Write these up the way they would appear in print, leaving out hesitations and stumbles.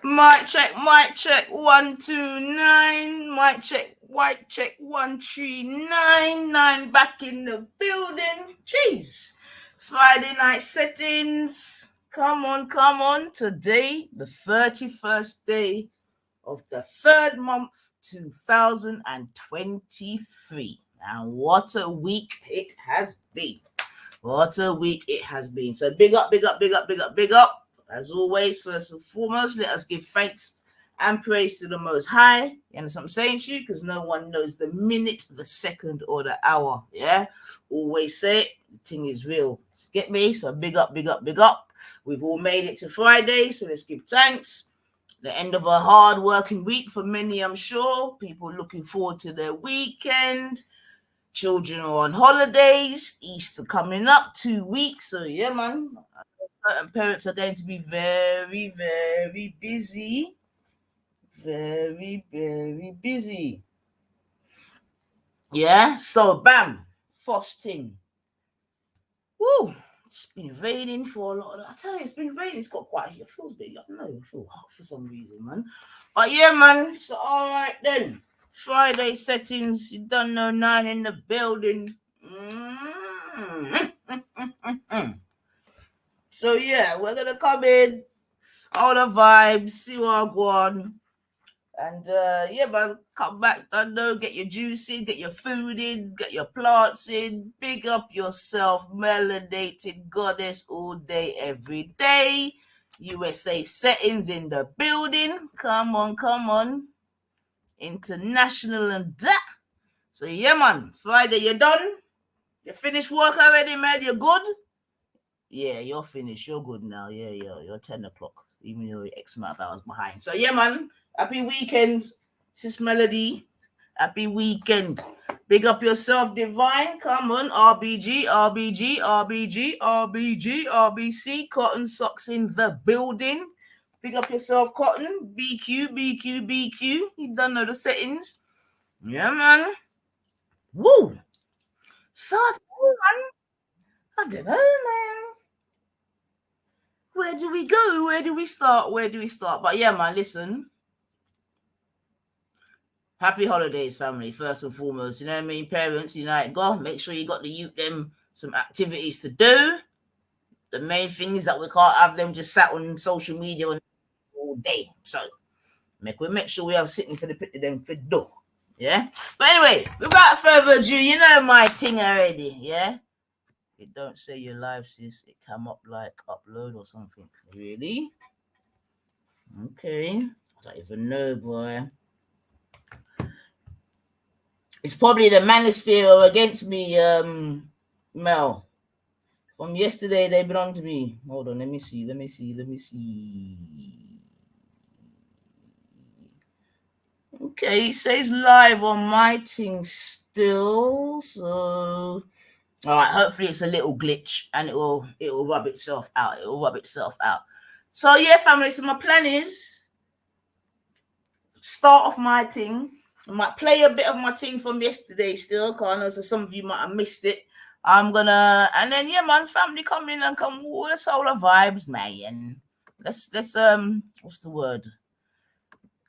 Mic check, 129. Mic check, 139. 9 back in the building. Jeez. Friday night settings. Come on. Today, the 31st day of the third month, 2023. And what a week it has been. So big up. As always, first and foremost, let us give thanks and praise to the Most High. You understand what I'm saying to you? Because no one knows the minute, the second, or the hour. Yeah? Always say it. The thing is real. Get me? So big up. We've all made it to Friday, so let's give thanks. The end of a hard working week for many, I'm sure. People looking forward to their weekend. Children are on holidays. Easter coming up, 2 weeks. So yeah, man. Certain parents are going to be very, very busy. Very, very busy. Yeah, so bam, first thing. Woo, it's been raining for a lot. I tell you, it's been raining. It's got quite, it feels big. I don't know, it feels hot for some reason, man. But yeah, man, so all right then. Friday settings, you don't know, 9 in the building. So yeah, we're gonna come in, all the vibes, see what I go on. And yeah, man, come back, I know, get your juice in, get your food in, get your plants in, big up yourself, melanated goddess all day, every day. USA settings in the building. Come on. International and that. So yeah, man, Friday, you done? You finished work already, man? You good? Yeah, you're finished. You're good now. Yeah, you're 10 o'clock, even though you're X amount of hours behind. So yeah, man, happy weekend, Sis Melody. Happy weekend. Big up yourself, Divine. Come on, RBG, RBC, Cotton Socks in the building. Big up yourself, Cotton. BQ. You don't know the settings. Yeah, man. Woo. Saturday, man. I don't know, man. Where do we go? Where do we start? But yeah, man, listen. Happy holidays, family, first and foremost. You know what I mean? Parents, go. Make sure you got the youth them some activities to do. The main thing is that we can't have them just sat on social media all day. So we make sure we have sitting for the pit of them for do. Yeah? But anyway, without further ado, you know my thing already, yeah? It don't say you're live, sis. It come up like upload or something. Really? Okay. I don't even know, boy. It's probably the manosphere against me, Mel. From yesterday, they belong to me. Hold on, let me see. Okay, it says live on my thing still. So, all right. Hopefully, it's a little glitch and it will rub itself out. So yeah, family. So my plan is start off my thing. I might play a bit of my thing from yesterday still, because I know some of you might have missed it. I'm gonna, and then yeah, man, family come in and come all the solar vibes, man. Let's what's the word?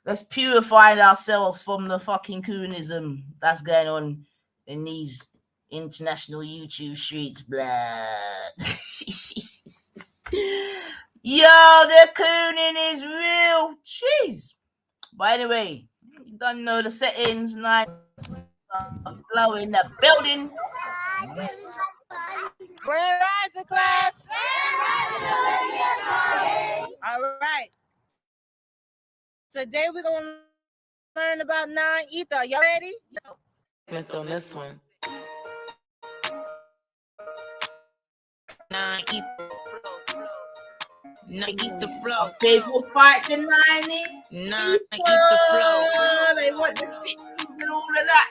Let's purify ourselves from the fucking coonism that's going on in these international YouTube streets, blood. Yo, the cooning is real. Jeez. By the way, you don't know the settings, nice flow in the building. Grand Rising class. All right. Today we're going to learn about non-ether. Y'all ready? It's on this one. Non-ether. Non-ether flow. People fight the 90s. Non-ether flow. They want the 60s and all of that.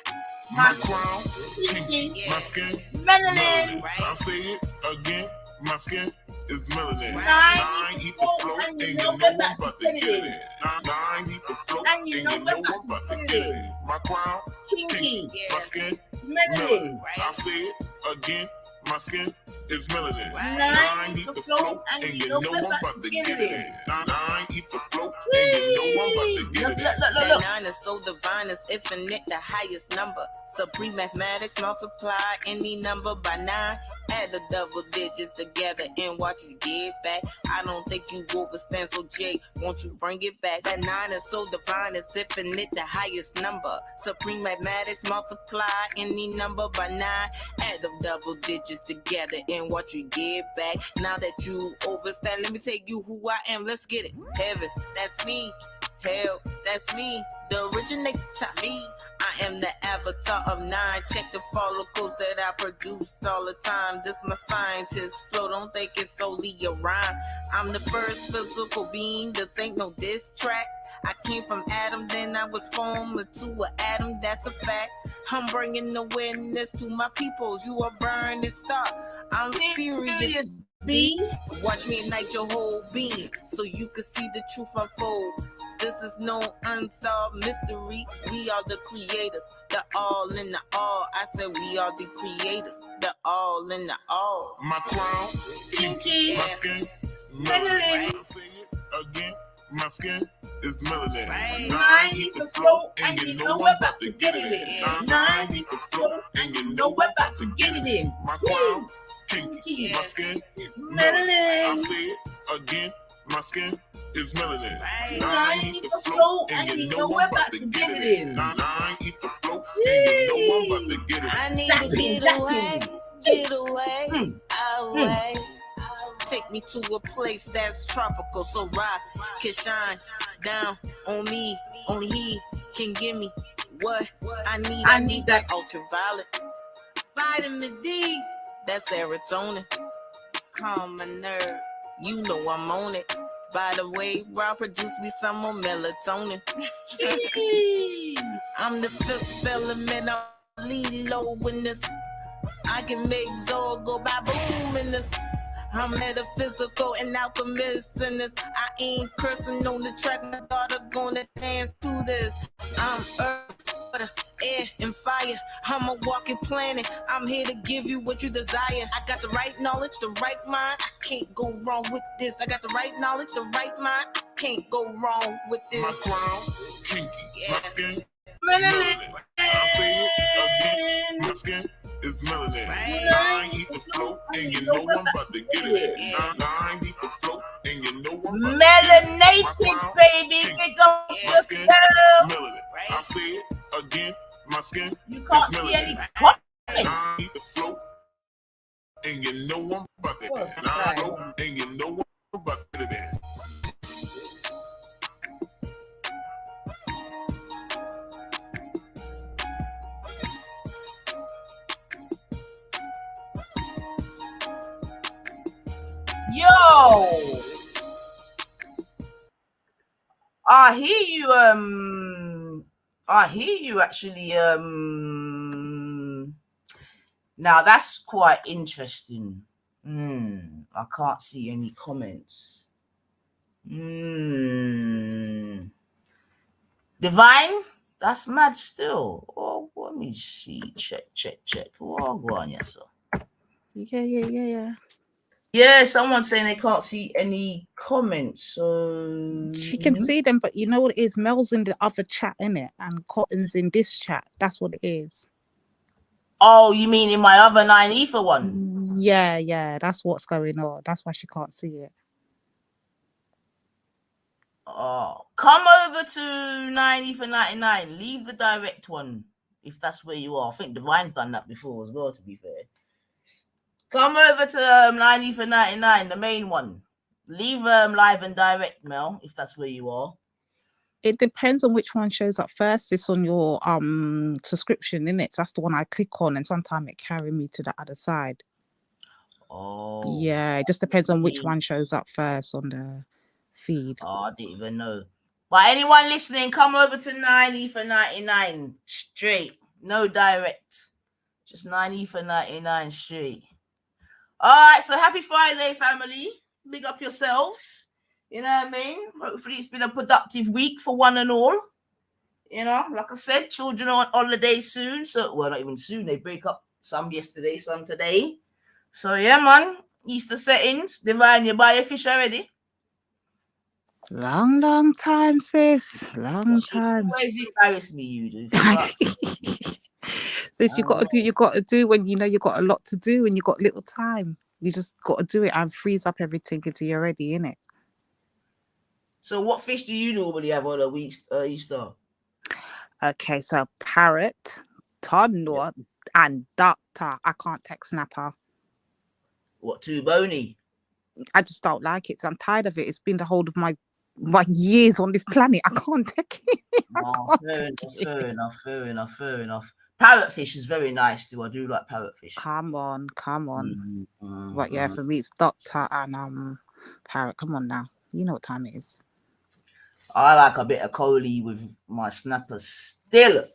My crown, kinky, my skin, melanin. I'll say it again, my skin is melanin. 9 eat the flow, and you know I'm about to get it in. 9 eat the flow, and you know I'm about to get it in. My crown, kinky, my skin, melanin. I'll say it again, my skin is melanin. Nine, Nine, eat eat the the float, float, and and you you know know we're I'm about about to to get get it it in. in. Nine, eat the float, and you know I'm about to get it in. That 9 is so divine, it's infinite, the highest number. Supreme mathematics, multiply any number by 9. Add the double digits together and watch you get back. I don't think you overstand, so Jay, won't you bring it back? That 9 is so divine, it's infinite, the highest number. Supreme mathematics, multiply any number by 9. Add the double digits together and watch you get back. Now that you overstand, let me tell you who I am. Let's get it. Heaven, that's me. Hell, that's me. The originator, me. I am the avatar of 9. Check the follicles that I produce all the time. This my scientist flow. Don't think it's only a rhyme. I'm the first physical being. This ain't no diss track. I came from Adam, then I was formed to an atom. That's a fact. I'm bringing awareness to my peoples. You are burning star. I'm serious. B. Watch me ignite your whole being so you can see the truth unfold. This is no unsolved mystery. We are the creators, the all in the all. I said we are the creators, the all in the all. My crown, Kinky. my skin, Melanin. I'll say it again. My skin is melanin. Right. Nine, eat the float, and you know I'm about to get it in. Nine, eat the float, and you know I'm about to get it in. My crown, kinky, my skin is melanin. I'll say it again. My skin is melanin. Right. Nine, eat the float, and you know I'm about to get it in. Nine, eat the float, and you know I'm about to get it in. I need to get away, away. Take me to a place that's tropical, so rock can shine down on me. Only he can give me what I need. I need that ultraviolet, vitamin D, that's serotonin. Calm my nerve, you know I'm on it. By the way, Rob produced me some more melatonin. I'm the fifth element, I'll lead low in this. I can make Zor go by boom in this. I'm metaphysical and alchemist in this. I ain't cursing on the track, my daughter gonna dance to this. I'm earth, water, air, and fire. I'm a walking planet. I'm here to give you what you desire. I got the right knowledge, the right mind. I can't go wrong with this. I got the right knowledge, the right mind. I can't go wrong with this. My crown, kinky, my skin, Melanin. I'll say it again. My skin is melanin. Nine, eat the float, and you know I'm about to get it in. Nine, eat the float, and you know I'm about to Melanated, baby. Big up my yourself. skin, melanin. I'll say it again. My skin You is can't see any melanin. comment. Nine, eat the float, and you know I'm about to get it in. Nine, float, and you know I'm about to get it in. Yo, I hear you. I hear you actually. Now that's quite interesting. I can't see any comments. Divine, that's mad still. Oh, let me see. Check. Oh, go on, yes, sir. Yeah. Yeah, someone's saying they can't see any comments. So She can see them, but you know what it is? Mel's in the other chat, innit? And Cotton's in this chat. That's what it is. Oh, you mean in my other 9 ether one? Yeah. That's what's going on. That's why she can't see it. Oh, come over to 9 ether 99. Leave the direct one if that's where you are. I think Divine's done that before as well, to be fair. Come over to 9 ether 99, the main one. Leave live and direct, Mel, if that's where you are. It depends on which one shows up first. It's on your subscription, innit? So that's the one I click on, and sometimes it carry me to the other side. Oh. Yeah, it just depends on which one shows up first on the feed. Oh, I didn't even know. But anyone listening, come over to 9 ether 99 straight. No direct. Just 9 ether 99 straight. All right, so happy Friday, family. Big up yourselves. You know what I mean? Hopefully it's been a productive week for one and all. You know, like I said, children are on holiday soon. So, well, not even soon. They break up, some yesterday, some today. So yeah, man. Easter settings. Divine, you buy your fish already? Long time, sis. Long time. Always embarrass me, you do. Fuck. Sis, you got to do when you know you got a lot to do and you got little time. You just got to do it and freeze up everything until you're ready, innit? So what fish do you normally have on a week Easter? Okay, so parrot, tonor, and doctor. I can't take snapper. What, too bony? I just don't like it. So I'm tired of it. It's been the whole of my years on this planet. I can't take it. Fair enough. Parrotfish is very nice too. I do like parrotfish. Come on. Mm-hmm. But yeah, for me it's doctor and parrot. Come on now. You know what time it is. I like a bit of Coley with my snappers still.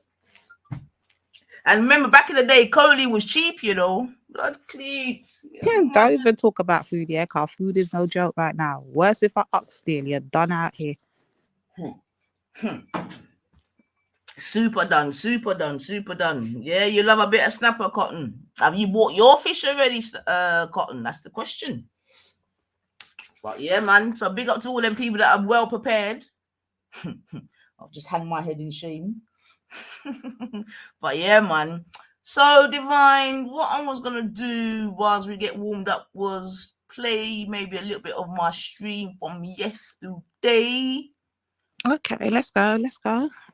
And remember, back in the day, Coley was cheap, you know. Blood cleats. Don't even talk about food, yeah, because food is no joke right now. Worse if I oxtail, you're done out here. Super done. Yeah, you love a bit of snapper, Cotton. Have you bought your fish already, Cotton? That's the question. But yeah, man. So big up to all them people that are well prepared. I'll just hang my head in shame. But yeah, man. So Divine, what I was gonna do whilst we get warmed up was play maybe a little bit of my stream from yesterday. Okay, let's go.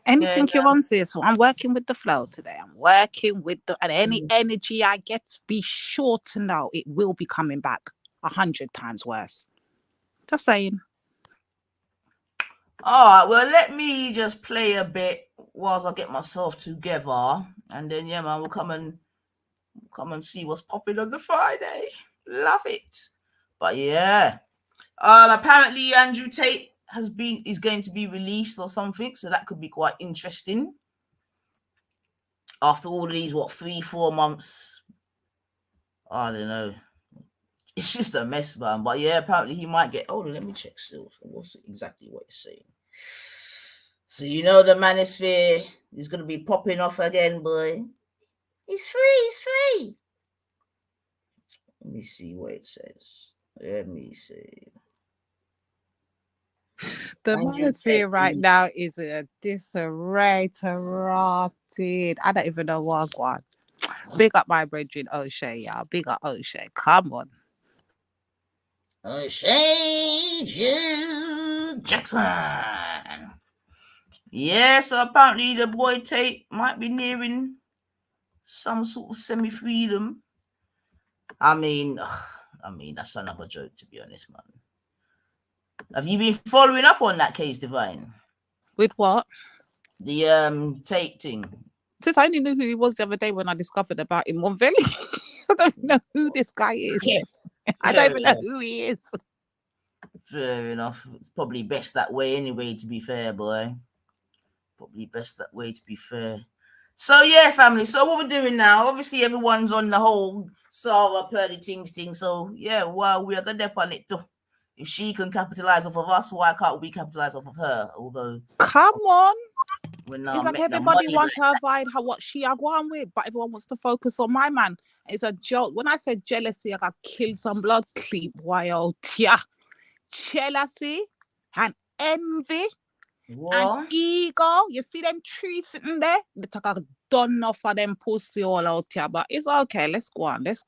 Anything you want, sis. So I'm working with the flow today. I'm working with and any energy I get, be sure to know it will be coming back 100 times worse. Just saying. All right, well, let me just play a bit whilst I get myself together, and then yeah, man, we'll come and see what's popping on the Friday. Love it. But yeah, apparently Andrew Tate is going to be released or something, so that could be quite interesting. After all these 3-4 months, I don't know. It's just a mess, man. But yeah, apparently he might get. Oh, let me check still. What's exactly what it's saying? So you know the manosphere is going to be popping off again, boy. It's free. Let me see what it says. Let me see. The manosphere right now is a disarray, rotted. I don't even know what I want. Big up my brethren, O'Shea, y'all. Big up O'Shea. Come on. O'Shea Jackson. Yeah, so apparently the boy Tate might be nearing some sort of semi-freedom. I mean, that's another joke, to be honest, man. Have you been following up on that case, Divine? With what? The Tate thing. Since I only knew who he was the other day when I discovered about him on Valley. I don't know who this guy is. Yeah. I don't even know who he is. Fair enough. It's probably best that way anyway, to be fair, boy. Probably best that way, to be fair. So yeah, family. So what we're doing now, obviously everyone's on the whole Sarah Pearly thing. So yeah, well, we are gonna dip on it too. If she can capitalize off of us, why can't we capitalize off of her? Although, come on. It's like everybody wants to avoid what she are going with, but everyone wants to focus on my man. It's a joke. When I said jealousy, I got killed some blood clean. Wild, yeah. Jealousy and envy and ego. You see them trees sitting there? They took a done enough for them pussy all out here, but it's okay. Let's go on. That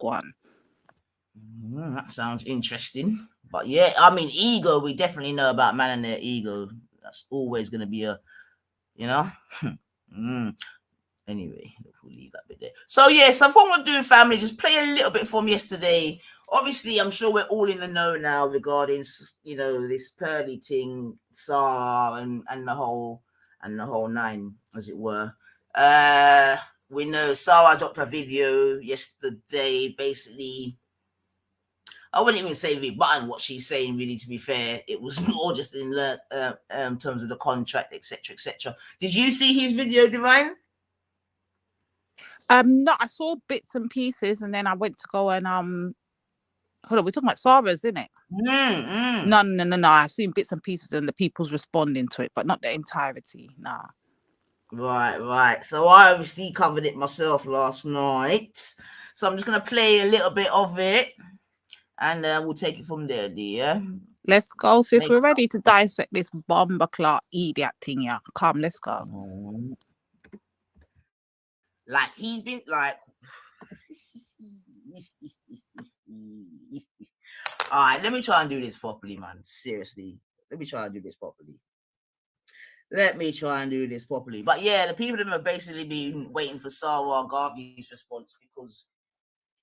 sounds interesting. But yeah, I mean, ego, we definitely know about man and their ego. That's always going to be a, you know. Anyway, we'll leave that bit there. So yeah, so what we'll do, family, just play a little bit from yesterday. Obviously, I'm sure we're all in the know now regarding, you know, this Pearly thing, Sarah and the whole nine, as it were. We know Sarah dropped a video yesterday, basically. I wouldn't even say rebutting what she's saying, really, to be fair. It was more just in terms of the contract, etc. Did you see his video, Divine? No, I saw bits and pieces, and then I went to go and hold on, we're talking about Sarah's, isn't it? No. I've seen bits and pieces and the people's responding to it, but not the entirety. Nah. Right. So I obviously covered it myself last night. So I'm just gonna play a little bit of it, and we'll take it from there, dear. Let's go, sis. We're ready to dissect this bomber clock idiot thing, yeah. Come, let's go. Like he's been like. All right, let me try and do this properly, man. Seriously, let me try and do this properly. But yeah, the people that have basically been waiting for Sarwar Garvey's response, because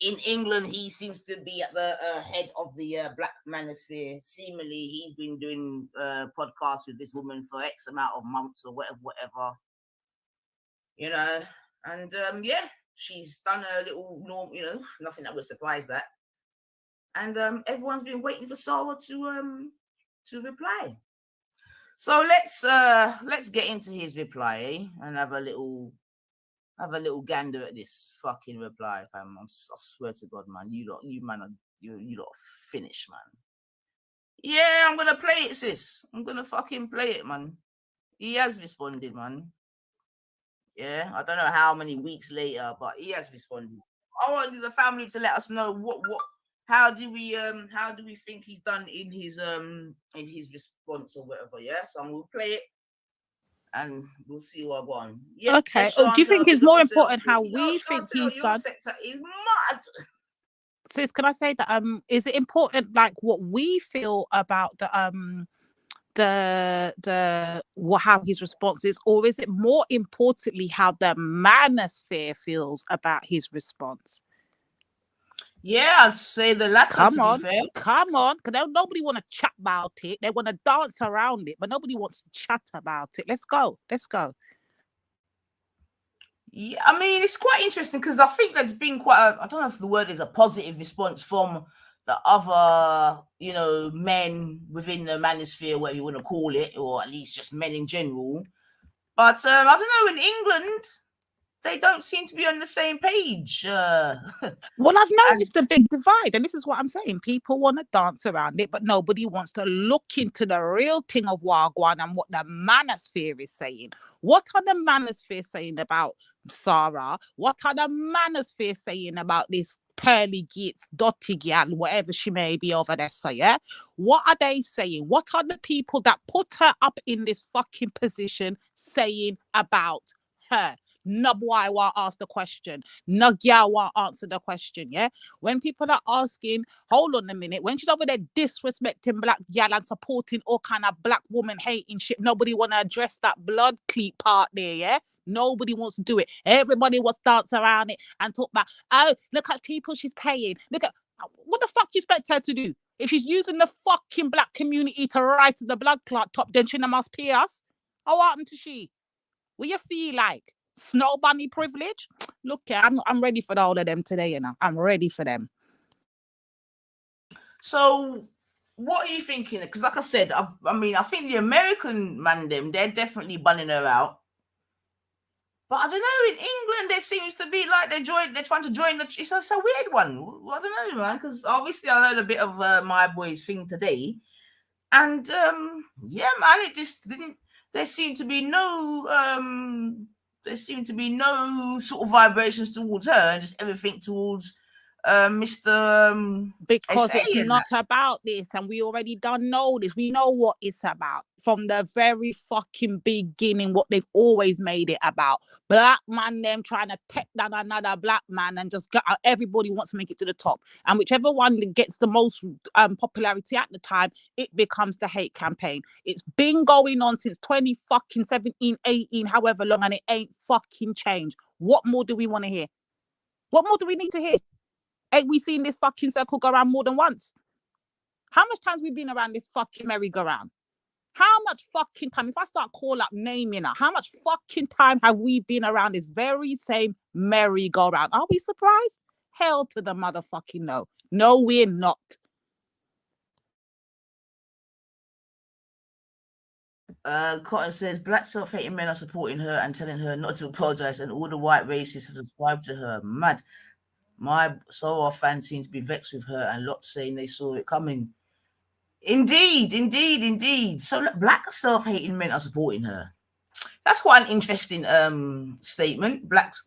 in England he seems to be at the head of the black manosphere. Seemingly, he's been doing podcasts with this woman for X amount of months or whatever. You know, and yeah, she's done a little norm. You know, nothing that would surprise that. And everyone's been waiting for Sarwar to reply. So let's get into his reply, and have a little gander at this fucking reply, fam. I swear to God, man, you lot finished, man. Yeah, I'm gonna play it, sis. I'm gonna fucking play it, man. He has responded, man. Yeah, I don't know how many weeks later, but he has responded. I want the family to let us know what. How do we think he's done in his response or whatever? Yeah, so we'll play it and we'll see what on. Yeah. Okay. Do you think it's more important how we think he's done? Sector is mad. Sis, can I say that is it important like what we feel about the how his response is, or is it more importantly how the manosphere feels about his response? Yeah, I'd say the latter. Come on, because nobody want to chat about it. They want to dance around it, but nobody wants to chat about it. Let's go. Yeah, I mean, it's quite interesting because I think there's been quite I don't know if the word is a positive response from the other, you know, men within the manosphere, whatever you want to call it, or at least just men in general. But I don't know, in England, they don't seem to be on the same page. Well, I've noticed a big divide, and this is what I'm saying. People want to dance around it, but nobody wants to look into the real thing of Wagwan and what the manosphere is saying. What are the manosphere saying about Sarah? What are the manosphere saying about this Pearly Gates, Dotty Gal, whatever she may be over there, so yeah? What are they saying? What are the people that put her up in this fucking position saying about her? No boy will ask the question. No girl will answer the question, yeah? When people are asking, hold on a minute, when she's over there disrespecting black gal and supporting all kind of black woman hating shit, nobody want to address that blood cleat part there, yeah? Nobody wants to do it. Everybody wants to dance around it and talk about, oh, look at people she's paying. Look at, what the fuck you expect her to do? If she's using the fucking black community to rise to the blood clot top, then she must pay us. How happened to she? What you feel like? Snow bunny privilege? Look, I'm ready for all of them today, you know. I'm ready for them. So, what are you thinking? Because, like I said, I mean, I think the American man, they're definitely bunning her out. But I don't know. In England, there seems to be like they're trying to join the. It's a weird one. I don't know, man. Because obviously, I heard a bit of my boy's thing today, and yeah, man, it just didn't. There seemed to be no sort of vibrations towards her, and just everything towards Mr. Because it's not about this, and we already don't know this. We know what it's about from the very fucking beginning, what they've always made it about. Black man them trying to take down another black man and just everybody wants to make it to the top. And whichever one that gets the most popularity at the time, it becomes the hate campaign. It's been going on since 2017, 18, however long, and it ain't fucking changed. What more do we want to hear? What more do we need to hear? Ain't we seen this fucking circle go around more than once? How much times we been around this fucking merry-go-round? How much fucking time? If I start call up naming her, how much fucking time have we been around this very same merry-go-round? Are we surprised? Hell to the motherfucking no. No, we're not. Cotton says black self-hating men are supporting her and telling her not to apologize, and all the white racists have subscribed to her. Mad. My Soror fans seem to be vexed with her, and lots saying they saw it coming. Indeed. So look, black self-hating men are supporting her. That's quite an interesting statement. Blacks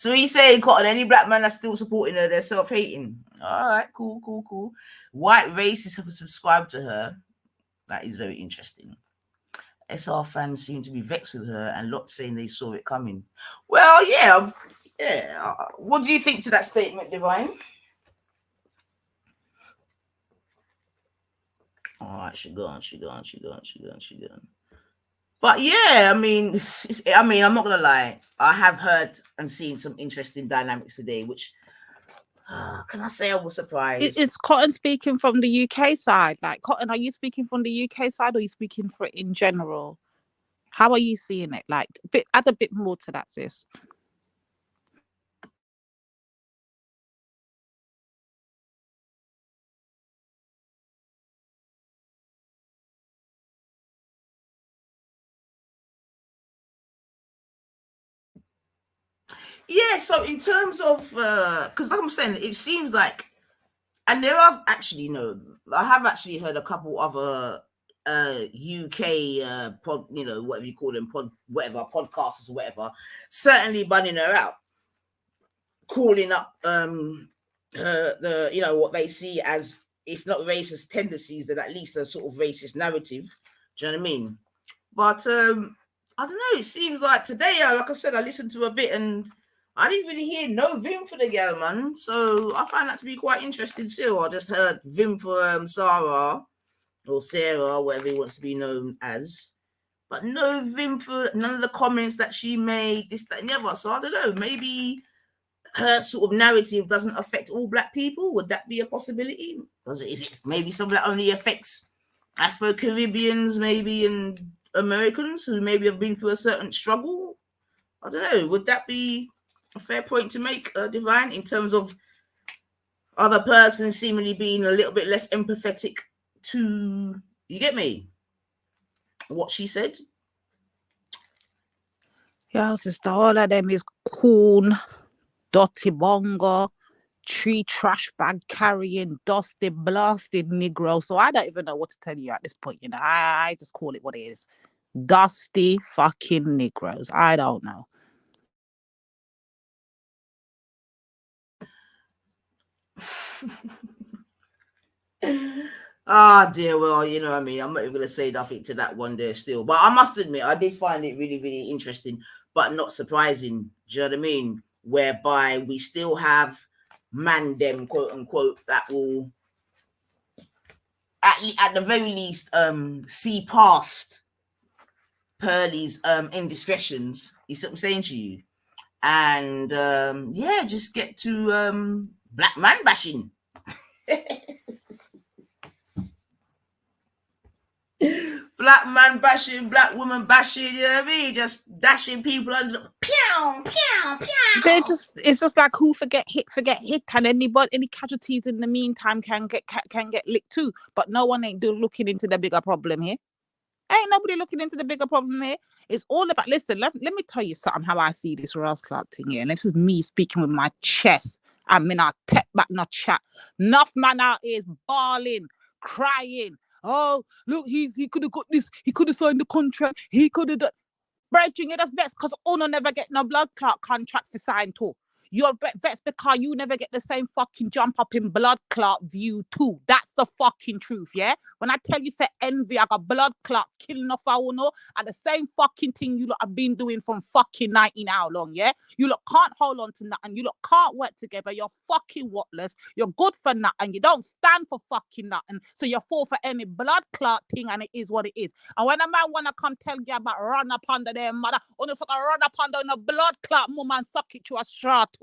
So he's saying, Cotton, any black man that's still supporting her, they're self-hating. All right, cool. White racists have subscribed to her. That is very interesting. SR fans seem to be vexed with her and lots saying they saw it coming. Well, yeah. What do you think to that statement, Divine? All right, she gone. But yeah, I mean, I'm not gonna lie. I have heard and seen some interesting dynamics today, which can I say I was surprised? It's Cotton speaking from the UK side. Like, Cotton, are you speaking from the UK side or are you speaking for it in general? How are you seeing it? Like, add a bit more to that, sis. Yeah, so in terms of because like I'm saying, it seems like, and there are actually I have actually heard a couple other UK pod, whatever you call them, podcasters or whatever, certainly bunning her out, calling up the what they see as, if not racist tendencies, then at least a sort of racist narrative. Do you know what I mean? But I don't know, it seems like today, like I said, I listened to a bit and I didn't really hear no vim for the girl, man. So I find that to be quite interesting still. I just heard vim for Sarah or Sarah, whatever he wants to be known as. But no vim for none of the comments that she made, this, that, and the other. So I don't know, maybe her sort of narrative doesn't affect all black people. Would that be a possibility? Is it maybe something that only affects Afro-Caribbeans, maybe, and Americans who maybe have been through a certain struggle? I don't know. Would that be a fair point to make, Divine, in terms of other persons seemingly being a little bit less empathetic to, you get me, what she said? Yeah, sister, all of them is coon, dirty bongo, tree trash bag carrying, dusty, blasted Negro. So I don't even know what to tell you at this point. I just call it what it is. Dusty fucking Negroes. I don't know. Dear, well, you know what I mean, I'm not even going to say nothing to that one there still, but I must admit, I did find it really, really interesting, but not surprising. Do you know what I mean? Whereby we still have man them, quote unquote, that will at the very least see past Pearly's indiscretions. You see what I'm saying to you? And yeah, just get to black man bashing. Black man bashing, black woman bashing, you know what I mean? Just dashing people under, pew, pew, pew. It's just like who forget hit, and any casualties in the meantime can get licked too. But no one ain't looking into the bigger problem here. Ain't nobody looking into the bigger problem here. It's all about, listen, let me tell you something how I see this Rouse Club thing here. And this is me speaking with my chest. I mean, I tap back, not chat. Enough man out is bawling, crying. Oh, look, he could have got this. He could have signed the contract. He could have done. Bridging, that's vexed because Uno never get no blood clot contract for sign too. You're vexed because you never get the same fucking jump up in blood clot view too. That's the fucking truth, yeah? When I tell you, say envy, I got blood clot killing off our Uno, and the same fucking thing you lot have been doing from fucking 19 how long, yeah? You lot can't hold on to nothing. You lot can't work together. You're fucking worthless. You're good for nothing. You don't stand for fucking nothing. So you fall for any blood clot thing, and it is what it is. And when a man wanna come tell you about run up under their mother, only fucking run up under a blood clot woman suck it to a straw too.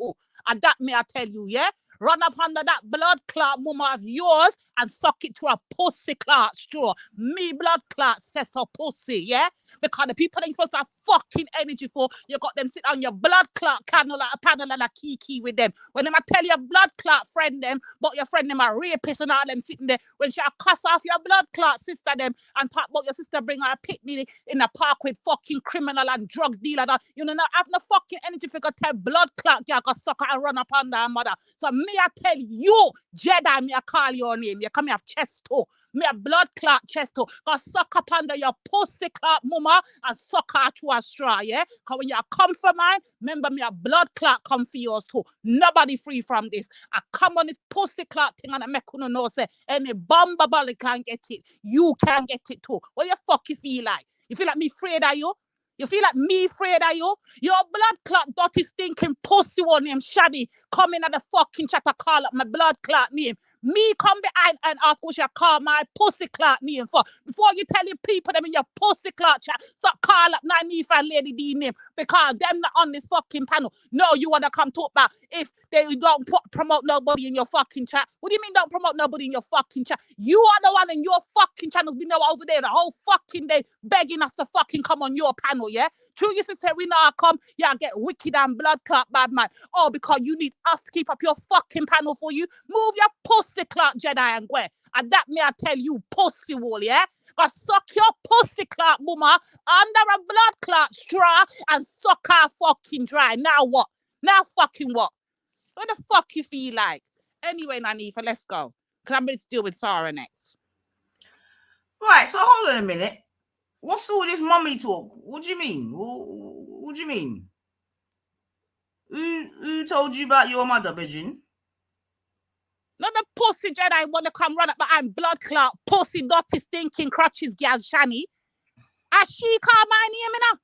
And that may I tell you, yeah? Run up under that blood clot mama of yours and suck it to a pussy clot straw. Me blood clot says a pussy, yeah? Because the people ain't supposed to have fucking energy for, you got them sit on your blood clot panel and a kiki with them. When them I tell your blood clot friend them, but your friend them are rapist and all them sitting there, when she a cuss off your blood clot sister them and talk about your sister bring her a picnic in the park with fucking criminal and drug dealer, you know, not have no fucking energy for go tell blood clot girl go suck her and run up under her mother. So me me I tell you, Jedi, me I call your name. You come here chest too. Me a blood clot chest too. Cause suck up under your pussy clot mama and suck out to a straw, yeah? Cause when you come for mine, remember me a blood clot come for yours too. Nobody free from this. I come on this pussy clot thing and I make you know say any bumba bally can't get it. You can get it too. What you fuck you feel like? You feel like me afraid of you? You feel like me afraid of you? Your blood clot dirty stinking pussy one name Shady coming at the fucking chat to call up my blood clot name. Me come behind and ask what you call my pussy clot name for. Before you tell your people them in your pussy clot chat, stop call up Nanifa and Lady D name because them not on this fucking panel. No, you wanna come talk about if they don't promote nobody in your fucking chat. What do you mean don't promote nobody in your fucking chat? You are the one in your fucking channels been over there the whole fucking day begging us to fucking come on your panel, yeah? True, you say we now come, yeah, get wicked and blood clot bad man. Oh, because you need us to keep up your fucking panel for you. Move your pussy clot Jedi and go. And that me I tell you, pussy wall, yeah? Cause suck your pussy clot mama under a blood clot straw and suck her fucking dry. Now what? Now fucking what? What the fuck you feel like? Anyway, Nanifa, let's go. Cause I'm going to deal with Sarah next. Right, so hold on a minute. What's all this mummy talk? What do you mean? What do you mean? Who told you about your mother, Virgin? Not the pussy Jedi want to come run up behind blood clot, pussy dirty stinking crutches girl Shani. As she call my name, you know?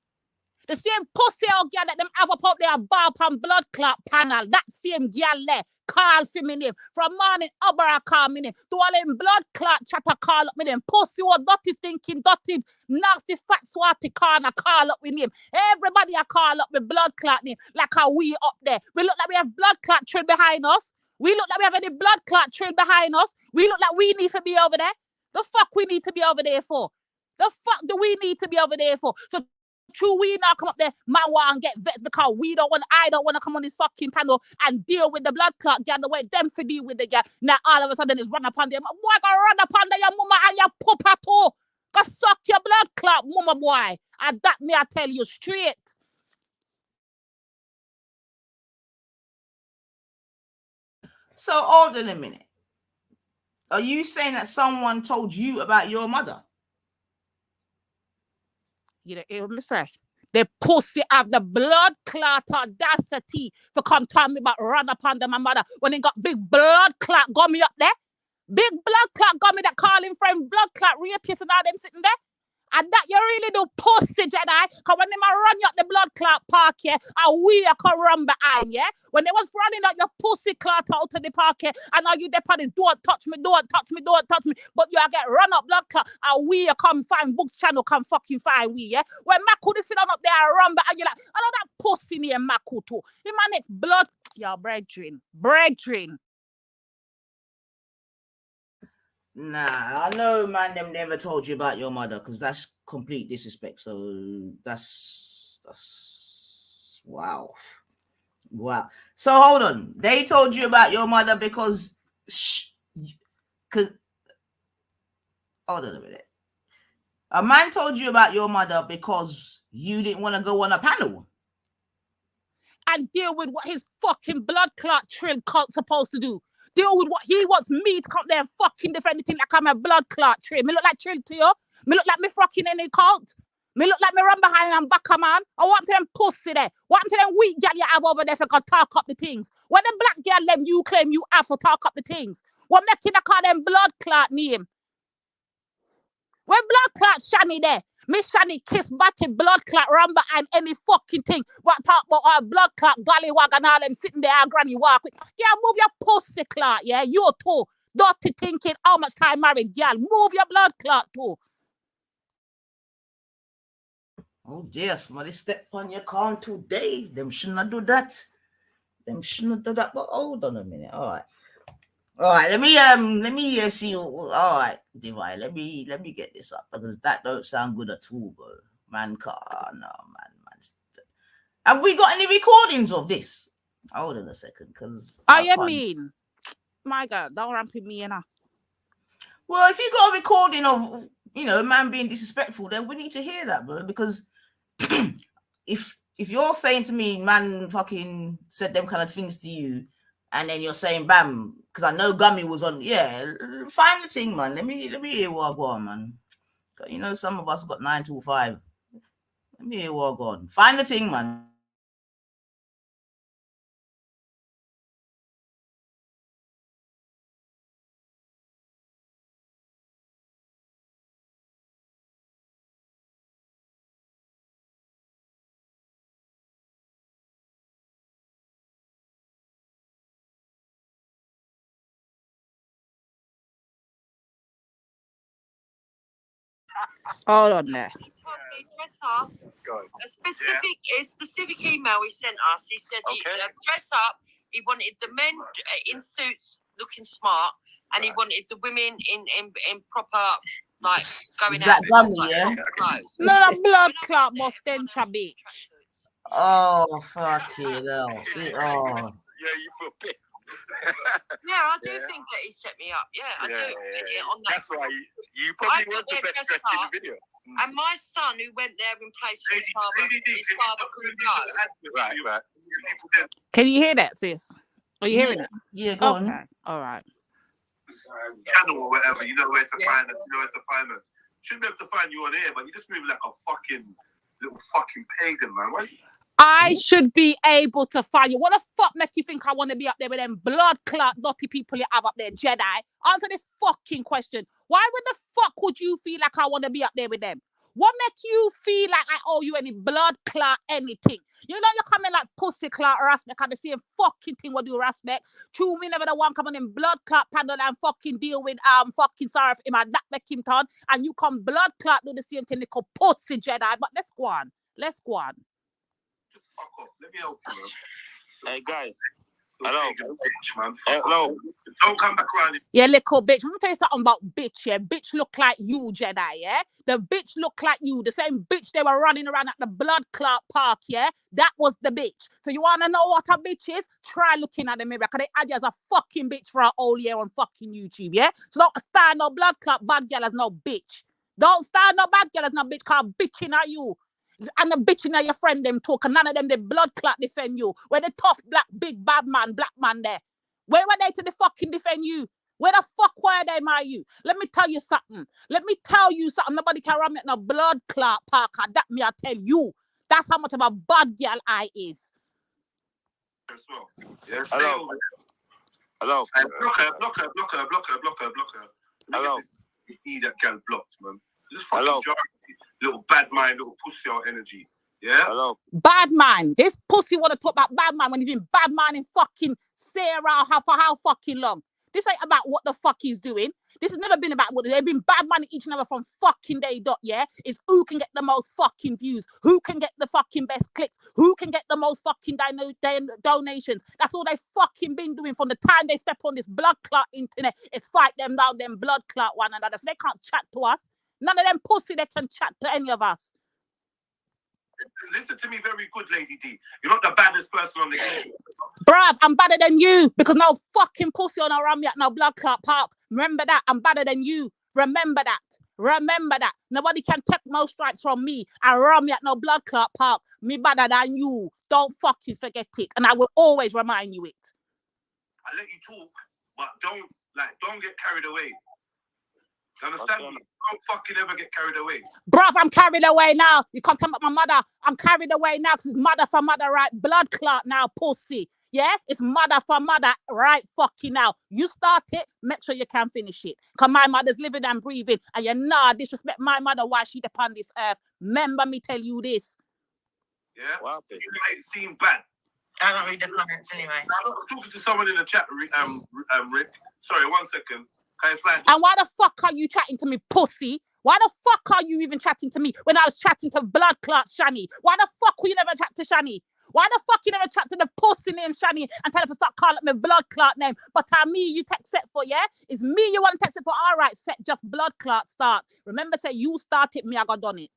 The same pussy old girl that them have up out there bar pan blood clot panel. That same girl there call for me name. From morning Abara call me name. To all them blood clot chatter call up me name. Pussy or dirty stinking, dirty, nasty fat swatty corner call up with name. Everybody I call up with blood clot name. Like how we up there. We look like we have blood clot trail behind us. We look like we have any blood clot trail behind us. We look like we need to be over there. The fuck we need to be over there for? The fuck do we need to be over there for? So true, we now come up there, man, want and get vexed because I don't want to come on this fucking panel and deal with the blood clot girl the way them for deal with the girl. Now all of a sudden it's run upon them. Boy, go run upon your mama and your papa too. Go suck your blood clot, mama boy. And that me I tell you straight. So hold on a minute. Are you saying that someone told you about your mother? You know, hear me say? The pussy have the blood clot audacity for come tell me about run upon them, my mother, when they got big blood clot gummy up there. Big blood clot gummy that calling friend blood clot rapist and all them sitting there. And that you really do pussy Jedi. Because when they run you at the blood clot park here, and we are come run behind, yeah? When they was running out your pussy clot out to the park here, and now you depart this, don't touch me, don't touch me, don't touch me. But you get run up blood clot, and we are come find books channel, come fucking find we, yeah? When Maku is sitting up there and run behind, you're like, I know that pussy near Maku too. The man, it's blood, your brethren. Nah, I know, man, them never told you about your mother because that's complete disrespect. So that's wow. So hold on. They told you about your mother because hold on a minute. A man told you about your mother because you didn't want to go on a panel and deal with what his fucking blood clot trill cult's supposed to do. Deal with what he wants me to come there and fucking defend anything like I'm a blood clot trill. Me look like trill to you? Me look like me fucking any cult? Me look like me run behind and back a man? I want to them pussy there. What to them weak girl you have over there for talk up the things? What the black girl them you claim you have for talk up the things? What make you call them blood clot name? When blood clot Shani there, Miss Shani kiss batty blood clot rumba and any fucking thing. What talk about our blood clot gollywag and all them sitting there and granny walk with. Yeah, move your pussy clot, yeah, you too. Dirty thinking how much time married, girl. Move your blood clot too. Oh dear, somebody step on your con today. Them should not do that. But hold on a minute. All right, let me see. All right, Divine, let me get this up because that don't sound good at all, bro. Man. Have we got any recordings of this? Hold on a second, because I mean, my God, don't ramp with me, you know. Well, if you got a recording of a man being disrespectful, then we need to hear that, bro. Because if you're saying to me, man, fucking said them kind of things to you. and then you're saying bam, because I know Gummy was on. Yeah, find the thing, man. Let me hear what I go on, man. You know, some of us got 9 to 5. Let me hear what I go on. Find the thing, man. Hold on there. Dress up. A specific email he sent us. He said, dress up. He wanted the men in suits looking smart, and he wanted the women in proper, like, going out. Gummy, like, yeah? No, blood clot must enter, bitch. Oh, fuck it, no. Oh. Yeah, you feel pissed. Yeah, I do think that he set me up. Yeah, I do. Yeah. On that. That's why you probably was the best dressed in the video. And my son, who went there in place of his father couldn't go. Right. Can you hear that, sis? Are you hearing it? Yeah, go on. Okay, all right. Channel or whatever, you know where to find us. You know where to find us. Shouldn't be able to find you on here, but you just move like a fucking little fucking pagan, man. Why? I should be able to find you. What the fuck make you think I want to be up there with them blood clot dirty people you have up there, Jedi? Answer this fucking question. Why would the fuck would you feel like I want to be up there with them? What make you feel like I owe you any blood clot anything? You know you're coming like pussy clot respect and the same fucking thing what you respect. True, me never the one coming in blood clot panel and fucking deal with fucking sorry for him and that make him turn. And you come blood clot do the same thing they call pussy Jedi. But let's go on. Fuck off. Let me help you, man. Hey, guys. Hello. Bitch, man. Hello. Don't come back around. Yeah, little bitch. Let me tell you something about bitch, yeah? Bitch look like you, Jedi, yeah? The bitch look like you. The same bitch they were running around at the blood clot park, yeah? That was the bitch. So you want to know what a bitch is? Try looking at the mirror, because they add you as a fucking bitch for a whole year on fucking YouTube, yeah? So don't stand no blood clot bad girl as no bitch. Don't stand no bad girl as no bitch, because bitching at you. And the bitching at your friend them talk, and none of them the blood clot defend you. Where the tough black big bad man, black man there? Where were they to the fucking defend you? Where the fuck were they, my you? Let me tell you something. Nobody can run me at no blood clot parker. That me I tell you. That's how much of a bad girl I is. Yes, Hello. Hello. Block her. Hello. You that girl blocked, man. Just fucking Hello. Little bad mind, little pussy out energy. Yeah? Hello. Bad man. This pussy want to talk about bad man when he's been bad man in fucking Sarah for how fucking long? This ain't about what the fuck he's doing. This has never been about what they've been bad man each and other from fucking day dot, yeah? It's who can get the most fucking views, who can get the fucking best clicks, who can get the most fucking donations. That's all they fucking been doing from the time they step on this blood clot internet. It's fight them down, them blood clot one another. So they can't chat to us. None of them pussy they can chat to any of us. Listen to me very good, Lady D. You're not the baddest person on the internet. Bruv, I'm better than you because no fucking pussy on around me at no blood clot park. Remember that. I'm better than you. Remember that. Nobody can take no stripes from me and run me at no blood clot park. Me better than you. Don't fucking forget it. And I will always remind you it. I let you talk, but don't get carried away. You understand me? Don't fucking ever get carried away. Bruv, I'm carried away now. You can't come at my mother. I'm carried away now because it's mother for mother, right? Blood clot now, pussy. Yeah? It's mother for mother, right? Fucking now. You start it, make sure you can finish it. Because my mother's living and breathing. And you disrespect my mother while she's upon this earth. Remember me tell you this. Yeah? Wow. You make it seem bad. I don't read the comments anyway. I'm talking to someone in the chat, Rick. Sorry, 1 second. And why the fuck are you chatting to me, pussy? Why the fuck are you even chatting to me when I was chatting to blood clot Shani? Why the fuck will you never chat to Shani? Why the fuck you never chat to the pussy named Shani and tell her to start calling me blood clot name? But me you text set for, yeah? It's me you want to text it for. All right, set just blood clot start. Remember, say you started me, I got done it.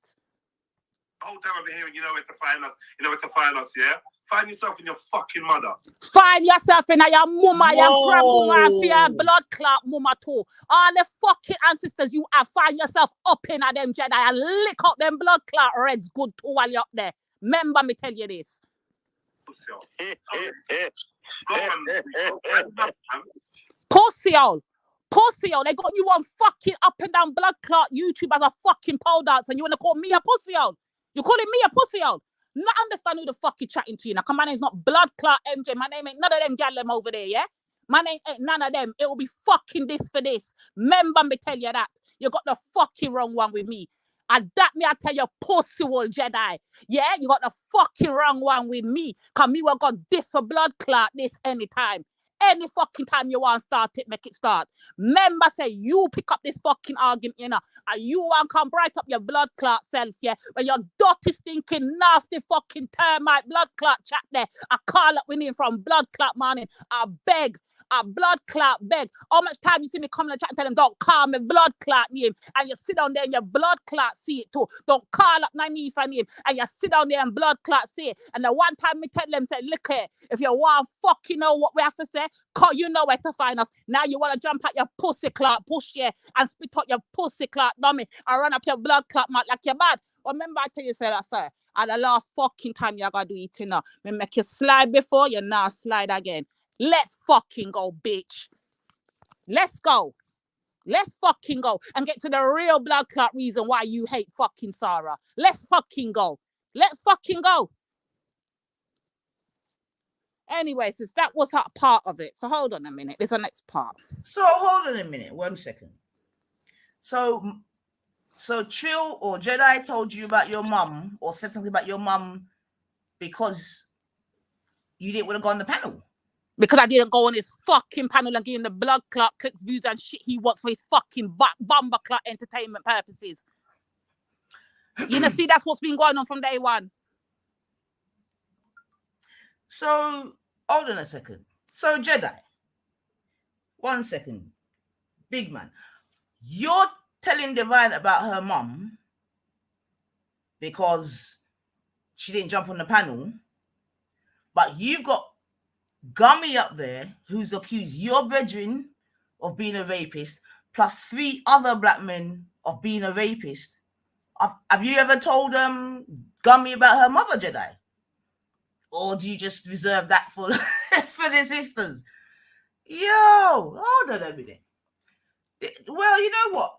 The whole time I've been hearing, you know where to find us. You know where to find us, yeah? Find yourself in your fucking mother. Find yourself in your mama, your grandmama, your blood clot mama too. All the fucking ancestors you have, find yourself up in them Jedi and lick out them blood clot reds good too while you're up there. Remember me tell you this. Pussy hole. Pussy hole. They got you on fucking up and down blood clot YouTube as a fucking pole dancer and you want to call me a pussy hole? You're calling me a pussy hole? Not understand who the fuck you chatting to you now. Cause my name's not blood clot MJ. My name ain't none of them gal them over there, yeah? My name ain't none of them. It will be fucking this for this. Remember me tell you that. You got the fucking wrong one with me. And that me I tell you, pussy hole Jedi. Yeah, you got the fucking wrong one with me. Cause me will got this for blood clot this anytime. Any fucking time you want to start it, make it start. Remember, say you pick up this fucking argument, you know, and you want to come bright up your blood clot self, yeah, when your dirty, stinking, nasty fucking termite blood clot chat there. I call up with him from blood clot morning. I beg, I blood clot beg. How much time you see me come and chat and tell them, don't call me blood clot name, and you sit down there and your blood clot see it too. Don't call up my name and you sit down there and blood clot see it. And the one time me tell them, say, look here, if you want fucking know what we have to say, cause you know where to find us. Now you want to jump at your pussy clot, push yeah, and spit out your pussy clot dummy and run up your blood clot mouth like you're bad. Remember I tell you say that, sir. And the last fucking time you gotta do it, you know. Me make you slide before, you now slide again. Let's fucking go, bitch. Let's go. Let's fucking go and get to the real blood clot reason why you hate fucking Sarah. Let's fucking go. Let's fucking go. Anyway, since that was that part of it. So hold on a minute. There's a next part. So hold on a minute. 1 second. So Trill or Jedi told you about your mum or said something about your mum because you didn't want to go on the panel. Because I didn't go on his fucking panel and give him the blood clot clicks, views and shit he wants for his fucking bomber clot entertainment purposes. You know, see, that's what's been going on from day one. So, hold on a second. So, Jedi, 1 second. Big man, you're telling Divine about her mum because she didn't jump on the panel, but you've got Gummy up there who's accused your brethren of being a rapist, plus 3 other black men of being a rapist. Have you ever told Gummy about her mother, Jedi? Or do you just reserve that for for the sisters? Yo, hold on a minute. Well, you know what?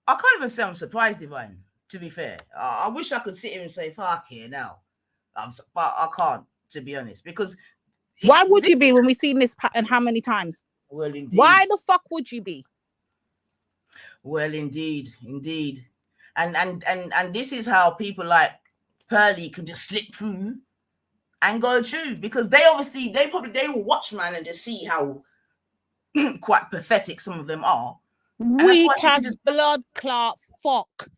I can't even say I'm surprised, Divine, to be fair. I wish I could sit here and say, fuck here now. But I can't, to be honest, because... Why would you be when we've seen this pattern how many times? Well, indeed. Why the fuck would you be? Well, indeed. And this is how people like Pearly can just slip through and go through, because they will watch, man, and just see how quite pathetic some of them are. Weak as blood clot fuck.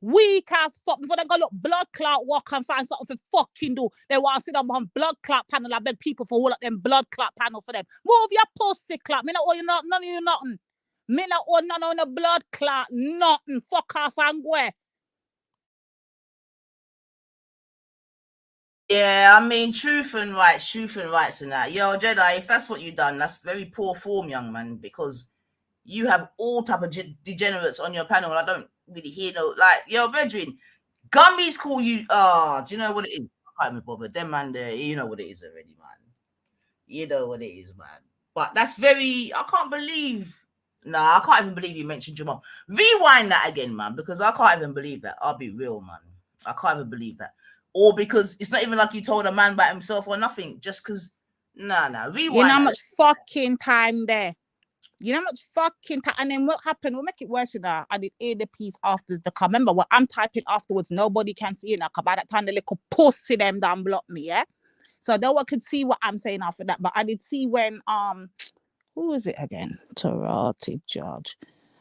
Weak as fuck. Before they go look blood clot walk and find something to fucking do, they want to sit on blood clot panel. I beg people for all of them blood clot panel for them. Move your pussy clot. Me not owe you none of you nothing. Me not owe none of the blood clot nothing. Fuck off and go. Yeah, I mean, truth and rights and that. Yo, Jedi, if that's what you done, that's very poor form, young man, because you have all type of degenerates on your panel. I don't really hear no, like, yo, brethren, Gummies call you, do you know what it is? I can't even bother. Them man there, you know what it is already, man. You know what it is, man. But that's very, I can't even believe you mentioned your mom. Rewind that again, man, because I can't even believe that. I'll be real, man. I can't even believe that. Or because it's not even like you told a man about himself or nothing, just because, nah, rewind. You know how much fucking time there. You know how much fucking time. And then what happened? We'll make it worse, you know. I did air the piece afterwards because remember what I'm typing afterwards, nobody can see it now. Because by that time, the little pussy them down blocked me, yeah? So no one could see what I'm saying after that. But I did see when, who was it again? Tate Judge.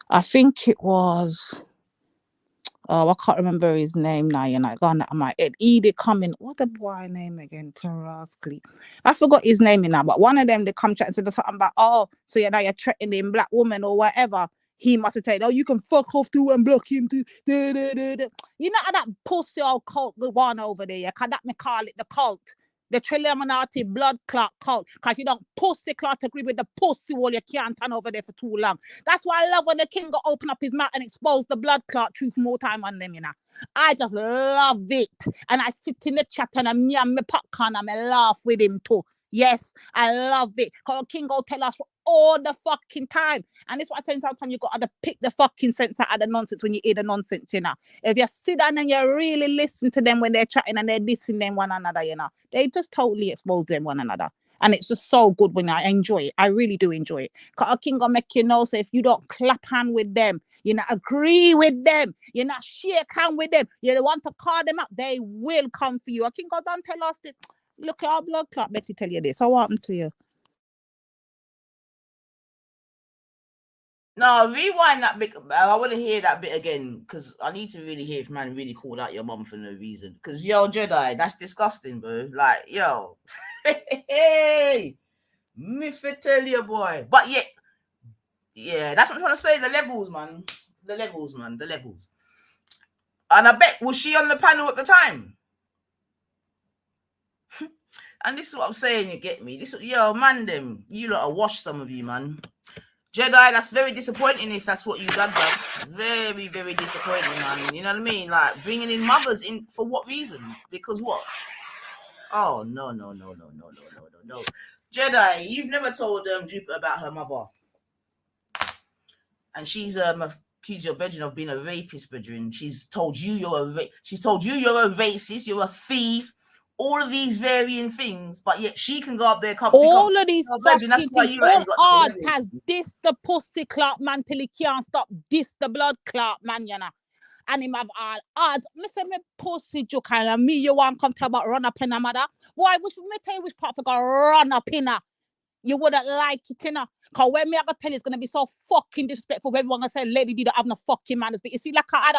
I think it was... Oh, I can't remember his name now, you know. Gone out of my head. Edie coming. What the boy name again? Taraskli. I forgot his name now, but one of them, they come chat and said something about, oh, so you know you're threatening black woman or whatever. He must have said, oh, you can fuck off too and block him too. You know how that pussy old cult one over there, yeah? Can that me call it the cult? The Illuminati blood clot cult. Because you don't pussy clot agree with the pussy wall, you can't turn over there for too long. That's why I love when the king go open up his mouth and expose the blood clot truth more time on them, you know. I just love it. And I sit in the chat and I'm yam me popcorn and I laugh with him too. Yes, I love it. Cause Kingo tell us all the fucking time. And this is what I say sometimes you got to pick the fucking sense out of the nonsense when you hear the nonsense, you know. If you sit down and you really listen to them when they're chatting and they're dissing them one another, you know, they just totally expose them one another. And it's just so good when I enjoy it. I really do enjoy it. Cause a king gonna make you know, so if you don't clap hand with them, you not agree with them, you not shake hand with them, you want to call them out, they will come for you. A king don't tell us this. Look at our blood clot, Betty tell you this. What happened to you? No, rewind that bit. I want to hear that bit again because I need to really hear if man really called out your mum for no reason. Because yo, Jedi, that's disgusting, bro. Like, yo, hey, me for tell you, boy. But yeah, that's what I'm trying to say. The levels, man. The levels, man. The levels. And I bet, was she on the panel at the time? And this is what I'm saying, you get me? This, yo, man, them, you lot are washed, some of you, man. Jedi, that's very disappointing if that's what you done, man. Very, very disappointing, man. You know what I mean? Like, bringing in mothers in, for what reason? Because what? Oh, no. Jedi, you've never told Jupiter about her mother. And she's accused your bedroom of being a rapist, bedroom. She's told you you're a racist, you're a thief, all of these varying things, but yet she can go up there. All of these fucking that's why things, you all odds has this the pussy clot man till he can't stop this the blood clot man, you know. And him have all odds. Me say me pussy joke and me you want come tell about run up in a mother. Boy, me tell you which part for go run up in her. You wouldn't like it, you know. Because when me I gotta tell you, it's gonna be so fucking disrespectful. Everyone gonna say, lady, you don't have no fucking manners. But you see, like I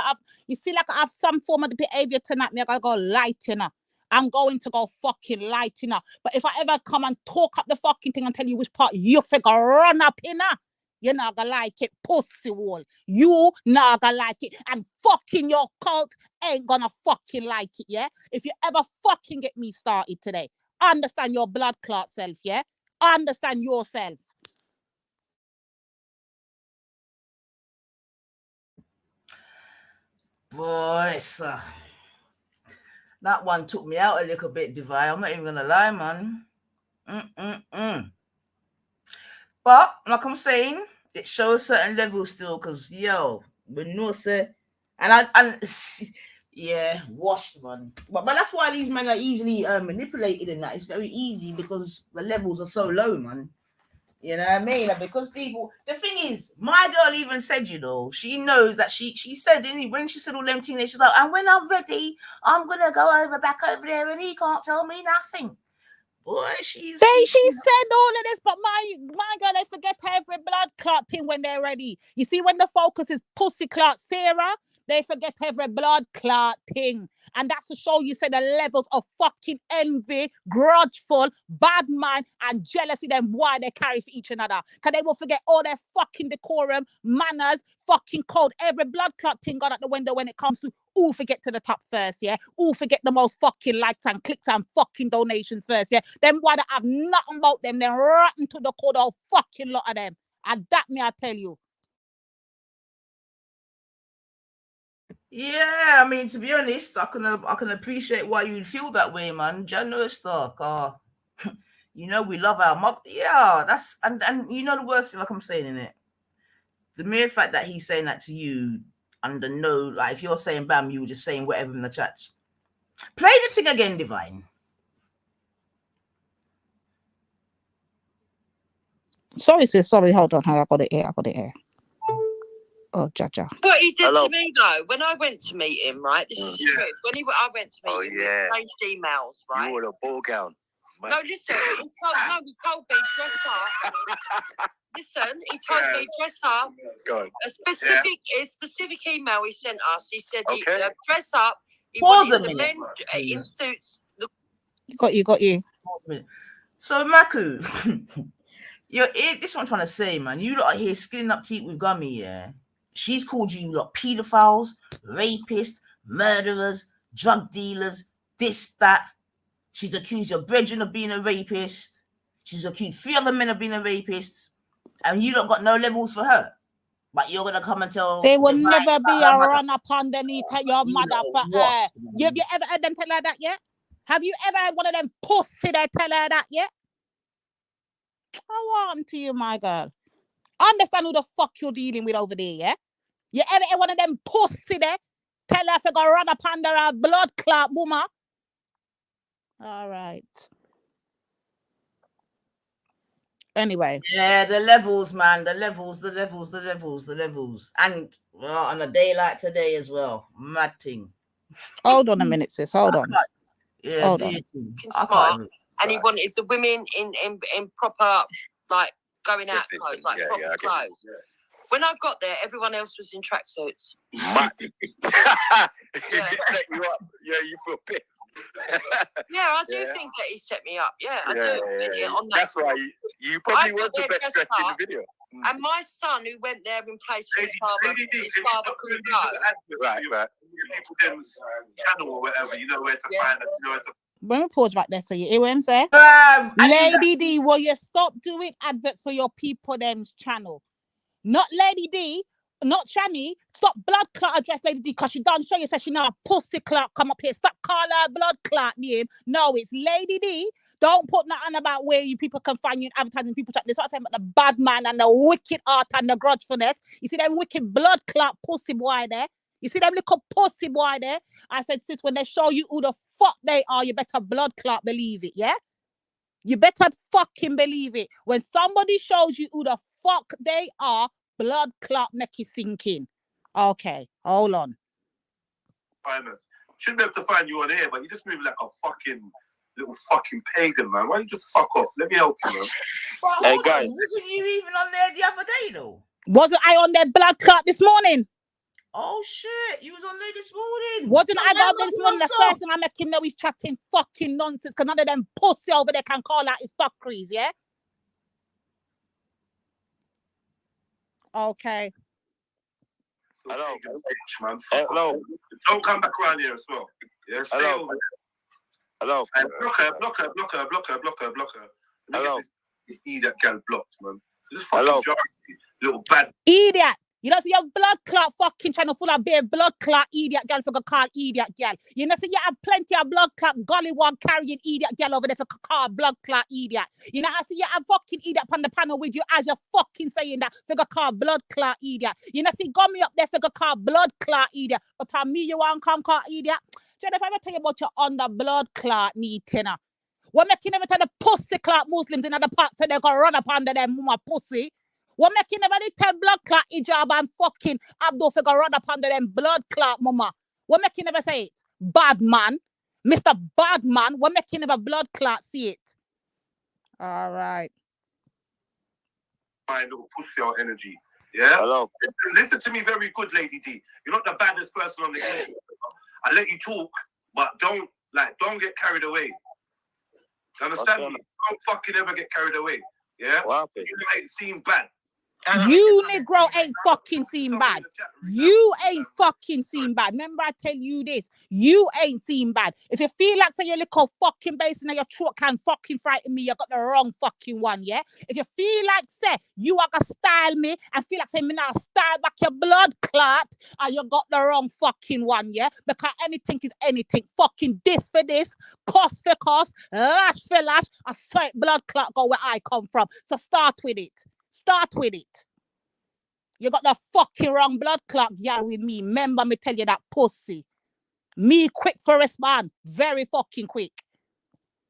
have some form of the behavior tonight, me I gotta go light, you know. I'm going to go fucking light, you know. But if I ever come and talk up the fucking thing and tell you which part you figure run up, you know, you're not gonna like it, pussy wall. You not gonna like it. And fucking your cult ain't gonna fucking like it, yeah? If you ever fucking get me started today, understand your blood clot self, yeah? Understand yourself. Boy, sir. That one took me out a little bit, Divine. I'm not even gonna lie, man. But like I'm saying, it shows certain levels still, because yo, when no say, and yeah, washed, man. But that's why these men are easily manipulated, and that it's very easy because the levels are so low, man. You know what I mean? And because people, the thing is, my girl even said, you know, she knows that she said, when she said all them things, she's like, and when I'm ready, I'm gonna go back over there, and he can't tell me nothing. Boy, she said all of this, but my girl, they forget every blood clot thing when they're ready. You see, when the focus is pussy clot Sarah, they forget every blood clot thing. And that's to show you say the levels of fucking envy, grudgeful, bad mind, and jealousy, then why they carry for each another. Because they will forget all their fucking decorum, manners, fucking code. Every blood clot thing got out the window when it comes to who forget to the top first, yeah? Who forget the most fucking likes and clicks and fucking donations first, yeah? Them why they have nothing about them, they're rotten to the core, all fucking lot of them. And that me, I tell you. Yeah, I mean, to be honest, I can appreciate why you'd feel that way, man. January stock, you know, we love our mother. Yeah, that's and you know the worst thing, like I'm saying in it, the mere fact that he's saying that to you under no, like if you're saying bam, you were just saying whatever in the chat. Play the thing again, Divine. Sorry, sis. Sorry, hold on. I got it here. Oh, Jaja. What he did to me, though, when I went to meet him, right? This is the truth. When I went to meet him, we exchanged emails, right? You wore a ball gown. Mate. No, listen. He told me dress up. Listen, he told me dress up. Go. A specific email he sent us. He said dress up. He Pause wanted a the minute, men in suits. Got you. So Maku, this is what I'm trying to say, man. You lot are here skinning up teeth with Gummy, yeah. She's called you lot pedophiles, rapists, murderers, drug dealers, this, that. She's accused your brethren of being a rapist. She's accused 3 other men of being a rapist. And you lot got no levels for her. But you're going to come and tell... They will never be a run up underneath your mother for her. Have you ever heard them tell her that yet? Have you ever heard one of them pussy that tell her that yet? something to you, my girl. Understand who the fuck you're dealing with over there, yeah? You ever one of them pussy there? Tell her if you go run up under a blood clot, boomer. All right. Anyway. Yeah, the levels, man. The levels. And well, on a day like today as well. Mad thing. Hold on a minute, sis. Hold on. Yeah, Hold on. Smart, and he wanted the women in proper, like, going out clothes, like proper clothes. Yeah. When I got there, everyone else was in tracksuits. Mad. Yeah. Set you up. Yeah, you feel pissed. Yeah, I do think that he set me up. Yeah, I do. Yeah. On that. That's why you probably weren't the best dressed in the video. And my son, who went there in place of his father couldn't go. Right. People them's channel or whatever, you know where to find them, you know where to. Let me pause right there so you hear what I'm saying. Lady D, will you stop doing adverts for your people them's channel? Not Lady D, not Shani. Stop blood clot address Lady D because she done show you said she know a pussy clot come up here. Stop calling her blood clot name. No, it's Lady D. Don't put nothing about where you people can find you in advertising people chat. This is what I'm saying about the bad man and the wicked art and the grudgefulness. You see them wicked blood clot pussy boy there? You see them little pussy boy there? I said, sis, when they show you who the fuck they are, you better blood clot believe it, yeah? You better fucking believe it. When somebody shows you who the fuck they are, blood clot neck is sinking. Okay, hold on. Finance. Shouldn't be able to find you on here, but you just move like a fucking little fucking pagan, man. Why don't you just fuck off? Let me help you, man. Hey, guys. Wasn't you even on there the other day, though? Wasn't I on their blood clot this morning? Oh, shit. You was on there this morning. Wasn't I on there this morning? The first thing I make him know he's chatting fucking nonsense because none of them pussy over there can call out his fuckeries, yeah? Okay. Hello. Man. Hello. Don't come back around here as well. Yeah, stay over there. Hello. And block her. Hello. Idiot girl blocked, man. Just fucking little bad. Idiot. You know, see your blood clot fucking channel full of bare blood clot idiot girl for call idiot girl. You know, see you have plenty of blood clot golly one carrying idiot girl over there for call blood clot idiot. You know, I see you have fucking idiot on the panel with you as you're fucking saying that for call blood clot idiot. You know, see got me up there for call blood clot idiot. But tell me you want come call idiot. Jennifer, I'm tell you about your under blood clot need tenor. What make you never tell the pussy clot Muslims in other parts so they go run up under them mama pussy? What make you never tell blood clot hijab and fucking Abdul figure run up under them blood clot mama? What make you never say it? Bad man. Mr. Bad man. What make you never blood clot see it? All right. My little pussy out energy. Yeah? Hello. Listen to me very good, Lady D. You're not the baddest person on the internet. I let you talk, but don't get carried away. You understand me? Don't fucking ever get carried away. Yeah? You ain't seen bad. You Negro ain't fucking seen bad. You ain't fucking seen bad. Remember I tell you this. You ain't seen bad. If you feel like say your little fucking bass in your throat can fucking frighten me, you got the wrong fucking one, yeah? If you feel like say you are gonna style me and feel like say me now style back your blood clot, and you got the wrong fucking one, yeah? Because anything is anything. Fucking this for this, cost for cost, lash for lash, I swear blood clot go where I come from. So start with it. Start with it. You got the fucking wrong blood clot, girl, with me. Remember me tell you that pussy. Me quick for respond. Very fucking quick.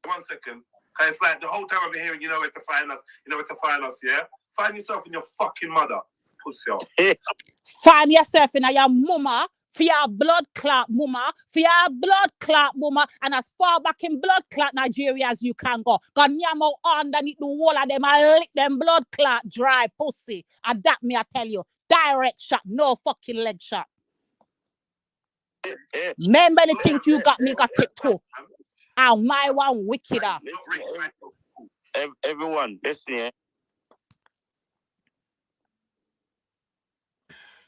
1 second. It's like the whole time I've been hearing, you know where to find us. You know where to find us, yeah? Find yourself in your fucking mother. Pussy out. Find yourself in your mama. For your blood clot, mama. For your blood clot, mama. And as far back in blood clot Nigeria as you can go. Cause Nyamo underneath the wall of them and lick them blood clot dry pussy. And that me I tell you. Direct shot. No fucking leg shot. Remember the thing you got me got it too. And my one wickeder. Everyone, listen.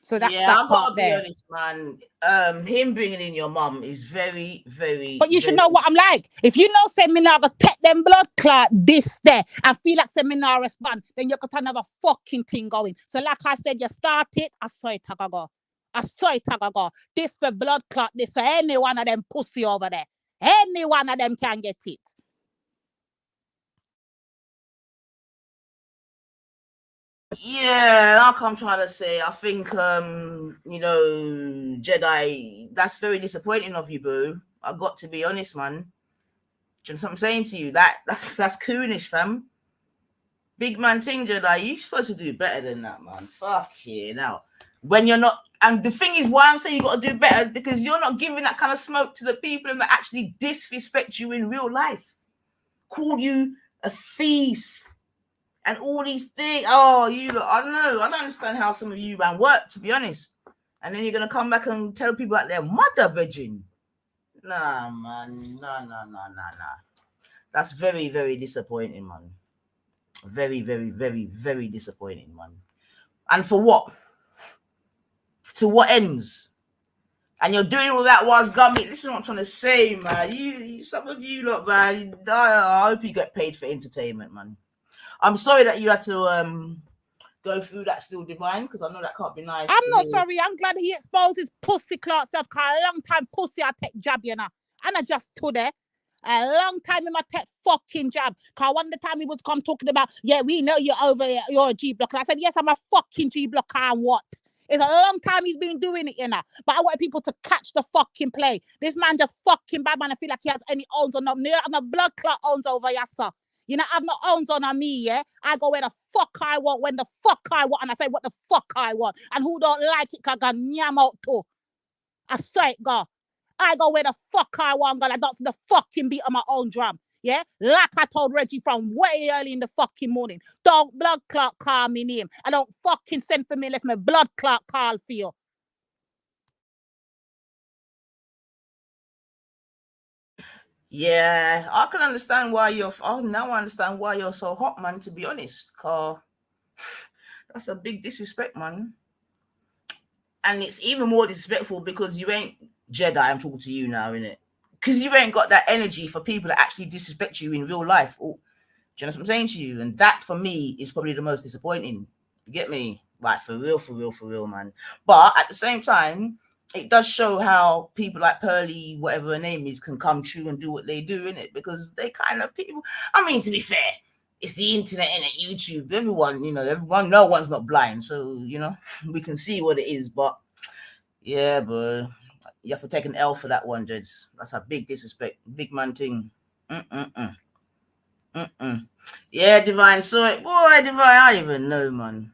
So that's yeah, that I've part got to be there. honest, man. Him bringing in your mum is very, very. But you should very... know what I'm like. If you know seminar go take them blood clot this there and feel like seminar respond, then you got another fucking thing going. So like I said, you start it, I saw it go. I saw it go. This for blood clot, this for any one of them pussy over there. Any one of them can get it. Yeah, like I'm trying to say, I think you know, Jedi, that's very disappointing of you, boo. I've got to be honest, man. Do you know what I'm saying to you? That's coonish, fam. Big man thing, Jedi. You supposed to do better than that, man. Fuck yeah, now. When you're not, and the thing is, why I'm saying you got to do better is because you're not giving that kind of smoke to the people that actually disrespect you in real life, call you a thief, and all these things. Oh, you look, I don't know. I don't understand how some of you man work, to be honest. And then you're gonna come back and tell people about their mother virgin. Nah, man. Nah. That's very, very disappointing, man. Very, very, very, very disappointing, man. And for what? To what ends? And you're doing all that whilst gummy. This is what I'm trying to say, man. You some of you look, man. I hope you get paid for entertainment, man. I'm sorry that you had to go through that, still divine, because I know that can't be nice. I'm not sorry. I'm glad he exposed his pussy clout self. Cause a long time pussy I take jab, you know. And I just stood there. A long time in my tech fucking jab. Cause one the time he was come talking about, yeah, we know you're over, you're a G blocker. I said, yes, I'm a fucking G blocker and what? It's a long time he's been doing it, you know. But I want people to catch the fucking play. This man just fucking bad man. I feel like he has any owns on them. I'm a blood clot owns over here, sir. You know, I've no owns on me, yeah? I go where the fuck I want, when the fuck I want, and I say what the fuck I want. And who don't like it, can go nyam out too. I say it, go. I go where the fuck I want, girl. I dance to the fucking beat of my own drum. Yeah? Like I told Reggie from way early in the fucking morning. Don't blood clot call me name. I don't fucking send for me unless my blood clot call for you. Yeah, I can understand why you're. Oh, now I understand why you're so hot, man. To be honest, cause that's a big disrespect, man. And it's even more disrespectful because you ain't Jedi. I'm talking to you now, innit? Because you ain't got that energy for people that actually disrespect you in real life. Oh, do you know what I'm saying to you? And that for me is probably the most disappointing. You get me? Like for real, man. But at the same time, it does show how people like Pearly, whatever her name is, can come true and do what they do, innit? Because they kind of people. I mean, to be fair, it's the internet and YouTube. Everyone, no one's not blind, so we can see what it is. But yeah, but you have to take an L for that one, Judge. That's a big disrespect, big man thing. Yeah, Divine saw it, boy. Divine, I even know, man.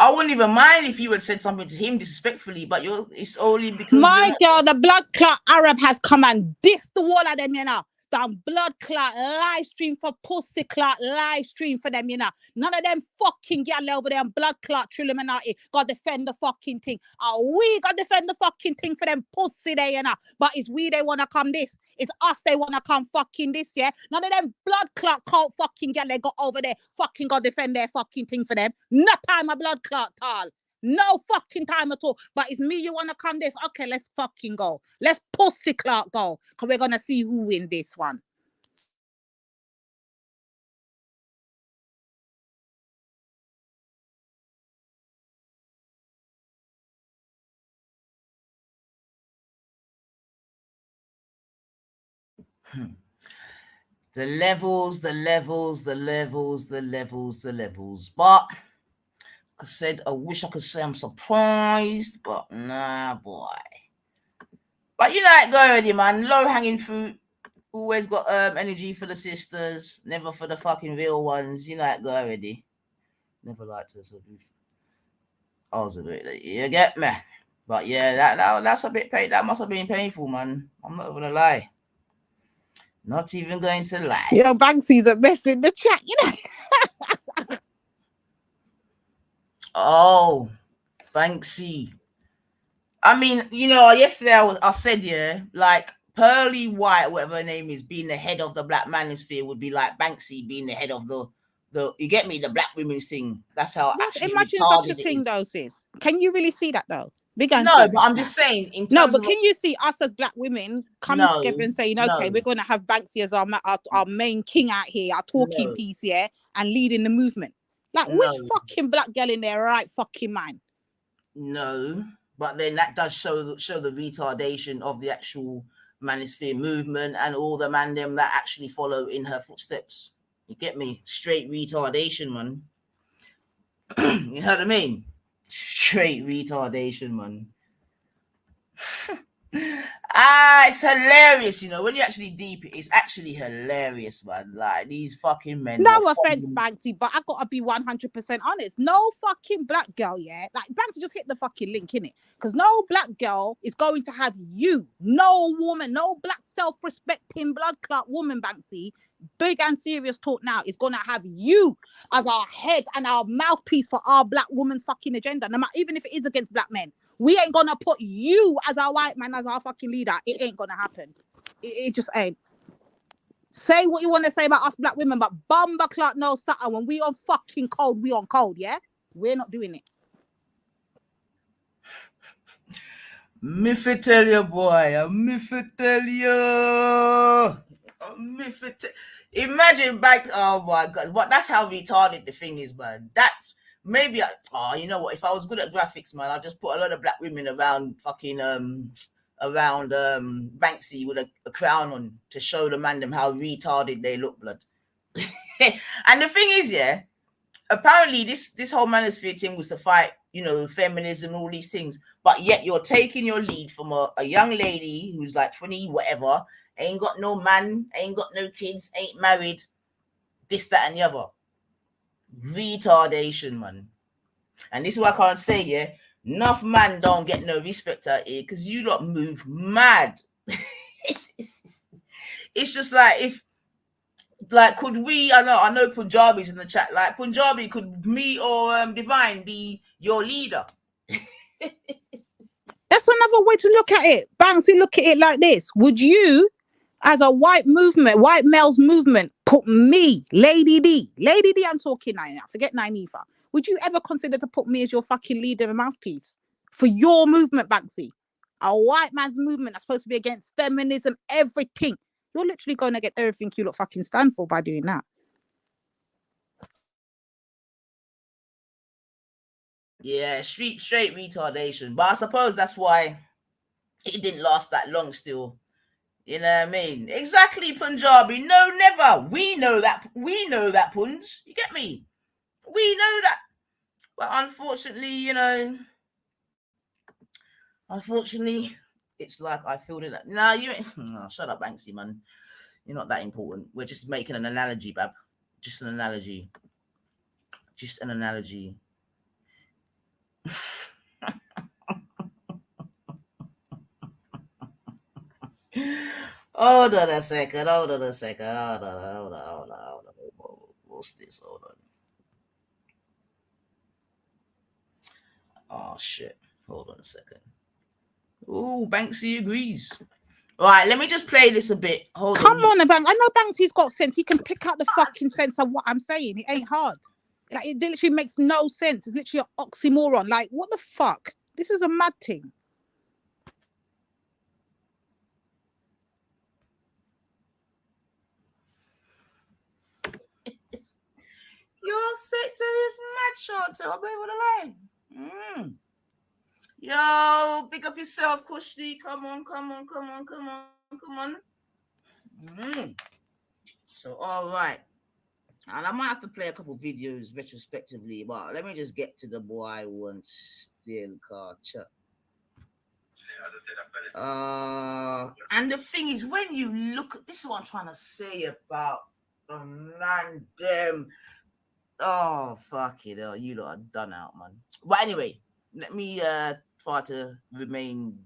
I wouldn't even mind if you had said something to him disrespectfully, but it's only because my girl, the blood clot Arab has come and dissed the wall of them, you know. The blood clot live stream for pussy clot live stream for them, you know. None of them fucking gal over there blood clot Illuminati got defend the fucking thing. We got defend the fucking thing for them pussy there, you know. But it's we they wanna come this. It's us they wanna come fucking this, yeah. None of them blood clot cult fucking gal they got over there fucking got defend their fucking thing for them. No time a blood clot tall. No fucking time at all. But it's me you want to come this. Okay, let's fucking go. Let's pussy clout go. Because we're going to see who win this one. The levels. But I said, I wish I could say I'm surprised, but nah, boy. But you know it go already, man. Low hanging fruit. Always got energy for the sisters, never for the fucking real ones. You know it go already. Never liked her, so I was a bit. You get me? But yeah, that's a bit pain. That must have been painful, man. I'm not gonna lie. Not even going to lie. Yo, Banksy's a mess in the chat, you know. Oh, Banksy. I mean, yesterday I said, yeah, like Pearly White, whatever her name is, being the head of the Black Manosphere would be like Banksy being the head of the you get me, the Black women's thing. That's how actually imagine such a thing though, sis. Can you really see that though? No, but I'm just saying. Can you see us as Black women coming together and saying, okay, we're going to have Banksy as our main king out here, our talking piece, yeah, and leading the movement? Like, which fucking Black girl in their right fucking mind? No, but then that does show the retardation of the actual Manosphere movement and all the mandem that actually follow in her footsteps. You get me? Straight retardation, man. You know what I mean? Straight retardation, man. It's hilarious, you know. When you actually deep it, it's actually hilarious, man. Like these fucking men. No offense, Banksy, but I gotta be 100% honest. No fucking black girl, yeah. Like Banksy just hit the fucking link, innit? Because no black girl is going to have you. No woman, no black self-respecting blood clot woman, Banksy. Big and serious talk now is gonna have you as our head and our mouthpiece for our black woman's fucking agenda. No matter, even if it is against black men, we ain't gonna put you as our white man as our fucking leader. It ain't gonna happen. It just ain't. Say what you want to say about us black women, but Bumba Clout knows something. When we on fucking cold, we on cold, yeah? We're not doing it. Me fi tell you, boy. Me fi tell you. Imagine back. Oh my god! But that's how retarded the thing is, man. That's maybe. You know what? If I was good at graphics, man, I'd just put a lot of black women around fucking around Banksy with a crown on to show the man them how retarded they look, blood. And the thing is, yeah, apparently this whole manosphere thing was to fight, you know, feminism, all these things, but yet you're taking your lead from a young lady who's like 20 whatever, ain't got no man, ain't got no kids, ain't married, this, that, and the other. Retardation, man. And this is what I can't say, yeah. Enough man don't get no respect out here because you lot move mad. It's just like if, like, could we? I know Punjabi's in the chat. Like Punjabi, could me or Divine be your leader? That's another way to look at it. Banksy, look at it like this: would you, as a white male's movement, put me, Lady D? I'm talking now. Forget Nynefa. Would you ever consider to put me as your fucking leader and mouthpiece for your movement, Banksy? A white man's movement that's supposed to be against feminism, everything. You're literally going to get everything you lot fucking stand for by doing that. Yeah, straight retardation. But I suppose that's why it didn't last that long still. You know what I mean? Exactly, Punjabi. No, never. We know that, Punj. You get me? We know that. But unfortunately, you know, it's like I feel that. Nah, you ain't. No, shut up, Banksy, man. You're not that important. We're just making an analogy, Bab. Just an analogy. Hold on a second. Hold on. What's this? Hold on. Oh shit. Hold on a second. Ooh, Banksy agrees. All right, let me just play this a bit. Come on, Banks. I know Banksy's got sense. He can pick out the fucking sense of what I'm saying. It ain't hard. Like, it literally makes no sense. It's literally an oxymoron. Like, what the fuck? This is a mad thing. Your sector is mad, Chantal. I'll be able to lie. Yo, pick up yourself, Kushti. Come on. So, all right. And I might have to play a couple videos retrospectively, but let me just get to the boy one still culture. And the thing is, when you look, this is what I'm trying to say about the man, them. Oh, fuck it, you lot are done out, man. But anyway, let me try to remain,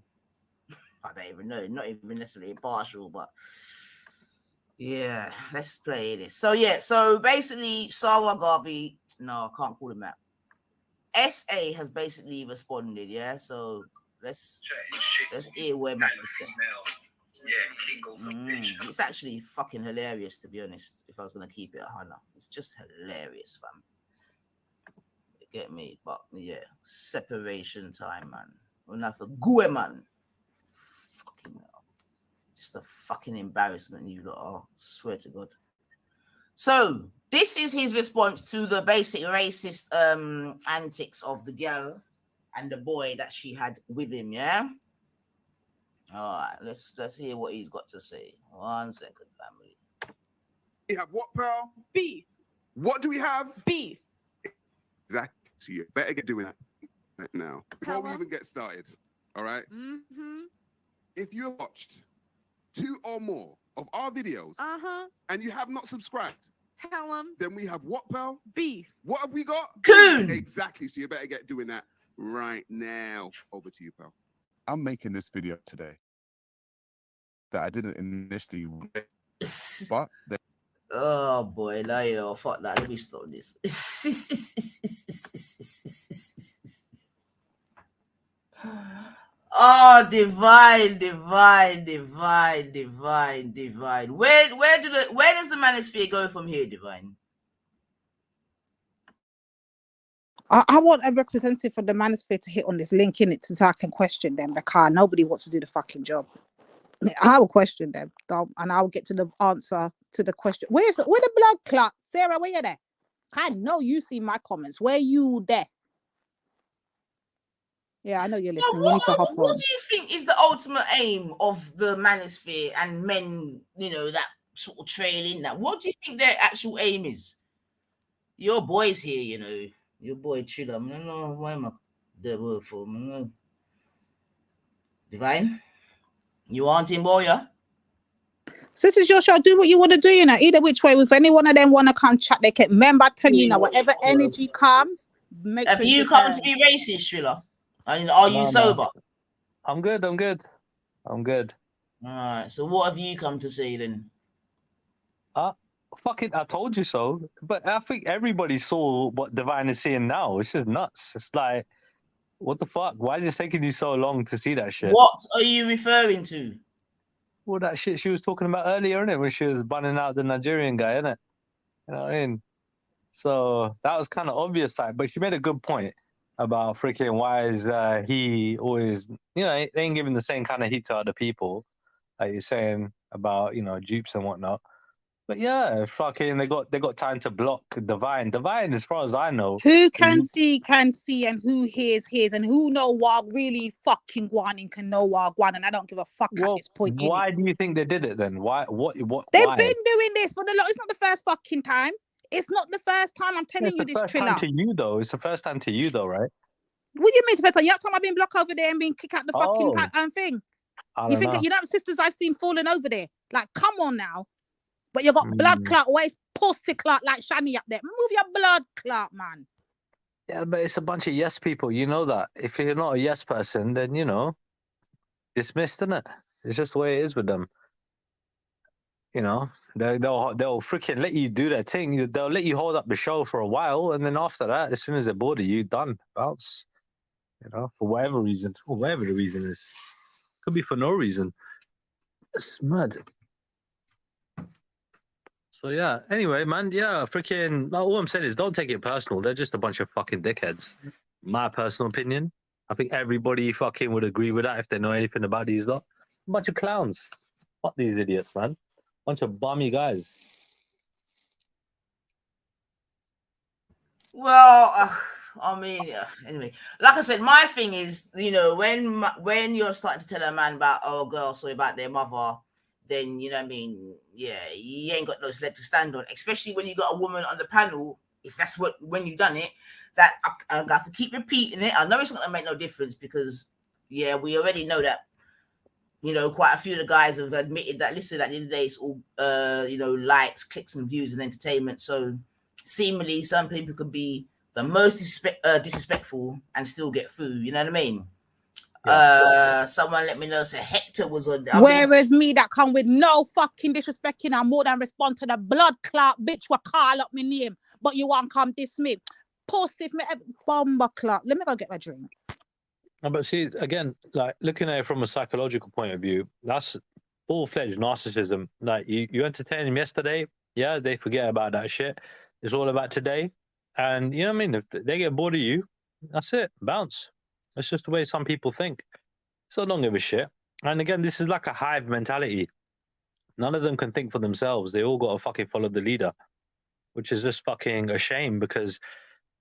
I don't even know, not even necessarily impartial, but yeah, let's play this. So basically, Sarah Garvey, no, I can't call him that. SA has basically responded, yeah. So let's hear where Matt is saying. It's actually fucking hilarious, to be honest. If I was gonna keep it at Hannah, it's just hilarious, fam. You get me? But yeah, separation time, man. Enough for Gue, man. Fucking hell. Just a fucking embarrassment, you lot are. Swear to God. So this is his response to the basic racist antics of the girl and the boy that she had with him, yeah. All right, let's hear what he's got to say. 1 second, family. We have what, Pearl? Beef. What do we have? Beef. Exactly. So you better get doing that right now. Before we Hello? even get started, all right? Mm-hmm. If you have watched 2 or more of our videos Uh-huh. and you have not subscribed, Tell them. then we have what, Pearl? Beef. What have we got? Coon. Exactly. So you better get doing that right now. Over to you, Pearl. I'm making this video today that I didn't initially, but Oh boy, now you know, fuck that. Let me stop this. Oh, divine. Where does the manosphere go from here, divine? I want a representative for the manosphere to hit on this link in it so I can question them because nobody wants to do the fucking job. I will question them, and I'll get to the answer to the question. Where the blood clot? Sarah, where you there? I know you see my comments. Where you there? Yeah, I know you're listening. You need to hop on. What do you think is the ultimate aim of the manosphere and men, you know, that sort of trailing that? What do you think their actual aim is? Your boy's here, you know. Your boy Chilla. I don't know why am I the word for him. Divine? You want him, boy, yeah? So this is your show. Do what you want to do, you know. Either which way, if any one of them want to come chat, they can. Remember, telling you know, whatever energy comes, make Have sure you come to be racist, Trilla? And are you sober? I'm good. All right. So what have you come to say then? Fuck it, I told you so. But I think everybody saw what Divine is seeing now. It's just nuts. It's like, what the fuck? Why is it taking you so long to see that shit? What are you referring to? Well, that shit she was talking about earlier, innit? When she was banning out the Nigerian guy, innit? You know what I mean? So that was kind of obvious, like, but she made a good point about freaking why is he always, you know, they ain't giving the same kind of heat to other people, like you're saying about, you know, dupes and whatnot. But yeah, fucking, they got time to block Divine. Divine, as far as I know, who can see, and who hears, and who know what really fucking wanting can know what one, and I don't give a fuck at this point. Why do you think they did it then? Why? What? They've why? been doing this for the lot. It's not the first fucking time. It's not the first time. I'm telling you this, It's the first time to you, though. It's the first time to you, though, right? What do you mean it's the first time? You have time I've been blocked over there and been kicked out the fucking thing. You think you know sisters I've seen falling over there? Like, come on now. But you got blood clot, always pussy clot like Shani up there. Move your blood clot, man. Yeah, but it's a bunch of yes people. You know that. If you're not a yes person, then, you know, dismissed, isn't it? It's just the way it is with them. You know, they'll freaking let you do their thing. They'll let you hold up the show for a while, and then after that, as soon as they're bored of you, done, bounce. You know, for whatever reason, or whatever the reason is, could be for no reason. It's mad. So yeah. Anyway, man. Yeah, freaking. All I'm saying is, don't take it personal. They're just a bunch of fucking dickheads. My personal opinion. I think everybody fucking would agree with that if they know anything about these lot. A bunch of clowns. Fuck these idiots, man. Bunch of bummy guys. Well, I mean, anyway, like I said, my thing is, you know, when you're starting to tell a man about, oh, girl, sorry about their mother, then, you know what I mean, yeah, you ain't got those legs to stand on, especially when you got a woman on the panel, if that's when you've done it, that I got to keep repeating it. I know it's not going to make no difference because, yeah, we already know that, you know, quite a few of the guys have admitted that, listen, at the end of the day, it's all, you know, likes, clicks and views and entertainment. So seemingly some people could be the most disrespectful and still get through, you know what I mean? Yeah. Someone let me know, say Hector was on. Whereas me that come with no fucking disrespecting, I more than respond to the blood clot bitch will call up my name, but you won't come diss me. Pussy me bomber clot. Let me go get my drink. But see, again, like looking at it from a psychological point of view, that's full-fledged narcissism. Like you entertained them yesterday, yeah, they forget about that shit. It's all about today. And you know what I mean? If they get bored of you, that's it. Bounce. That's just the way some people think. So don't give a shit. And again, this is like a hive mentality. None of them can think for themselves. They all got to fucking follow the leader, which is just fucking a shame because,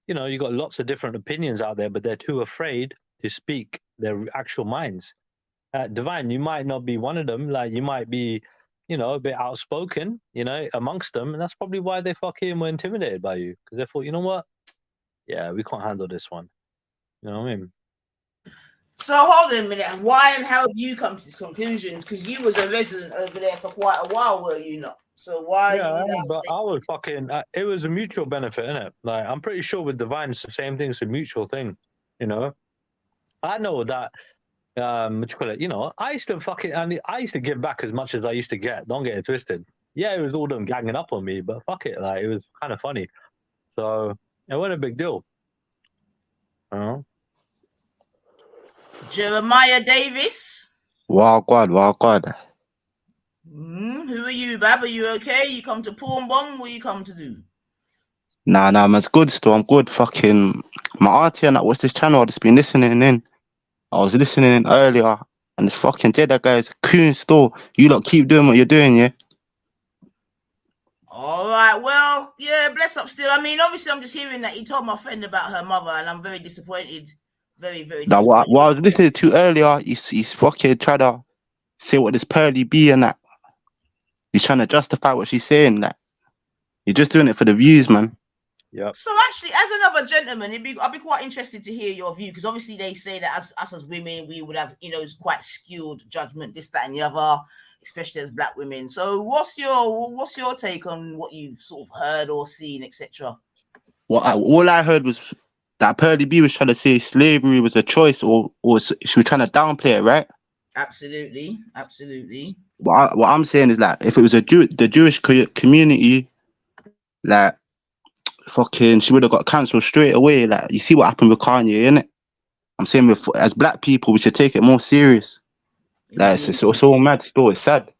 you know, you got lots of different opinions out there, but they're too afraid to speak their actual minds. Divine, you might not be one of them. Like, you might be you know, a bit outspoken, you know, amongst them, and that's probably why they fucking were intimidated by you, because they thought, you know what, yeah, we can't handle this one. You know what I mean? So hold on a minute. Why and how have you come to this conclusion? Because you was a resident over there for quite a while, were you not? So why? Yeah, are you now but saying- I was fucking. It was a mutual benefit, innit? Like, I'm pretty sure with Divine, it's the same thing. It's a mutual thing, you know. I know that. What you call it? You know, I used to give back as much as I used to get. Don't get it twisted. Yeah, it was all them ganging up on me, but fuck it, like it was kind of funny. So it wasn't a big deal. You know? Jeremiah Davis. Wow, God, wow, God. Who are you, Bab? Are you okay? You come to Pawn Bomb? What you come to do? Nah, man's good still. I'm good. Fucking my auntie and that watch this channel. I've just been listening in. I was listening in earlier, and this fucking Jedi guy is a coon still. You lot keep doing what you're doing, yeah? All right, well, yeah, bless up still. I mean, obviously, I'm just hearing that he told my friend about her mother, and I'm very disappointed. Very, very Now, disappointed. what I was listening to earlier, he's fucking trying to say what this Pearly be and that. He's trying to justify what she's saying. That you're just doing it for the views, man. Yeah. So actually, as another gentleman, I'd be quite interested to hear your view, because obviously they say that us as women, we would have, you know, quite skewed judgment, this, that, and the other, especially as black women. So what's your take on what you've sort of heard or seen, etc.? All I heard was that Pearly B was trying to say slavery was a choice, or she was trying to downplay it, right? Absolutely, absolutely. What I'm saying is that if it was the Jewish community, like fucking, she would have got cancelled straight away. Like, you see what happened with Kanye, innit? I'm saying, as black people, we should take it more serious. Like, it's all mad still. It's sad.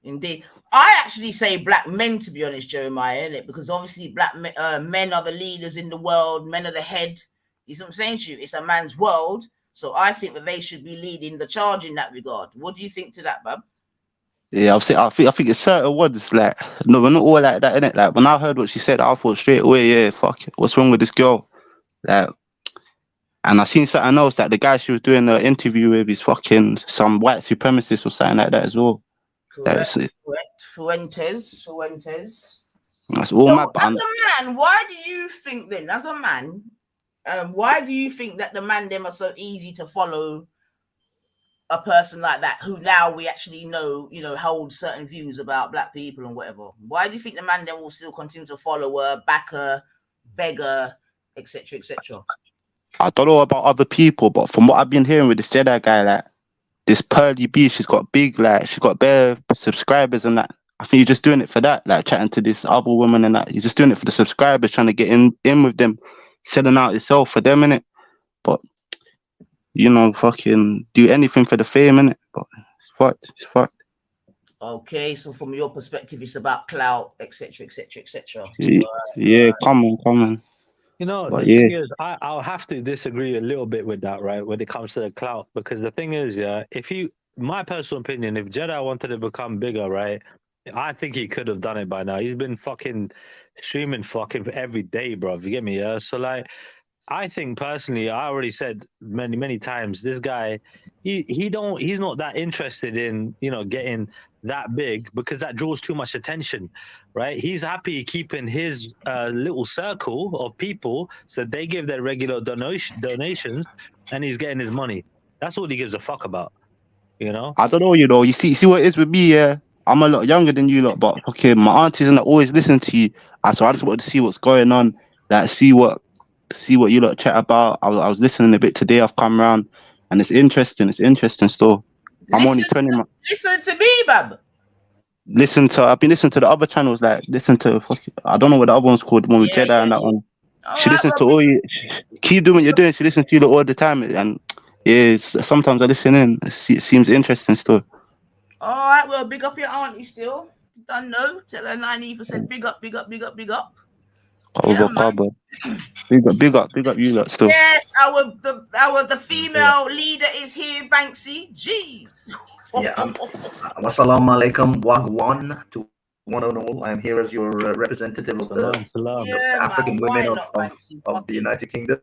Indeed. I actually say black men, to be honest, Jeremiah, innit? Because obviously black men are the leaders in the world. Men are the head. You see what I'm saying to you? It's a man's world. So I think that they should be leading the charge in that regard. What do you think to that, bub? Yeah, I think it's certain words, like, no, we're not all like that, innit? Like, when I heard what she said, I thought straight away, yeah, fuck it, what's wrong with this girl? Like, and I seen something else, that the guy she was doing the interview with is fucking some white supremacist or something like that as well. Correct. Fuentes. That's all so mad. As a man, why do you think then, as a man, why do you think that the man them are so easy to follow a person like that, who now we actually know, you know, hold certain views about black people and whatever? Why do you think the man them will still continue to follow her, back her, beg her, etc., etc.? I don't know about other people, but from what I've been hearing with this Jedi guy, like, this Pearly B, she's got big, like, she's got bare subscribers and that. I think he's just doing it for that, like, chatting to this other woman and that. He's just doing it for the subscribers, trying to get in with them, selling out himself for them, innit? But, you know, fucking do anything for the fame, innit? But it's fucked. Okay, so from your perspective, it's about clout, etc., etc., etc. Yeah, come on. You know, but the thing is, I'll have to disagree a little bit with that, right? When it comes to the clout, because the thing is, yeah, my personal opinion, if Jedi wanted to become bigger, right, I think he could have done it by now. He's been fucking streaming fucking every day, bro. You get me? Yeah. So like, I think personally, I already said many times, this guy, he's not that interested in, you know, getting that big, because that draws too much attention, right? He's happy keeping his little circle of people, so they give their regular donations, and he's getting his money. That's all he gives a fuck about, you know? I don't know, you know. You see what it is with me, yeah? I'm a lot younger than you lot, but okay, my aunties and I always listen to you. So I just wanted to see what's going on, like, see what you lot chat about. I was listening a bit today. I've come around, and it's interesting. still. I'm only 20. Listen to me, bab. I've been listening to the other channels, like, I don't know what the other one's called, the one with Jedi and that one. She listens to all you. Keep doing what you're doing. She listens to you all the time, and yeah, sometimes I listen in. It seems interesting still. All right, well, big up your auntie still. Don't know. Tell her 90% big up. Big up you lot still. Yes, the female leader is here, Banksy. Jeez. Yeah, Wassalamu alaikum, wagwan to one and all. I'm here as your representative of the African women of the United Kingdom.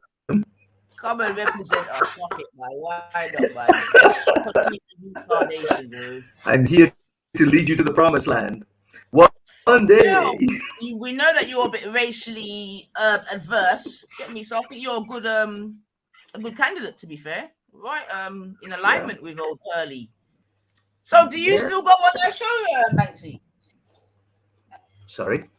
Come and represent us. Fuck it, man. Why not, man? I'm here to lead you to the promised land. One day. We know that you're a bit racially adverse. Get me? So I think you're a good candidate, to be fair. Right? In alignment with old Pearly. So do you still go on that show, Banksy? Sorry?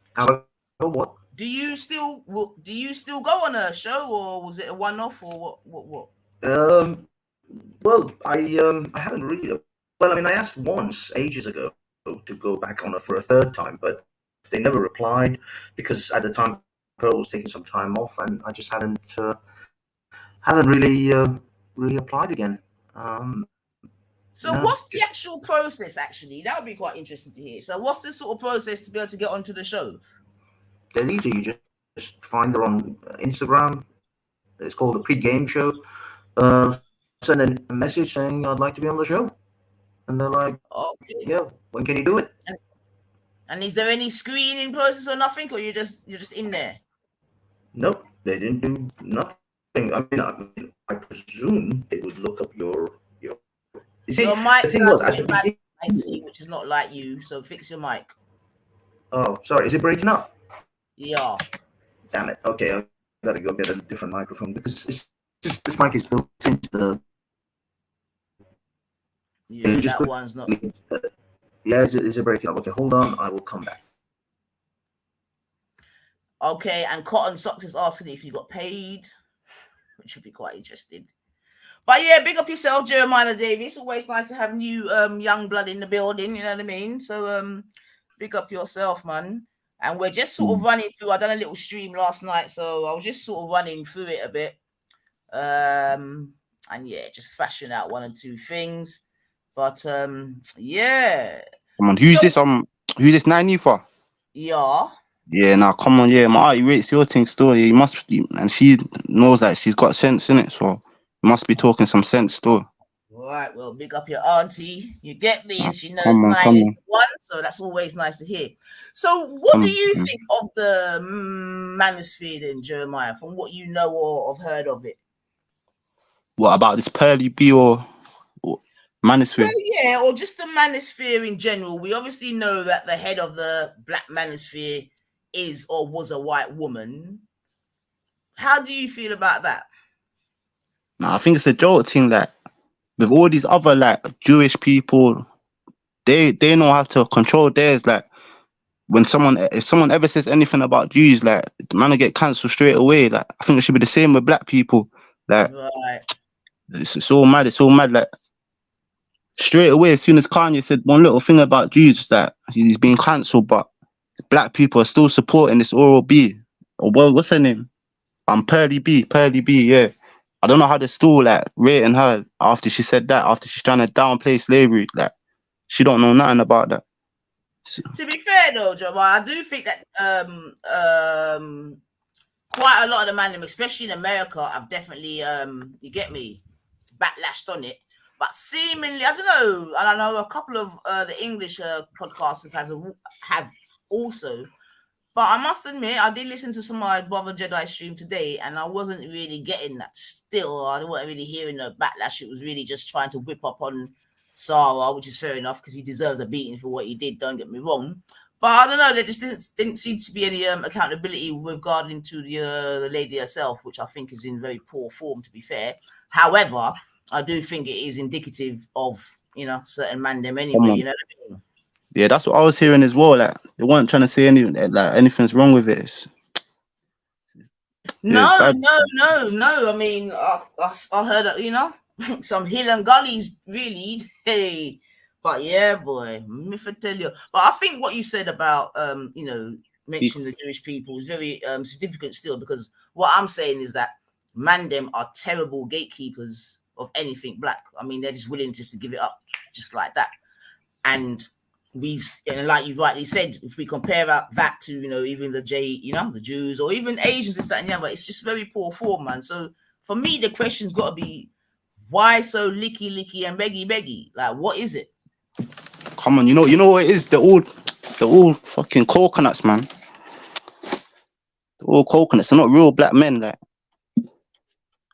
What? Do you still go on a show, or was it a one-off, or what? Well, I haven't really. Well, I mean, I asked once ages ago to go back on it for a third time, but they never replied because at the time Pearl was taking some time off, and I just haven't really applied again. So what's the actual process? Actually, that would be quite interesting to hear. So what's the sort of process to be able to get onto the show? They're easy. You just find her on Instagram. It's called the pre-game show. Send a message saying I'd like to be on the show, and they're like, "Okay, yeah, when can you do it?" And is there any screening process or nothing, or you're just in there? Nope, they didn't do nothing. I mean, I presume they would look up your. You see, your mic the thing was, which is not like you. So fix your mic. Oh, sorry, is it breaking up? Yeah. Damn it. Okay, I gotta go get a different microphone because it's just this mic is built into the. Yeah, that one's not. Yeah, is it breaking up? Okay, hold on. I will come back. Okay, and Cotton Socks is asking if you got paid, which would be quite interesting. But yeah, big up yourself, Jeremiah Davis. Always nice to have new young blood in the building, you know what I mean? So big up yourself, man. And we're just sort of running through. I done a little stream last night, so I was just sort of running through it a bit. And yeah, just flashing out one or two things. But yeah. Come on, who's this 90 for? Yeah. Yeah, now come on, yeah, my auntie rates your thing still. Yeah, you must be, and she knows that she's got sense in it, so you must be talking some sense still. All right, well, big up your auntie. You get me, and she knows 9 is the one, so that's always nice to hear. So, what do you think of the manosphere then, Jeremiah, from what you know or have heard of it? What about this Pearly B or manosphere? Well, yeah, or just the manosphere in general. We obviously know that the head of the black manosphere is or was a white woman. How do you feel about that? No, I think it's a joke thing that with all these other like Jewish people, they know how to control theirs. Like if someone ever says anything about Jews, like the man will get cancelled straight away. Like I think it should be the same with black people. Like it's all mad. It's all mad. Like straight away, as soon as Kanye said one little thing about Jews, that he's being cancelled, but black people are still supporting this Oral B. Or what's her name? Pearly B, yeah. I don't know how they're still like rating her after she said that, after she's trying to downplay slavery. Like she don't know nothing about that. To be fair though, Joe, I do think that quite a lot of the men, especially in America, have definitely you get me, backlashed on it. But seemingly, I don't know, and I know a couple of the English podcasters have also. But I must admit, I did listen to some of my Brother Jedi stream today, and I wasn't really getting that still. I wasn't really hearing the backlash. It was really just trying to whip up on Sarah, which is fair enough, because he deserves a beating for what he did, don't get me wrong. But I don't know, there just didn't seem to be any accountability regarding to the lady herself, which I think is in very poor form, to be fair. However, I do think it is indicative of, certain mandem anyway, you know what I mean? Yeah, that's what I was hearing as well. Like they weren't trying to say anything's wrong with it. No. I mean, I heard that, some hill and gullies really. Hey, but yeah, boy, me for tell you. But I think what you said about mentioning the Jewish people is very significant still, because what I'm saying is that mandem are terrible gatekeepers of anything black. I mean, they're just willing just to give it up just like that. And like you've rightly said, if we compare that to, even the the Jews or even Asians, this, that, and the other, it's just very poor form, man. So for me, the question's got to be, why so licky and beggy? Like, what is it? Come on, you know what it is? They're all fucking coconuts, man. They're all coconuts. They're not real black men, like.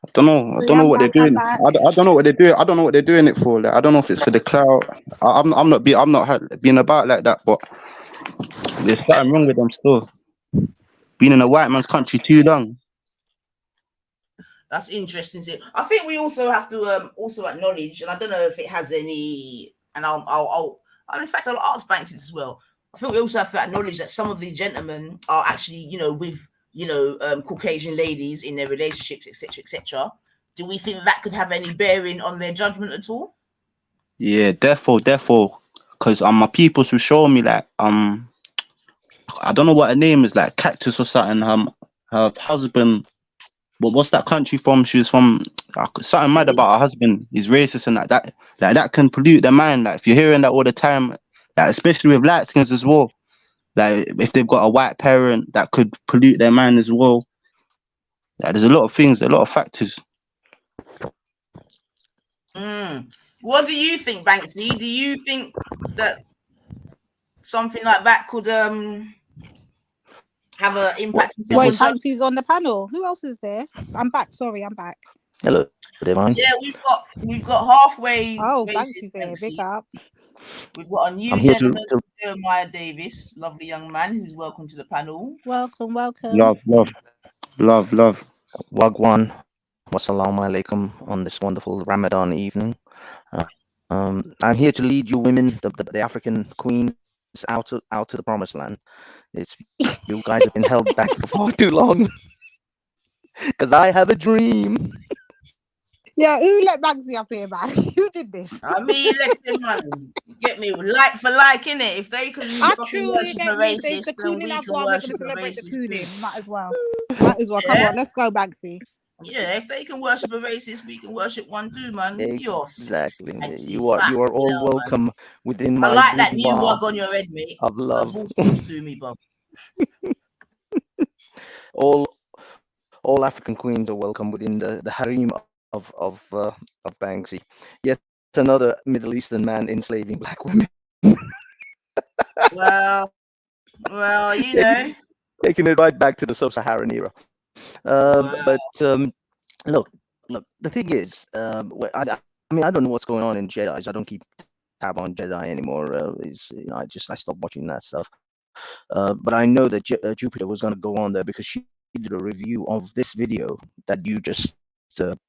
I don't know. I don't know what they're doing. I don't know what they're doing. I don't know what they're doing it for. Like, I don't know if it's for the clout. I'm not being about like that. But there's something wrong with them still. Been in a white man's country too long. That's interesting. I think we also have to also acknowledge, and I don't know if it has any, and I'll in fact I'll ask Banks as well. I think we also have to acknowledge that some of these gentlemen are actually, with Caucasian ladies in their relationships, etc., etc. Do we think that could have any bearing on their judgment at all? Yeah, therefore, because my peoples who show me like I don't know what her name is, like Cactus or something. Her husband. But what's that country from? She was from something mad about her husband. He's racist and that can pollute their mind. Like if you're hearing that all the time, like especially with light skins as well. Like if they've got a white parent, that could pollute their mind as well. Like, there's a lot of things, a lot of factors. What do you think, Banksy? Do you think that something like that could have an impact? Wait, Banksy's on the panel. Who else is there? I'm back. Sorry, I'm back. Hello, everyone. Yeah, we've got halfway. Oh, Banksy's here. Big up. We've got a new gentleman, Jeremiah Davis, lovely young man, who's welcome to the panel. Welcome. Love. Wagwan. Wassalamu alaikum on this wonderful Ramadan evening. I'm here to lead you women, the African queens, out to the promised land. It's you guys have been held back for far too long. Because I have a dream. Yeah, who let Banksy up here, man? Who did this? I mean, let them man get me like for like, innit? If they can worship a racist, then we can worship a racist. Might as well. Come on, let's go, Banksy. Yeah, if they can worship a racist, we can worship one too, man. Exactly. You are all welcome within my. I like that new wug on your head, mate. Of love. To me, bruv. all African queens are welcome within the harem of Banksy. Yet another Middle Eastern man enslaving black women. well, taking it right back to the sub-Saharan era. But look. The thing is, I don't know what's going on in Jedi. I don't keep tab on Jedi anymore. I stopped watching that stuff. But I know that Jupiter was going to go on there because she did a review of this video that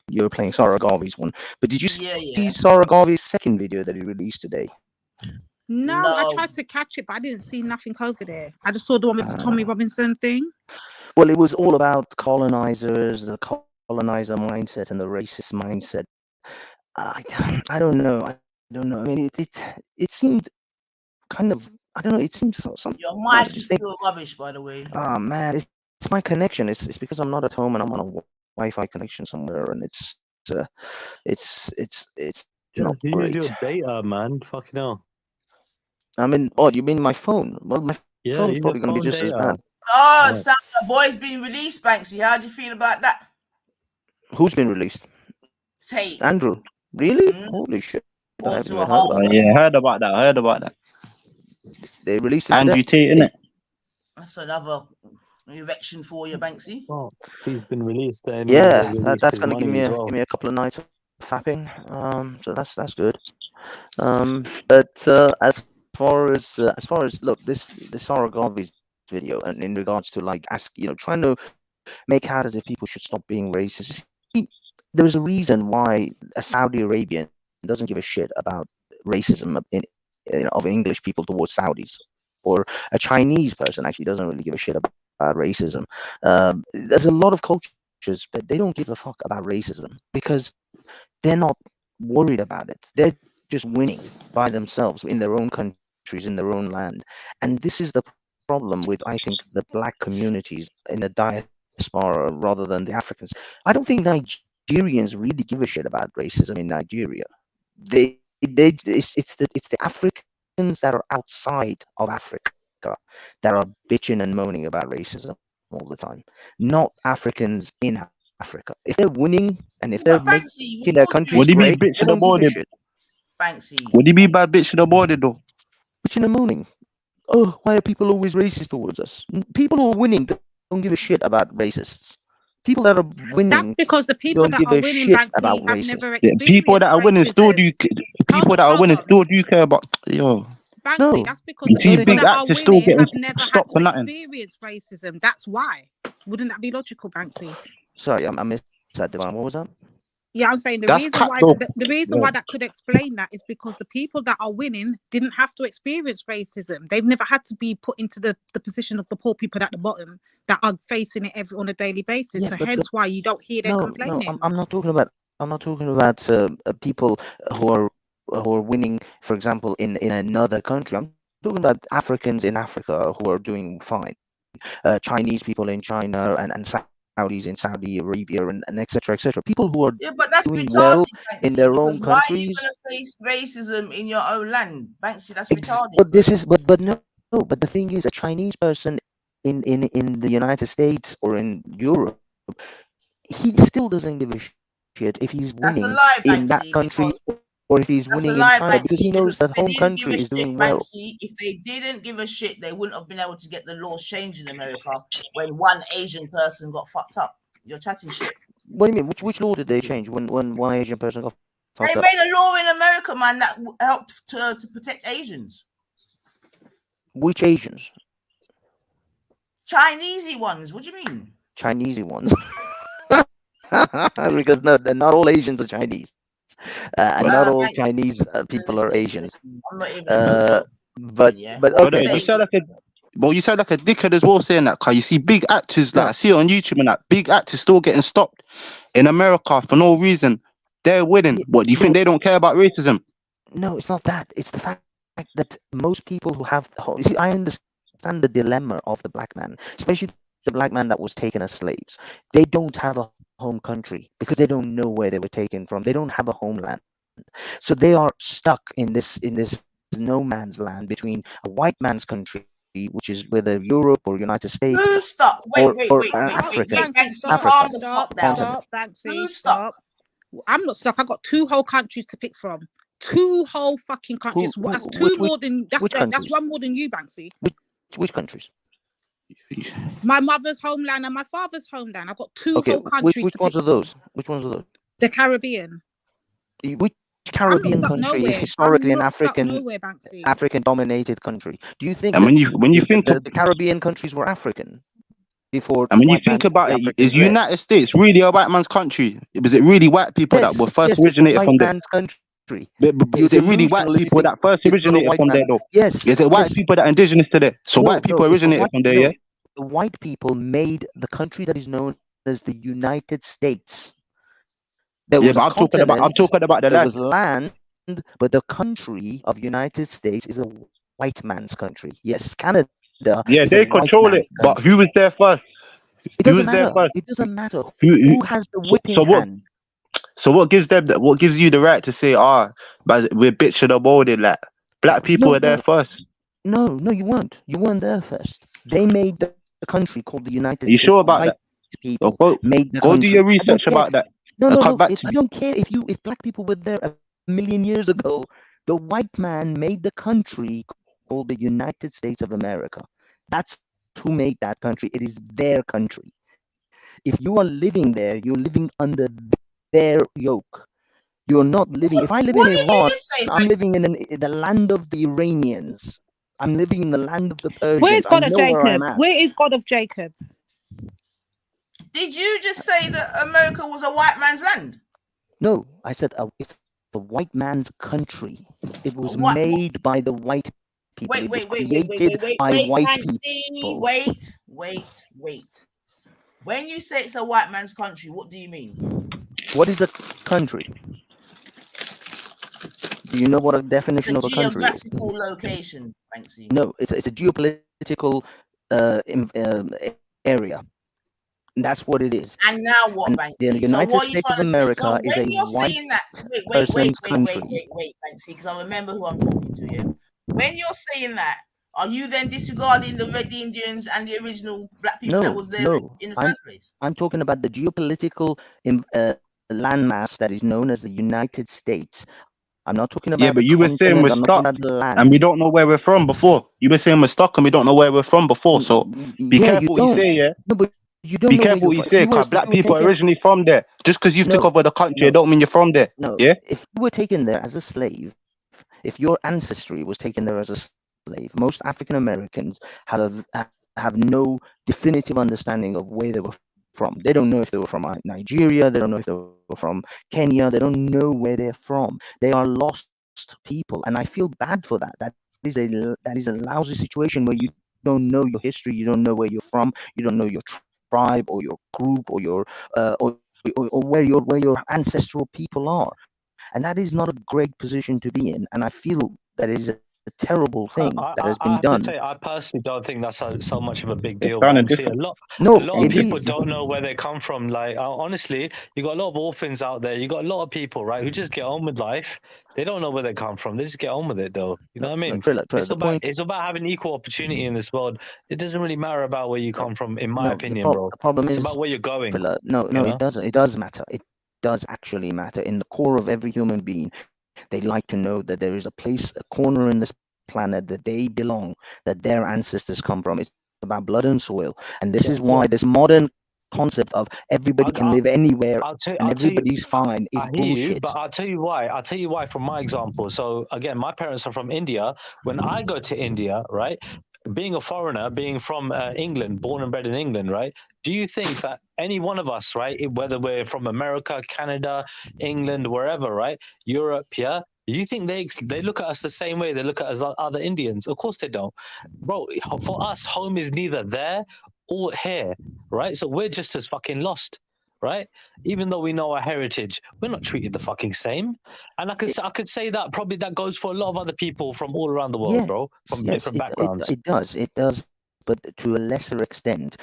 you're playing Sarah Garvey's one. But did you see Sarah Garvey's second video that he released today? No, I tried to catch it, but I didn't see nothing over there. I just saw the one with the Tommy Robinson thing. Well, it was all about colonizers, the colonizer mindset and the racist mindset. I don't know. I mean, it seemed kind of. I don't know. It seems something. Your mic is still rubbish, by the way. Oh man, it's my connection. It's because I'm not at home and I'm on a Wi-Fi connection somewhere, and it's not great. Your data, man. Fucking hell. I mean, you mean my phone? Well, my phone's probably going to be just as bad. Oh, Sam, the boy's been released, Banksy. How do you feel about that? Who's been released? Tate. Andrew. Really? Holy shit. I heard about that. They released Andrew Tate, innit? That's another erection for you, Banksy. Oh, he's been released. Yeah, that's going to give me a couple of nights of fapping. So that's good. But as far as look, this Sarah Garvey's video, and in regards to trying to make out as if people should stop being racist. There's a reason why a Saudi Arabian doesn't give a shit about racism of English people towards Saudis, or a Chinese person actually doesn't really give a shit about racism. There's a lot of cultures, but they don't give a fuck about racism because they're not worried about it. They're just winning by themselves in their own countries, in their own land. And this is the problem with, I think, the black communities in the diaspora rather than the Africans. I don't think Nigerians really give a shit about racism in Nigeria. It's the Africans that are outside of Africa that are bitching and moaning about racism all the time, not Africans in Africa. If they're winning and if they're making their countries great, they don't give a shit. Banksy. What do you mean by bitch to the border, though? Bitching and moaning. Oh, why are people always racist towards us? People who are winning don't give a shit about racists. People that are That's winning because the people don't that give are a winning, shit Banksy, about have racism. never Yeah, experienced people that are winning still racism. do. People that are Hold winning on. still do care about. Yo, Banksy, No, that's because you the see, no, they people big don't. that are actors still winning getting have never had stopped to for nothing. experience racism. That's why. Wouldn't that be logical, Banksy? Sorry, I missed that, Divine. What was that? Yeah, I'm saying the That's reason cat why though. the reason Yeah. why that could explain that is because the people that are winning didn't have to experience racism. They've never had to be put into the position of the poor people at the bottom that are facing it on a daily basis. Yeah, So but hence why you don't hear them complaining. I'm not talking about. I'm not talking about people who are winning, for example, in another country. I'm talking about Africans in Africa who are doing fine. Chinese people in China and Saudis in Saudi Arabia and etc. etc. People who are Yeah, but that's doing retarded, well Banksy, in their because own why are you countries. going to face racism in your own land? Banksy, that's retarded. But this is but no, but the thing is, a Chinese person in the United States or in Europe, he still doesn't give a shit if he's That's a winning lie, in that Banksy, country because or if he's that's a winning in lie, China, because he Banksy, knows because that if they home didn't give country a is doing shit, well. Banksy, if they didn't give a shit, they wouldn't have been able to get the laws changed in America when one Asian person got fucked up. You're chatting shit. What do you mean? Which law did they change when one Asian person got They fucked up? made a law in America, man, that helped to protect Asians. Which Asians? Chinesey ones. What do you mean? Chinesey ones. Because no, not all Asians are Chinese, and not all Banksy, Chinese people are Asian. I'm not even a no-joke. But Yeah. okay. You sound like a. Well, you sound like a dickhead as well saying that, cause you see big actors like I see it on YouTube and that big actors still getting stopped in America for no reason. They're winning. What do you think they don't care about racism? No, it's not that. It's the fact that most people who have you see, I understand the dilemma of the black man, especially the black man that was taken as slaves. They don't have a home country because they don't know where they were taken from. They don't have a homeland, so they are stuck in this no man's land between a white man's country, which is whether Europe or United States, Who's stuck? Wait, African. Banksy, Stop, calm the fuck down. stop, Banksy, Who's stop. I'm not stuck. I got 2 whole countries to pick from. 2 whole fucking countries. That's more than that's one more than you, Banksy. Which countries? My mother's homeland and my father's homeland. I've got 2 whole countries. Which ones are those? Which ones are those? The Caribbean. Which Caribbean country is historically an African dominated country? Do you think? And when you think the Caribbean countries were African before? And when you think about it, is United States really a white man's country? Was it really white people that were first originated from there? Country. Is it really white people that first originated from there, though? Yes. Is it white people that are indigenous to there? So white people originated from there, yeah? The white people made the country that is known as the United States. But I'm talking about the land. There was land, but the country of United States is a white man's country. Yes, Canada. Yeah, they control it. But who was there first? Who was there first? It doesn't matter. Who has the whipping hand? So what gives them what gives you the right to say, but we're bitching or molded, like black people were there first? No, you weren't. You weren't there first. They made the country called the United States. Are you sure about that? People made the country. Do your research about that. No. I don't care if black people were there 1,000,000 years ago. The white man made the country called the United States of America. That's who made that country. It is their country. If you are living there, you're living under their yoke. You're not living. If I live in Iran, I'm living in the land of the Iranians. I'm living in the land of the Persians. Where is God of Jacob? Where is God of Jacob? Did you just say that America was a white man's land? No, I said it's the white man's country. It was made by the white people. It was created by white people. Wait. When you say it's a white man's country, what do you mean? What is a country? Do you know what a definition of a country is? Geographical location, Banksy. No, it's a geopolitical area. And that's what it is. And now what, Banksy? The United States of America is a white person's country. Wait, Banksy, because I remember who I'm talking to. Yeah. When you're saying that, are you then disregarding the Red Indians and the original black people that was there in the first place? I'm talking about the geopolitical landmass that is known as the United States. I'm not talking about. Yeah, but you were saying we're stuck, and we don't know where we're from before. You were saying we're stuck, and we don't know where we're from before. So be careful what you say, yeah. No, but You don't Be know where careful you're what you from. say, because black people are originally from there. Just because you've took over the country, it don't mean you're from there. No. Yeah? If you were taken there as a slave, if your ancestry was taken there as a slave, most African Americans have no definitive understanding of where they were from. They don't know if they were from Nigeria. They don't know if they were from Kenya. They don't know where they're from. They are lost people, and I feel bad for that. That is a lousy situation where you don't know your history. You don't know where you're from. You don't know your tribe or your group or your or where your ancestral people are, and that is not a great position to be in. And I feel that is a terrible thing that has I been have done. to say, I personally don't think that's so much of a big deal, sounding Banksy. different. A No, lot of it people is. don't know where they come from. Like, honestly, you got a lot of orphans out there. You got a lot of people, right, who just get on with life. They don't know where they come from. They just get on with it, though. You know what I mean? Triller, It's about having equal opportunity in this world. It doesn't really matter about where you come from, in my opinion, bro. The problem It's is, about where you're going. Triller, no, it doesn't. It does matter. It does actually matter. In the core of every human being, they like to know that there is a place, a corner in this planet that they belong, that their ancestors come from. It's about blood and soil, and this is why this modern concept of everybody can live anywhere and everybody's fine is I hear you, bullshit. but I'll tell you why. I'll tell you why from my example. So again, my parents are from India. When I go to India, right, being a foreigner, being from England, born and bred in England, right? Do you think that any one of us, right, whether we're from America, Canada, England, wherever, right, Europe, yeah, you think they look at us the same way they look at us other Indians? Of course they don't, bro. For us, home is neither there or here, right? So we're just as fucking lost, right? Even though we know our heritage, we're not treated the fucking same. And I could say that probably that goes for a lot of other people from all around the world, bro, from different backgrounds. It does, but to a lesser extent.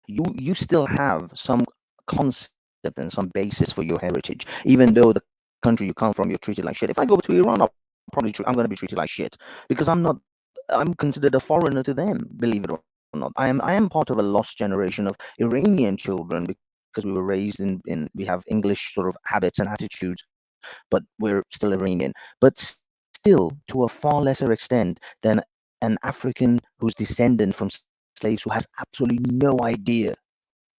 You still have some concept and some basis for your heritage, even though the country you come from, you're treated like shit. If I go to Iran, I'm going to be treated like shit because I'm considered a foreigner to them, believe it or not. I am part of a lost generation of Iranian children because we were raised we have English sort of habits and attitudes, but we're still Iranian. But still, to a far lesser extent than an African who's descendant from slaves who has absolutely no idea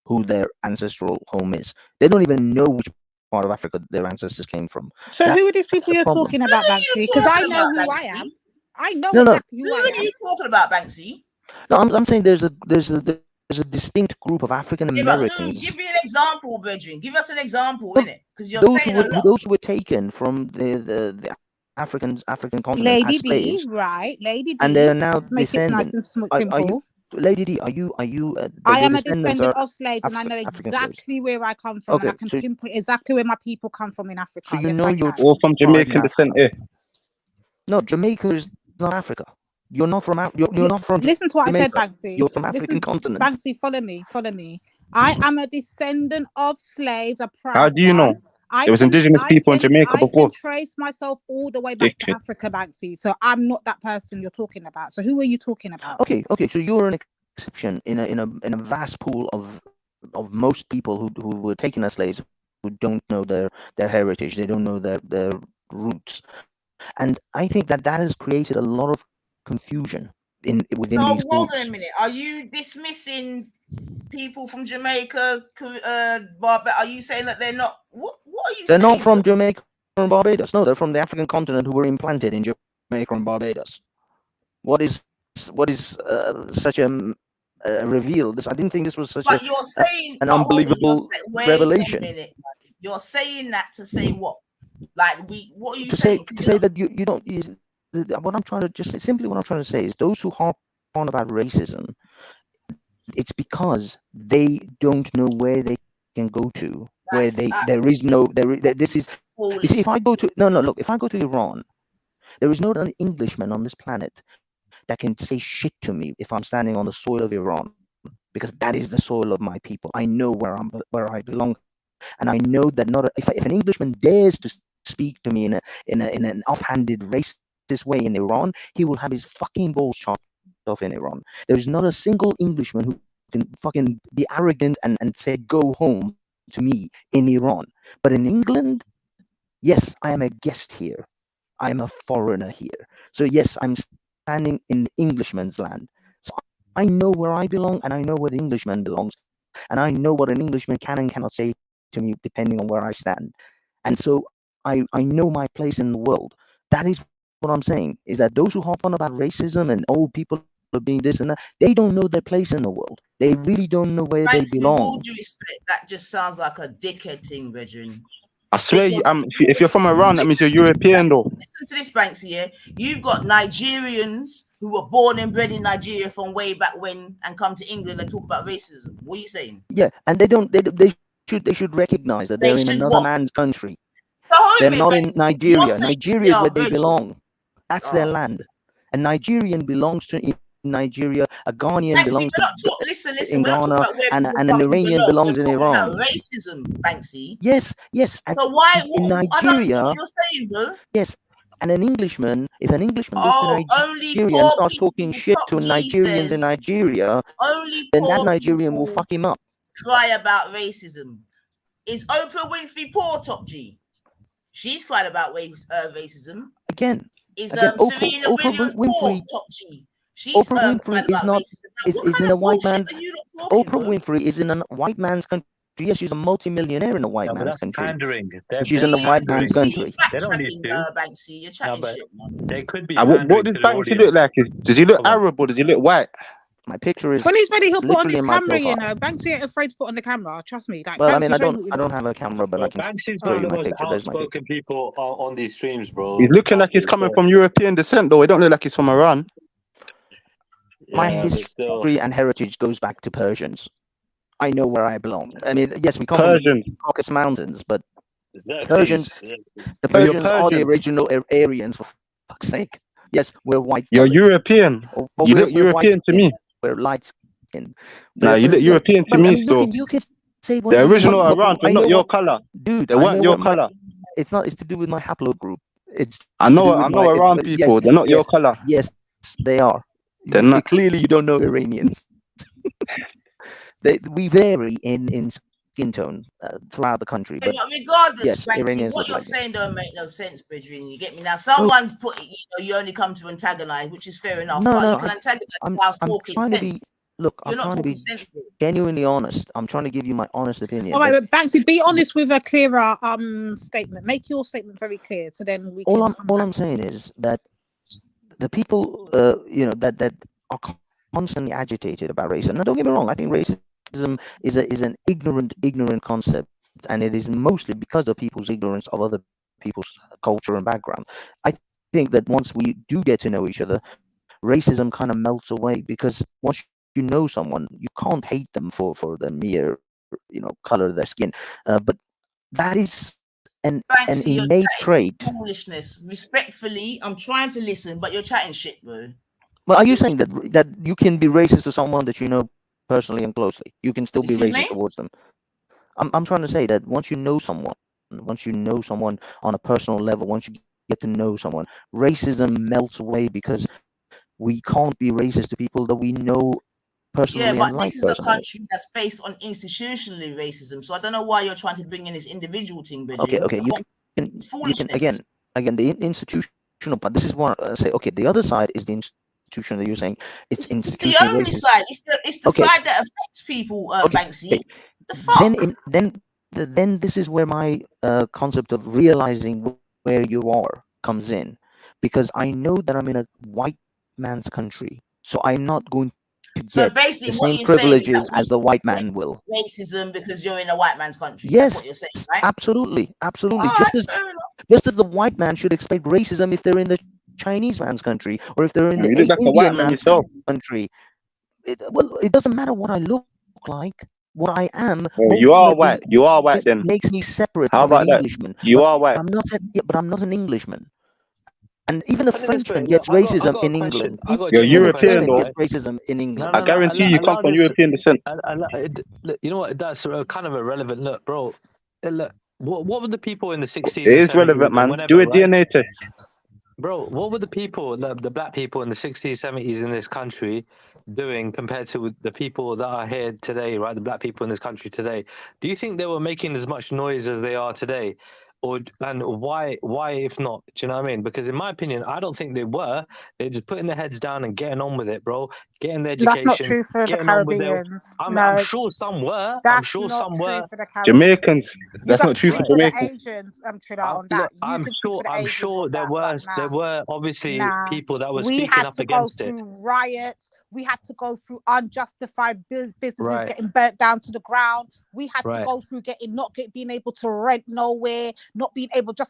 who their ancestral home is. They don't even know which part of Africa their ancestors came from. So who are these people you're talking about, Banksy? Because I know who I am. I know exactly who I am. Who are you talking about, Banksy? No, I'm saying there's a distinct group of African Americans. Give me an example, Virgin. Give us an example, innit? Because you're saying those who were taken from the African continent Lady as D, slaves, right? Lady D, and they are now make it nice and simple. Lady D, are you? I am a descendant of slaves, and I know exactly where I come from, and I can pinpoint exactly where my people come from in Africa. So you know you're all from Jamaican descent, eh? No, Jamaica is not Africa. You're not from. You're not from. Listen to what Jamaica. I said, Banksy. You're from African continent. Banksy, follow me. I am a descendant of slaves. A proud How do you know? There was indigenous people in Jamaica before. I can trace myself all the way back to Africa, Banksy. So I'm not that person you're talking about. So who are you talking about? Okay. So you're an exception in a vast pool of most people who were taken as slaves, who don't know their heritage. They don't know their roots, and I think that has created a lot of confusion within these groups. Hold on a minute. Are you dismissing people from Jamaica, Barbados? Are you saying that they're not? What are you saying? They're not from Jamaica and Barbados. No, they're from the African continent who were implanted in Jamaica and Barbados. What is such a reveal? I didn't think this was such an unbelievable revelation. You're saying that to say what? Like what are you saying? To say that you don't. What I'm trying to say is those who harp on about racism, it's because they don't know where they can go to, where this is. You see, if I go to if I go to Iran, there is not an Englishman on this planet that can say shit to me if I'm standing on the soil of Iran, because that is the soil of my people. I know where I belong, and I know that if an Englishman dares to speak to me in an offhanded racist way in Iran, he will have his fucking balls chopped off in Iran. There is not a single Englishman who can fucking be arrogant and say go home to me in Iran. But in England, yes, I am a guest here. I am a foreigner here. So yes, I'm standing in the Englishman's land. So I know where I belong, and I know where the Englishman belongs. and I know what an Englishman can and cannot say to me depending on where I stand. And so I know my place in the world. That is what I'm saying, is that those who hop on about racism and old people are being this and that, they don't know their place in the world. They really don't know where they belong. With all due respect, that just sounds like a dickhead thing, Reginald. I swear, if you're from Iran, that means you're European, though. Listen to this, Banksy. Yeah, you've got Nigerians who were born and bred in Nigeria from way back when, and come to England and talk about racism. What are you saying? Yeah, and they don't. They should recognize that they're in another man's country. So they're not in Nigeria. Nigeria is where they belong. That's their land. A Nigerian belongs to Nigeria. A Ghanaian belongs to in Ghana, and an Iranian belongs in Iran. Racism, Banksy. Yes. So why in Nigeria? What you're saying, bro? Yes. And an Englishman, if an Englishman goes to Nigeria and starts talking shit to Nigerians in Nigeria, then that Nigerian will fuck him up. Cry about racism. Is Oprah Winfrey poor, Top G? She's cried about racism. Again, Serena Williams poor, Top G? Oprah Winfrey is not is in a white man's. Oprah Winfrey is in a white man's country. Yes, she's a multi-millionaire in a white man's country. Pandering. She's in a white man's country. They don't need to. Banksy, you're chatting shit, man. They could be. What does Banksy look like? Does he look Arab or does he look white? My picture is. When he's ready, he'll put on his camera. You know, Banksy ain't afraid to put on the camera. Trust me. Like, well, Banksy's I mean, I don't have a camera, but I can. Banksy's one of the most outspoken people on these streams, bro. He's looking like he's coming from European descent, though. He don't look like he's from Iran. My history and heritage goes back to Persians. I know where I belong. I mean, yes, we come from the Caucasus Mountains, but Persians, the Persians are the original Aryans, for fuck's sake. Yes, we're white. You're European. You look European to me. We're light skinned. Nah, you look European to me, so. You can say the original Iran, but not your color. Dude, they weren't your color. It's not. It's to do with my haplogroup. I know Iran people. They're not your color. Yes, they are. They're not. Clearly, you don't know Iranians. We vary in skin tone throughout the country. But regardless, yes, Banksy, Iranians what you're saying don't make no sense, Bridget. You get me now? Someone's put it. You only come to antagonize, which is fair enough. No, you can antagonize whilst talking trying sense. to be. Look, I'm trying to be genuinely honest. I'm trying to give you my honest opinion. All right, but Banksy, be honest with a clearer statement. Make your statement very clear, so then we. All I'm saying is that the people, that are constantly agitated about racism. Now, don't get me wrong. I think racism is an ignorant concept, and it is mostly because of people's ignorance of other people's culture and background. I think that once we do get to know each other, racism kind of melts away, because once you know someone, you can't hate them for the mere color of their skin, but that is an innate trait. Foolishness. Respectfully, I'm trying to listen, but you're chatting shit, bro. Well, are you saying that you can be racist to someone that you know personally and closely? You can still be racist towards them. I'm trying to say that once you know someone on a personal level, once you get to know someone, racism melts away, because we can't be racist to people that we know personally. Yeah, but and like this is a country that's based on institutionally racism. So I don't know why you're trying to bring in this individual thing, Bridget. Okay, you can again the institutional part. This is what I say. Okay, the other side is the institution that you're saying it's the only side. It's the side that affects people, Banksy. Okay. The fuck. Then this is where my concept of realizing where you are comes in, because I know that I'm in a white man's country, so I'm not going to get the same privileges as the white man will. Racism because you're in a white man's country. Yes, that's what you're saying, right? Absolutely. Just as the white man should expect racism if they're in the Chinese man's country, or if they're in the Indian man's country. It doesn't matter what I look like. What I am. You are white. You are white. Then makes me separate from an Englishman. You are white. But I'm not an Englishman. And even a Frenchman gets racism in England. You're European, though. Gets racism in England. I guarantee you come from European descent. You know what? That's kind of irrelevant. Look, bro. Look, what were the people in the 60s? It is relevant, man. Do a DNA test. Bro, what were the people, the black people in the 60s, 70s in this country doing compared to the people that are here today, right? The black people in this country today. Do you think they were making as much noise as they are today? And why if not? Do you know what I mean? Because in my opinion, I don't think they were. They're just putting their heads down and getting on with it, bro. Getting the education. That's not true for the getting on with it. Caribbeans. I'm sure some were. That's I'm sure not some true were. for the Caribbeans. Jamaicans. That's You not true for speak for the Jamaicans. Asians, Trina, on that. You can speak for the I'm Asians sure on there that, were but nah. obviously people that were We speaking had up to go against it. through riots. We had to go through unjustified businesses Right. getting burnt down to the ground. We had to Right. go through being able to rent nowhere, not being able to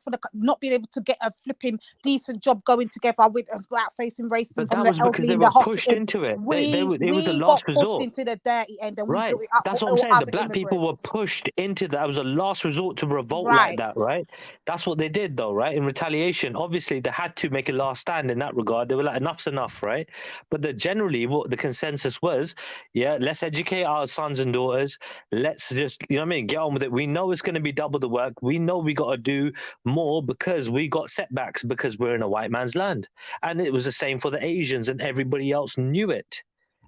get a flipping decent job going together without facing racism But from that the was because elderly they in were the pushed hospital. into it. We It was a got last pushed resort. into the dirty end, and we Right. built it up That's for what I'm all saying. The other black people were immigrants. pushed into that. It was a last resort to revolt like Right. that, right? That's what they did, though, right? In retaliation, obviously, they had to make a last stand in that regard. They were like, enough's enough, right? But generally, what the consensus was, yeah, let's educate our sons and daughters. Let's just, you know what I mean, get on with it. We know it's going to be double the work. We know we got to do more because we got setbacks because we're in a white man's land. And it was the same for the Asians, and everybody else knew it.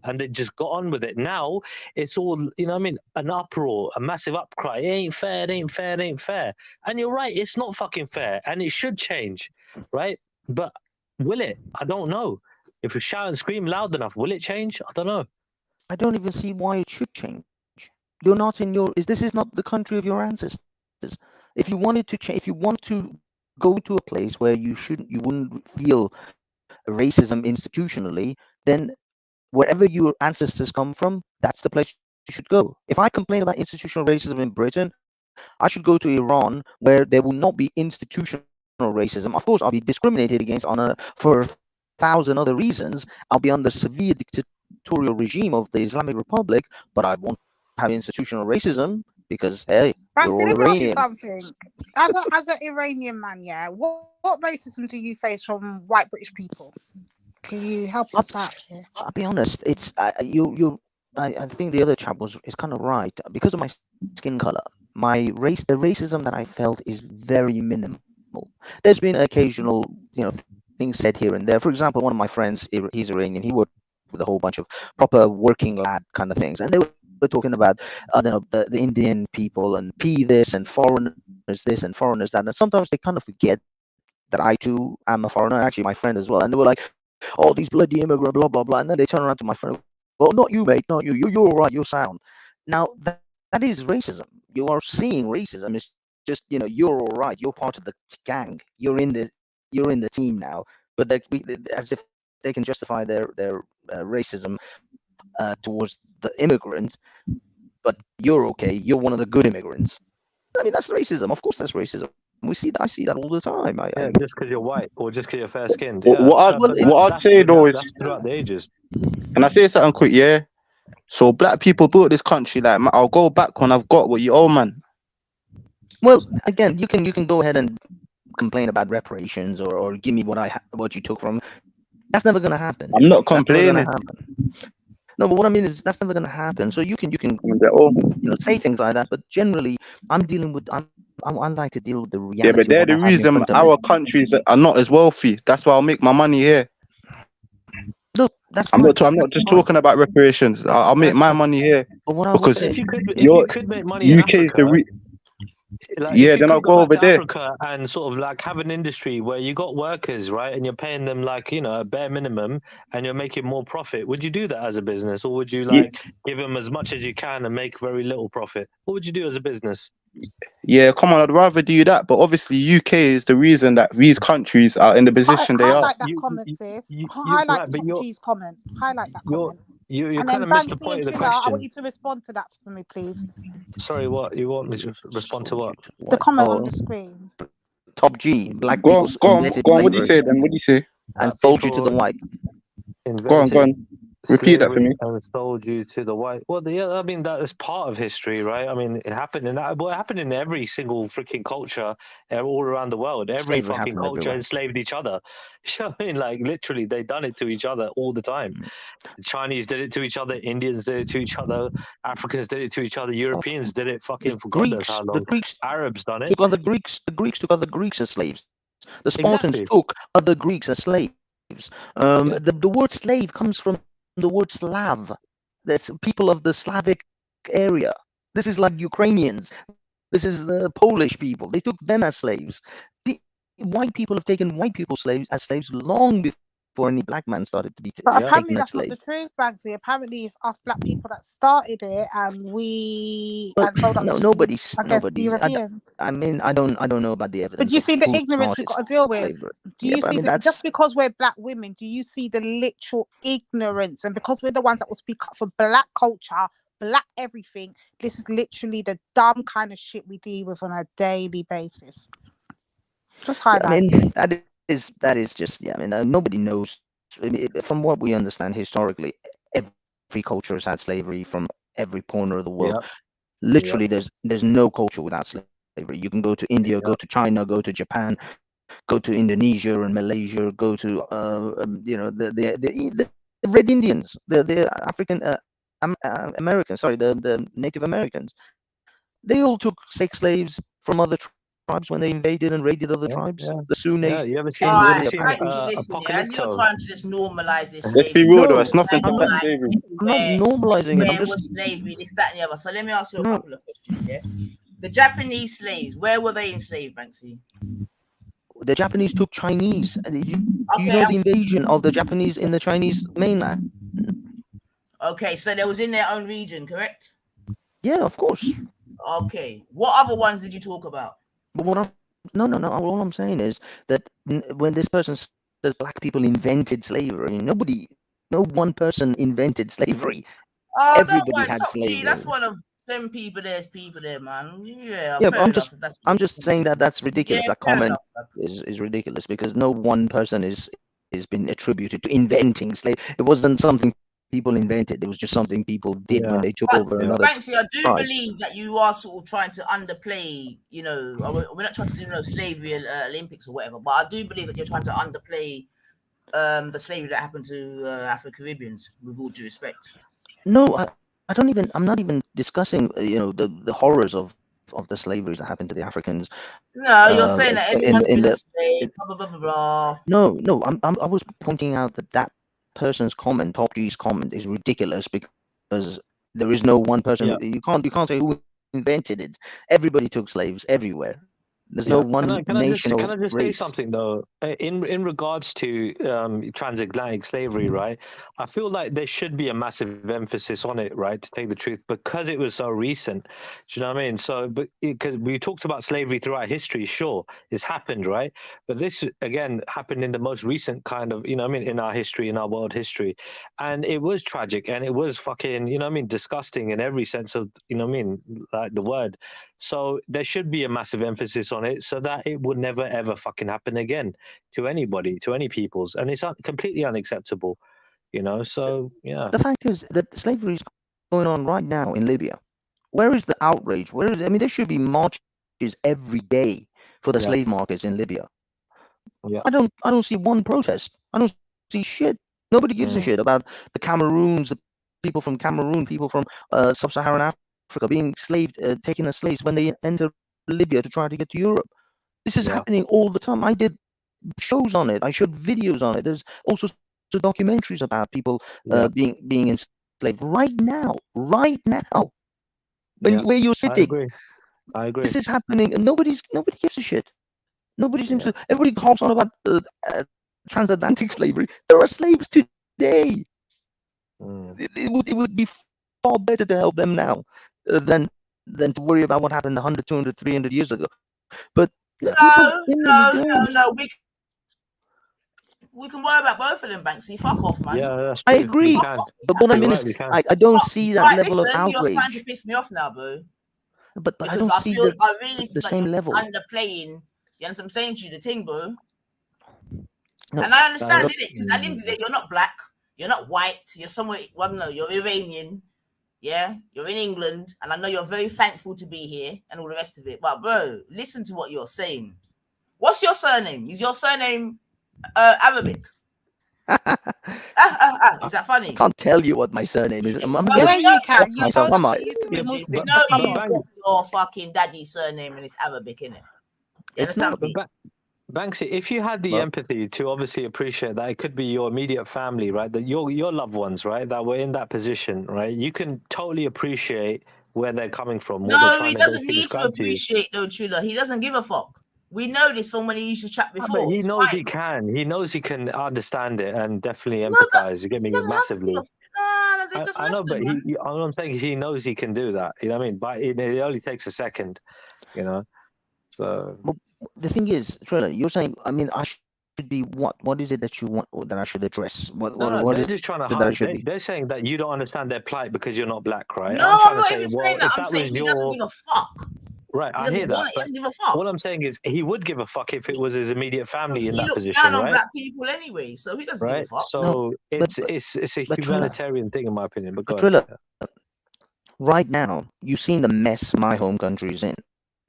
And they just got on with it. Now it's all, you know what I mean, an uproar, a massive upcry. It ain't fair, it ain't fair, it ain't fair. And you're right, it's not fucking fair. And it should change, right? But will it? I don't know. If we shout and scream loud enough, will it change? I don't know. I don't even see why it should change. You're not in your. This is not the country of your ancestors. If you wanted to change, if you want to go to a place where you wouldn't feel racism institutionally, then wherever your ancestors come from, that's the place you should go. If I complain about institutional racism in Britain, I should go to Iran, where there will not be institutional racism. Of course, I'll be discriminated against for 1,000 other reasons. I'll be under severe dictatorial regime of the Islamic Republic, but I won't have institutional racism because, hey, we're all let me ask you Iranian. something. As an Iranian man, yeah, what racism do you face from white British people? Can you help us out here? I'll be honest. It's I think the other chap is kind of right because of my skin color. The racism that I felt is very minimal. There's been occasional, things said here and there. For example, one of my friends, he's Iranian. He worked with a whole bunch of proper working lad kind of things, and they were talking about the Indian people and this and foreigners this and foreigners that. And sometimes they kind of forget that I too am a foreigner, actually my friend as well. And they were like, "Oh, these bloody immigrant, blah blah blah." And then they turn around to my friend, "Well, not you, mate, not you. You're all right. You're sound." Now that is racism. You are seeing racism. It's just you're all right. You're part of the gang. You're in the team now. But as if they can justify their racism towards the immigrant, but you're okay. You're one of the good immigrants. I mean, that's racism. Of course, that's racism. I see that all the time. Just because you're white or just because you're fair skinned. What I'd say though is that's throughout the ages. Can I say something quick? Yeah. So black people built this country. Like, I'll go back when I've got what you owe, man. Well, again, you can go ahead and complain about reparations or give me what you took from. That's never gonna happen. I'm not complaining. No, but what I mean is that's never gonna happen. So you can say things like that, but generally, I like to deal with the reality. Yeah, but they're the reason our countries are not as wealthy. That's why I'll make my money here. Look, I'm not just talking about reparations. I'll make my money here because if you could make money in UK Africa, then I'll go over there. Africa and sort of like have an industry where you got workers, right, and you're paying them like a bare minimum, and you're making more profit. Would you do that as a business, or would you give them as much as you can and make very little profit? What would you do as a business? Yeah, come on, I'd rather do that. But obviously, UK is the reason that these countries are in the position they are. Highlight that comment, sis. Highlight Top G's comment. Highlight that comment. You and kind then of missed the Banksy point and of the Triller, I question. want you to respond to that for me, please. Sorry, what? You want me to respond to what? The comment on the screen. Top G, black go people. On. What do you say then? What do you say? And sold you to the white. Go on. Repeat that for me. And sold you to the white. Well, I mean, that is part of history, right? I mean, it happened it happened in every single freaking culture all around the world. Every fucking culture enslaved each other. You know what I mean? Like, literally, they done it to each other all the time. The Chinese did it to each other. Indians did it to each other. Africans did it to each other. Europeans did it fucking for God knows how long. The Greeks Arabs done it. Took other Greeks. The Greeks took other Greeks as slaves. The Spartans took other Greeks as slaves. The word slave comes from the word Slav. That's people of the Slavic area. This is like Ukrainians. This is the Polish people. They took them as slaves. White people have taken white people as slaves long before any black man started to be But Yeah. apparently taken as that's not the slaves. truth, Banksy. Apparently it's us black people that started it, and But sold us no, to, nobody's. I guess, the Europeans. I mean, I don't know about the But evidence do you of see the who ignorance we've started got to deal with? slavery. Do Yeah, you but I see mean, that that's just because we're black women, do you see the literal ignorance? And because we're the ones that will speak up for black culture, black everything, this is literally the dumb kind of shit we deal with on a daily basis. Just I highlight. mean, that is just, yeah. I mean, nobody knows. I mean, from what we understand historically, every culture has had slavery from every corner of the world. Yeah. Literally, there's no culture without slavery. You can go to India, go to China, go to Japan, go to Indonesia and Malaysia, go to you know, the Red Indians, the African Americans, sorry, the Native Americans. They all took sex slaves from other tribes when they invaded and raided other tribes. Yeah. The Sioux Yeah. Nation. You ever seen? All You right, ever seen Banksy, listen, yeah, as you're Apocalypto? trying to just normalize this Let's be slavery, real though. No, It's nothing I'm about not. slavery. I'm not normalizing it. I'm where just was slavery, this, that, and the other. So let me ask you a no. couple of questions, yeah? The Japanese slaves, where were they enslaved, Banksy? The Japanese took Chinese. You Okay, know the invasion of the Japanese in the Chinese mainland? okay, so they was in their own region, correct? Yeah, of course. Okay, what other ones did you talk about? But no. All I'm saying is that when this person says black people invented slavery, no one person invented slavery. Oh, don't Everybody worry, had Top G, slavery. that's one of them people there, man. Yeah, Yeah, fair I'm enough. I'm just saying that's ridiculous. Yeah, That fair comment enough. is ridiculous because no one person is been attributed to inventing slavery. It wasn't something people invented. It was just something people did when they took over another Banksy, I do tribe. believe that you are sort of trying to underplay, you know, we're not trying to do no slavery Olympics or whatever, but I do believe that you're trying to underplay the slavery that happened to Afro-Caribbeans, with all due respect. No, I don't even. I'm not even discussing. You know, the horrors of the slaveries that happened to the Africans. No, you're saying that everyone's been a the slave, blah, blah, blah, blah, blah. No, I was pointing out that person's comment, Top G's comment, is ridiculous because there is no one person. Yeah. You can't say who invented it. Everybody took slaves everywhere. There's no one nation Can I or just say race. something though? In regards to transatlantic slavery, right? I feel like there should be a massive emphasis on it, right? To take the truth, because it was so recent. Do you know what I mean? So, but because we talked about slavery throughout history, sure, it's happened, right? But this again happened in the most recent kind of, you know what I mean, in our history, in our world history, and it was tragic and it was fucking, you know what I mean, disgusting in every sense of, you know what I mean, like the word. So there should be a massive emphasis on it so that it would never ever fucking happen again to anybody, to any peoples, and it's completely unacceptable, you know. So yeah. The fact is that slavery is going on right now in Libya. Where is the outrage? Where is? I mean, there should be marches every day for the slave markets in Libya. Yeah. I don't see one protest. I don't see shit. Nobody gives a shit about the Cameroons, the people from Cameroon, people from sub-Saharan Africa being taken as slaves when they enter Libya to try to get to Europe. This is happening all the time. I did shows on it. I showed videos on it. There's also documentaries about people being enslaved right now. Where you're sitting. I agree. This is happening, and nobody gives a shit. Nobody seems to. Everybody harps on about transatlantic slavery. There are slaves today. It would be far better to help them now than to worry about what happened 100, 200, 300 years ago. But No. We can worry about both of them, Banksy. Fuck off, man. Yeah, that's I agree. But what I mean is, I don't see that level of outrage. You're starting to piss me off now, bro. But I because don't see the same like level. Underplaying. You understand what I'm saying to you, the thing, bro. No, and I understand it because at the end of the day, you're not black, you're not white, you're somewhere. Well, no, you're Iranian. Yeah, you're in England, and I know you're very thankful to be here and all the rest of it. But bro, listen to what you're saying. What's your surname? Is your surname Arabic? Is that funny? I can't tell you what my surname is. I'm you can. You myself, am I? Your fucking daddy's surname and it's Arabic, innit? It's not. Banksy, if you had the empathy to obviously appreciate that it could be your immediate family, right? That your loved ones, right, that were in that position, right? You can totally appreciate where they're coming from. What No, they're he trying doesn't to need to describe to you. appreciate no Triller. He doesn't give a fuck. We know this from when he used to chat Yeah, before. but he It's knows fine. he can. He knows he can understand it and definitely No, but empathize. You get me? he doesn't have to Massively. give a no, he doesn't I have know, to, but man. all I'm saying is he knows he can do that. You know what I mean? But it only takes a second, you know. So Well, the thing is, Trailer, you're saying, I mean, I should be what? What is it that you want or that I should address? What they're is just trying to it that I hide. should be? They're saying that you don't understand their plight because you're not black, right? No, I'm trying I'm to not say, even well, saying that. if I'm that saying was he doesn't your give a fuck. right, He I doesn't hear that. want it. He But doesn't give a fuck. all I'm saying is he would give a fuck if it was his immediate family in He that looks position, down on right? black people anyway, so he doesn't give a Right. fuck. So No, it's but a but Triller, humanitarian thing, in my opinion. But go but on. Triller, right now, you've seen the mess my home country is in,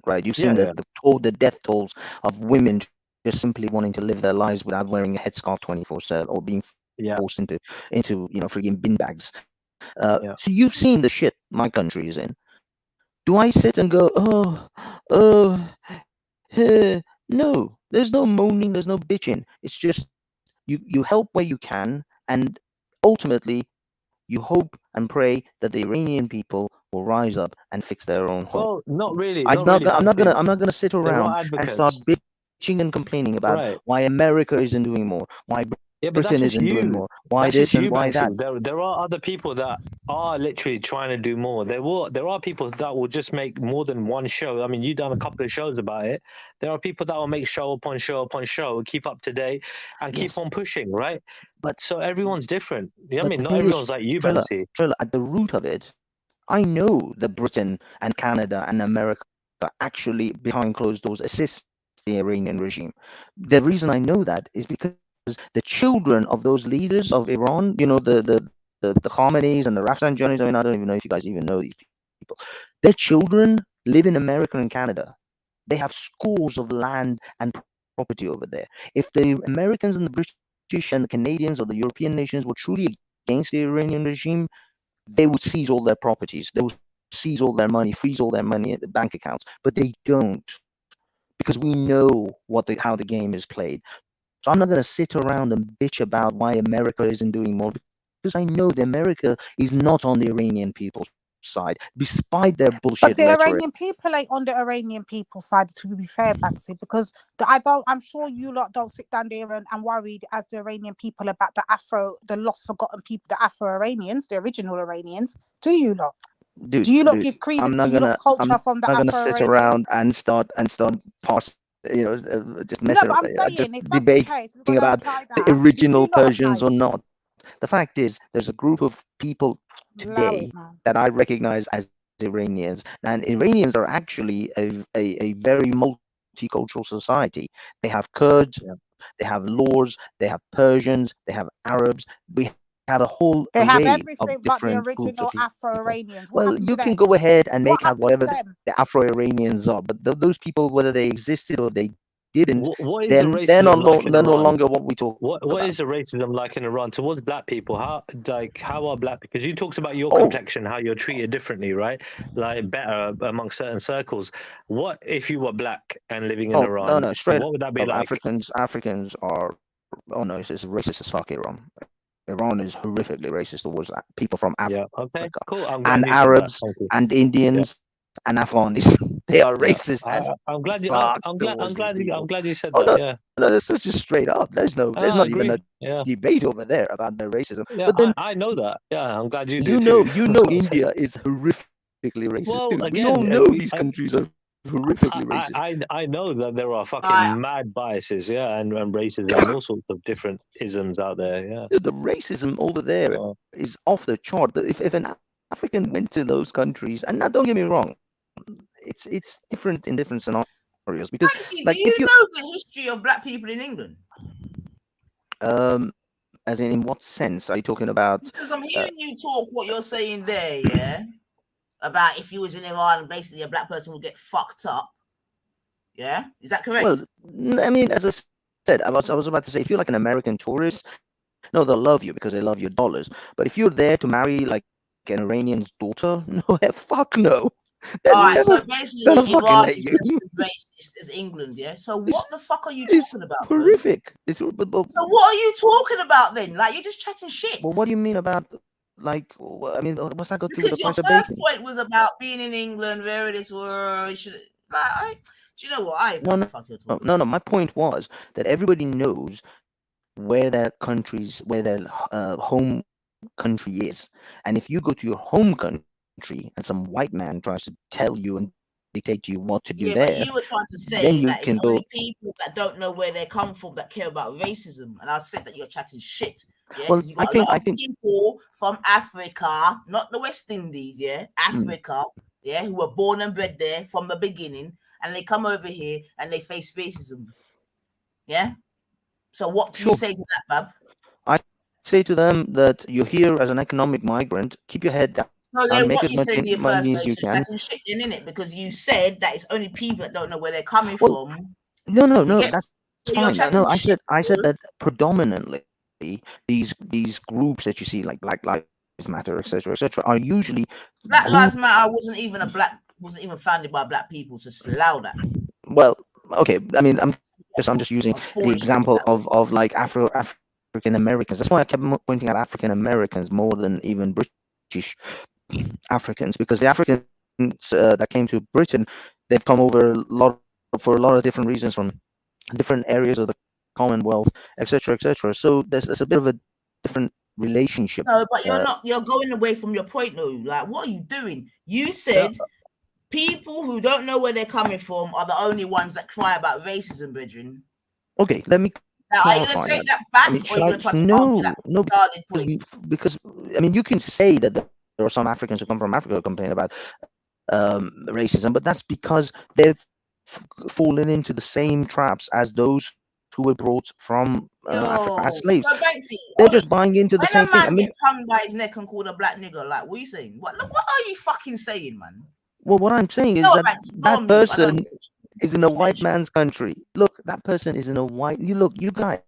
right? You've seen Yeah. the death tolls of women just simply wanting to live their lives without wearing a headscarf 24/7 or being forced into freaking bin bags. So you've seen the shit my country is in. Do I sit and go, no? There's no moaning, there's no bitching. It's just you help where you can, and ultimately you hope and pray that the Iranian people will rise up and fix their own home. Well, not really. I'm not gonna sit There around are and start advocates. bitching and complaining about Right. why America isn't doing more, why Yeah, but that's Britain just isn't doing you. more, why That's this just and you, why that. Banksy. There are other people that are literally trying to do more. There are people that will just make more than one show. I mean, you've done a couple of shows about it. There are people that will make show upon show upon show, keep up to date, and keep on pushing, right? But so everyone's different. I but mean, the not thing everyone's is, like you, Trilla, Banksy. at the root of it, I know that Britain and Canada and America are actually behind closed doors assist the Iranian regime. The reason I know that is because the children of those leaders of Iran, the Khameneis and the Rafsanjanis, I mean, I don't even know if you guys even know these people. Their children live in America and Canada. They have scores of land and property over there. If the Americans and the British and the Canadians or the European nations were truly against the Iranian regime, they would seize all their properties. They would seize all their money, freeze all their money at the bank accounts. But they don't, because we know how the game is played. So I'm not going to sit around and bitch about why America isn't doing more, because I know that America is not on the Iranian people's side, despite their bullshit But the rhetoric. Iranian people ain't on the Iranian people's side, to be fair, Banksy, because I'm sure you lot don't sit down there and worried as the Iranian people about the lost forgotten people, the Afro-Iranians, the original Iranians. Do you lot? Dude, do you not give credence to your culture from the Afro-Iranians? I'm not going to sit around and start pass, just mess around, just debating about the original Persians or not. The fact is, there's a group of people today that I recognize as Iranians, and Iranians are actually a very multicultural society. They have Kurds, they have Lurs, they have Persians, they have Arabs. We have a whole array have everything of but the different original Afro-Iranians. Well, you can go ahead and make out whatever the Afro-Iranians are, but those people, whether they existed or they didn't, they're no longer what we talk about. What is the racism like in Iran towards black people? How are black? Because you talked about your complexion, how you're treated differently, right? Like better among certain circles. What if you were black and living in Iran? No, straight what would that be like? Africans are, it's racist as fuck. Iran is horrifically racist towards people from Africa. Okay, cool. And Arabs and Indians and Afghanis. They are racist as I'm glad you said that. No, this is just straight up. There's not even a debate over there about their racism. Yeah, but then, I know that. Yeah, I'm glad you do. You know India is horrifically racist too. We all know these countries are horrifically racist. I know that there are fucking mad biases, and racism and all sorts of different isms out there. The racism over there is off the chart. If an African went to those countries, and now don't get me wrong, it's different in different scenarios, because Actually, do you know the history of black people in England? As in what sense are you talking about? Because I'm hearing you talk what you're saying there, about if you was in Iran, basically a black person would get fucked up. Yeah, is that correct? Well, I mean, as I said, I was about to say, if you're like an American tourist, no, they'll love you because they love your dollars. But if you're there to marry like an Iranian's daughter, no, fuck no. Alright, so basically Iran is just as racist as England, yeah? So what the fuck are you talking about? Horrific. So what are you talking about then? Like, you're just chatting shit. Well, what do you mean about Like, I mean, what's that got to do with Because the your price of first bacon? point was about being in England, where this world. You should like. Do you know what? I No, what the no, fuck you're talking. no, no. My point was that everybody knows where their countries, where their home country is, and if you go to your home country and some white man tries to tell you and dictate to you what to do Yeah, there, but you were trying to then say you that it's can go. only people that don't know where they come from that care about racism, and I said that you're chatting shit. Yeah, Well, because you got a lot of people from Africa, not the West Indies, yeah, Africa, yeah, who were born and bred there from the beginning, and they come over here and they face racism. Yeah. So what do you say to that, Bab? I say to them that you're here as an economic migrant. Keep your head down. No, then make what as you much said in your money first as you place, can. that's shit, in it? Because you said that it's only people that don't know where they're coming from. No, that's So fine. you're No, I chatting said that predominantly these groups that you see, like Black Lives Matter, etc., are usually Black Lives Matter wasn't even founded by black people. So allow that. Well, okay. I mean, I'm just using the example of like African Americans. That's why I kept pointing at African Americans more than even British Africans, because the Africans that came to Britain, they've come over for a lot of different reasons from different areas of the Commonwealth, etc., etc. So there's a bit of a different relationship. No, but you're going away from your point though. Like, what are you doing? You said people who don't know where they're coming from are the only ones that cry about racism, brethren. Okay, let me now, are you going to take that back, or are you going to try to argue that point? Because I mean, you can say that there are some Africans who come from Africa who complain about racism, but that's because they've fallen into the same traps as those who were brought from Africa as slaves. So Banksy, they're just buying into the same thing. When a man gets hung by his neck and called a black nigger, like, what are you saying? What are you fucking saying, man? Well, what I'm saying is that person is in a white man's country. Look, that person is in a white. You guys,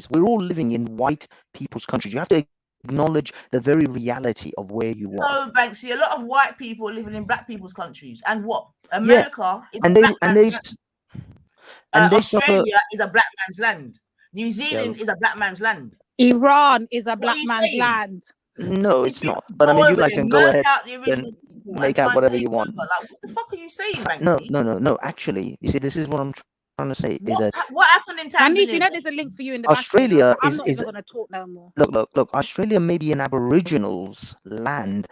we're all living in white people's countries. You have to acknowledge the very reality of where you are. No, Banksy, a lot of white people are living in black people's countries, and what? America is a black man's land. Australia is a black man's land. New Zealand is a black man's land. Iran is a black man's land. No, it's not. But I mean, you guys can go ahead and make out whatever you want. Like, what the fuck are you saying, Banksy? No. Actually, you see, this is what I'm trying to say. Is that what happened in Tanzania? And you know, there's a link for you in the Australia I'm not even going to talk no more. Look. Australia may be an Aboriginal's land,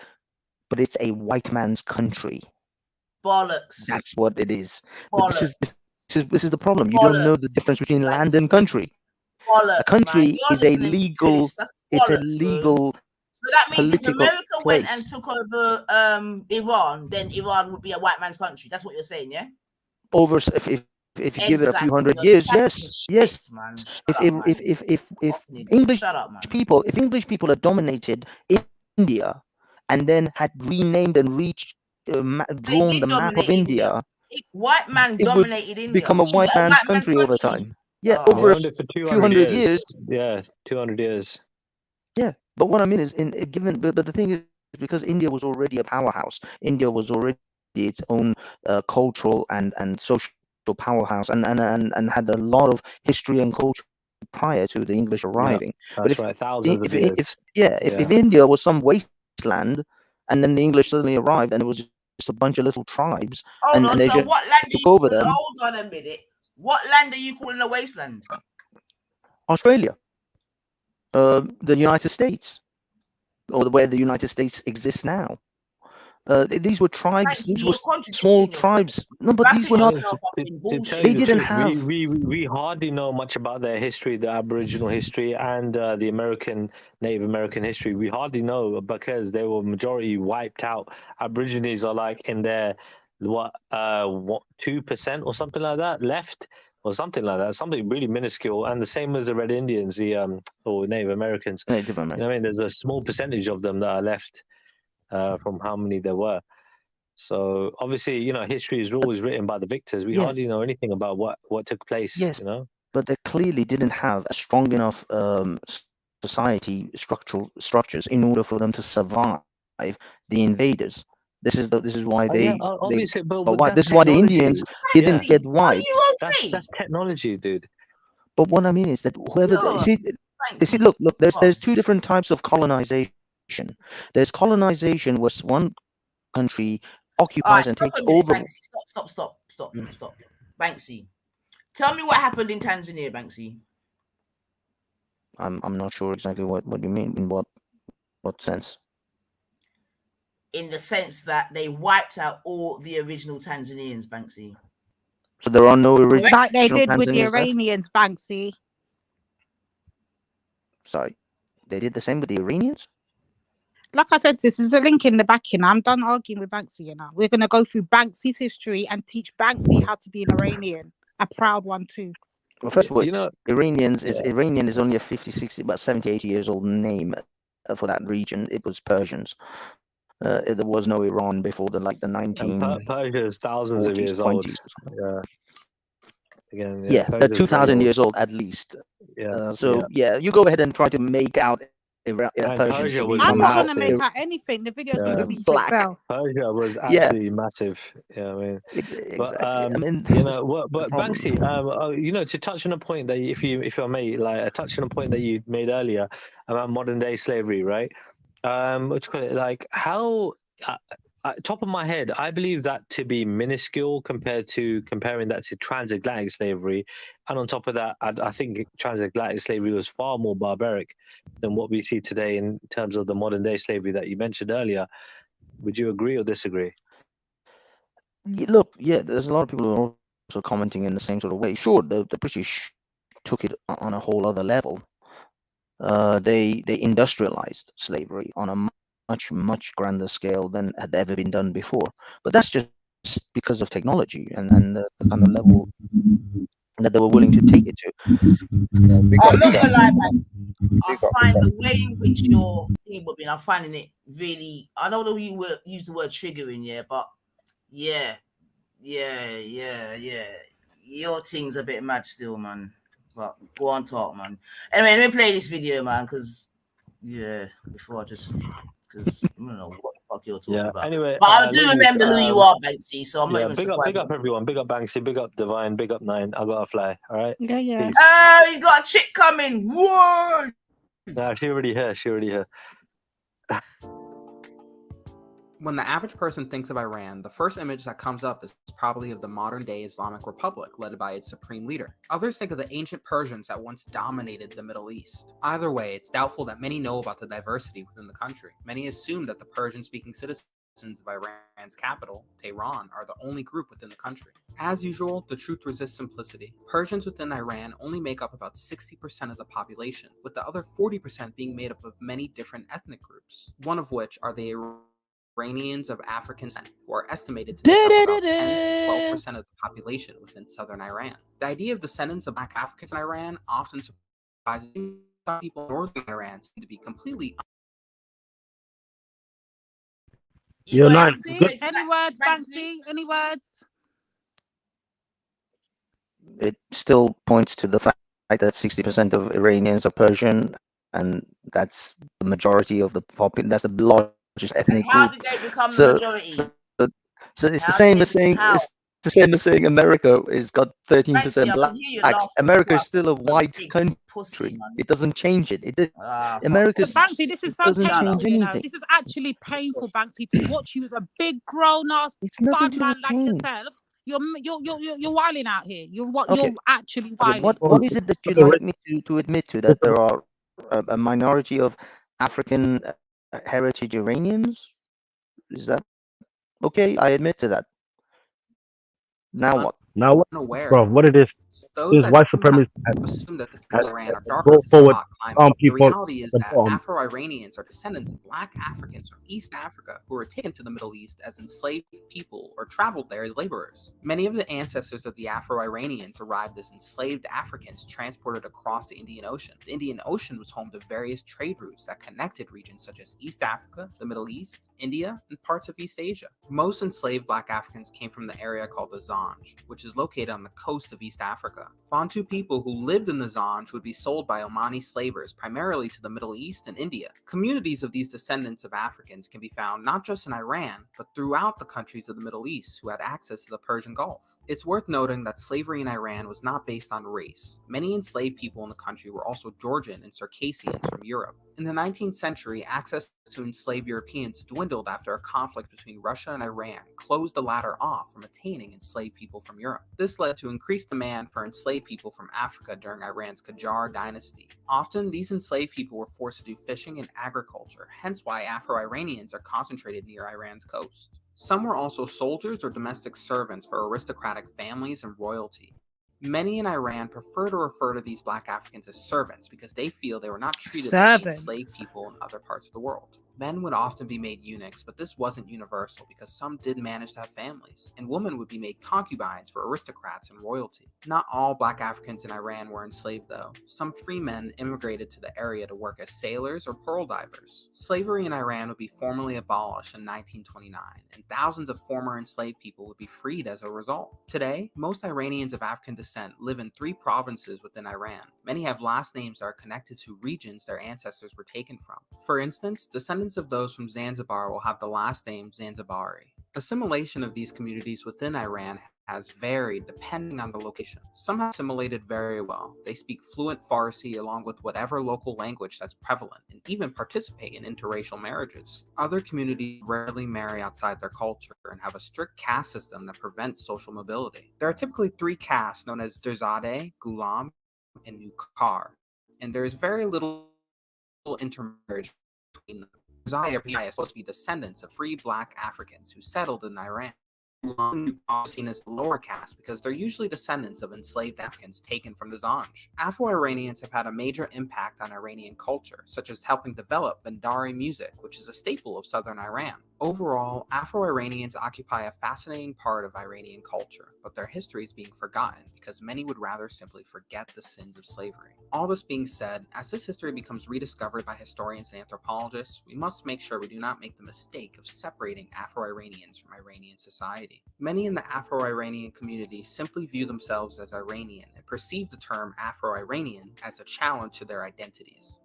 but it's a white man's country. Bollocks. That's what it is. But this is the problem. You don't know the difference between land and country. A country is a legal. It's a legal. So that means if America went and took over Iran, then Iran would be a white man's country. That's what you're saying, yeah? Over if you give it a few hundred years, yes. If English people had dominated India and then had renamed and drawn the map of India, white man dominated India. Become a white man's country over time. Yeah, over a few hundred years. Yeah, 200 years. Yeah, but what I mean is, but the thing is, because India was already a powerhouse, India was already its own cultural and social powerhouse, and had a lot of history and culture prior to the English arriving. That's right, thousands of years. If India was some wasteland, and then the English suddenly arrived, and it was just a bunch of little tribes, and they just took over them. Hold on a minute. What land are you calling a wasteland? Australia. The United States, or where the United States exists now. These were tribes. These were small tribes. No, but these were not. They didn't have. We hardly know much about their history, the Aboriginal history, and the Native American history. We hardly know because they were majority wiped out. Aborigines are like in their 2% or something like that left. Or something like that, something really minuscule, and the same as the Red Indians, or Native Americans. You know what I mean, there's a small percentage of them that are left from how many there were. So obviously, history is always written by the victors. We hardly know anything about what took place. Yes, but they clearly didn't have a strong enough society structures in order for them to survive the invaders. This is why this is why the Indians didn't get wiped. That's technology, dude. But what I mean is that whoever you see, look, there's two different types of colonization. There's colonization, where one country All occupies right, and stop takes a minute, over. Banksy. Stop. Banksy, tell me what happened in Tanzania, Banksy. I'm not sure exactly what you mean. In what sense? In the sense that they wiped out all the original Tanzanians, Banksy. So there are no original Like they did with the Tanzanians left? Iranians, Banksy. Sorry, they did the same with the Iranians? Like I said, this is a link in the back. I'm done arguing with Banksy now. We're going to go through Banksy's history and teach Banksy how to be an Iranian. A proud one too. Well, first of all, You know, Iranian is only a 50, 60, about 70, 80 years old name for that region. It was Persians. There was no Iran before the 19. Persia is thousands of years 40s, old. 20s or something. Yeah. Again, Yeah, Persia is 2,000 very years old at least. Yeah. So you go ahead and try to make out Persians Persia to be was I'm not going to massive. make out anything. The video's going to Yeah. speak for Black. itself. Persia was absolutely massive. Yeah, I mean, Exactly. but I mean, you know, what? But problem. Banksy, you know, to touch on a point that, if I may, like, touch on a point that you made earlier about modern day slavery, right? What you call it? Like, how? Top of my head, I believe that to be minuscule comparing that to transatlantic slavery, and on top of that, I think transatlantic slavery was far more barbaric than what we see today in terms of the modern day slavery that you mentioned earlier. Would you agree or disagree? Look, there's a lot of people who are also commenting in the same sort of way. Sure, the British took it on a whole other level. They industrialized slavery on a much grander scale than had ever been done before. But that's just because of technology and the kind of level that they were willing to take it to. I'm not gonna lie, man. I find the way in which your thing would be, I'm finding it really. I know that you use the word triggering, but yeah. Your thing's a bit mad still, man. But go on, talk, man. Anyway, let me play this video, man, because because I don't know what the fuck you're talking about. Anyway, but I do remember who you are, Banksy, so I'm not even surprised. Big up everyone. Big up Banksy. Big up Divine. Big up Nine. I gotta fly. All right. Yeah. Peace. Oh, he's got a chick coming. Whoa! Nah, she already here. When the average person thinks of Iran, the first image that comes up is probably of the modern-day Islamic Republic, led by its supreme leader. Others think of the ancient Persians that once dominated the Middle East. Either way, it's doubtful that many know about the diversity within the country. Many assume that the Persian-speaking citizens of Iran's capital, Tehran, are the only group within the country. As usual, the truth resists simplicity. Persians within Iran only make up about 60% of the population, with the other 40% being made up of many different ethnic groups, one of which are the Iranians of African descent, who are estimated to make up about 10 to 12% of the population within southern Iran. The idea of descendants of Black Africans in Iran often surprises some people in northern Iran seem to be completely. You're nice. Any words, Banksy? Any words? It still points to the fact that 60% of Iranians are Persian, and that's the majority of the population. That's the largest ethnic group. How did they become the majority? So it's the same as saying the same as saying America has got 13% blacks. America is still a white country. It doesn't change it. America's Banksy, this is so doesn't painful. change anything. This is actually painful, Banksy, to watch you as a big grown ass bad man like yourself. You're wilding out here. You're actually wilding. What is it that you'd like me to admit to, that there are a minority of African heritage Iranians? Is that okay? I admit to that. Now what? Now what? Bro, what it is white supremacists assume that the people Iran are darker forward the people. reality is that Afro-Iranians are descendants of Black Africans from East Africa who were taken to the Middle East as enslaved people or traveled there as laborers. Many of the ancestors of the Afro-Iranians arrived as enslaved Africans transported across the Indian Ocean. The Indian Ocean was home to various trade routes that connected regions such as East Africa, the Middle East, India, and parts of East Asia. Most enslaved Black Africans came from the area called the Zanj, which is located on the coast of East Africa. Bantu people who lived in the Zanj would be sold by Omani slavers primarily to the Middle East and India. Communities of these descendants of Africans can be found not just in Iran, but throughout the countries of the Middle East who had access to the Persian Gulf. It's worth noting that slavery in Iran was not based on race. Many enslaved people in the country were also Georgian and Circassians from Europe. In the 19th century, access to enslaved Europeans dwindled after a conflict between Russia and Iran closed the latter off from attaining enslaved people from Europe. This led to increased demand for enslaved people from Africa during Iran's Qajar dynasty. Often, these enslaved people were forced to do fishing and agriculture, hence why Afro-Iranians are concentrated near Iran's coast. Some were also soldiers or domestic servants for aristocratic families and royalty. Many in Iran prefer to refer to these black Africans as servants because they feel they were not treated like the enslaved people in other parts of the world. Men would often be made eunuchs, but this wasn't universal because some did manage to have families, and women would be made concubines for aristocrats and royalty. Not all black Africans in Iran were enslaved though. Some free men immigrated to the area to work as sailors or pearl divers. Slavery in Iran would be formally abolished in 1929, and thousands of former enslaved people would be freed as a result. Today, most Iranians of African descent live in 3 provinces within Iran. Many have last names that are connected to regions their ancestors were taken from. For instance, descendants of those from Zanzibar will have the last name Zanzibari. Assimilation of these communities within Iran has varied depending on the location. Some have assimilated very well. They speak fluent Farsi along with whatever local language that's prevalent and even participate in interracial marriages. Other communities rarely marry outside their culture and have a strict caste system that prevents social mobility. There are typically 3 castes known as Derzadeh, Ghulam, and Nukar, and there is very little intermarriage between them. Derzadeh are supposed to be descendants of free black Africans who settled in Iran. Are seen as lower caste because they're usually descendants of enslaved Africans taken from the Zanj. Afro-Iranians have had a major impact on Iranian culture, such as helping develop Bandari music, which is a staple of southern Iran. Overall, Afro-Iranians occupy a fascinating part of Iranian culture, but their history is being forgotten because many would rather simply forget the sins of slavery. All this being said, as this history becomes rediscovered by historians and anthropologists, we must make sure we do not make the mistake of separating Afro-Iranians from Iranian society. Many in the Afro-Iranian community simply view themselves as Iranian and perceive the term Afro-Iranian as a challenge to their identities.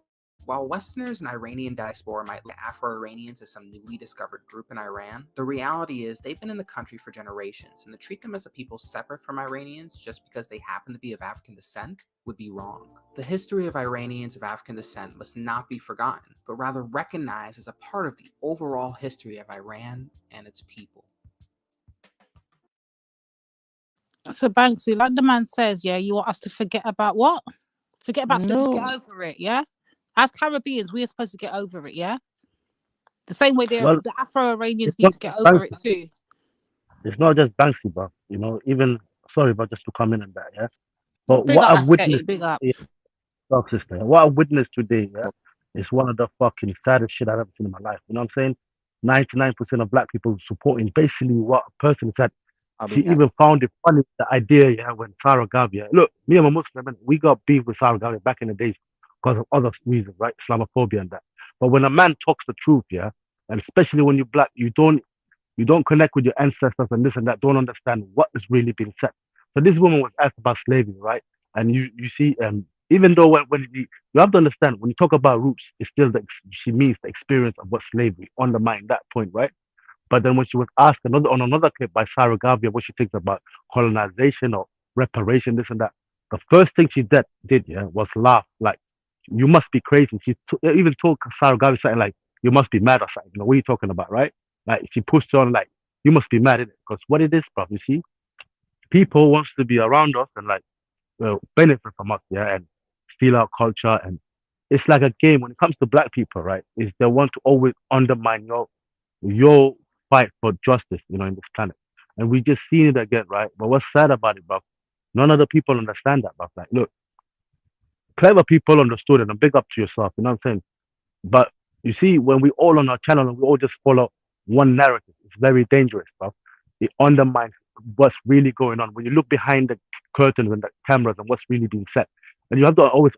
While Westerners and Iranian diaspora might look at Afro-Iranians as some newly discovered group in Iran, the reality is they've been in the country for generations, and to treat them as a people separate from Iranians just because they happen to be of African descent would be wrong. The history of Iranians of African descent must not be forgotten, but rather recognized as a part of the overall history of Iran and its people. So Banksy, like the man says, yeah, you want us to forget about what? Forget about stuff, just get over it, yeah? As Caribbeans, we are supposed to get over it, yeah? The same way the Afro-Iranians need to get over it too. It's not just Banksy, but, you know, even, sorry, but just to come in on that, yeah? But Big what up, I've witnessed, big up. Yeah, sister, what I've witnessed today, yeah, is one of the fucking saddest shit I've ever seen in my life. You know what I'm saying? 99% of black people supporting basically what a person said. She even found it funny, the idea, yeah, when Sarah Gavia, look, me and my Muslim, we got beef with Sarah Gavia back in the days because of other reasons, right? Islamophobia and that. But when a man talks the truth, yeah, and especially when you're black, you don't connect with your ancestors and this and that, don't understand what is really being said. So this woman was asked about slavery, right? And you see, even though when you have to understand, when you talk about roots, it's still she means the experience of what slavery undermined that point, right? But then when she was asked on another clip by Sarah Gavia what she thinks about colonization or reparation, this and that, the first thing she did was laugh. Like, you must be crazy. She even told Sarah Gavia something like, you must be mad or something. You know, what are you talking about, right? Like, she pushed on like, you must be mad, because what it is, bro, you see, people wants to be around us and like benefit from us, yeah, and steal our culture. And it's like a game when it comes to black people, right? Is they want to always undermine your fight for justice, you know, in this planet. And we just seen it again, right? But what's sad about it, bro? None of the people understand that, bro. Like, look, clever people understood it, and big up to yourself, you know what I'm saying? But you see, when we all on our channel and we all just follow one narrative, it's very dangerous, bro. It undermines what's really going on. When you look behind the curtains and the cameras and what's really being said, and you have to always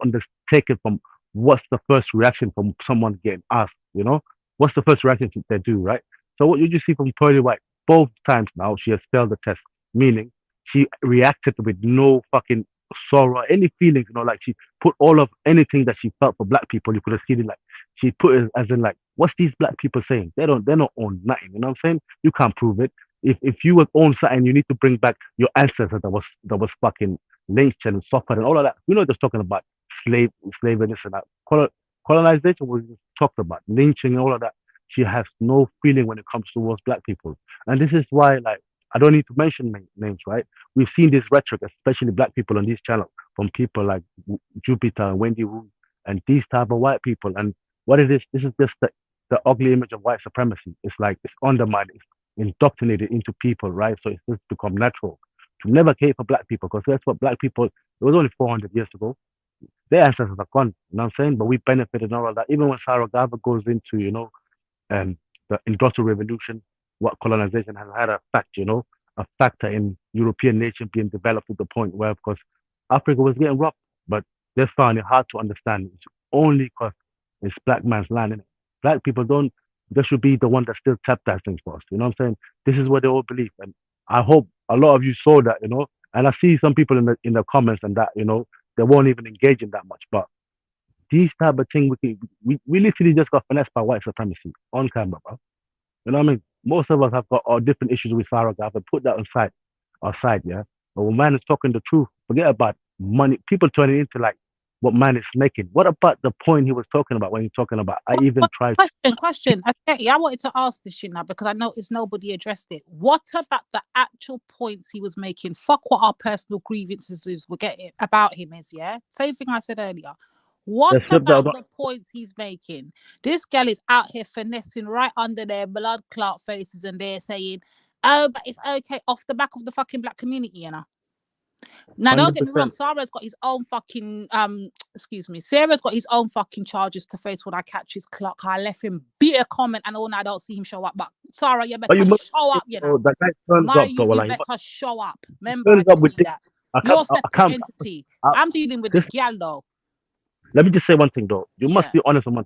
take it from what's the first reaction from someone getting asked, you know? What's the first reaction they do, right? So what you see from Pearly White, both times now, she has failed the test, meaning she reacted with no fucking sorrow, any feelings, you know, like she put all of anything that she felt for black people, you could have seen it like, she put it as in like, what's these black people saying? They're not own nothing, you know what I'm saying? You can't prove it. If you would own something, you need to bring back your ancestors that was fucking lynched and suffered and all of that. We're not just talking about slavery and this and that. Colonization was just talked about, lynching and all of that. She has no feeling when it comes towards black people. And this is why, like, I don't need to mention names, right? We've seen this rhetoric, especially black people on this channel, from people like Jupiter and Wendy Wu and these type of white people. And what it is, this is just the ugly image of white supremacy. It's like it's undermined, it's indoctrinated into people, right? So it's just become natural to never care for black people, because that's what black people, it was only 400 years ago. Their ancestors are gone, you know what I'm saying? But we benefited and all of that. Even when Sarah Gava goes into, the Industrial Revolution, what colonization has had a factor in European nation being developed to the point where, of course, Africa was getting robbed, but they found it hard to understand. It's only because it's black man's land, innit? Black people don't, they should be the one that still tap that thing for us, you know what I'm saying? This is what they all believe. And I hope a lot of you saw that, and I see some people in the comments and that, they won't even engage in that much. But these type of things, we literally just got finessed by white supremacy on camera, bro. You know what I mean? Most of us have got our different issues with Sarah Gav, and put that aside, yeah. But when man is talking the truth, forget about money. People turn it into like what man is making. What about the point he was talking about when he's talking about? I even tried. Question. I wanted to ask this shit now because I noticed nobody addressed it. What about the actual points he was making? Fuck what our personal grievances were getting about him is, yeah. Same thing I said earlier. What about the points he's making? This girl is out here finessing right under their blood clot faces, and they're saying, "Oh, but it's okay," off the back of the fucking black community, Now, don't get me wrong. Sarah's got his own fucking Sarah's got his own fucking charges to face when I catch his clock. I left him beat a comment, and all now I don't see him show up. But Sarah, you better show up, That guy turns up, you better show up. Remember, I told you that. You're a separate entity. I'm dealing with the gal though. Let me just say one thing though. You must be honest with one.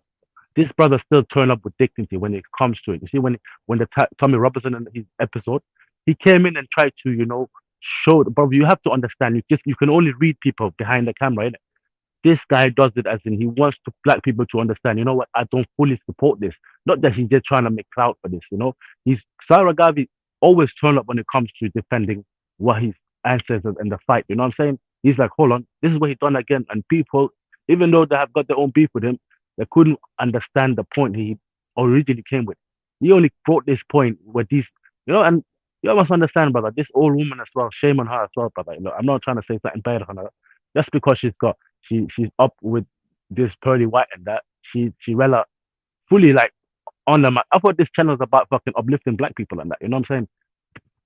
This brother still turn up with dignity when it comes to it. You see, when the Tommy Robertson in his episode, he came in and tried to, show the brother. You have to understand. You can only read people behind the camera. Innit? This guy does it as in he wants black people to understand. You know what? I don't fully support this. Not that he's just trying to make clout for this. He's Sarah Gavi always turn up when it comes to defending what his ancestors and the fight. You know what I'm saying? He's like, hold on, this is what he done again, and people, even though they have got their own beef with him, they couldn't understand the point he originally came with. He only brought this point where these, and you must understand, brother, this old woman as well, shame on her as well, brother. I'm not trying to say something bad on her. Just because she's up with this Pearly White and that, she rather fully like on the I thought this channel is about fucking uplifting black people and that, you know what I'm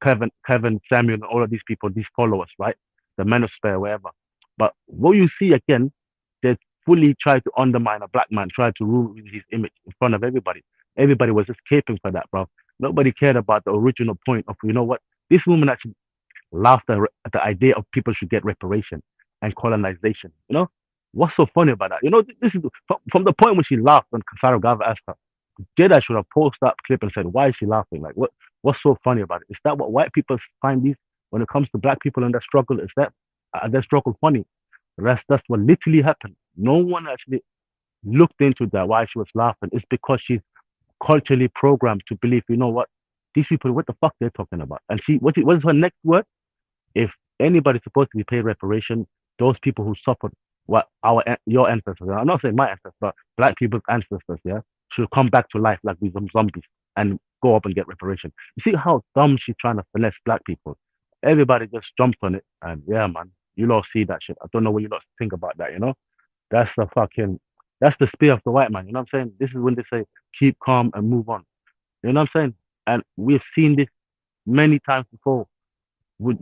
saying? Kevin, Samuel, and all of these people, these followers, right? The manosphere, wherever. But what you see again, they fully try to undermine a black man, try to ruin his image in front of everybody. Everybody was just caping for that, bro. Nobody cared about the original point of, you know what? This woman actually laughed at the idea of people should get reparation and colonization. What's so funny about that? This is from the point when she laughed when Sarah Gava asked her. Jedi should have posted that clip and said, why is she laughing? Like, what's so funny about it? Is that what white people find these when it comes to black people and their struggle? Is that their struggle funny? That's what literally happened. No one actually looked into that, why she was laughing. It's because she's culturally programmed to believe, you know what? These people, what the fuck they're talking about? And what is her next word? If anybody's supposed to be paid reparation, those people who suffered what your ancestors, I'm not saying my ancestors, but black people's ancestors, yeah, should come back to life like we some zombies and go up and get reparation. You see how dumb she's trying to finesse black people? Everybody just jumped on it, and yeah, man, you lot see that shit. I don't know what you lot think about that, That's the spear of the white man, you know what I'm saying? This is when they say, keep calm and move on. You know what I'm saying? And we've seen this many times before with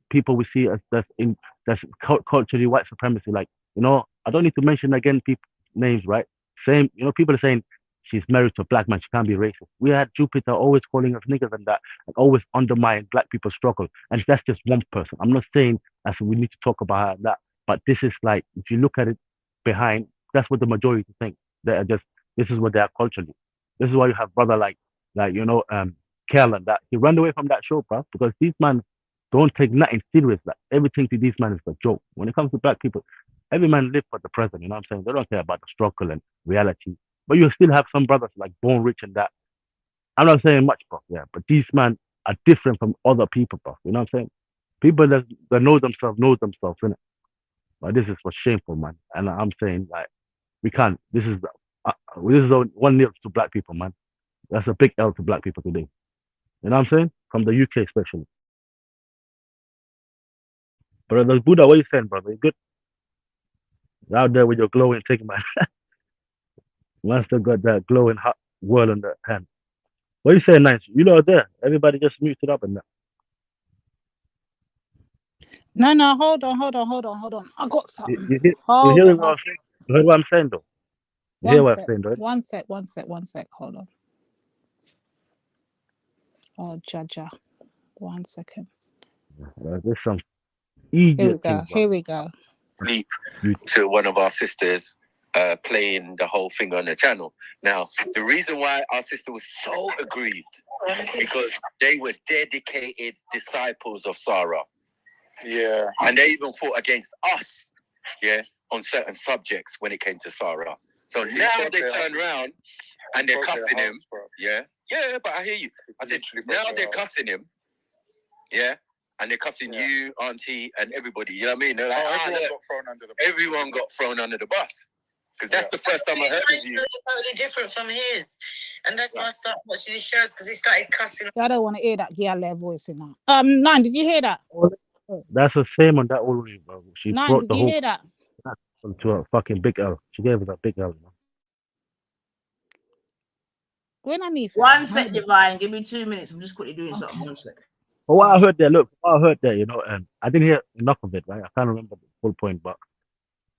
people we see as that's culturally white supremacy. Like, I don't need to mention again people names, right? Same, people are saying she's married to a black man, she can't be racist. We had Jupiter always calling us niggas and that, and always undermine black people's struggle. And that's just one person. I'm not saying as we need to talk about her and that, but this is like, if you look at it behind, that's what the majority think. They are just, this is what they are culturally. This is why you have brother like Kel and that. He ran away from that show, bro, because these men don't take nothing serious. Like, everything to these men is a joke. When it comes to black people, every man live for the present, you know what I'm saying? They don't care about the struggle and reality. But you still have some brothers like Born Rich and that. I'm not saying much, bro, yeah, but these men are different from other people, bro. You know what I'm saying? People that know themselves, innit? But this is what's shameful, man. And I'm saying, like, We can't. This is one nil to black people, man. That's a big L to black people today. You know what I'm saying? From the UK especially. Brother Buddha, what you saying, brother? You good? You're out there with your glowing thing, man. Man still got that glowing hot whirl on the hand. What you saying, Nice? You know there. Everybody just muted up and that. No, hold on. I got something. You hear what I'm saying? You heard what I'm saying, though? You hear what I'm saying, though? One sec. Hold on. Oh, Jaja. 1 second. There's some idiot things. Here we go. Leap to one of our sisters playing the whole thing on the channel. Now, the reason why our sister was so aggrieved because they were dedicated disciples of Sarah. Yeah. And they even fought against us, on certain subjects when it came to Sarah. So now they turn around and they're cussing him. Yeah, but I hear you. I said, now they're cussing him. Yeah. And they're cussing you, Auntie, and everybody. You know what I mean? They're like, everyone got thrown under the bus. Because that's the first time I heard of you. It's totally different from his. And that's why I started watching these shows, because he started cussing. I don't want to hear that girl voice in now. Nan, did you hear that? That's the same on that already, bro. She brought Did the you whole hear that? to a fucking big L. She gave us a big L. When I need 1 sec, Divine. Give me 2 minutes. I'm just quickly doing something. 1 sec. But what I heard there, you know, and I didn't hear enough of it, right? I can't remember the full point, but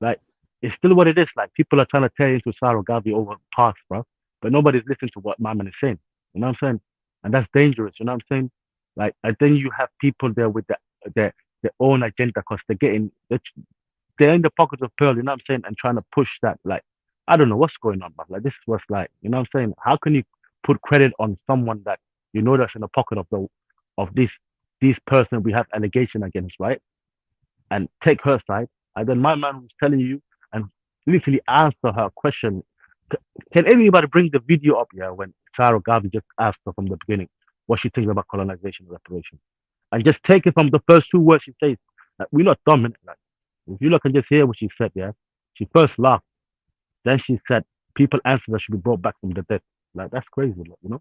like, it's still what it is. Like, people are trying to tear into Sarah Gavi over past, bro. But nobody's listening to what my man is saying. You know what I'm saying? And that's dangerous. You know what I'm saying? Like, and then you have people there with their own agenda because they're in the pockets of Pearl, you know what I'm saying? And trying to push that. Like, I don't know what's going on, but like, this is what's like, you know what I'm saying? How can you put credit on someone that you know that's in the pocket of this person we have allegation against, right? And take her side, and then my man was telling you and literally answer her question. Can anybody bring the video up here when Sarah Garvey just asked her from the beginning what she thinks about colonization and reparation, and just take it from the first two words she says? Like, we're not dumb, like, if you look and just hear what she said, she first laughed, then she said people answer that should be brought back from the dead. Like, that's crazy, you know.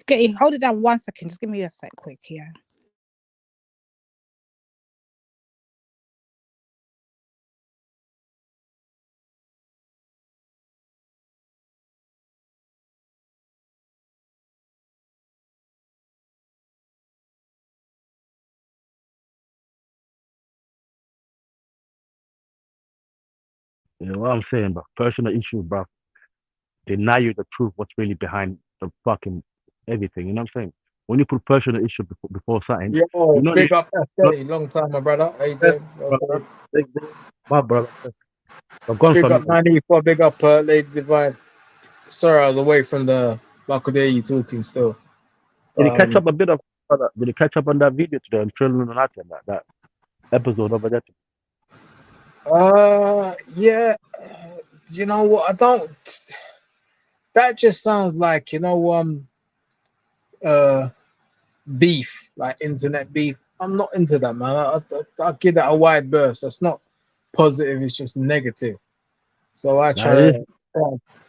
Okay, hold it down 1 second. Just give me a sec, quick. Yeah. You know what I'm saying, bro? Personal issues, bro. Deny you the truth, what's really behind the fucking everything. You know what I'm saying? When you put personal issue before something, yo, big up Tate, long time, my brother. How you doing? My brother. Big up 94, big up Lady Divine. Sorry, I was away from the back of the you talking still. Did you catch up a bit of did you catch up on that video today on Pearly and that episode over there? Yeah. You know what? That just sounds like, beef, like internet beef. I'm not into that, man. I'll give that a wide berth. That's not positive, it's just negative. So I try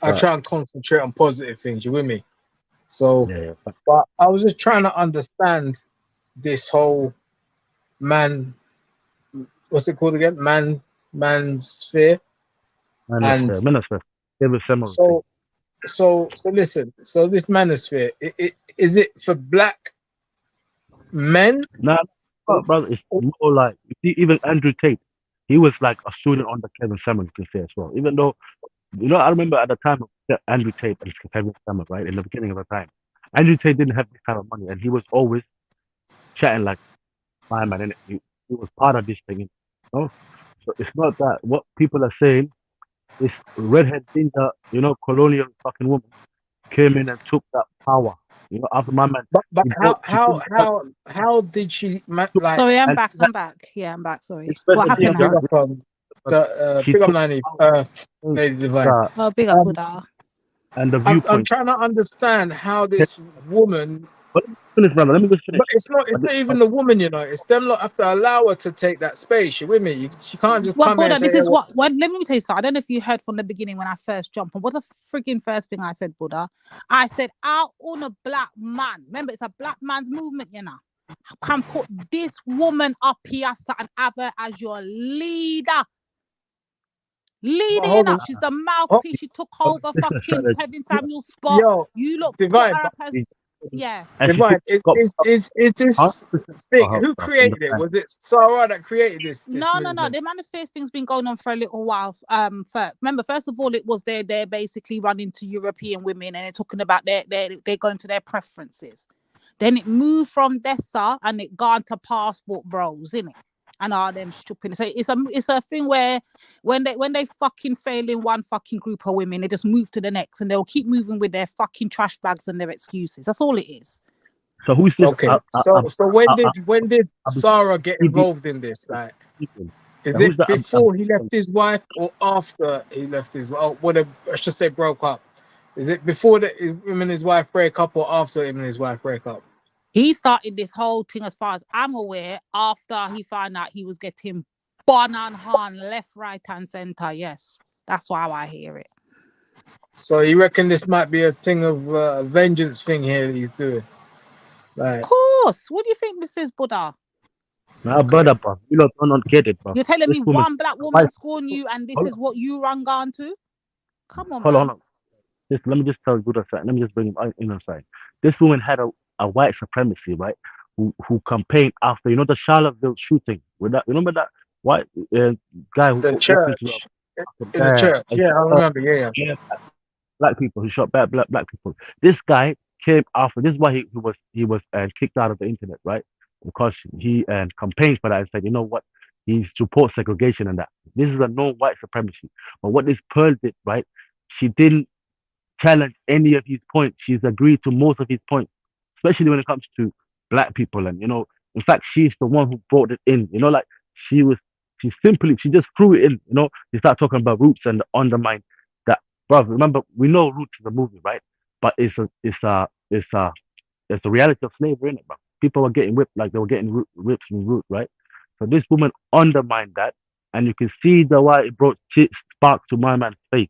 and concentrate on positive things. You with me? So, but I was just trying to understand this whole what's it called again? Manosphere. Manosphere. So listen. So this manosphere, is it for black men? No, brother. It's more like, you see, even Andrew Tate, he was like a student under Kevin Samuels, you can say as well. Even though, I remember at the time of Andrew Tate and Kevin Samuels, right, in the beginning of the time, Andrew Tate didn't have this kind of money, and he was always chatting like my man, and he was part of this thing, So it's not that what people are saying. This redhead ginger, colonial fucking woman came in and took that power. After my man. But how did she like? Sorry, I'm back. Yeah, I'm back. Sorry. What happened now? Big up 90. Lady Divine. Oh, big up Buddha. And the viewpoint. I'm trying to understand how this woman finish, brother. Let me just finish. But it's not even the woman, you know. It's them lot have to allow her to take that space. You with me? She can't just come here and say, this is what. Let me tell you something. I don't know if you heard from the beginning when I first jumped on. What the freaking first thing I said, Buddha? I said, out on a black man. Remember, it's a black man's movement, you know. Can put this woman up here and have her as your leader. You know, she's the mouthpiece. She took over fucking Kevin Samuel's spot. Yo, you look, Divine, put her up as, yeah. Divine, is this thing? Who created it? Was it Sarah that created this? No. The manosphere thing's been going on for a little while. Remember, first of all, it was they're basically running to European women and they're talking about they're going to their preferences. Then it moved from Dessa and it gone to passport bros, innit? And all them stupid. So it's a thing where when they fucking fail in one fucking group of women, they just move to the next and they'll keep moving with their fucking trash bags and their excuses. That's all it is. So who's this? Okay. So when did Sarah get involved in this? Like, is it before he left his wife or after he left his wife? I should say broke up. Is it before him and his wife break up or after him and his wife break up? He started this whole thing, as far as I'm aware, after he found out he was getting bun and horn left, right, and center. Yes, that's how I hear it. So you reckon this might be a thing of vengeance thing here that he's doing? Like, of course. What do you think this is, Buddha? Nah, brother, bro. You don't get it, bro. You're telling me one black woman scorned you, and this is what you run on to? Come on, hold on. Let me just tell Buddha something. Let me just bring him in on side. This woman had a white supremacy, right? Who campaigned after, you know, the Charlottesville shooting. With that, remember that white guy who the church in the church. Yeah, I remember. Yeah. Black people who shot black people. This guy came after. This is why he was kicked out of the internet, right? Because he campaigned for that and said, you know what, he supports segregation and that. This is a non-white supremacy. But what this Pearl did, right? She didn't challenge any of his points. She's agreed to most of his points, especially when it comes to black people. And, you know, in fact, she's the one who brought it in, you know, like she just threw it in, you know. They start talking about Roots and undermine that. Bro, remember, we know Roots is a movie, right? But it's a reality of slavery, innit, bro? People were getting whipped like they were getting whipped from Roots, right? So this woman undermined that, and you can see the why it brought spark to my man's face.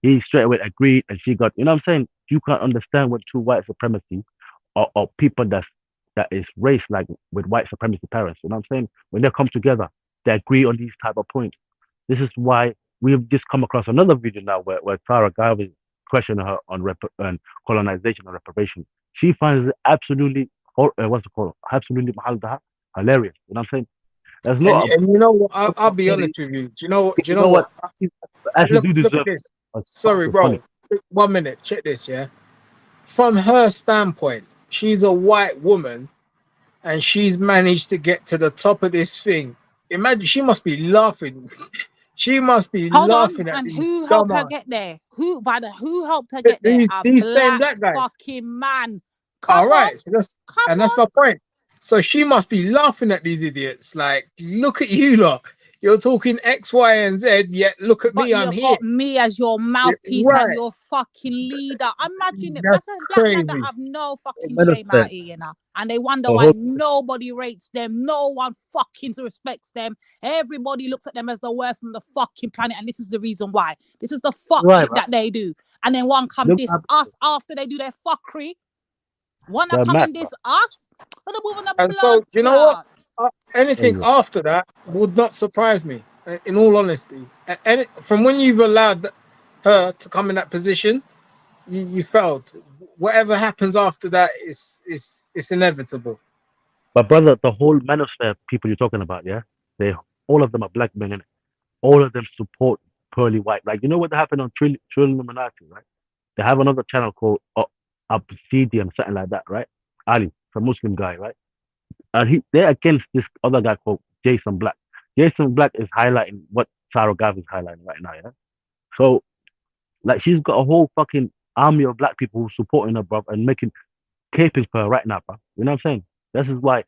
He straight away agreed, and she got, you know what I'm saying? You can't understand what true white supremacy or people that is race like with white supremacy parents, you know what I'm saying? When they come together, they agree on these type of points. This is why we've just come across another video now where Sarah Garvey questioning her on colonization and reparation. She finds it absolutely, absolutely hilarious, you know what I'm saying? There's no, and you know what? I'll be honest with you. Do you know what? Look at this. Sorry, bro. 1 minute. Check this, yeah? From her standpoint, she's a white woman and she's managed to get to the top of this thing. Imagine, she must be laughing. She must be laughing at and who helped her get there? Who helped her get there? These same black guys. Fucking man. All right, so that's my point. So she must be laughing at these idiots. Like, look at you lot. You're talking X, Y, and Z, yet look at me, I'm here. Got me as your mouthpiece and your fucking leader. Imagine it. That's a black man that have no fucking shame out here, you know. And they wonder why nobody rates them. No one fucking respects them. Everybody looks at them as the worst on the fucking planet. And this is the reason why. This is the fuck shit that they do. And then one come diss us after they do their fuckery. Wanna come and diss us? And so, you know what? Anything after that would not surprise me, in all honesty. And from when you've allowed her to come in that position, you felt whatever happens after that is inevitable. But brother, the whole manosphere people you're talking about, yeah, all of them are black men, and all of them support Pearly White. Like, you know what happened on Trillium Illuminati, right? They have another channel called Obsidian, something like that, right? Ali, it's a Muslim guy, right? And they're against this other guy called Jason Black. Jason Black is highlighting what Sarah Garvey is highlighting right now, yeah? So, like, she's got a whole fucking army of black people who supporting her, bro, and caping for her right now, bro. You know what I'm saying? This is why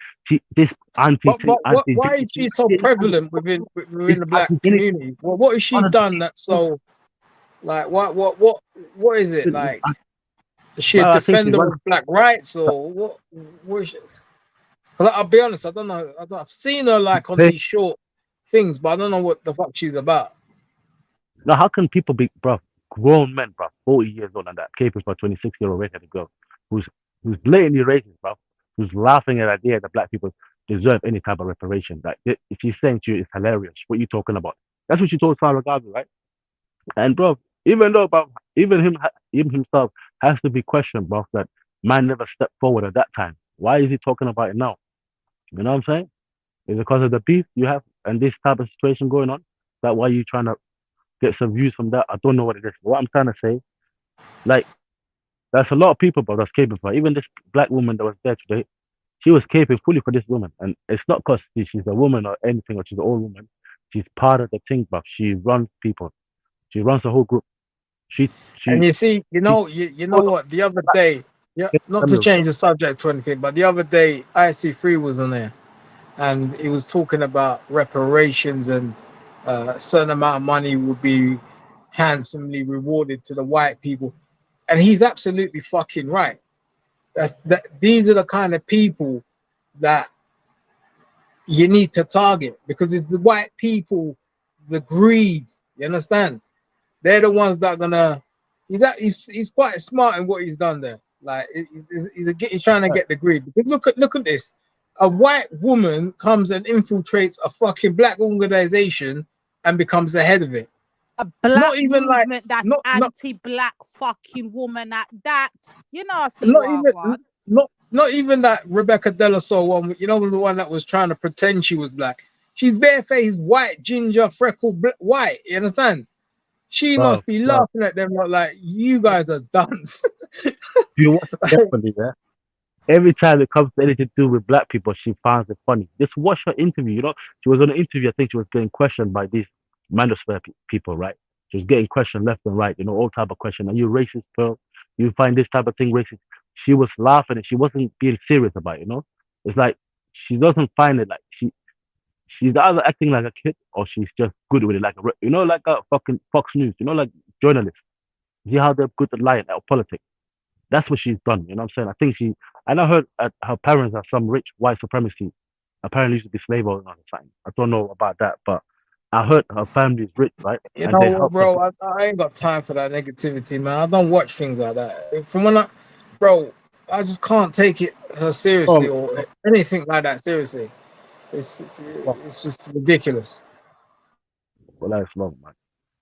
why is she so prevalent within the black community? What has she done that's so, like, what is it like? Is she a Well, I think defender of black rights or what? Because I'll be honest, I don't know. I've seen her like on these short things, but I don't know what the fuck she's about. Now, how can people be, bro, grown men, bro, 40 years old and that, capable for a 26-year-old redheaded girl who's blatantly racist, bro, who's laughing at the idea that black people deserve any type of reparation? Like, if she's saying to you, it's hilarious. What are you talking about? That's what she told Sarah Garvey, right? And, bro, even though, bro, even himself has to be questioned, bro, that man never stepped forward at that time. Why is he talking about it now? You know what I'm saying? Is it because of the beef you have and this type of situation going on? Is that why you trying to get some views from that? I don't know what it is. What I'm trying to say, like, there's a lot of people, bro, that's capable. Even this black woman that was there today, she was capable fully for this woman. And it's not because she's a woman or anything, or she's an old woman. She's part of the thing, bro. She runs people. She runs the whole group. And you see, you know what? The other day, yeah, not to change the subject or anything, but the other day, IC3 was on there, and he was talking about reparations and a certain amount of money would be handsomely rewarded to the white people, and he's absolutely fucking right. These are the kind of people that you need to target, because it's the white people, the greed. You understand? They're the ones that are gonna. He's quite smart in what he's done there. Like he's trying to get the greed. Because look at this. A white woman comes and infiltrates a fucking black organization and becomes the head of it. A black not even movement like that's anti-black fucking woman at that. You know, I see not even that Rebecca Della Soul one. You know, the one that was trying to pretend she was black. She's barefaced white, ginger, freckled, white. You understand? She must be laughing at them like you guys are dunce. You watch it carefully, yeah? Every time it comes to anything to do with black people, she finds it funny. Just watch her interview. You know, she was on an interview. I think she was getting questioned by these manosphere people, right? She was getting questioned left and right. You know, all type of question. Are you racist, Pearl? You find this type of thing racist? She was laughing and she wasn't being serious about it. You know, it's like she doesn't find it like she's either acting like a kid or she's just good with it, like like a fucking Fox News, like journalists. See how they're good at lying at politics. That's what she's done. You know what I'm saying? I think and I heard her parents are some rich white supremacy. Apparently used to be slave owners or something. I don't know about that, but I heard her family's rich, right? You know, bro, I ain't got time for that negativity, man. I don't watch things like that. From when I just can't take it her seriously or anything like that seriously. It's just ridiculous. Well, that's long, man.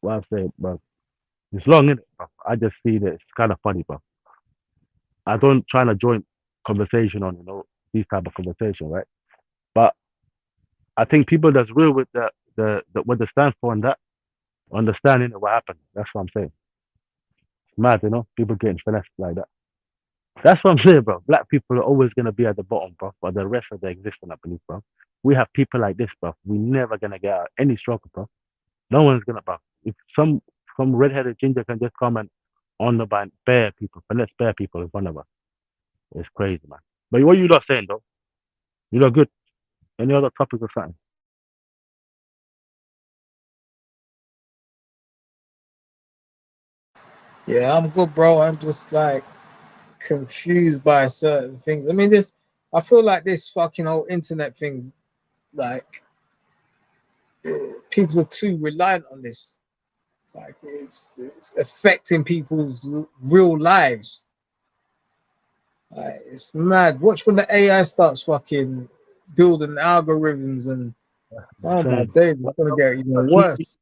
What I'm saying, bro, it's long, isn't it, bro? I just see that it's kind of funny, bro. I don't try to join conversation on these type of conversation, right? But I think people that's real with the what they stand for and that understanding what happened. That's what I'm saying. It's mad, people getting finessed like that. That's what I'm saying, bro. Black people are always gonna be at the bottom, bro. But the rest of the existence, I believe, bro. We have people like this, bro. We never gonna get out any stronger, bro. No one's gonna, bro. If some redheaded ginger can just come and on the band bare people, finesse bare people in front of us, it's crazy, man. But what you not saying though? You not good? Any other topic or something? Yeah, I'm good, bro. I'm just like confused by certain things. I mean, I feel like this fucking whole internet thing, like people are too reliant on this. Like it's affecting people's real lives. Like, it's mad. Watch when the AI starts fucking building algorithms and oh my days, it's gonna get even worse.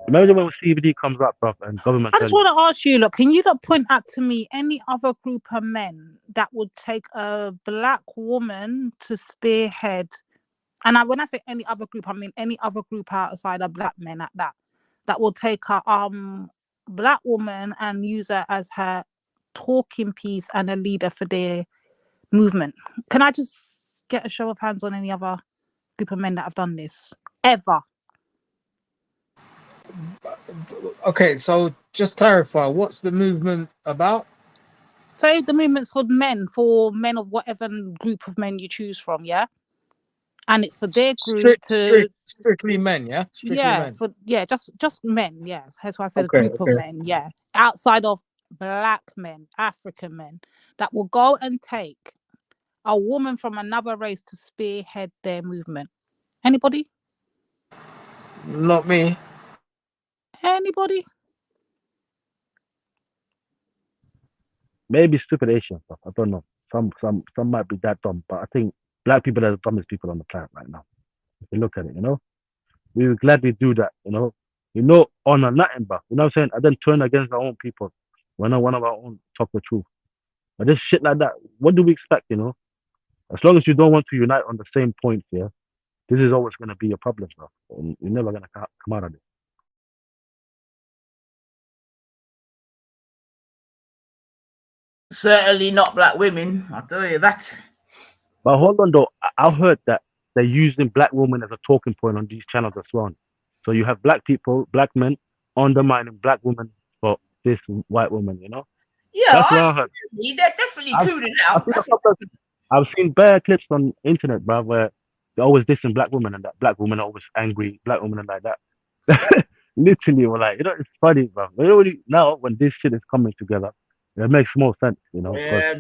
Imagine when CBD comes up, bro, and government. I just want to ask you, can you point out to me any other group of men that would take a black woman to spearhead? And when I say any other group, I mean any other group outside of black men at that will take a black woman and use her as her talking piece and a leader for their movement. Can I just get a show of hands on any other group of men that have done this ever? Okay, so just clarify, what's the movement about? So the movement's for men of whatever group of men you choose from, yeah? And it's for their group strictly men, yeah? Strictly men. Just men, yeah. That's why I said a group of men, yeah. Outside of black men, African men, that will go and take a woman from another race to spearhead their movement? Anybody? Not me. Anybody? Maybe stupid Asian stuff. I don't know. Some might be that dumb, but I think black people are the dumbest people on the planet right now. If you look at it, we would gladly do that, honor nothing, but you know what I'm saying? I then turn against our own people when one of our own talk the truth. But this shit like that, what do we expect, As long as you don't want to unite on the same points, yeah, this is always going to be a problem, bro. And you're never going to come out of it. Certainly not black women, I'll tell you that. But hold on, though. I heard that they're using black women as a talking point on these channels as well. So you have black people, black men, undermining black women for this white woman, Yeah, That's what I heard. they're definitely cooling out. I've seen bare clips on internet, bro, where they're always dissing black women and that black women are always angry, black women and like that. Literally, we're like, it's funny, bro. Now, when this shit is coming together, it makes more sense, Yeah.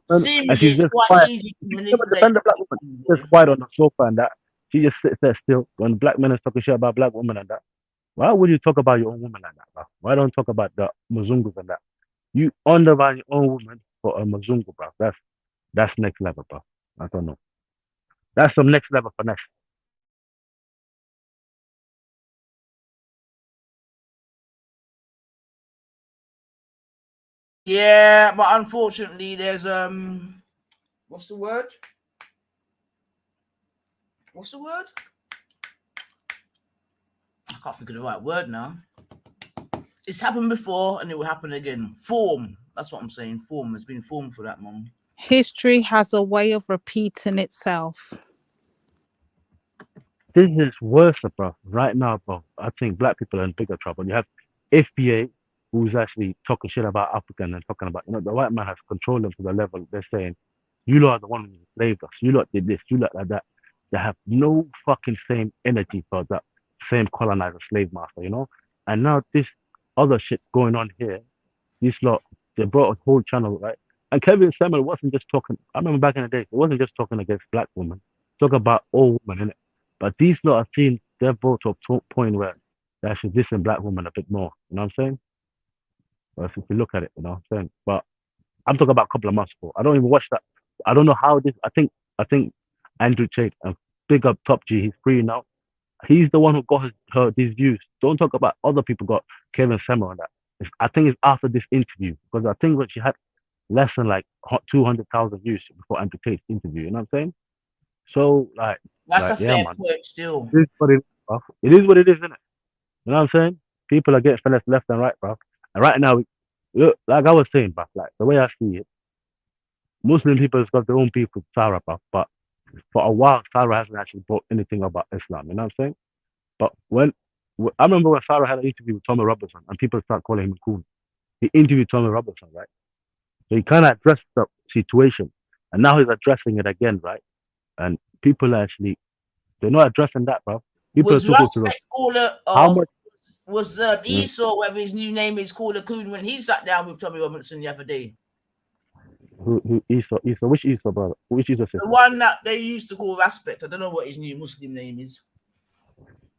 And she's just quiet. She never defend the black woman. She's just quiet on the sofa and that. She just sits there still. When black men is talking shit about black women and that, why would you talk about your own woman like that, bro? Why don't you talk about the Muzungus and that? You undermine your own woman for a Muzungu, bro. That's next level, bro. I don't know. That's some next level finesse. Yeah, but unfortunately, there's what's the word? What's the word? I can't think of the right word now. It's happened before, and it will happen again. Form. That's what I'm saying. Form. There's been form for that, mum. History has a way of repeating itself. This is worse, bro. Right now, bro, I think black people are in bigger trouble. You have FBA, who's actually talking shit about African and talking about, the white man has controlled them to the level they're saying, you lot are the one who enslaved us. You lot did this. You lot like that. They have no fucking same energy for that same colonizer, slave master, And now this other shit going on here, these lot, they brought a whole channel, right? And Kevin Samuel wasn't just talking, I remember back in the day, it wasn't just talking against black women, talking about all women, innit? But these lot have seen they're brought to a point where they actually dissing black women a bit more. You know what I'm saying? Well, if you look at it, you know what I'm saying? But I'm talking about a couple of months ago. I don't even watch that. I don't know how this. I think Andrew Tate, and big up Top G. He's free now. He's the one who got these views. Don't talk about other people got Kevin Samuel on that. I think it's after this interview, because I think when she had less than like 200,000 views before Andrew Tate's interview. You know what I'm saying? So that's a fair man. point still. It is what it is, bro. It is what it is, isn't it? You know what I'm saying? People are getting finessed left and right, bro. And right now, look, like I was saying, bro, like the way I see it, Muslim people have got their own beef with Sarah, bro. But for a while, Sarah hasn't actually brought anything about Islam. You know what I'm saying? But I remember when Sarah had an interview with Tommy Robinson, and people start calling him a coon. He interviewed Tommy Robinson, right? So he kind of addressed the situation, and now he's addressing it again, right? And people actually, they're not addressing that, bro. People Was Respect caller was Esau, whatever his new name is, called a coon when he sat down with Tommy Robinson the other day? Who Esau? Which Esau, brother? Which Esau? The one that they used to call Respect. I don't know what his new Muslim name is.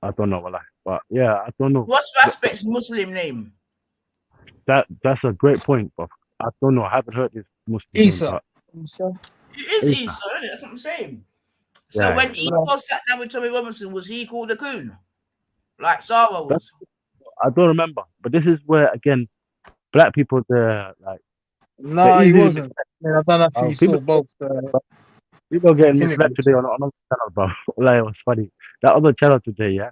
I don't know, but yeah, I don't know. What's Respect's Muslim name? That's a great point, bro. I don't know. I haven't heard this Muslim Esau. It is Esau, isn't it? That's what I'm saying. So when Esau sat down with Tommy Robinson, was he called a coon? Like Sarah was? I don't remember. But this is where, again, black people, they're like... No, he wasn't. I don't know if you saw both. People getting misled today on another channel, bro. Like, it was funny. That other channel today, yeah?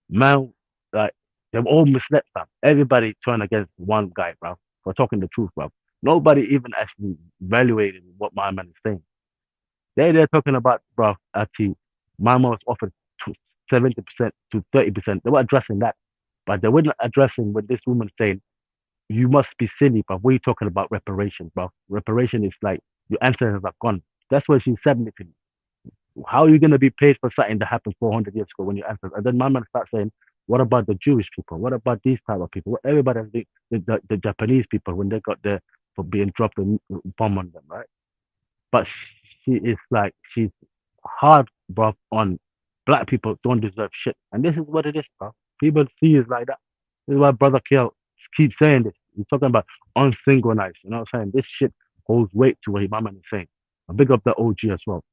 Man, like, they're all misled, bro. Everybody turned against one guy, bro, for talking the truth, bro. Nobody even actually evaluated what my man is saying. They're talking about, bro, actually, my man was offered 70% to 30%. They were addressing that. But they weren't addressing what this woman saying, you must be silly, but what are you talking about reparations, bro? Reparation is like, your ancestors are gone. That's what she said to me. How are you going to be paid for something that happened 400 years ago when your ancestors? And then my man starts saying, What about the Jewish people? What about these type of people? Everybody, the Japanese people when they got there for being dropped a bomb on them, right? But she is like she's hard, bro, on black people don't deserve shit, and this is what it is, bro. People see it like that. This is why Brother Kiel keeps saying this. He's talking about unsynchronized. You know what I'm saying? This shit holds weight to what my man is saying. I big up the OG as well.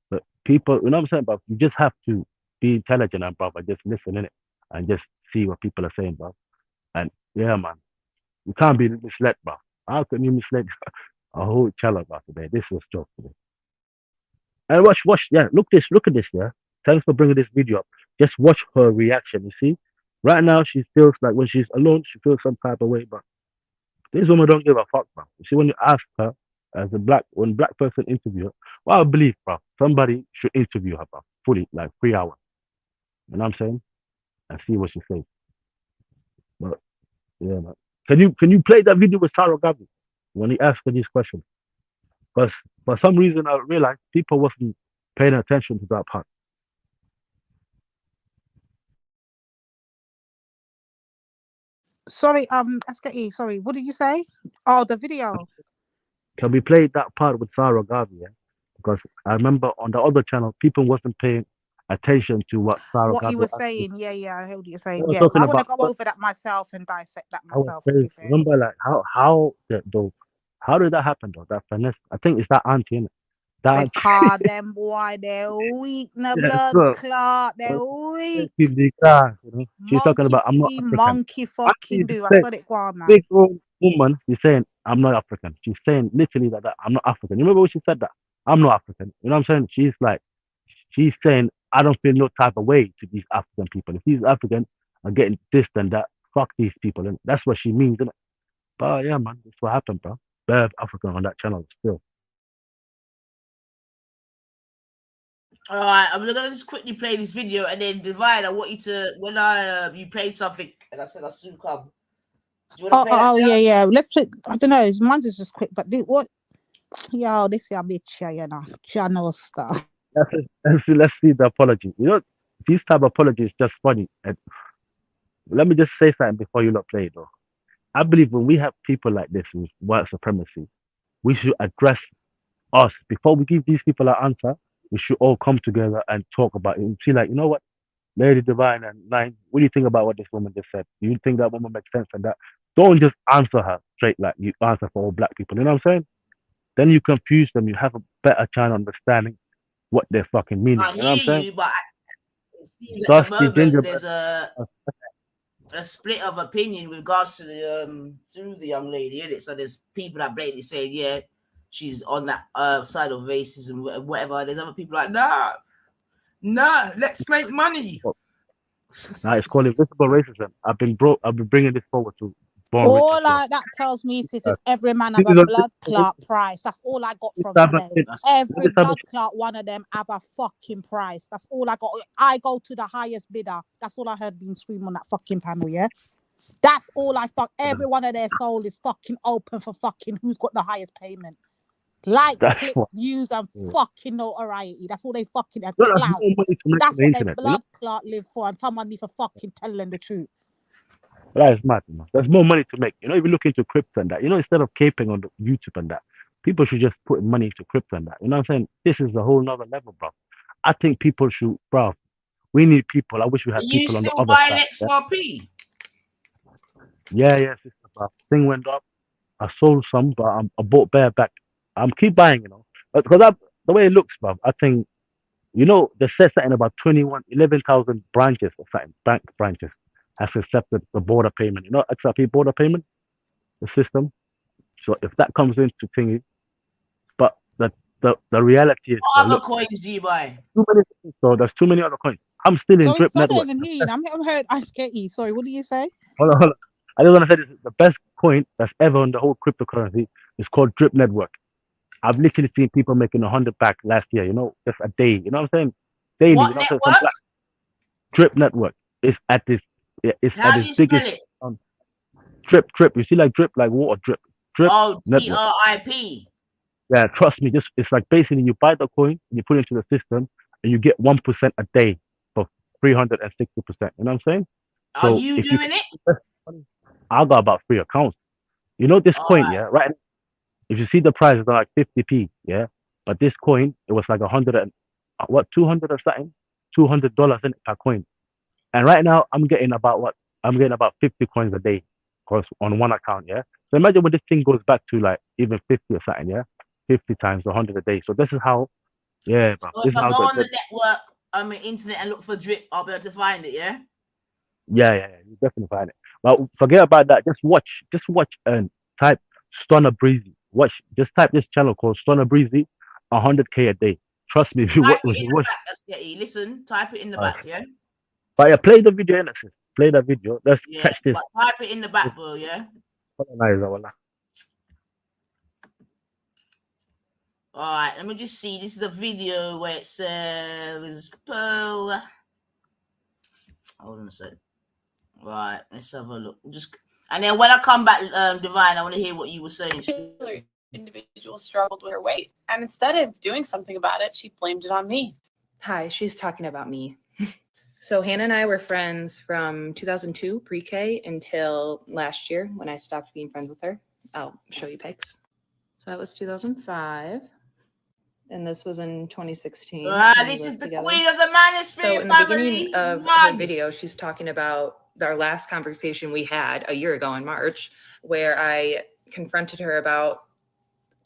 But people, you know what I'm saying, bro? You just have to be intelligent, and brother, just listen in it and just see what people are saying, bro. And yeah, man, you can't be misled, bro. How can you mislead a whole channel about today? This was joke today. And watch, yeah, look at this, yeah. Thanks for bringing this video up. Just watch her reaction. You see, right now she feels like when she's alone, she feels some type of way, but this woman don't give a fuck, bro. You see, when you ask her as a black person interview her, well, I believe, bro, somebody should interview her, bro, fully, like 3 hours. You know what I'm saying? And see what she says. But yeah, man. Can you play that video with Sarah Gabi when he asked her these questions? Because for some reason I realized people wasn't paying attention to that part. Sorry, SKE, sorry, what did you say? Oh, the video. Can we play that part with Sarah Gabi? Yeah? Because I remember on the other channel, people wasn't paying attention to what Sarah What Gabi you were was saying, yeah, I heard what you're saying. was Yes, talking I want to about. go over that myself and dissect that I was myself. To saying, be fair, remember, like how did that happen though? That finesse. I think it's that auntie, innit? That they auntie. call them boy, they're weak, no Yeah, blood so clot, they're weak. She's talking about I'm not See, African. monkey fucking Actually, do. I say, saw it go on, man. big old woman, she's saying I'm not African. She's saying literally that I'm not African. You remember when she said that? I'm not African. You know what I'm saying? She's saying I don't feel no type of way to these African people. If these African are getting this and that, fuck these people. And that's what she means, isn't it? But yeah, man, that's what happened, bro. They're African on that channel still. All right, I'm gonna just quickly play this video and then Divine. I want you to when you played something and I said I'll soon come. Do you want to play that now? Yeah. Let's play. I don't know. Mine's is just quick, but what? Yo, this is a bitch here, you know. Channel stuff. Let's see the apology. You know, this type of apology is just funny. And let me just say something before you lot play it, though. I believe when we have people like this with white supremacy, we should address us before we give these people an answer. We should all come together and talk about it and see, like, you know what, Lady Divine and Nine, what do you think about what this woman just said? Do you think that woman makes sense and that? Don't just answer her straight like you answer for all black people. You know what I'm saying? Then you confuse them. You have a better chance of understanding what they're fucking meaning. I You know what I'm hear saying? you, but it seems at the Dusty moment gingerbread. there's a split of opinion with regards to the young lady, innit? So there's people that blatantly say, yeah, she's on that side of racism, whatever. There's other people like, nah, let's make money. Now it's called invisible racism. I've been bringing this forward to all that tells me is every man have a blood clot price. That's all I got from today. Every blood clot one of them have a fucking price. That's all I got. I go to the highest bidder. That's all I heard being screamed on that fucking panel, yeah? That's all I fuck. Every one of their soul is fucking open for fucking who's got the highest payment. Likes, clicks, views, and fucking notoriety. That's all they fucking have. That's what their blood clot live for, and someone need for fucking telling the truth. That is mad, man. There's more money to make. You know, if you look into crypto and that, you know, instead of caping on YouTube and that, people should just put money into crypto and that. You know what I'm saying? This is a whole nother level, bro. I think people should, bro. We need people. I wish we had people on the other side. You still buying XRP? Yeah, sister, bro. Thing went up. I sold some, but I bought bare back. I'm keep buying, you know, because the way it looks, bro. I think, you know, they said something about 11,000 branches or something, bank branches has accepted the border payment. You know, XRP border payment, the system. So if that comes into thingy, but the reality is, what other coins do you buy? So there's too many other coins. I'm still in Drip Network. I don't even hear you. I'm heard. I scared you. Sorry, what do you say? Hold on. I just want to say this: the best coin that's ever on the whole cryptocurrency is called Drip Network. I've literally seen people making 100 back last year. You know, just a day. You know what I'm saying? Daily. What you know, network? Drip Network is at this. It's How at do its you biggest. spell it? Drip. You see, like drip, like water. Drip. Oh, Network. TRIP. Yeah, trust me. It's like basically you buy the coin and you put it into the system and you get 1% a day for 360%. You know what I'm saying? Are you if you doing it? I got about 3 accounts. You know this All coin, right. yeah, right? If you see the price is like 50p, yeah. But this coin, it was like 100 and 200 or something, $200 in it per coin. And right now, I'm getting about 50 coins a day, of course, on one account, yeah. So imagine when this thing goes back to like even 50 or something, yeah, 50 times 100 a day. So this is how, yeah, bro. So This if is I how go the on the network, internet and look for drip, I'll be able to find it, yeah? yeah, you definitely find it. But forget about that. Just watch and type Stunner Breezy. Just type this channel called Stunner Breezy, 100k a day. Trust me, if you Type watch, it in the back, Sketty. Listen, type it in the back, yeah? but yeah, play the video, innit, sis? Play that video. Let's Yeah, catch this. but type it in the back, bro, yeah? Alright, let me just see. This is a video where it says Pearl. Hold on a sec. Right, let's have a look. And then when I come back, Divine, I want to hear what you were saying. Individual struggled with her weight, and instead of doing something about it, she blamed it on me. Hi, she's talking about me. So Hannah and I were friends from 2002 pre-K until last year when I stopped being friends with her. I'll show you pics. So that was 2005. And this was in 2016. This is the queen of the manosphere. So in the beginning of her video, she's talking about our last conversation we had a year ago in March, where I confronted her about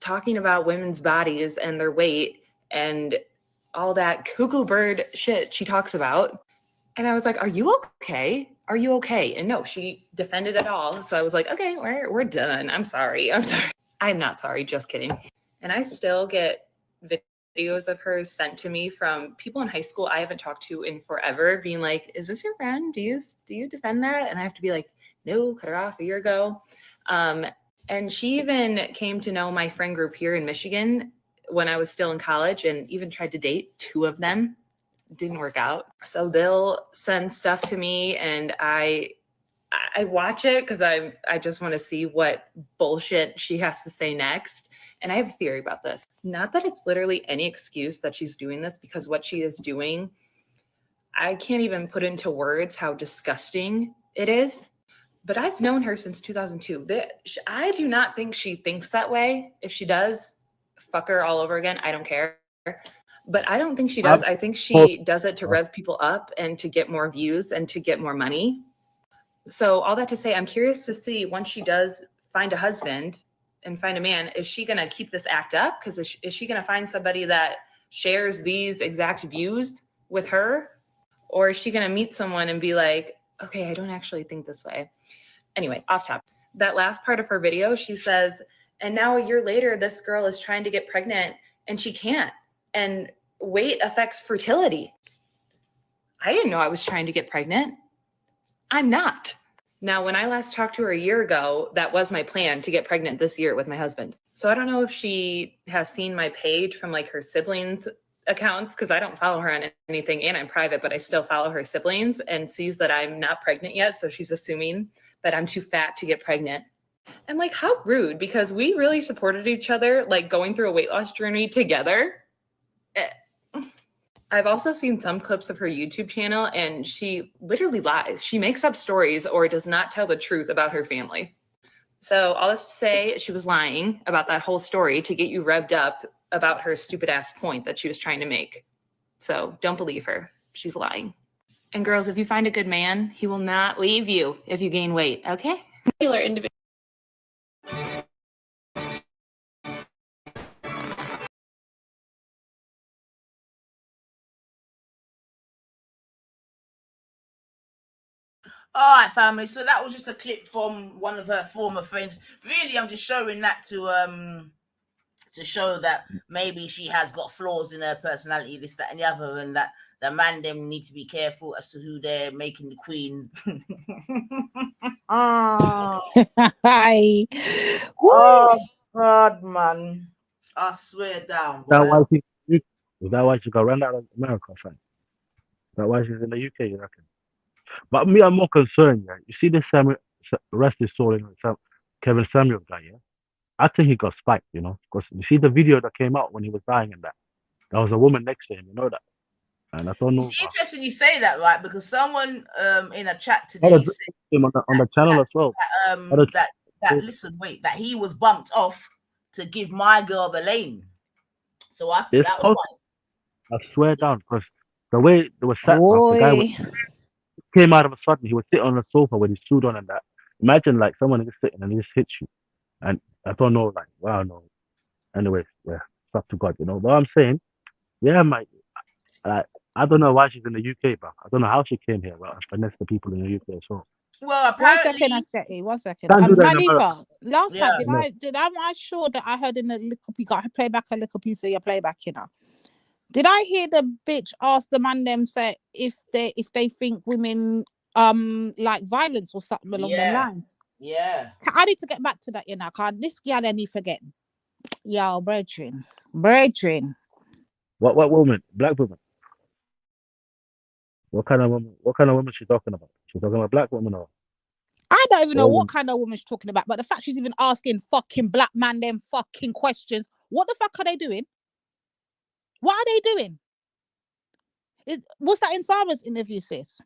talking about women's bodies and their weight and all that cuckoo bird shit she talks about. And I was like, are you okay? Are you okay? And no, she defended it all. So I was like, okay, we're done. I'm sorry. I'm not sorry. Just kidding. And I still get videos of hers sent to me from people in high school I haven't talked to in forever, being like, is this your friend? Do you defend that? And I have to be like, no, cut her off a year ago. And she even came to know my friend group here in Michigan when I was still in college and even tried to date 2 of them. Didn't work out. So they'll send stuff to me and I watch it because I just want to see what bullshit she has to say next. And I have a theory about this. Not that it's literally any excuse that she's doing this, because what she is doing, I can't even put into words how disgusting it is. But I've known her since 2002. I do not think she thinks that way. If she does, fuck her all over again. I don't care. But I don't think she does. I think she does it to rev people up and to get more views and to get more money. So all that to say, I'm curious to see once she does find a husband and find a man, is she going to keep this act up? Because is she going to find somebody that shares these exact views with her? Or is she going to meet someone and be like, okay, I don't actually think this way. Anyway, off topic. That last part of her video, she says, and now a year later, this girl is trying to get pregnant and she can't. And weight affects fertility. I didn't know I was trying to get pregnant. I'm not. Now, when I last talked to her a year ago, that was my plan, to get pregnant this year with my husband. So I don't know if she has seen my page from like her siblings' accounts, because I don't follow her on anything and I'm private, but I still follow her siblings, and sees that I'm not pregnant yet. So she's assuming that I'm too fat to get pregnant. And like, how rude, because we really supported each other, like going through a weight loss journey together. I've also seen some clips of her YouTube channel and she literally lies. She makes up stories or does not tell the truth about her family. So all this to say, she was lying about that whole story to get you revved up about her stupid ass point that she was trying to make. So don't believe her. She's lying. And girls, if you find a good man, he will not leave you if you gain weight, okay? Individual. All right, family. So that was just a clip from one of her former friends. Really, I'm just showing that to show that maybe she has got flaws in her personality, this, that, and the other, and that the man them need to be careful as to who they're making the queen. Hi. Oh God, man! I swear down. Is that why she got run out of America, friend? Is that why she's in the UK, you reckon? But me, I'm more concerned, yeah. You see this rest his soul in Kevin Samuel guy, yeah? I think he got spiked, you know, because you see the video that came out when he was dying and that. There was a woman next to him, you know that? And I don't know. It's interesting you say that, right? Because someone in a chat I had today a said him on the channel as well. that he was bumped off to give my girl the lane. So that was fine. I swear down, because the way they were sat, the guy came out of a sudden. He was sitting on the sofa with his suit on and that. Imagine like someone just sitting and he just hits you, and I don't know, like, well, no. Anyways, yeah, it's up to God, you know. But I'm saying, yeah, mate. I don't know why she's in the UK, bro. I don't know how she came here, but I finesse the people in the UK as well. Well, apparently, 1 second. Can't do that in Manifa, last Yeah. night, am I sure that I heard in a little piece, I play back a little piece of your playback, you know? Did I hear the bitch ask the man them say if they think women like violence or something along them lines? Yeah. I need to get back to that, you know, cause this girl any forget. Yo, brethren. What woman? Black woman. What kind of woman she talking about? She's talking about black woman or? I don't even know what kind of woman she's talking about, but the fact she's even asking fucking black man them fucking questions. What the fuck are they doing? What are they doing? What's that in Sarah's interview, sis?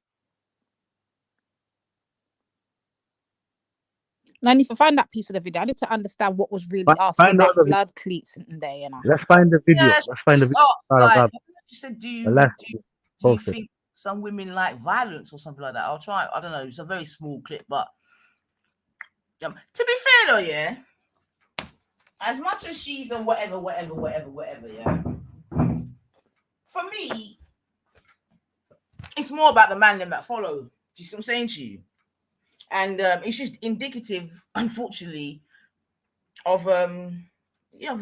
And I need to find that piece of the video. I need to understand what was really asked with that blood cleats in there, you know. Let's find the video. Let's find the video. She said, do you think some women like violence or something like that? I'll try. I don't know. It's a very small clip, but to be fair though, yeah, as much as she's a whatever, yeah, for me, it's more about the man that follow. Do you see what I'm saying to you? And it's just indicative, unfortunately, of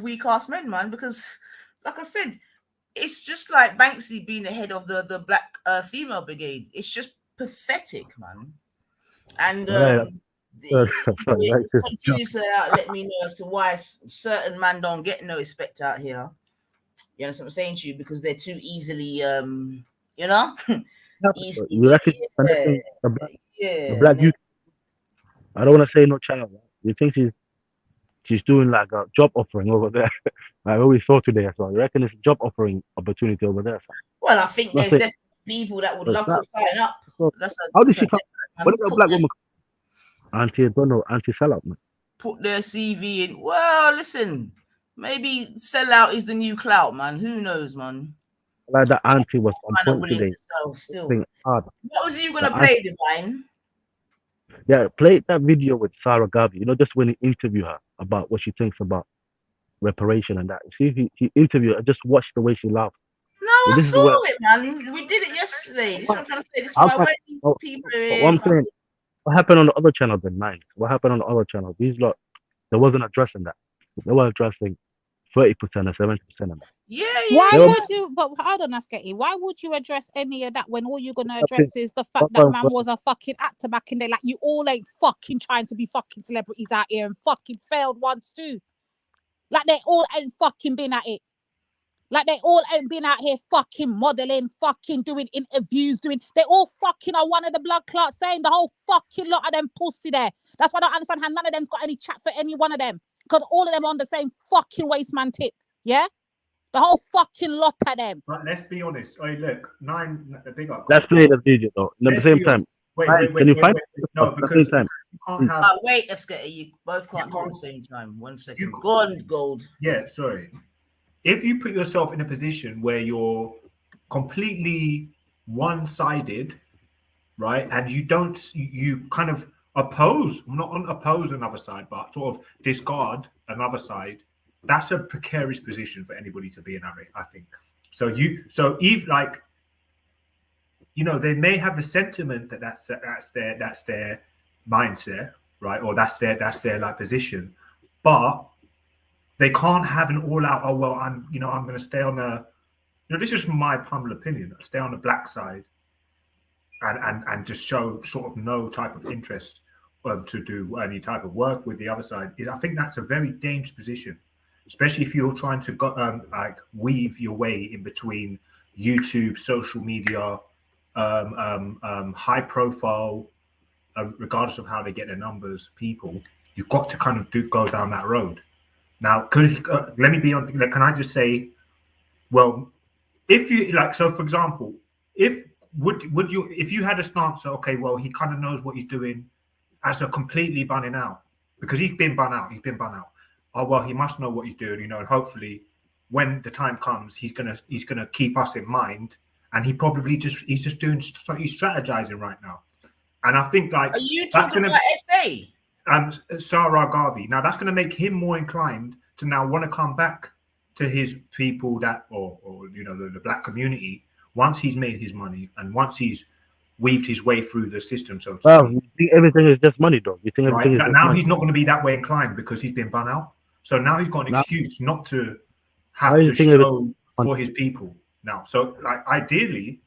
weak ass men, man. Because, like I said, it's just like Banksy being the head of the black female brigade. It's just pathetic, man. And continues to let me know as to why certain men don't get no respect out here. You know what I'm saying to you? Because they're too easily, you know. You reckon the black youth? I don't want to say no child. You think she's doing like a job offering over there? Like what we saw today as well. You reckon it's a job offering opportunity over there? Well, I think there's definitely people that would love to sign up. How did she come? What is a black woman? Auntie, I don't know. Auntie sellout, man. Put their CV in. Well, listen, maybe sellout is the new Clout, man. Who knows, man? Like that auntie was on point today. What was you gonna play, Divine? Yeah, play that video with Sarah Garvey. You know, just when he interviewed her about what she thinks about reparation and that. See if he interviewed her, just watch the way she laughed. No, I saw it, man. We did it yesterday. This is what I'm trying to say. This is why when people what I'm saying, what happened on the other channel then, Nine? What happened on the other channel? These lot, they wasn't addressing that. They were addressing 30% or 70% of that. Yeah. Why would you? But hold on, Asketi. Why would you address any of that when all you're gonna address is the fact that man was a fucking actor back in there? Like you all ain't fucking trying to be fucking celebrities out here and fucking failed once too. Like they all ain't fucking been at it. Like they all ain't been out here fucking modeling, fucking doing interviews, they all fucking are one of the blood clots saying the whole fucking lot of them pussy there. That's why I don't understand how none of them's got any chat for any one of them. Because all of them are on the same fucking waistman tip. Yeah? The whole fucking lot of them. But let's be honest. Oh, look, Nine, big up. Let's play the video though. At the same time. Wait, can you find it? No, at the same time. You can't have. Wait, let's get it. You both can't do it at the same time. 1 second. Go on, Gold. Yeah, sorry. If you put yourself in a position where you're completely one-sided, right, and you kind of not oppose another side, but sort of discard another side, that's a precarious position for anybody to be in, I think. So Eve, like, you know, they may have the sentiment that's their mindset, right, or that's their like position, but they can't have an all-out. Oh well, I'm going to stay on this is my humble opinion. Stay on the black side, and just show sort of no type of interest to do any type of work with the other side. I think that's a very dangerous position, especially if you're trying to like weave your way in between YouTube, social media, high profile, regardless of how they get their numbers, people. You've got to kind of go down that road. Now, let me be on. Can I just say, well, if you like, so for example, if you had a stance, okay, well, he kind of knows what he's doing as a completely bunning out, because he's been bun out. Oh well, he must know what he's doing, you know, and hopefully when the time comes, he's gonna keep us in mind, and he's strategizing right now. And I think, like, are you talking about SA? Sarah Garvey. Now that's going to make him more inclined to now want to come back to his people that, or you know, the black community, once he's made his money and once he's weaved his way through the system. So you think everything is just money, though? You think everything is just now money? He's not going to be that way inclined because he's been bun out. So now he's got an excuse not to have to show for his people now. So, like, ideally,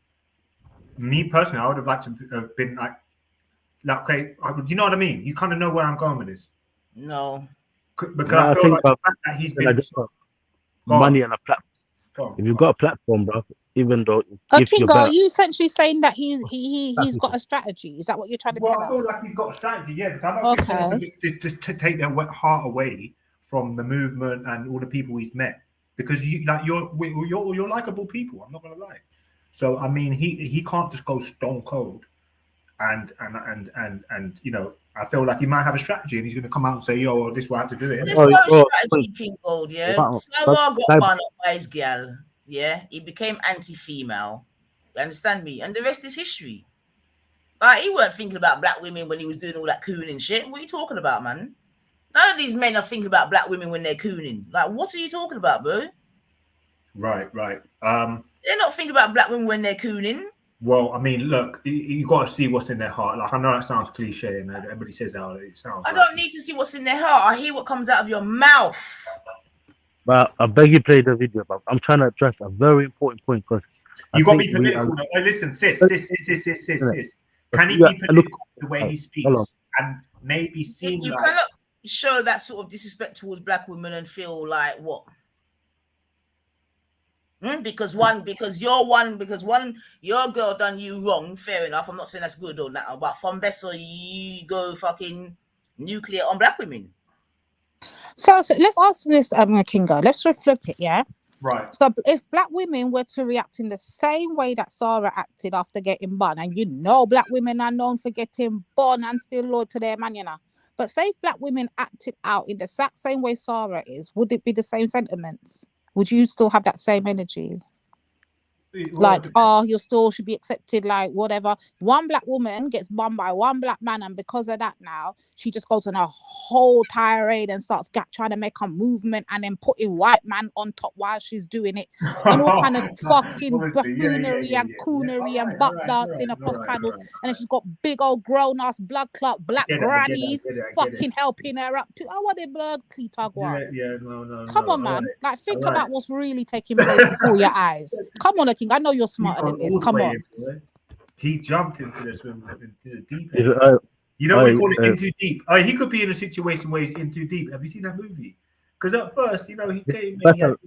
me personally, I would have liked to have been like, okay, you know what I mean? You kind of know where I'm going with this. No. Because I feel like the fact that he's been money on a platform. If you've got a platform, bro, even though Kingo, are you essentially saying that he's got a strategy? Is that what you're trying to tell us? I feel like he's got a strategy, yeah. Because I don't think someone just to take their heart away from the movement and all the people he's met, because you're likable people. I'm not gonna lie. So I mean, he can't just go stone cold, and you know, I feel like he might have a strategy, and he's gonna come out and say, "Yo, this is what I have to do it." There's no strategy, King Gold. Yeah, Sarah got bun up by his gal. Yeah, he became anti-female. You understand me? And the rest is history. Like, he weren't thinking about black women when he was doing all that cooning shit. What are you talking about, man? None of these men are thinking about black women when they're cooning. Like, what are you talking about, bro? Right. They're not thinking about black women when they're cooning. Well, I mean, look, you got to see what's in their heart. Like, I know that sounds cliche, and everybody says how it sounds. I don't need to see what's in their heart. I hear what comes out of your mouth. But I beg you, play the video. But I'm trying to address a very important point, because you got to be political. Hey, listen, sis. Can he be political the way he speaks and maybe seem you like? cannot show that sort of disrespect towards black women and feel like what? Because your girl done you wrong. Fair enough. I'm not saying that's good or not, but from Bessel, you go fucking nuclear on black women. So let's ask this, Kingo. Let's flip it, yeah? Right. So if black women were to react in the same way that Sarah acted after getting bun, and you know black women are known for getting bun and still loyal to their man, you know. But say if black women acted out in the exact same way Sarah is, would it be the same sentiments? Would you still have that same energy? Like, you still should be accepted, like, whatever. One black woman gets bummed by one black man, and because of that now, she just goes on a whole tirade and starts trying to make a movement and then putting white man on top while she's doing it. And all kind of fucking buffoonery and coonery and butt dancing across panels. And then she's got big old grown-ass blood clot black grannies fucking helping her up too. I want a blood cleat. No. Come on, man. Like, think about what's really taking place before your eyes. Come on, King. I know you're smarter than this. Come on. He jumped into the deep end. You know what we call it, in too deep. He could be in a situation where he's in too deep. Have you seen that movie? Because at first, you know, he came. The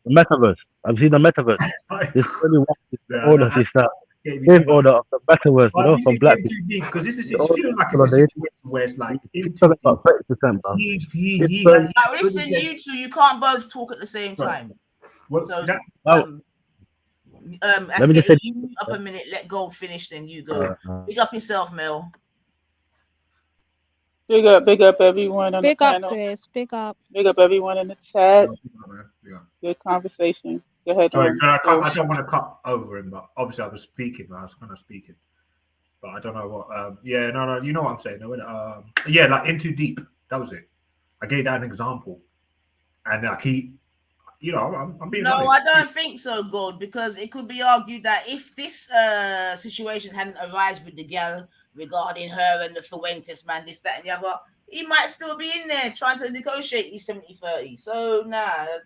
metaverse. I've seen the metaverse. There's only one order. This same order of the metaverse, you know, from black people. Because this is a situation where it's like about 30%, bro. Listen, you two, you can't both talk at the same time. Let me just say, you up a minute, let Gold finish, then you go. Big up yourself, Mel. Big up everyone on the panel. Sis. Big up everyone in the chat. Good conversation. Go ahead. Sorry, I don't want to cut over him, but obviously I was speaking. But I don't know what. You know what I'm saying. Like in too deep. That was it. I gave that an example, and like I'm being honest. I don't think so, God, because it could be argued that if this situation hadn't arisen with the gal regarding her and the Fuentes man, this, that, and the other, he might still be in there trying to negotiate these 70-30. So,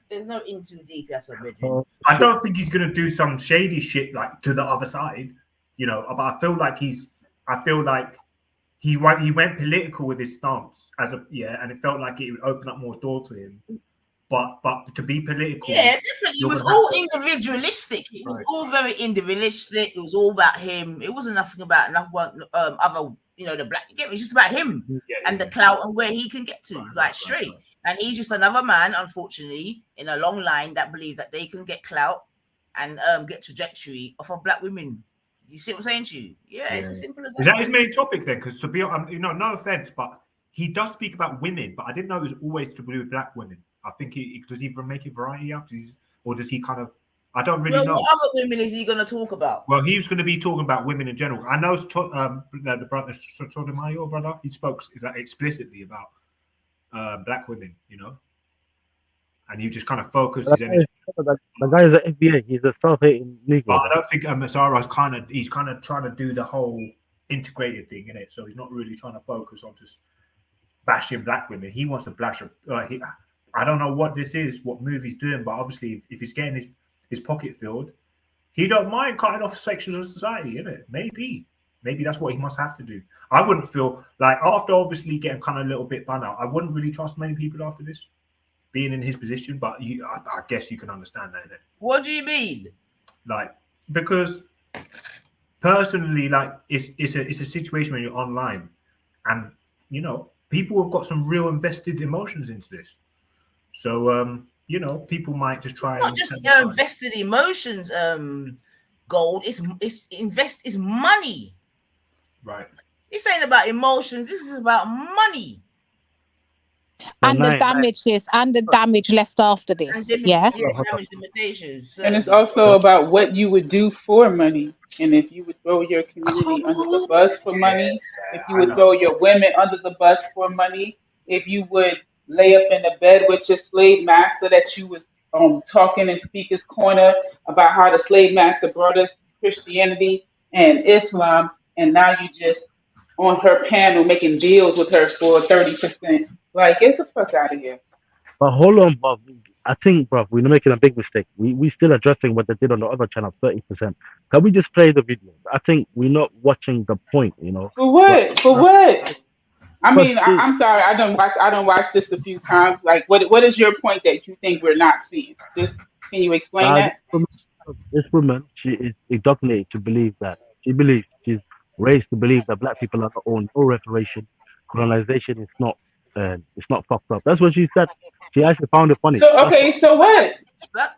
there's no in too deep, that's a bit. I don't think he's going to do some shady shit like to the other side, you know, but I feel like he went political with his stance and it felt like it would open up more doors for him. But to be political, definitely. It was all individualistic. It was all very individualistic. It was all about him. It wasn't nothing about other, the black. You get me? It's just about him and the clout and where he can get to, straight. And he's just another man, unfortunately, in a long line that believes that they can get clout and get trajectory off of black women. You see what I'm saying to you? Yeah, it's as simple as that. Is that his main topic then? Because to be honest, you know, no offense, but he does speak about women, but I didn't know it was always to do with black women. I think does he make it variety up, or does he kind of? I don't really know. What other women is he going to talk about? Well, he was going to be talking about women in general. I know the brother, Sotomayor brother, he spoke explicitly about black women, you know, and you just kind of focused his energy. The guy is an FBA. He's a self-hating Negro. But I don't think Masara's he's kind of trying to do the whole integrated thing in it. So he's not really trying to focus on just bashing black women. He wants to bash. I don't know what this is, what movie's doing, but obviously if he's getting his pocket filled, he don't mind cutting off sections of society, innit? Maybe that's what he must have to do. I wouldn't feel like after obviously getting kind of a little bit burned out, I wouldn't really trust many people after this, being in his position. But I guess you can understand that, innit? What do you mean? Like, because personally, like it's a situation when you're online, and you know people have got some real invested emotions into this. So you know, people might just try. Not just invested emotions. Gold. It's money. Right. This ain't about emotions. This is about money. And the damage and the damage left after this. Yeah. Damage limitations. And it's also about what you would do for money. And if you would throw your community under the bus for money, if you would throw your women under the bus for money, if you would lay up in the bed with your slave master that you was talking in Speaker's Corner about how the slave master brought us Christianity and Islam, and now you just on her panel making deals with her for 30%. Like, get the fuck out of here. But hold on, bruv. I think, bruv, we're making a big mistake. We still addressing what they did on the other channel, 30%. Can we just play the video? I think we're not watching the point, you know. For what? For what? I mean, I'm sorry. I don't watch this a few times. Like, what is your point that you think we're not seeing? Just can you explain that? This woman, she is indoctrinated to believe that she's raised to believe that black people are own no reparation, colonization is not fucked up. That's what she said. She actually found it funny. So okay, so what?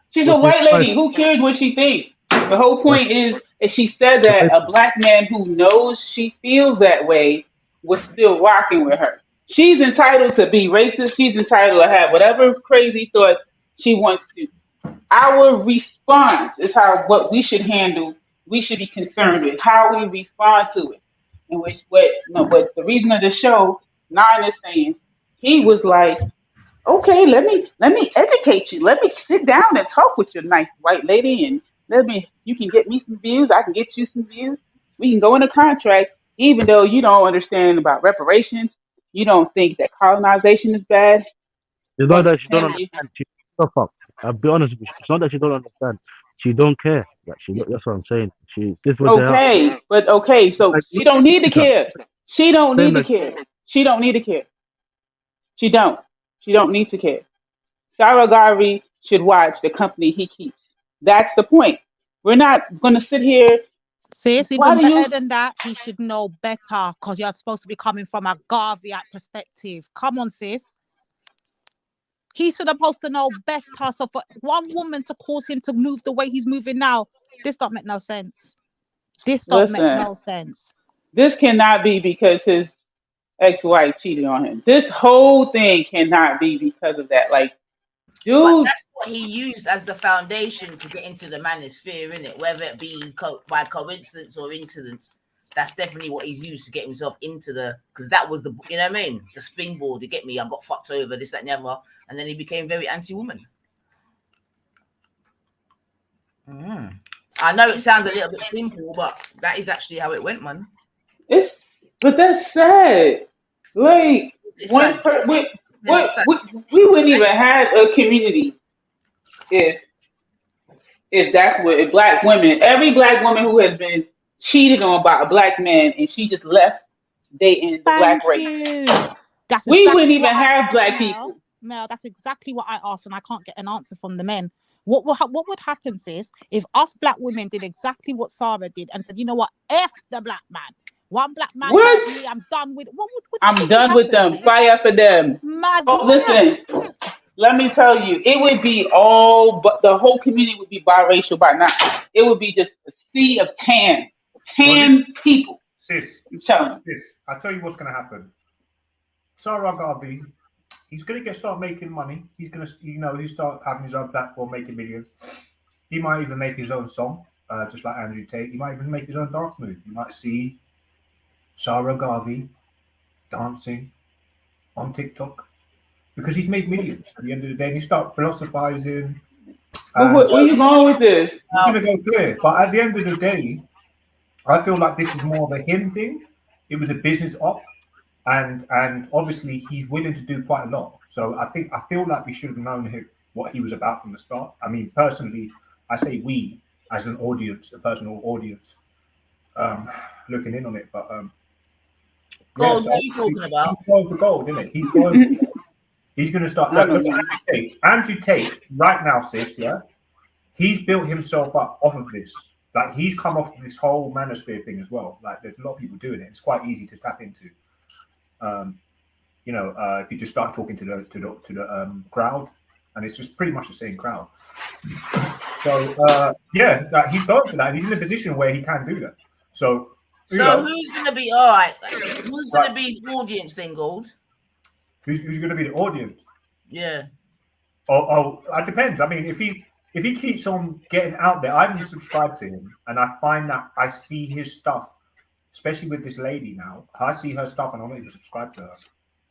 She's a white lady. Who cares what she thinks? The whole point is she said that a black man who knows she feels that way was still rocking with her. She's entitled to be racist. She's entitled to have whatever crazy thoughts she wants to. Our response is what we should handle. We should be concerned with how we respond to it. And what the reason of the show, Nine is saying, he was like, okay, let me educate you. Let me sit down and talk with your nice white lady, and you can get me some views. I can get you some views. We can go in a contract, even though you don't understand about reparations. You don't think that colonization is bad. It's not that she don't understand. She the fuck. I'll be honest with you. It's not that she don't understand. She don't care. That's what I'm saying. So she don't need to care. She don't need to care. She don't need to care. She don't need to care. Sarah Garvey should watch the company he keeps. That's the point. We're not going to sit here. Sis, even better than that, he should know better because you're supposed to be coming from a Garveyite perspective. Come on, sis. He should have supposed to know better. So for one woman to cause him to move the way he's moving now, this don't make no sense. This don't make no sense. This cannot be because his ex-wife cheated on him. This whole thing cannot be because of that. Like, dude. But that's what he used as the foundation to get into the manosphere, innit? Whether it be by coincidence or incident, that's definitely what he's used to get himself into because that was the, you know what I mean? The springboard to get me. I got fucked over, this, that, and the other. And then he became very anti-woman. I know it sounds a little bit simple, but that is actually how it went, man. But that's sad. Like, we wouldn't even have a community if black women, every black woman who has been cheated on by a black man and she just left dating the black race. We wouldn't even have black people. Mel, that's exactly what I asked, and I can't get an answer from the men. What would happen, sis, if us black women did exactly what Sarah did and said, you know what, F the black man. One black man, I'm done with. I'm done with them. Fire for them. Mad. Listen, Let me tell you, it would be all, but the whole community would be biracial by now. It would be just a sea of tan people. Sis, I'm telling you. sis, I tell you what's going to happen. Sarah Garvey, he's going to start making money. He's going to, he start having his own platform, making millions. He might even make his own song, just like Andrew Tate. He might even make his own dance move. You might see Sarah Garvey dancing on TikTok because he's made millions at the end of the day. And you start philosophizing. But where are you going with this? He's going to go clear. But at the end of the day, I feel like this is more of a him thing. It was a business op. And obviously he's willing to do quite a lot. So I feel like we should have known what he was about from the start. I mean, personally, I say we as an audience, a personal audience, looking in on it. But gold, what are you talking about? He's going for gold, isn't it? He's going for gold. He's going to start. Look at Andrew Tate right now, sis. Yeah, he's built himself up off of this. Like he's come off of this whole manosphere thing as well. Like there's a lot of people doing it. It's quite easy to tap into. If you just start talking to the crowd, and it's just pretty much the same crowd. So he's going for that. And he's in a position where he can do that. So who's going to be all right? Who's going to be his audience then, Gold? Who's going to be the audience? Yeah. Oh, it depends. I mean, if he keeps on getting out there, I'm subscribed to him, and I find that I see his stuff. Especially with this lady now, I see her stuff and I'm not even subscribed to her.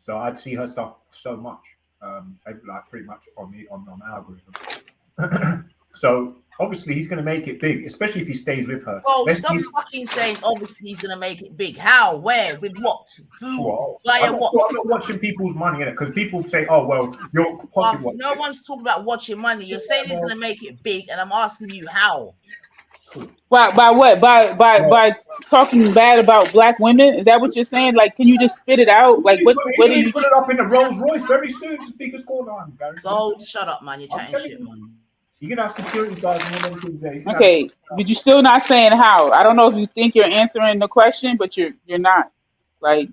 So I'd see her stuff so much, like pretty much on the algorithm. So obviously he's going to make it big, especially if he stays with her. Oh, stop fucking saying obviously he's going to make it big. How? Where? With what? Food? Via what? I'm not watching people's money in it because people say, "Oh well, you're pocket watching." No one's talking about watching money. You're saying he's going to make it big, and I'm asking you how. By what? By talking bad about black women? Is that what you're saying? Like, can you just spit it out? Like, what are you put it up in the Rolls Royce very soon? Speaker's corner on, Gary. Gold, shut up, man. You're chatting shit, man. You're gonna have security guards and all them things there. Okay, but you're still not saying how. I don't know if you think you're answering the question, but you're not. Like,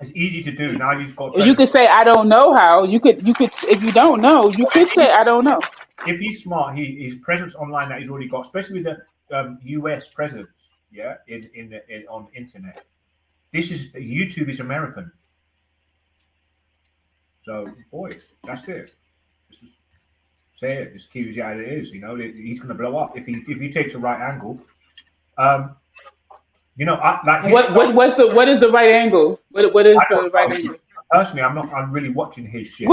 it's easy to do. Now you've got. You could say I don't know how. You could if you don't know, you could say I don't know. If he's smart, his presence online that he's already got, especially with the US presence, yeah, on internet. YouTube is American. So boy, that's it. Say it. Just keep it as it is. He's going to blow up if he takes the right angle. What is the right angle? What is the right angle? Personally, I'm really watching his shit.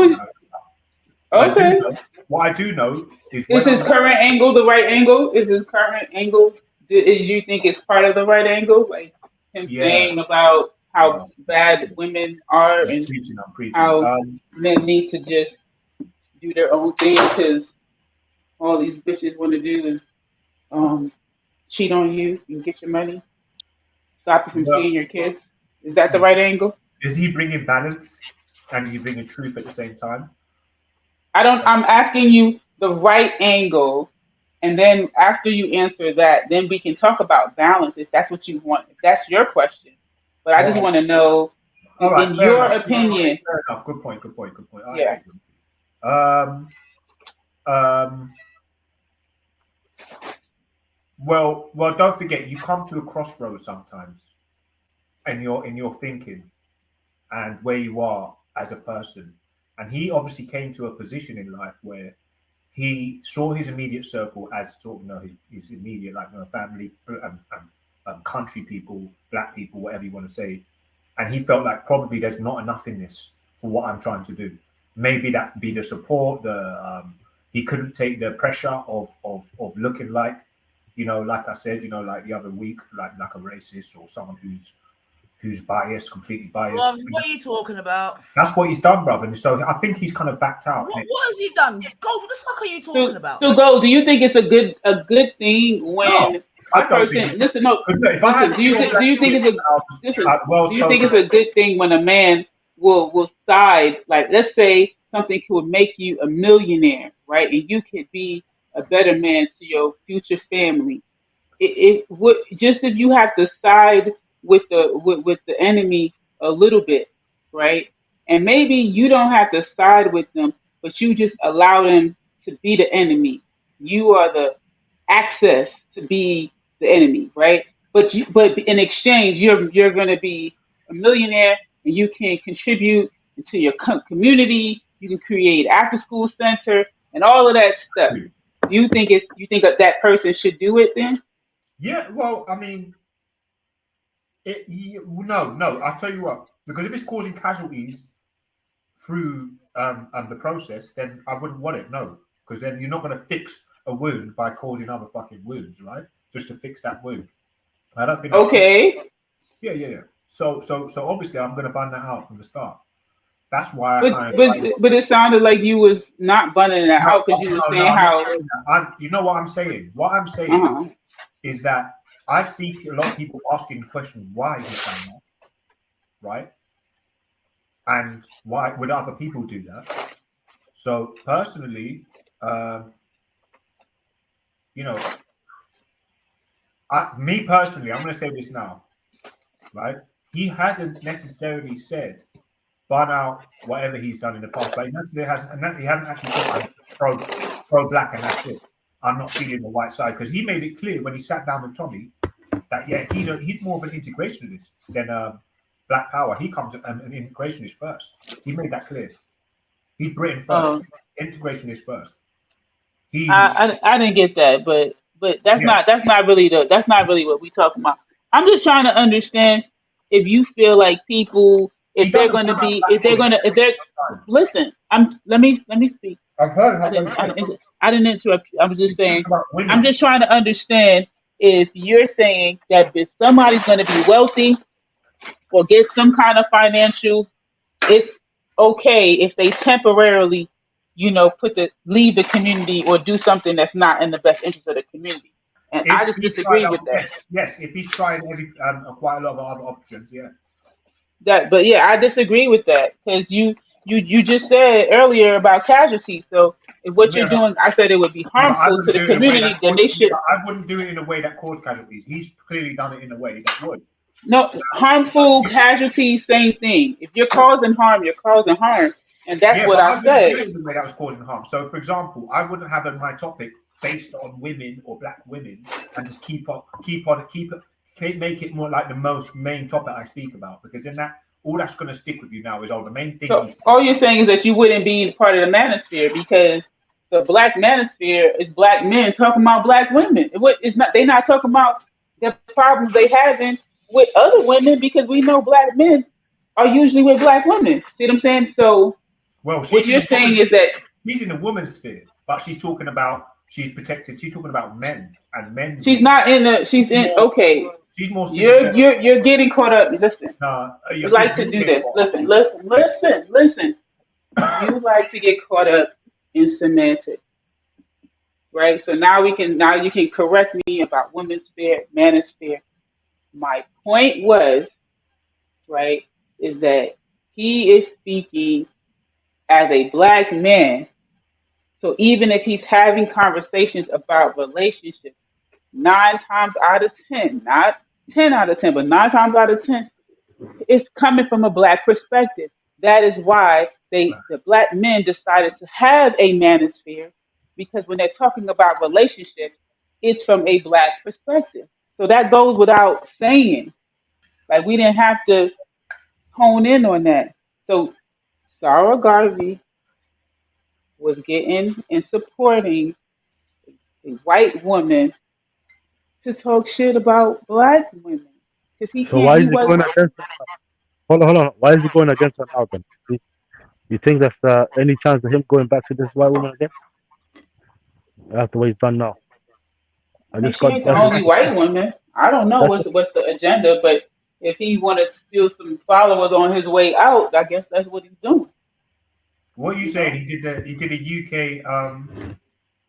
Okay. What I do know is his current angle the right angle? Is his current angle? Do you think it's part of the right angle? Like him saying about how bad women are and how men need to just do their own thing because all these bitches want to do is cheat on you and get your money, stop you from seeing your kids. Is that the right angle? Is he bringing balance and is he bringing truth at the same time? I'm asking you the right angle, and then after you answer that, then we can talk about balance if that's what you want. If that's your question. But I just want to know, in your opinion. Fair enough. Good point. Yeah. Well, don't forget, you come to a crossroads sometimes in your thinking and where you are as a person. And he obviously came to a position in life where he saw his immediate circle as sort of, his immediate, family, country people, black people, whatever you want to say. And he felt like probably there's not enough in this for what I'm trying to do. Maybe that would be the support, he couldn't take the pressure of looking like, like I said, like the other week, like a racist or someone who's biased, completely biased. Well, what are you talking about? That's what he's done, brother. And so I think he's kind of backed out. What has he done? Gold, what the fuck are you talking about? So Gold, do you think it's a good thing when a person listen? No, listen. Do you think it's a good thing when a man will side, like, let's say something could make you a millionaire, right? And you could be a better man to your future family. It would, just if you have to side with the enemy a little bit, right? And maybe you don't have to side with them, but you just allow them to be the enemy. You are the access to be the enemy, right? But in exchange, you're going to be a millionaire, and you can contribute into your community. You can create after school center and all of that stuff. You think that person should do it then? Yeah. Well, I mean, no. I'll tell you what. Because if it's causing casualties through the process, then I wouldn't want it. No, because then you're not going to fix a wound by causing other fucking wounds, right? Just to fix that wound. I don't think. Okay. Yeah. So obviously I'm going to ban that out from the start. That's why but it sounded like you was not banning that out because you were saying how. You know what I'm saying? What I'm saying is that I've seen a lot of people asking the question why he's done that, right? And why would other people do that? So personally, me personally, I'm going to say this now, right? He hasn't necessarily said ban out whatever he's done in the past, but he hasn't actually said I'm pro-black and that's it. I'm not feeling the white side, because he made it clear when he sat down with Tommy that he's more of an integrationist than Black Power. He comes an integrationist first. He made that clear. He's Britain first, integrationist first. I didn't get that, but that's not really what we talking about. I'm just trying to understand if you feel like people, if they're listen. Let me speak. I've heard. I didn't interrupt you. I was just saying. I'm just trying to understand if you're saying that if somebody's going to be wealthy or get some kind of it's okay if they temporarily, leave the community or do something that's not in the best interest of the community. And I just disagree with that. Yes, if he's trying quite a lot of other options, yeah. I disagree with that because you just said earlier about casualties. So if what you're doing, I said it would be harmful to the community, then they should. I wouldn't do it in a way that caused casualties. He's clearly done it in a way that would. No, harmful casualties, same thing. If you're causing harm, you're causing harm, and that's what I said. Do it in the way that was causing harm. So, for example, I wouldn't have my topic based on women or black women, and just make it more like the main topic I speak about, because in that, all that's going to stick with you now is the main thing. So all you're saying is that you wouldn't be part of the manosphere because the black manosphere is black men talking about black women. They're not talking about the problems they having with other women, because we know black men are usually with black women. See what I'm saying? So what you're saying is that she's in the woman's sphere, but she's talking about she's protected. She's talking about men and men. She's not in the. She's in. Okay. She's more. You're getting caught up. Listen. You like to do this. Listen. You like to get caught up in semantics, right? So now you can correct me about women's sphere, manosphere. My point was, right, is that he is speaking as a black man. So even if he's having conversations about relationships, 9 times out of 10, not 10 out of 10, but 9 times out of 10, it's coming from a black perspective. That is why the black men decided to have a manosphere, because when they're talking about relationships, it's from a black perspective. So that goes without saying. Like, we didn't have to hone in on that. So Sarah Garvey was getting and supporting a white woman to talk shit about black women. So why is he going against her? Hold on. Why is he going against her now then? You think there's any chance of him going back to this white woman again? After what he's done now. She ain't the only white woman. I don't know what's the agenda, but if he wanted to steal some followers on his way out, I guess that's what he's doing. What are you saying? He did a UK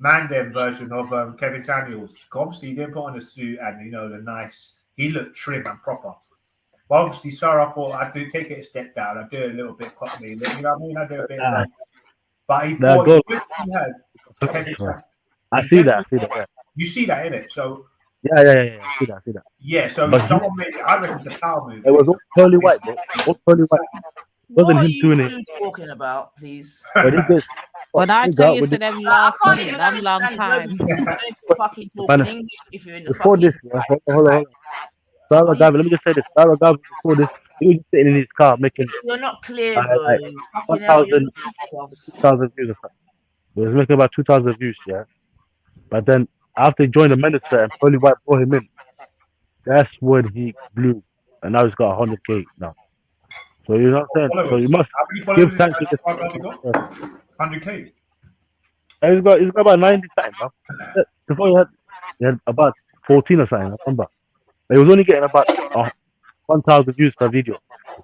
Mandem version of Kevin Samuels. Obviously, he didn't put on a suit and the nice. He looked trim and proper. But obviously, Sarah thought I'd take it a step down. I'd do it a little bit cockney. You know what I mean? I'd do a bit. But he thought he had Kevin Samuels. I see that. Yeah. You see that in it, so. Yeah. I see that. Yeah, so but someone made it. I reckon it's a power move. It was all pearly white, bro. All pearly white. wasn't What are him doing you it. two talking about, please? When he gets When I fucked tell up you with to it, them I last can't minute, even long understand time. you don't fucking talk in man, English if you're in the before fucking this, hold on. Sarah Are you, Gavin, let me just say this. Sarah Gavin, before this, he was just sitting in his car making you're not clear, bro. like Fucking hell, you're 1,000, not 2,000 views or something. He was making about 2,000 views, yeah. But then after he joined the minister and Pearly White brought him in, that's when he blew, and now he's got 100K now. So you know what I'm saying? So you Followers. must How many give followers thanks to has this. Sarah got? 100K. And he's got about 90 something, man. Before he had about 14 or something, I remember. But he was only getting about 1,000 views per video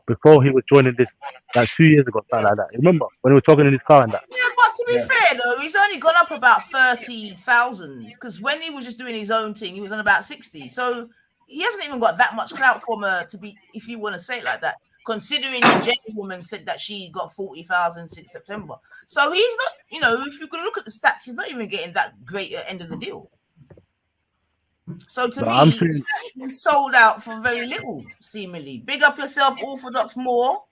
before he was joining this, like 2 years ago, something like that. Remember when he was talking in his car and that? Yeah, but to be fair though, he's only gone up about 30,000 because when he was just doing his own thing, he was on about 60. So he hasn't even got that much clout from her to be, if you want to say it like that. Considering the Jenny woman said that she got 40,000 since September, so he's not. You know, if you can look at the stats, he's not even getting that great end of the deal. So to But I'm me, saying, he's sold out for very little, seemingly. Big up yourself, Orthodox more.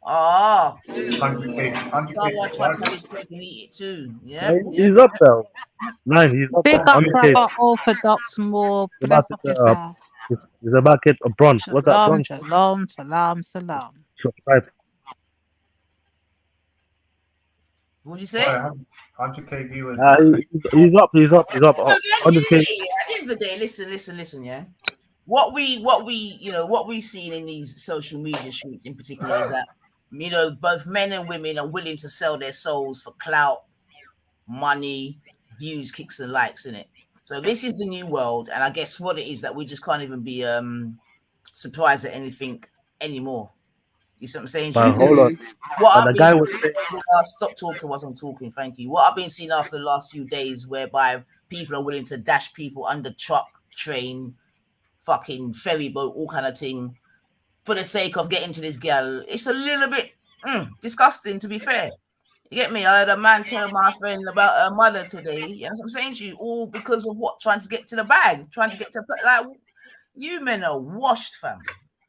Ah, 100K. 100K. try to get stuff and eat it too. yeah, Yeah, yeah. he's up there. 9, he's up Big there. up, 100K. brother Orthodox more. He's about Bless to up get yourself. he's about to get a bronze. What's that, Shalom, bronze? shalom, salam, salam. Subscribe. What'd you say? 100K viewers. He's up. No, yeah, 100K. at the end of the day, listen, yeah. What we seen in these social media streets in particular is that, you know, both men and women are willing to sell their souls for clout, money, views, kicks and likes in it. So this is the new world, and I guess what it is that we just can't even be surprised at anything anymore. You see what I'm saying? But hold on. What But I've the been guy was saying, stop talking whilst I'm talking, thank you. What I've been seeing after the last few days, whereby people are willing to dash people under truck, train, fucking ferry boat, all kind of thing, for the sake of getting to this girl, it's a little bit disgusting, to be fair. You get me? I had a man tell my friend about her mother today. You know what I'm saying to you? All because of what? Trying to get to the bag, trying to get to like, you men are washed, fam.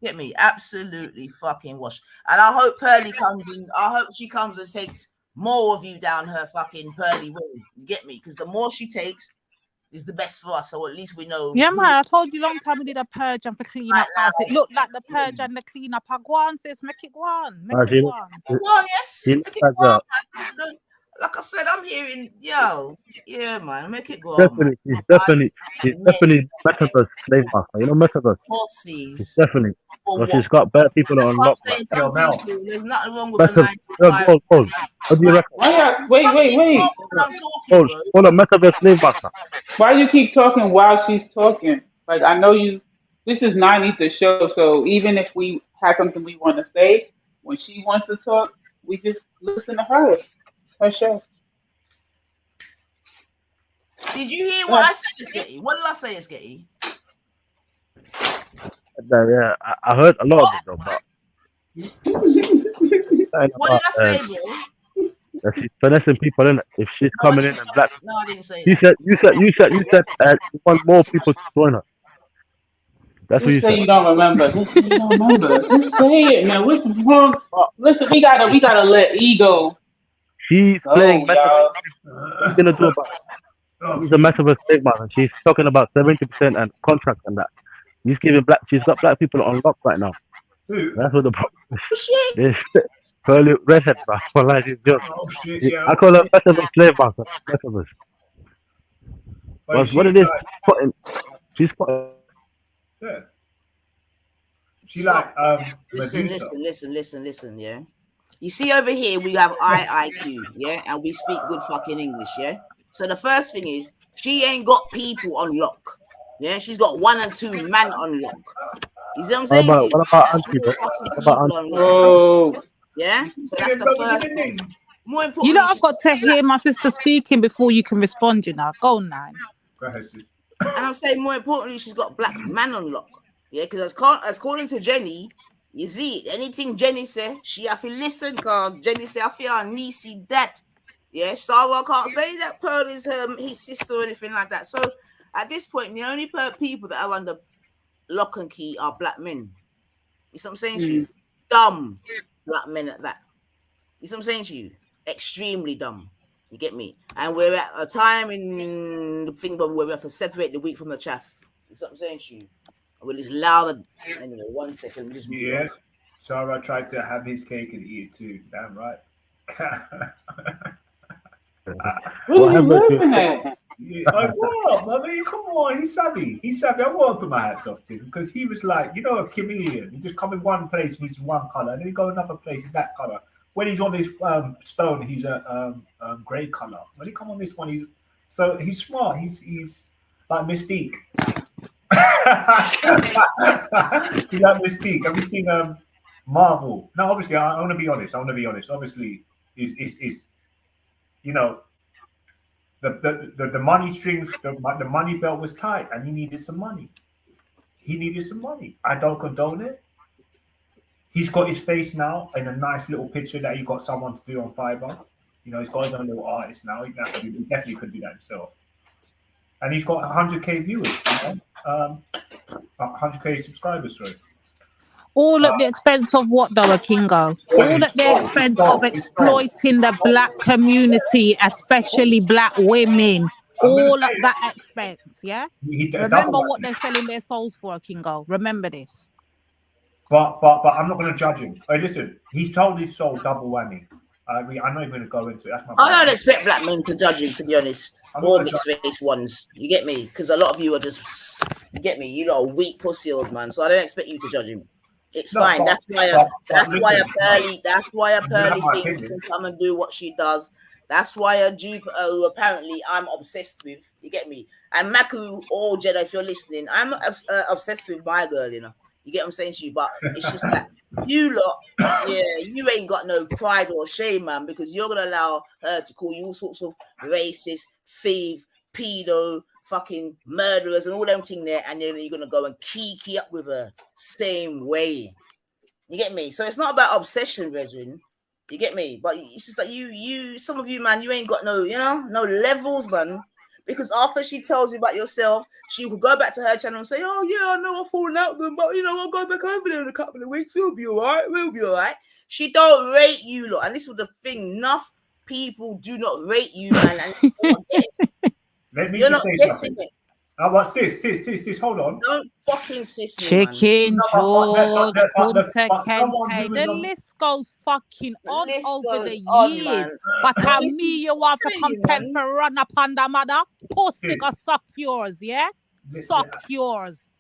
Get me? Absolutely fucking washed. And I hope Pearly comes in. I hope she comes and takes more of you down her fucking Pearly way. You get me? Because the more she takes is the best for us. So at least we know. Yeah, man, I told you long time we did a purge and for clean up house. It looked like the purge and the clean up. I go on, sis, make it go on. Make it go on. Go on, yes. he Make looks it like go on, man. Like I said, I'm hearing, yeah, man, make it go on, man. he's definitely Metaverse slave master. You know Metaverse? He's definitely. Because he's got better people on lock. There's nothing wrong with a 9 to 5. Hold. What do you reckon? Wait. Hold on, Metaverse slave master. Why you keep talking while she's talking? Like, I know you. This is 90th show, so even if we have something we want to say, when she wants to talk, we just listen to her. Her show. Did you hear what I said, Sketty? What did I say, Sketty? Yeah, I heard a lot of it though, but what did I say, bro? That she's finessing people in. If she's coming in and black, no, I didn't say you that. You said you want more people to join her. That's what you Just say said. you don't remember. Just say you don't remember. Just say it, man. What's wrong? Listen, we gotta let ego. She's go, playing metaverse. y'all. She's gonna do about. She's a metaverse big man, and she's talking about 70% and contracts and that. She's giving she's got black people on lock right now. That's what the problem is. Pearly redhead, bro. Well, she's just. I call her metaverse slave master. Metaverse. What it is? She's putting. Yeah. She like listen, yeah. You see over here we have IIQ, yeah, and we speak good fucking English, yeah. So the first thing is she ain't got people on lock, yeah. She's got 1 and 2 man on lock. You see what I'm saying? What about Auntie? What about Auntie? Oh, yeah. So that's the first thing. More importantly, you know, I've got to hear my sister speaking before you can respond. You know, go on, now. Go ahead, sis. And I'm saying more importantly, she's got black man on lock. Yeah, because as according to Jenny, you see, anything Jenny say, she have to listen, because Jenny say, I feel her niece that. Yeah, Sarah can't say that Pearl is his sister or anything like that. So at this point, the only people that are under lock and key are black men. You see what I'm saying to you? dumb black men at that. You see what I'm saying to you? Extremely dumb. You get me? And we're at a time in the thing where we have to separate the wheat from the chaff. You see what I'm saying to you? We'll just allow the. Anyway, 1 second. Just move on. Sarah tried to have his cake and eat it too. Damn right. What are you laughing at? What? I mean, come on. He's savvy. He's savvy. I want to put my hats off to him because he was like, you know, a chameleon. He just come in one place and he's one color, and then he go another place in that color. When he's on this stone, he's a grey color. When he come on this one, he's smart. He's like Mystique. He's like Mystique. Have you seen Marvel? No, obviously, I want to be honest. Obviously, is you know, the money strings, the money belt was tight, and he needed some money. I don't condone it. He's got his face now in a nice little picture that he got someone to do on Fiverr. You know, he's got his own little artist now. He definitely could do that himself. And he's got 100k viewers, you know? 100k subscribers, sorry. All at the expense of what, though, Kingo? All at the expense of exploiting the black community, especially black women. All at that expense, yeah? Remember what they're selling their souls for, Kingo. Remember this. But I'm not going to judge him. Hey, listen, he's told his soul double whammy. I'm not even going to go into it. That's my I don't expect black men to judge him, to be honest. Or mixed race ones. You get me? Because a lot of you are just, you get me? You lot are weak pussies, man. So I don't expect you to judge him. It's fine. That's why a Pearly thing can come and do what she does. That's why a Jupiter, who apparently I'm obsessed with. You get me? And Maku or Jedi, if you're listening, I'm obsessed with my girl, you know. You get what I'm saying to you? But it's just that you lot, you ain't got no pride or shame, man, because you're going to allow her to call you all sorts of racist, thief, pedo, fucking murderers and all them thing there, and then you're going to go and kiki up with her same way. You get me? So it's not about obsession, Reginald. You get me? But it's just like you, some of you, man, you ain't got no, you know, no levels, man. Because after she tells you about yourself, she will go back to her channel and say, oh, yeah, I know I've fallen out with them, but, you know, I'll go back over there in a couple of weeks. We'll be all right. She don't rate you, lot. And this was the thing. Enough people do not rate you, man. And you're not getting it. What, sis, hold on. Don't fucking sis me, Chicken man. George, Kunta Kente. The list goes fucking on over the years. But how me you want to compare for run up on the mother? Pussy go suck yours, yeah? Suck yours.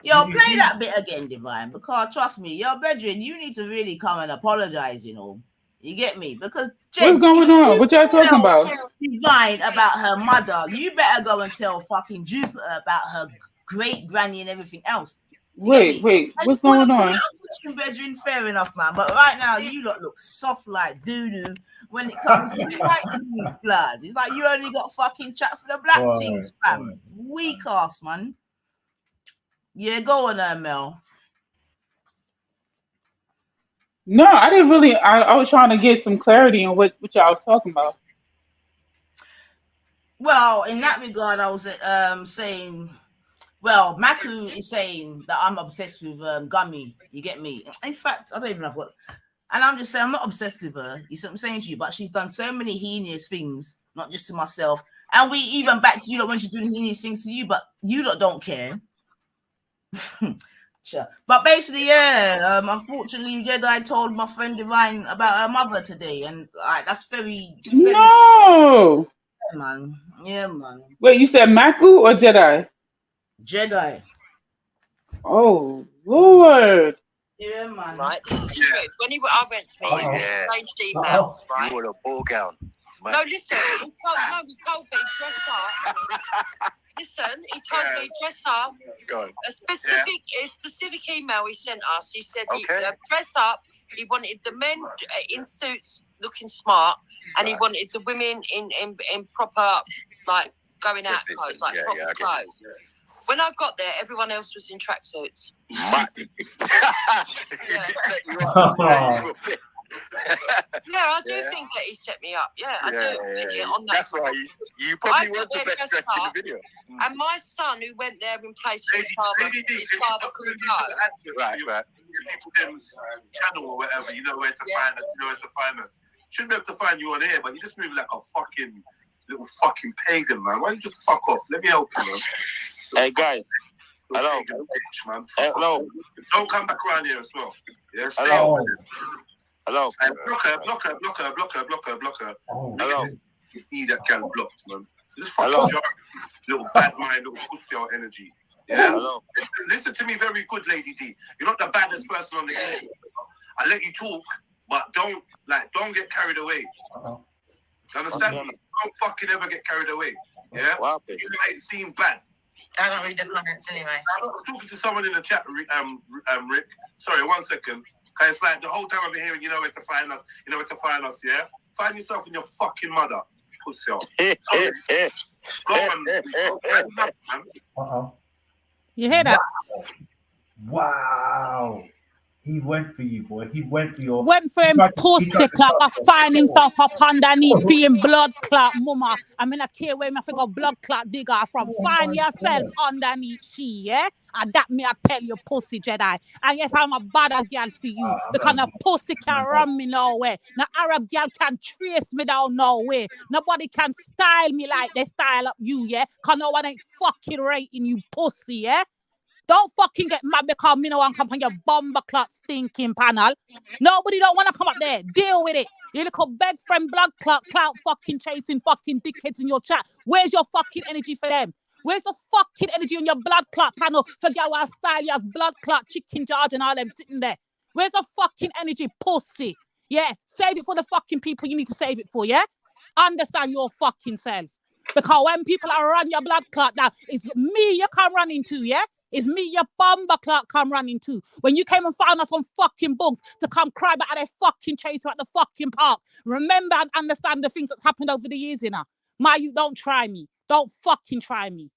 Yo, play that bit again, Divine, because trust me, your brethren, you need to really come and apologize, you know. You get me? Because what's going on? What y'all talking about? Divine about her mother. You better go and tell fucking Jupiter about her great granny and everything else. Wait, what's going on? Brethren, fair enough, man. But right now, you lot look soft like doo-doo when it comes to black things, blood. It's like you only got fucking chat for the black things, fam. Weak ass, man. Yeah, go on there, Mel. No, I didn't really. I was trying to get some clarity on what y'all was talking about. Well, in that regard, I was saying, well, Maku is saying that I'm obsessed with Gummy. You get me? In fact, I don't even have what. And I'm just saying, I'm not obsessed with her. You see what I'm saying to you? But she's done so many heinous things, not just to myself. And we even back to you lot when she's doing heinous things to you, but you lot don't care. Sure. But basically, yeah, unfortunately, Jedi told my friend Divine about her mother today, and that's very no, yeah, man. Wait, you said Maku or Jedi? Jedi. Oh Lord. Yeah, man. Right, this is the truth. When I went to meet him, exchanged emails, right? You wore a ball gown. No, listen, he told me dress up. Listen, he told me dress up. A specific email he sent us. He said he dress up. He wanted the men in suits looking smart, and he wanted the women in proper, like, going out clothes, like proper clothes. When I got there, everyone else was in tracksuits. Yeah, I do think that he set me up. Yeah, I do. On that. That's why you probably weren't the best dressed in the video. And my son, who went there in place of his father couldn't go. Right. people them's channel or whatever, you know where to find us, you know where to find us. Shouldn't be able to find you on here, but you just move like a fucking little fucking pagan, man. Why don't you just fuck off? Let me help you, man. Hey guys, hello. Bitch, man. Hello. Don't come back around here as well. Yeah, stay Hello. on. Hello. And block her. Hello. You need that girl blocked, man. Just fucking jar. Little bad mind, little pussy out energy. Yeah? Hello. Listen to me very good, Lady D. You're not the baddest person on the game. I let you talk, but don't get carried away. You understand me? Don't fucking ever get carried away. Yeah? What You might seem bad. I don't read the comments anyway. I'm talking to someone in the chat, Rick. Sorry, 1 second. Cause it's like the whole time I've been hearing, you know where to find us, yeah? Find yourself in your fucking mother, pussy. Sorry. Go on, man. You hear that? Wow. He went for you, boy. He went for your... Went for him pussy clock. I find himself up underneath for him blood clot, mama. I mean, I care where I think of blood clot digger from. Find yourself underneath she, yeah? And that me, I tell you, pussy Jedi. And yes, I'm a bad girl for you. Because the pussy can run me nowhere. No Arab girl can trace me down nowhere. Nobody can style me like they style up you, yeah? Because no one ain't fucking rating you, pussy, yeah? Don't fucking get mad because me no want to come on your bomber clot stinking panel. Nobody don't want to come up there. Deal with it. You little beg friend blood clot fucking chasing fucking dickheads in your chat. Where's your fucking energy for them? Where's the fucking energy on your blood clot panel for our style, your blood clot chicken George and all them sitting there? Where's the fucking energy, pussy? Yeah, save it for the fucking people you need to save it for, yeah? Understand your fucking selves. Because when people are run your blood clot now, it's me you come running to, yeah? It's me, your bomber clock come running to. When you came and found us on fucking bugs to come cry back at their fucking chaser at the fucking park. Remember and understand the things that's happened over the years, you know. You don't try me. Don't fucking try me.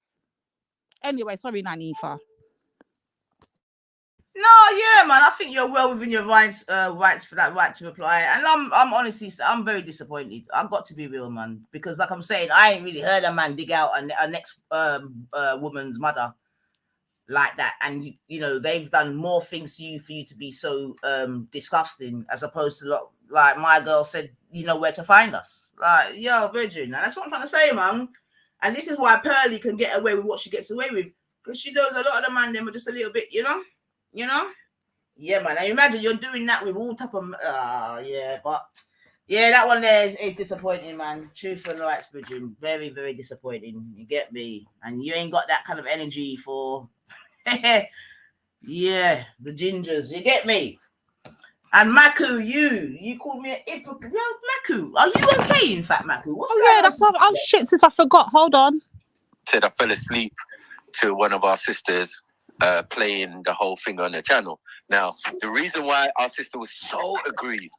Anyway, sorry, Nanifa. No, yeah, man. I think you're well within your rights for that right to reply. And I'm honestly, I'm very disappointed. I've got to be real, man. Because like I'm saying, I ain't really heard a man dig out a next woman's mother like that, and you know they've done more things to you for you to be so disgusting, as opposed to like my girl said, you know where to find us. Like, yo, Virgin, and that's what I'm trying to say, man. And this is why Pearly can get away with what she gets away with, because she knows a lot of the man them are just a little bit, you know. Yeah, man. And imagine you're doing that with all type of yeah, but yeah, that one there is disappointing, man. Truth and rights, Virgin, very, very disappointing. You get me, and you ain't got that kind of energy for. Yeah, the gingers, you get me. And Maku, you called me a hypocrite. Yo, Maku, are you okay? In fact, Maku, what's that's how shit since I forgot. Hold on. Said I fell asleep to one of our sisters playing the whole thing on the channel. Now, the reason why our sister was so aggrieved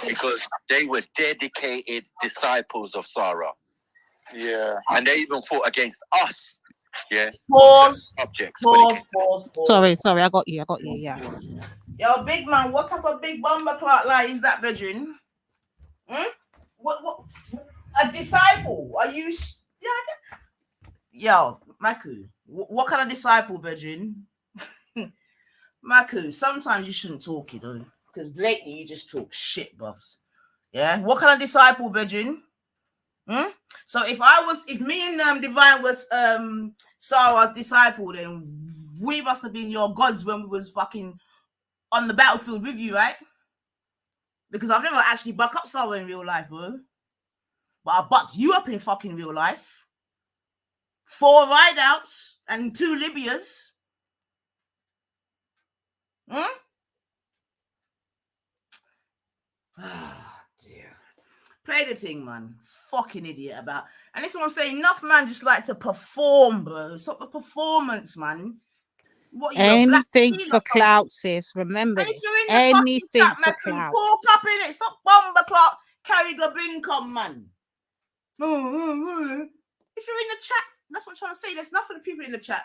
because they were dedicated disciples of Sarah. Yeah, and they even fought against us. Yeah. Pause. Sorry, I got you, yeah. Yo, big man, what type of big bomber clock like is that, Virgin? What? A disciple? Are you? Yo, Maku, what kind of disciple, Virgin? Maku, sometimes you shouldn't talk, you know, because lately you just talk shit, buffs. Yeah. What kind of disciple, Virgin? So if me and Divine was Sarah's disciple, then we must have been your gods when we was fucking on the battlefield with you, right? Because I've never actually buck up Sarah in real life, bro. But I bucked you up in fucking real life. 4 rideouts and 2 Libyas. Dear. Play the thing, man. Fucking idiot about. And this is what I'm saying. Enough man just like to perform, bro. It's not the performance, man. What you anything for clout, sis. Remember this. Anything for clout. Talk up in it. Stop bomber clock. Carry the income, man. If you're in the chat, that's what I'm trying to say. There's nothing for the people in the chat.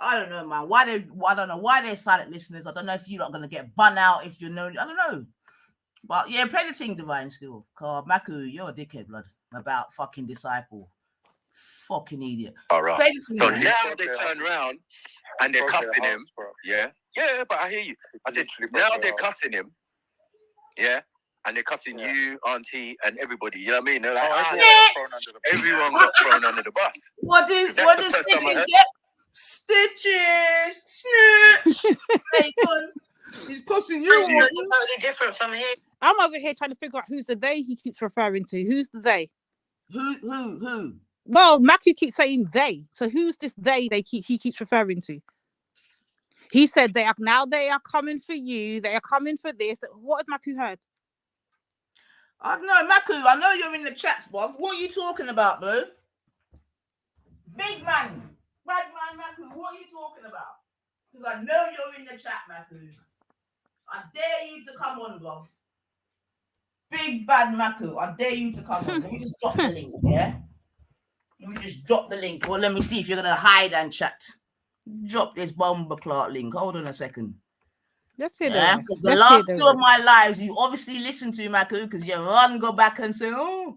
I don't know, man. I don't know why they're silent listeners. I don't know if you're not gonna get bun out if you know. I don't know. But yeah, play the thing, Divine, still. Cause Maku, you're a dickhead, blood. About fucking disciple. Fucking idiot. All right. Play this So music. now they turn around and they're cussing him. Yeah. Yeah, but I hear you. I said, now they're cussing him. Yeah. And they're cussing you, Auntie, and everybody. You know what I mean? They're like, everyone got thrown under the bus. What did Stitches get? Stitches, snitch. Bacon. He's cussing you. It's totally different from here. I'm over here trying to figure out who's the they he keeps referring to. Who's the they? Who? Well, Matthew keeps saying they. So who's this they he keeps referring to? He said they are coming for you. They are coming for this. What has Matthew heard? I don't know, Maku. I know you're in the chats, bruv. What are you talking about, bro? Big man, bad man, Maku. What are you talking about? Because I know you're in the chat, Maku. I dare you to come on, bruv. Big bad Maku. I dare you to come on. Let me just drop the link, yeah? Let me just drop the link. Well, let me see if you're gonna hide and chat. Drop this bomber clout link. Hold on a second. Let's hear Yeah, because the last two of my lives, you obviously listened to Maku because you go back and say, oh,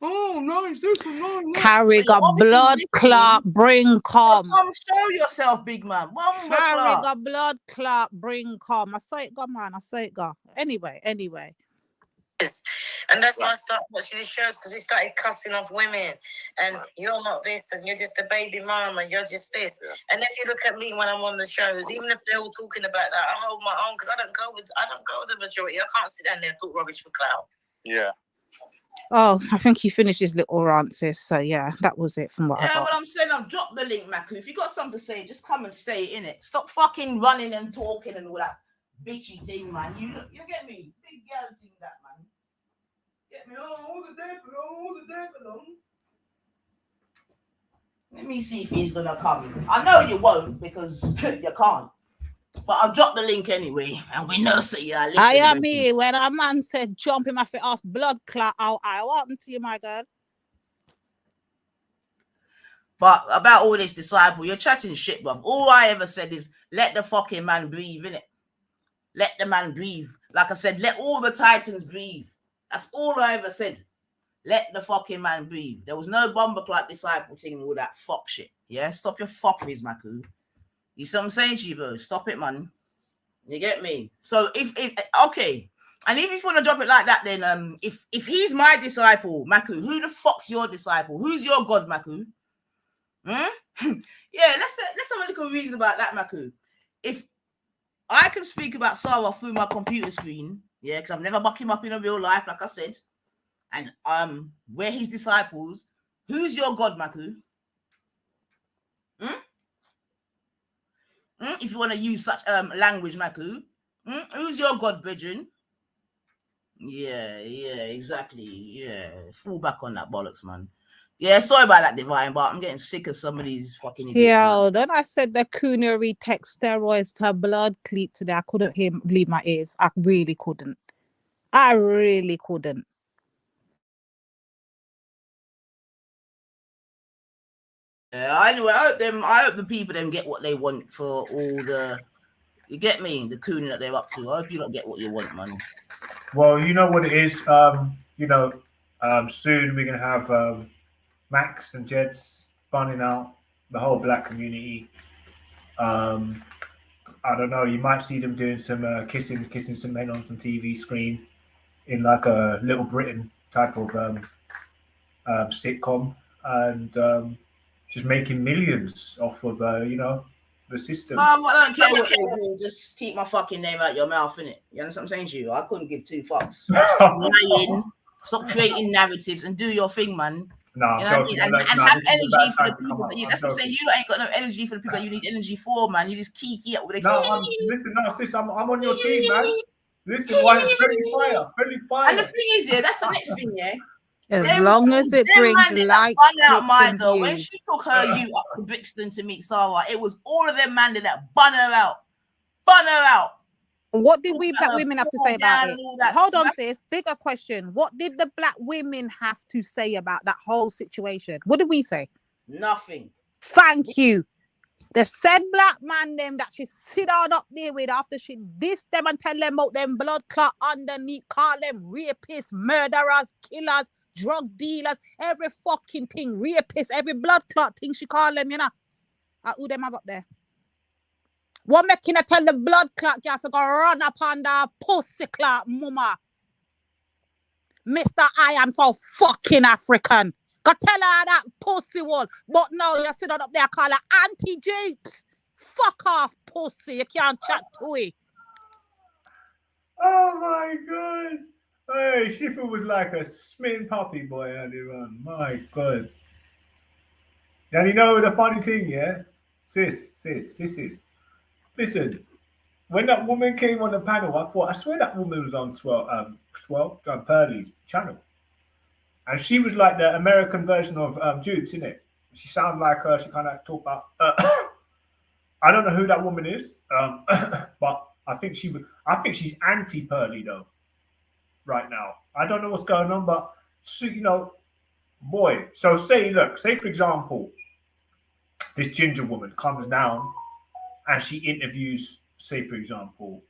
nice, this one, no. Carry So a blood clot, bring calm. Come show yourself, big man. Carry a blood clot, bring calm. I say it, go, man. I say it, go. Anyway. And that's why I started watching these shows, because he started cussing off women. And you're not this, and you're just a baby mama, you're just this. Yeah. And if you look at me when I'm on the shows, even if they're all talking about that, I hold my own, because I don't go with the majority. I can't sit down there and talk rubbish for clout. Yeah. Oh, I think he finished his little rances. So yeah, that was it from what I got. Yeah, what I'm saying, I've dropped the link, Maku. If you got something to say, just come and say it, innit? Stop fucking running and talking and all that bitchy thing, man. You get me? Big girl thing, that, man. Get me? Oh, who's it there for long? Let me see if he's gonna come. I know you won't because you can't. But I'll drop the link anyway, and we know so yeah. Listen, I am here when a man said jump in my face, ask blood clot out. I want to you, my girl. But about all this disciple, you're chatting shit, bruv. All I ever said is let the fucking man breathe, innit? Let the man breathe. Like I said, let all the titans breathe. That's all I ever said. Let the fucking man breathe. There was no bomber clock disciple thing and all that fuck shit. Yeah, stop your fuckeries, Maku. You see what I'm saying to you, bro? Stop it, man. You get me? So if okay, and if you want to drop it like that, then if he's my disciple, Maku, who the fuck's your disciple? Who's your God, Maku? Yeah, let's have a little reason about that, Maku. If I can speak about Sarah through my computer screen, yeah, because I've never bucked him up in a real life, like I said, and we're his disciples. Who's your God, Maku? If you want to use such language, Maku, who's your God, brethren? Yeah, exactly. Yeah, fall back on that bollocks, man. Yeah, sorry about that, Divine, but I'm getting sick of some of these fucking idiots. Yeah, then I said the coonery text steroids to blood cleat today. I couldn't believe my ears. I really couldn't. Yeah, anyway, I hope the people them get what they want for all the, you get me, the cooning that they're up to. I hope you don't get what you want, man. Well, you know what it is. Soon we're gonna have Max and Jed's bunning out the whole black community. I don't know. You might see them doing some kissing some men on some TV screen in like a Little Britain type of sitcom, and just making millions off of the system. I don't care what they do. Just keep my fucking name out your mouth, innit? You understand what I'm saying to you? I couldn't give two fucks. Stop lying, stop creating narratives, and do your thing, man. No, you know what I mean? And have energy for the people. That's what I'm saying. You ain't got no energy for the people that you need energy for, man. You just kiki up with a sis, I'm on your team, man. Listen, why friendly fire. And the thing is, yeah, that's the next thing, yeah. As long as it brings likes, clicks, and views. When she took her up to Brixton to meet Sarah, it was all of them man that bun her out. What did we black women have to say about it? Hold on, sis. Bigger question. What did the black women have to say about that whole situation? What did we say? Nothing. Thank you. The said black man them that she sit down up there with after she diss them and tell them about them blood clot underneath, call them rapists, murderers, killers, drug dealers, every fucking thing, rapists, every blood clot thing she call them, you know. Who them have up there? What making her tell the blood clot you have to go run up on the pussy clot, mama? Mr. I am so fucking African. Go tell her that pussy wall. But no, you sit up there call her anti-japes. Fuck off, pussy. You can't chat to it. Oh my god. Hey, Schiffer was like a smitten puppy boy earlier on. My god. And you know the funny thing, yeah? Sisses. Listen, when that woman came on the panel, I swear that woman was on Pearly's channel. And she was like the American version of Jupes, innit? She sounded like her. She kind of talked about. I don't know who that woman is, but I think she's anti-Pearly though. Right now, I don't know what's going on, but so, you know, boy. So say for example, this ginger woman comes down and she interviews, say for example,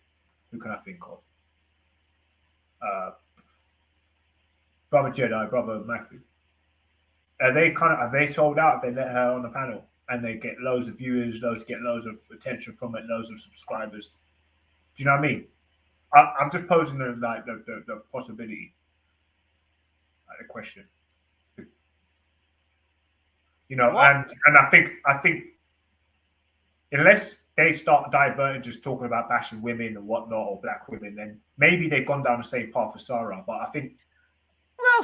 who can I think of? Brother Jedi, Brother Macri. Are they sold out if they let her on the panel and they get loads of viewers, get loads of attention from it, loads of subscribers? Do you know what I mean? I'm just posing the possibility, the question. You know, and I think unless they start diverting, just talking about bashing women and whatnot, or black women, then maybe they've gone down the same path as Sarah. But I think,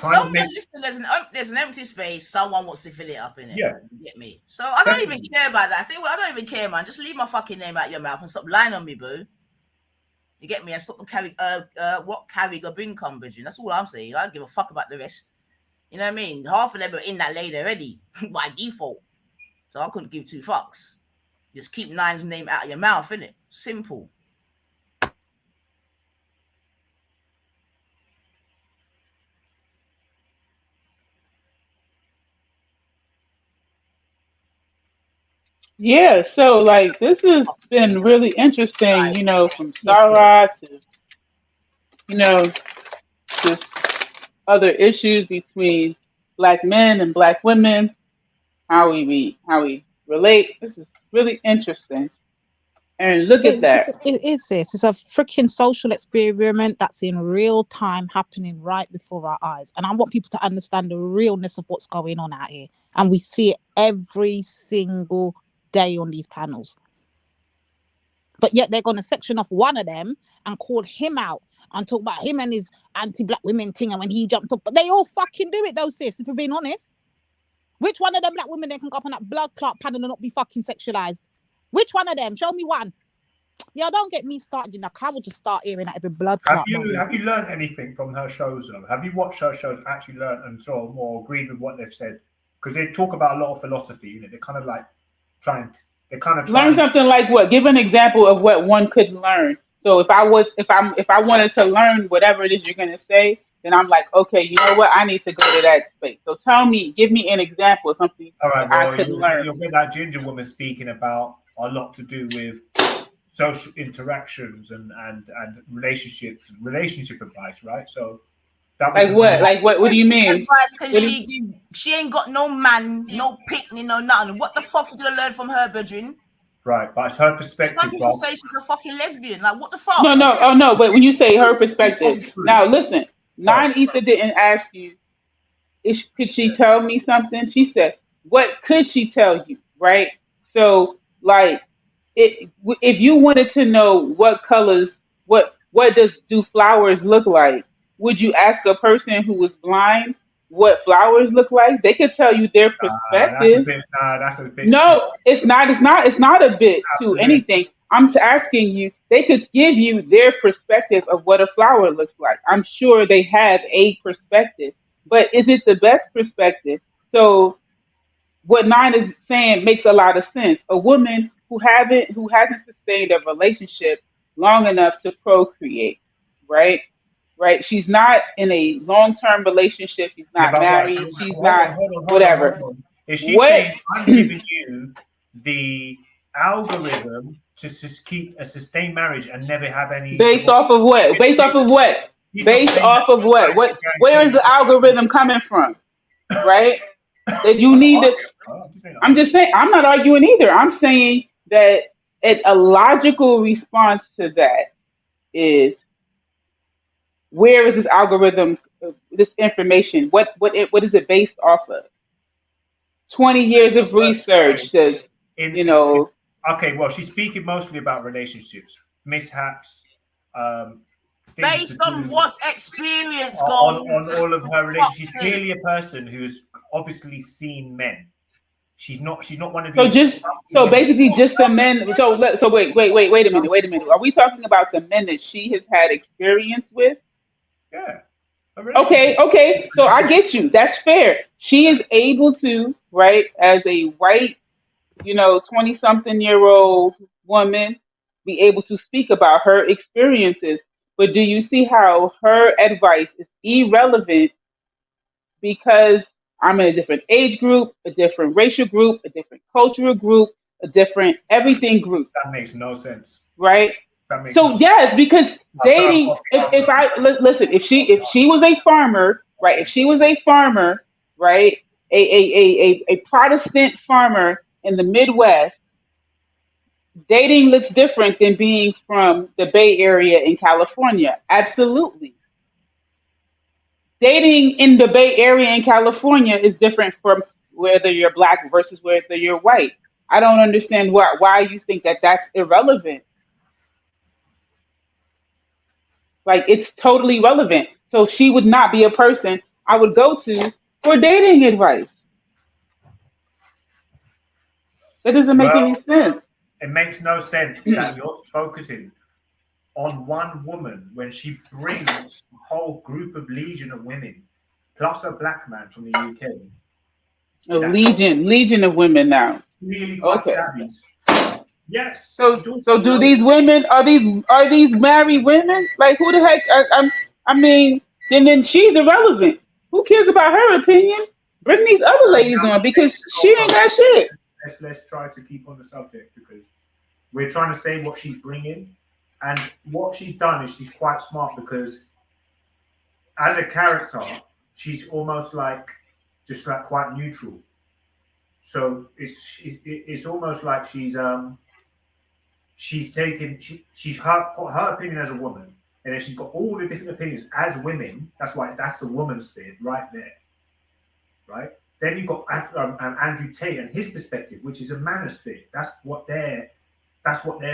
well, listen, there's an empty space. Someone wants to fill it up in it. Yeah, you get me. So I don't even care about that. I don't even care, man. Just leave my fucking name out your mouth and stop lying on me, boo. You get me? I stop carrying a bin coverage. That's all I'm saying. I don't give a fuck about the rest. You know what I mean? Half of them are in that lane already by default. So I couldn't give two fucks. Just keep Nine's name out of your mouth, innit? Simple. Yeah, so like this has been really interesting, you know, from Sarah to, you know, just other issues between black men and black women, how we relate. This is really interesting. And look at that. It's a freaking social experiment that's in real time happening right before our eyes. And I want people to understand the realness of what's going on out here. And we see it every single day on these panels. But yet they're going to section off one of them and call him out and talk about him and his anti-black women thing and when he jumped up. But they all fucking do it though, sis, if we're being honest. Which one of them black women they can go up on that blood clot panel and not be fucking sexualized? Which one of them? Show me one. Yeah, don't get me started in the car. I will just start hearing that every blood clot. Have you learned anything from her shows though? Have you watched her shows, actually learned and sort of more agreed with what they've said? Because they talk about a lot of philosophy, you know, they're kind of like learn something like what? Give an example of what one could learn. So if I wanted to learn whatever it is you're gonna say, then I'm like, okay, you know what? I need to go to that space. So give me an example of something I could learn. You'll get that ginger woman speaking about a lot to do with social interactions and relationship advice, right? So that was what do you mean? Advice can she give? She ain't got no man, no picnic, no nothing. What the fuck you gonna learn from her, brethren? Right, but it's her perspective. Some people say she's a fucking lesbian. Like, what the fuck? No. But when you say her perspective, now listen, Nine Ether didn't ask you, could she tell me something? She said, what could she tell you, right? So, like, if you wanted to know what colors, what do flowers look like, would you ask a person who was blind what flowers look like? They could tell you their perspective. That's a bit. No, it's not. It's not a bit to anything. I'm asking you. They could give you their perspective of what a flower looks like. I'm sure they have a perspective, but is it the best perspective? So, what Nine is saying makes a lot of sense. A woman who hasn't sustained a relationship long enough to procreate, right? Right? She's not in a long-term relationship. She's not married. She's not whatever. Is she saying I'm giving you the algorithm to just keep a sustained marriage and never have any? Based off of what? Based off of what? Based off of what? Where is the algorithm coming from? Right? That you need to. I'm just saying. I'm not arguing either. I'm saying that a logical response to that is, where is this algorithm, this information? What is it based off of? 20 years of research says, Okay, well, she's speaking mostly about relationships, mishaps, based on what experience on goes all of her relationships. She's clearly a person who's obviously seen men. She's not one of these. So basically just the men. So wait a minute. Are we talking about the men that she has had experience with? Yeah. Okay. So I get you. That's fair. She is able to, right, as a white, 20-something-year-old woman, be able to speak about her experiences. But do you see how her advice is irrelevant because I'm in a different age group, a different racial group, a different cultural group, a different everything group? That makes no sense. Right? So yes, because dating. If she was a farmer, right? If she was a farmer, right? A Protestant farmer in the Midwest, dating looks different than being from the Bay Area in California. Absolutely. Dating in the Bay Area in California is different from whether you're black versus whether you're white. I don't understand why you think that that's irrelevant. Like, it's totally relevant. So she would not be a person I would go to for dating advice. That doesn't make any sense. It makes no sense that you're focusing on one woman when she brings a whole group of legion of women, plus a black man from the UK. A legion of women now. Really quite savvy. Yes. So do these women, are these married women? Like, who the heck? I mean, then she's irrelevant. Who cares about her opinion? Bring these other ladies on because she ain't got shit. Let's try to keep on the subject because we're trying to say what she's bringing, and what she's done is she's quite smart because as a character, she's almost like just like quite neutral. So it's almost like she's taken she's her opinion as a woman, and then she's got all the different opinions as women. That's the woman's sphere right there, right? Then you've got Andrew Tate and his perspective, which is a manosphere. That's what they're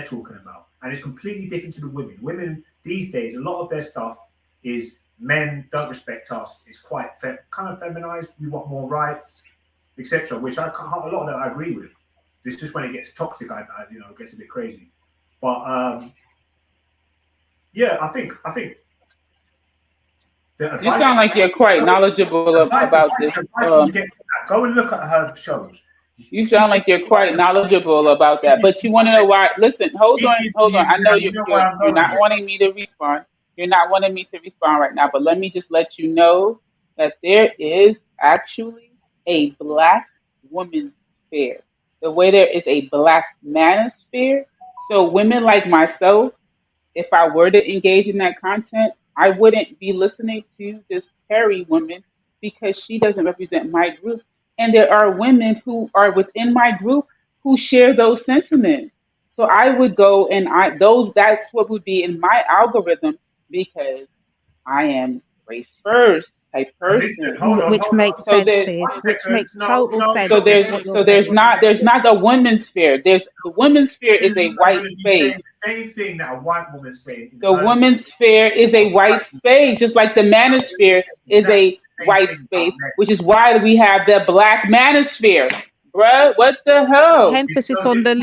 talking about, and it's completely different to the women. Women these days, a lot of their stuff is men don't respect us. It's quite kind of feminized. We want more rights, etc. Which a lot of that I agree with. It's just when it gets toxic, it gets a bit crazy. But yeah, I think. You sound like you're quite knowledgeable about this. Go and look at her shows. You sound like you're quite knowledgeable about that. But you want to know why? Listen, hold on. I know you're not wanting me to respond. You're not wanting me to respond right now. But let me just let you know that there is actually a black woman's sphere. The way there is a black manosphere. So women like myself, if I were to engage in that content, I wouldn't be listening to this Pearly woman because she doesn't represent my group. And there are women who are within my group who share those sentiments. So I would go and that's what would be in my algorithm because I am race first type person. Which makes sense, which makes total sense. So there's not a women's sphere. The women's sphere is a white space. The same thing that a white woman said. The women's sphere is a white space, just like the manosphere is a white space, which is why we have the black manosphere. Bruh, what the hell? Emphasis on the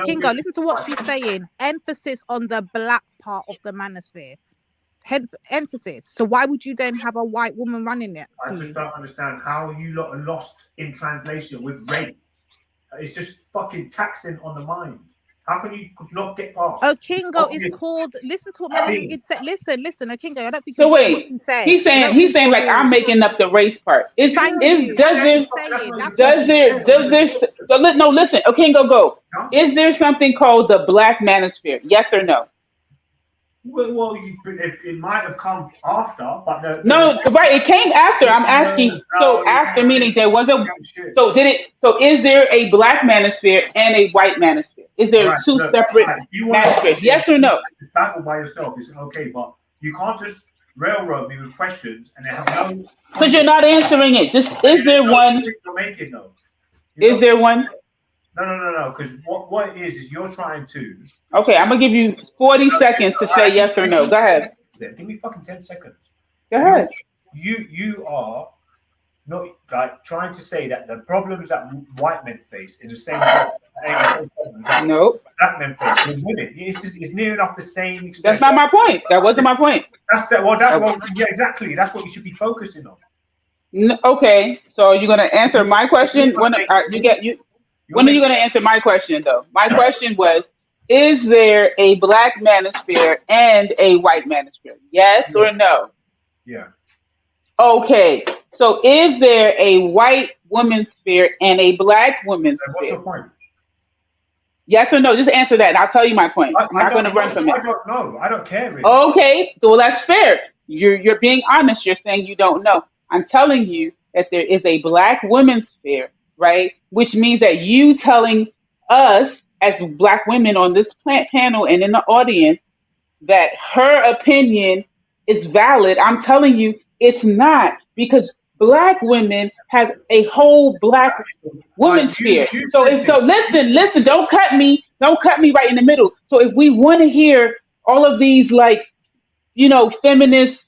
Kingo, listen to what she's saying. Emphasis on the black part of the manosphere. Emphasis. So why would you then have a white woman running it? I just don't understand how you lot are lost in translation with race. It's just fucking taxing on the mind. How can you not get past? Oh, Kingo is called. Listen to what Melody said. Listen. Oh, Kingo, I don't think. So wait, he's saying like I'm making up the race part. Does listen. Okay, go. Is there something called the black manosphere? Yes or no? Well, it might have come after, but no, right? It came after. I'm asking. So after meaning there was a. So did it? So is there a black manosphere and a white manosphere? Is there Right, two look, separate right, if you want manospheres? Yes or no? to battle by yourself, it's okay, but you can't just railroad me with questions and then have no. Because you're not answering it. Just is there one? You're making though. Is there one? No. Because what it is you're trying to. Okay, I'm gonna give you 40 seconds to say yes or no. Go ahead. Give me fucking 10 seconds. Go ahead. You are not like trying to say that the problems that white men face is the same problem that black men face with women. It's near enough the same extent. That's not my point. That wasn't my point. Yeah, exactly. That's what you should be focusing on. Okay, so you're gonna answer my question. When are you gonna answer my question though? My question was, is there a black manosphere and a white manosphere? Yes or no? Yeah. Okay, so is there a white woman's sphere and a black woman's sphere? What's your point? Yes or no? Just answer that, and I'll tell you my point. I'm not going to run from it. I don't know. I don't care. Really. Okay, so that's fair. You're being honest. You're saying you don't know. I'm telling you that there is a black women's sphere, right? Which means that you telling us as black women on this panel and in the audience that her opinion is valid. I'm telling you it's not, because black women has a whole black women's sphere. So listen, don't cut me right in the middle. So if we want to hear all of these feminist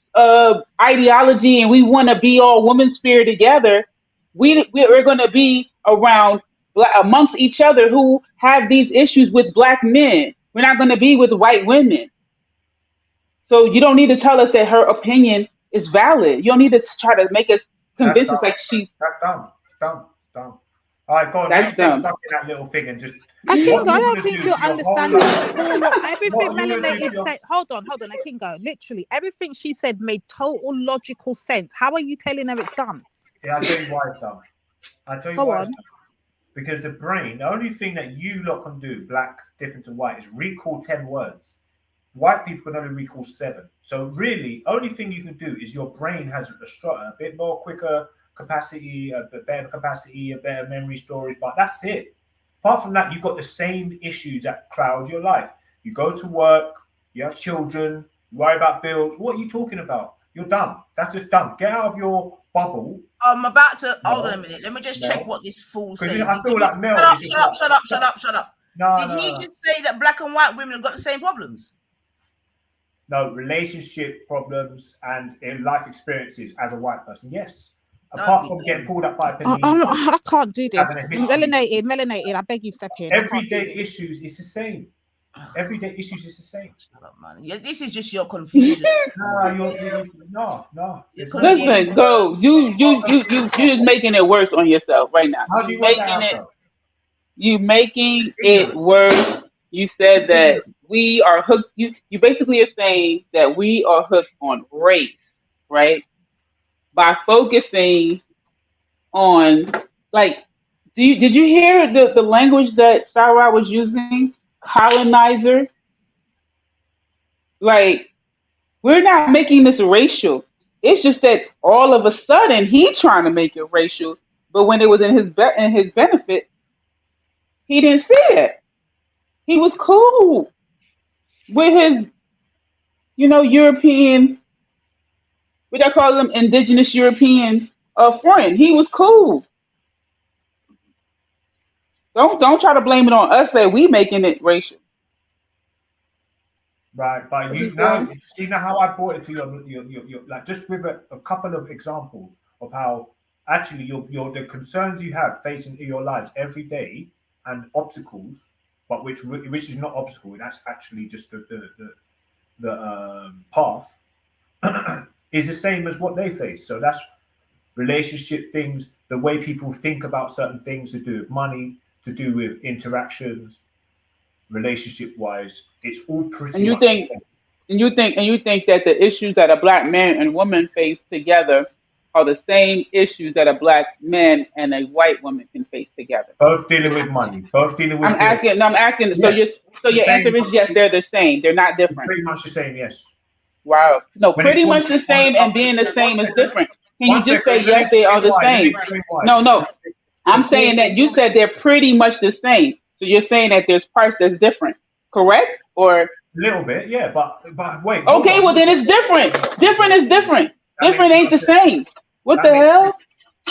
ideology and we want to be all women's sphere together, we're going to be around amongst each other who have these issues with black men. We're not going to be with white women. So you don't need to tell us that her opinion is valid. You don't need to try to make us convince us like she's. That's dumb. All right, go on. That's dumb. That little thing and just. Akingo, I don't think you're understanding everything Melanated said. Hold on, Akingo. Literally, everything she said made total logical sense. How are you telling her it's dumb? Yeah, I'll tell you why it's dumb. Because the brain, the only thing that you lot can do, black, different to white, is recall 10 words. White people can only recall 7. So really, only thing you can do is your brain has a bit more quicker capacity, a better capacity, a better memory storage, but that's it. Apart from that, you've got the same issues that cloud your life. You go to work, you have children, you worry about bills. What are you talking about? You're dumb. That's just dumb. Get out of your bubble. I'm about to hold on a minute. Let me just check what this fool said. I feel like Mel. Shut up. Did he just say that black and white women have got the same problems? No, relationship problems and in life experiences as a white person, yes. Apart from getting pulled up by police. I can't do this. Melanated, I beg you, step in. Everyday issues is the same. Everyday issues is the same. Shut up, man. Yeah, this is just your confusion. No. Listen, go. You just making it worse on yourself right now. How do you make it? You making it worse. You said that we are hooked. You basically are saying that we are hooked on race, right? By focusing on, like, did you hear the language that Sarah was using? Colonizer. Like, we're not making this racial. It's just that all of a sudden he's trying to make it racial, but when it was in his benefit, he didn't see it. He was cool with his, European, what I call them, indigenous European friend. He was cool. Don't try to blame it on us that we making it racial. Right, but you know how I brought it to your like, just with a couple of examples of how actually the concerns you have facing in your lives every day and obstacles, but which is not obstacle, that's actually just the path is the same as what they face. So that's relationship things, the way people think about certain things to do with money, to do with interactions, relationship wise, it's all pretty. And you think that the issues that a black man and woman face together are the same issues that a black man and a white woman can face together? Both dealing with money. Both dealing with guilt. I'm asking. So Yes. your answer is yes, they're the same. They're not different. Pretty much the same, yes. Wow. No, When it pretty much comes the to one same and being the same is different. Can you One just say second, let me yes, they are explain the why. Let me same? explain why. No. I'm saying that you said they're pretty much the same. So you're saying that there's parts that's different, correct? Or A little bit, yeah, but wait. okay, well then it's different. Different is different. Different ain't the same. What the hell?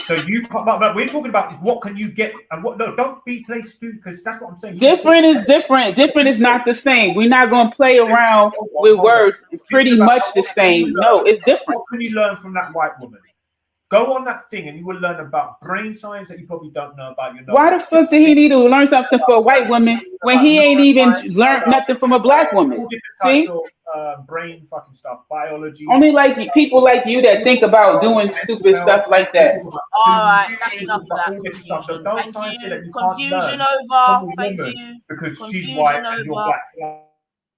So you, but we're talking about what can you get and what. No, don't be placed to, because that's what I'm saying. Different is different. Different is not the same. We're not gonna play around with words. Pretty much the same. No, it's different. What can you learn from that white woman? Go on that thing and you will learn about brain science that you probably don't know about. Why the fuck did he need to learn something for a white woman when he ain't even learned nothing from a black woman? All different See? types of brain fucking stuff, biology. Only like people like you that think about doing stupid stuff like that. All right, that's enough of that confusion. So don't Thank say you. that you can't Confusion learn over. from a Thank woman you. because she's Confusion white and you're over. black.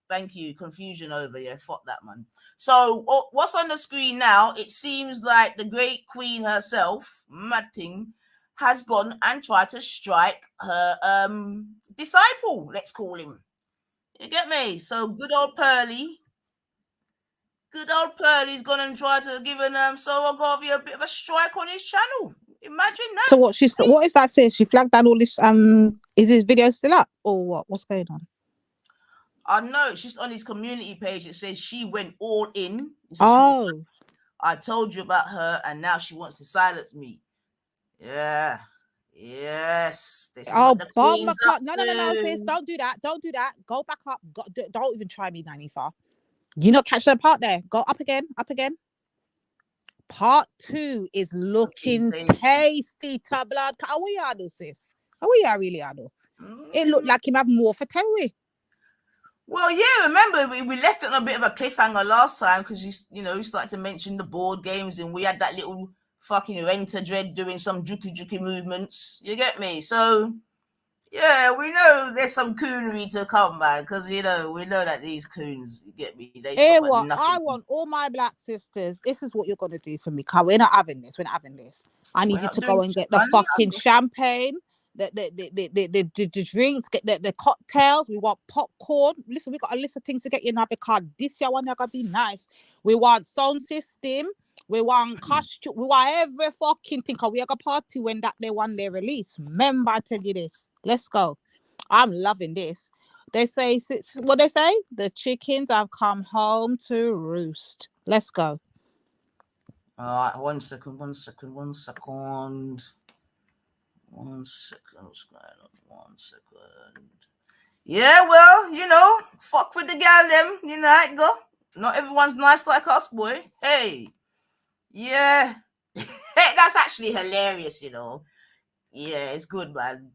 Thank you. Confusion over. Yeah, fuck that, man. So what's on the screen now? It seems like the great queen herself, mad thing, has gone and tried to strike her disciple. Let's call him. You get me? So good old Pearly. Good old Pearly's gone and tried to give Sora Garvey a bit of a strike on his channel. Imagine that. So what is that saying? She flagged down all this is this video still up or what? What's going on? I know it's just on his community page. It says she went all in. Oh. I told you about her and now she wants to silence me. Yeah. Yes. Oh, bomber clock. No, sis. Don't do that. Don't do that. Go back up. Don't even try me, Nanifa. You not catch that part there. Go up again. Up again. Part 2 is looking tasty to blood. How we are, do, sis? How we are really are, do? It looked like him have more for Terry. Well, yeah, remember we left it on a bit of a cliffhanger last time because he started to mention the board games and we had that little fucking Renter Dread doing some juki movements. You get me? So yeah, we know there's some coonery to come, man, because we know that these coons, you get me, they stop at nothing. I want all my black sisters. This is what you're gonna do for me, Carl. We're not having this. I need you to go and get the fucking champagne. The drinks, get the cocktails. We want popcorn. Listen, we got a list of things to get you now because this year one gonna be nice. We want sound system. We want costume. We want every fucking thing. Cause we have a party when that day one day release. Remember, I tell you this. Let's go. I'm loving this. They say what they say. The chickens have come home to roost. Let's go. All right, one second. What's going on? 1 second. Yeah, well, fuck with the gal them. You know how it go. Not everyone's nice like us, boy. Hey. Yeah. That's actually hilarious, Yeah, it's good, man.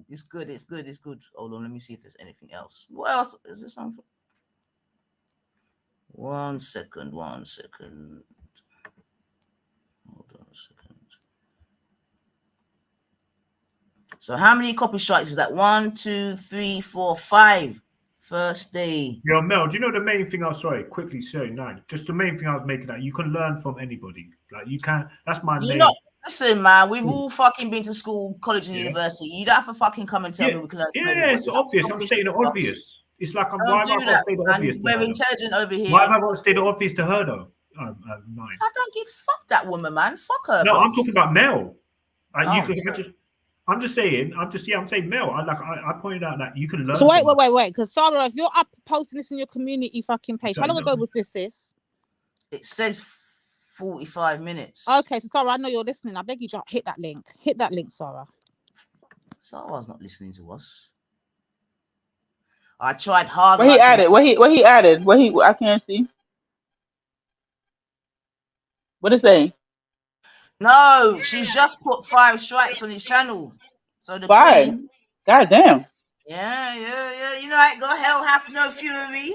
It's good. Hold on, let me see if there's anything else. What else? Is there something? 1 second. Hold on a second. So how many copy strikes is that? 1, 2, 3, 4, 5. First day. Yo, Mel, do you know the main thing quickly saying now? Just the main thing I was making that you can learn from anybody. Like you can. That's my main. Listen, man, we've all fucking been to school, college, and university. You don't have to fucking come and tell me we can learn from everybody. Yeah, it's obvious. I'm stating the obvious. It's like why have I got to stay the obvious? We're intelligent over here. Why have I got to stay the obvious to her though? I don't give fuck that woman, man. Fuck her. No, I'm talking about Mel. I'm just saying Mel. I pointed out that you can learn. So wait. Because Sarah, if you're up posting this in your community fucking page, how long ago was this, sis? It says 45 minutes. Okay, so Sarah, I know you're listening. I beg you, hit that link. Hit that link, Sarah. Sarah's not listening to us. I tried hard. What he added? I can't see. What is it? No, she's just put 5 strikes on his channel. So the 5. queen, God damn. Yeah. You know, I got hell hath no fury,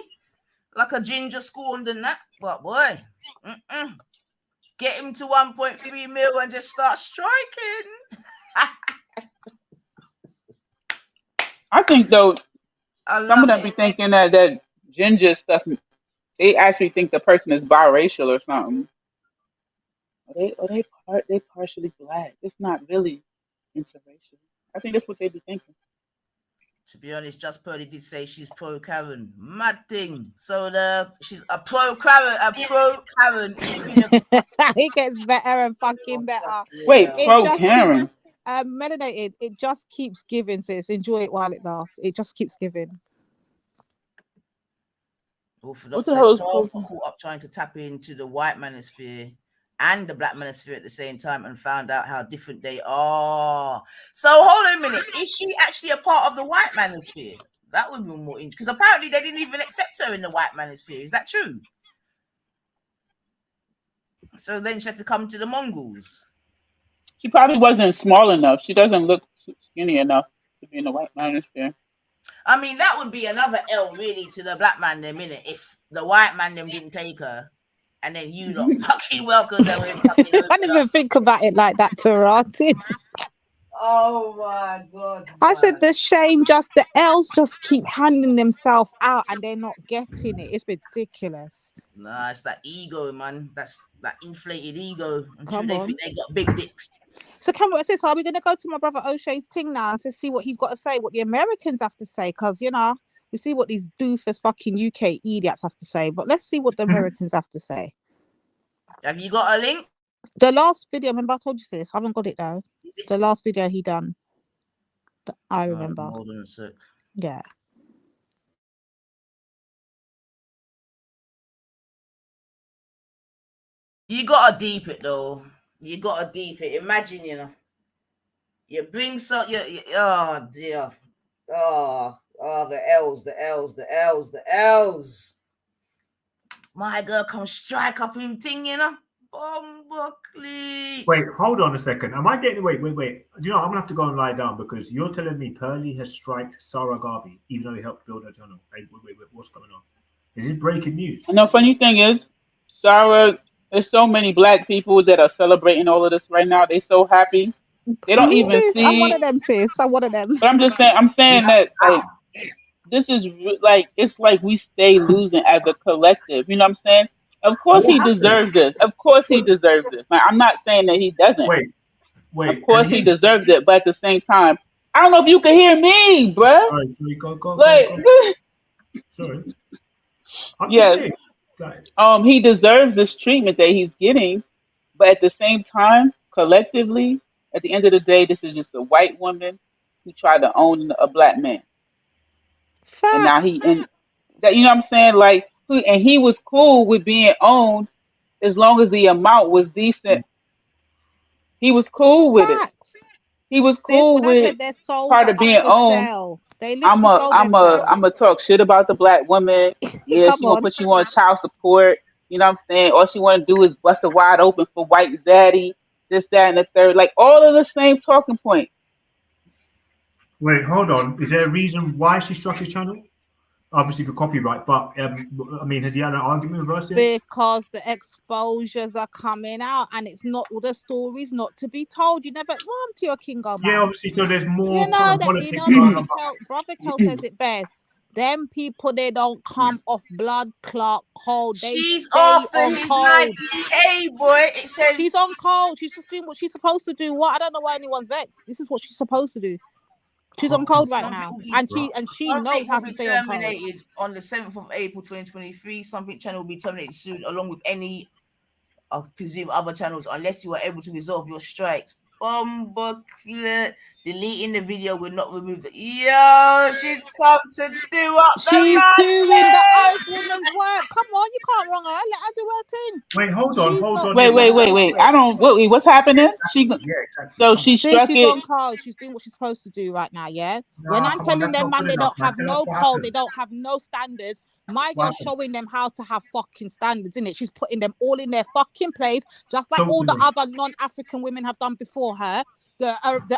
like a ginger scorned and that. But boy, get him to 1.3 mil and just start striking. I think though, some of them be thinking that ginger stuff. They actually think the person is biracial or something. They partially black. It's not really interracial. I think that's what they be thinking. To be honest, Just Pearly did say she's pro Karen. Mad thing. So she's a pro Karen. It gets better and fucking better. Wait, It pro just Karen. keeps melanated. It just keeps giving, sis. Enjoy it while it lasts. It just keeps giving. Orthodox said caught up trying to tap into the white manosphere and the black manosphere at the same time and found out how different they are. So hold on a minute. Is she actually a part of the white manosphere? That would be more interesting, because apparently they didn't even accept her in the white manosphere. Is that true? So then she had to come to the Mongols. She probably wasn't small enough. She doesn't look skinny enough to be in the white manosphere. I mean, that would be another L really to the black man them, innit? If the white man them didn't take her, and then you lot fucking welcome them. I didn't even think about it like that, Tarated. Oh my God. I said the shame, just the L's just keep handing themselves out and they're not getting it. It's ridiculous. Nah, it's that ego, man. That's that inflated ego. I'm Come sure they on. think they got big dicks. So, Cameron says, are we going to go to my brother O'Shea's thing now and to see what he's got to say, what the Americans have to say? Because, you know, we see what these doofus fucking UK idiots have to say, but let's see what the Americans have to say. Have you got a link? The last video, remember I told you this? I haven't got it though. The last video he done. I remember. Hold on a sec. Yeah. You gotta deep it though. You gotta deep it. Imagine, you know, you bring some. Oh dear. Oh, the L's. My girl come strike up him thing, you know. Buckley. Wait, hold on a second. Am I getting wait? You know, I'm gonna have to go and lie down because you're telling me Pearly has striked Sarah Garvey, even though he helped build her channel. Wait, what's going on? Is this breaking news? And the funny thing is, Sarah, there's so many black people that are celebrating all of this right now. They're so happy. They don't even see. I'm one of them, sis. I'm one of them. But I'm saying that like this is like it's like we stay losing as a collective. You know what I'm saying? Of course he deserves this. Of course he deserves this. Like, I'm not saying that he doesn't. Wait. Of course he deserves it, but at the same time, I don't know if you can hear me, bruh. All right, sorry, go. Sorry. Yes. He deserves this treatment that he's getting, but at the same time, collectively, at the end of the day, this is just a white woman who tried to own a black man. Facts. And now that, you know what I'm saying? Like, and he was cool with being owned as long as the amount was decent. He was cool with it. He was cool with part of being owned. I'm a talk shit about the black woman. Yeah, she gonna put you on child support. You know what I'm saying? All she wanna do is bust it wide open for white zaddy, this, that, and the third. Like all of the same talking point. Wait, hold on. Is there a reason why she struck his channel? Obviously for copyright, but I mean, has he had an argument with us? Because the exposures are coming out, and it's not all the stories not to be told. You never warm to your Kingo, man. Yeah, obviously, so there's more. Brother Kel says it best. Them people, they don't come off blood clot cold. She's after his 90K, boy. It says she's on cold. She's just doing what she's supposed to do. What? I don't know why anyone's vexed. This is what she's supposed to do. She's on cold right now, and she knows how to stay on cold. Terminated on the 7th of April 2023. Something channel will be terminated soon, along with any, I presume, other channels, unless you are able to resolve your strikes. Deleting the video will not remove it. Yo, she's come to do up. She's doing the Earth woman's work. Come on, you can't wrong her. Let her do her thing. Wait, hold on. Wait. I don't. What's happening? So she struck she's it. on cold. She's doing what she's supposed to do right now. Yeah. When I'm telling them, man, they don't have no code. They don't have no standards. My girl's showing them how to have fucking standards, innit? She's putting them all in their fucking place, just like all the other non-African women have done before her. The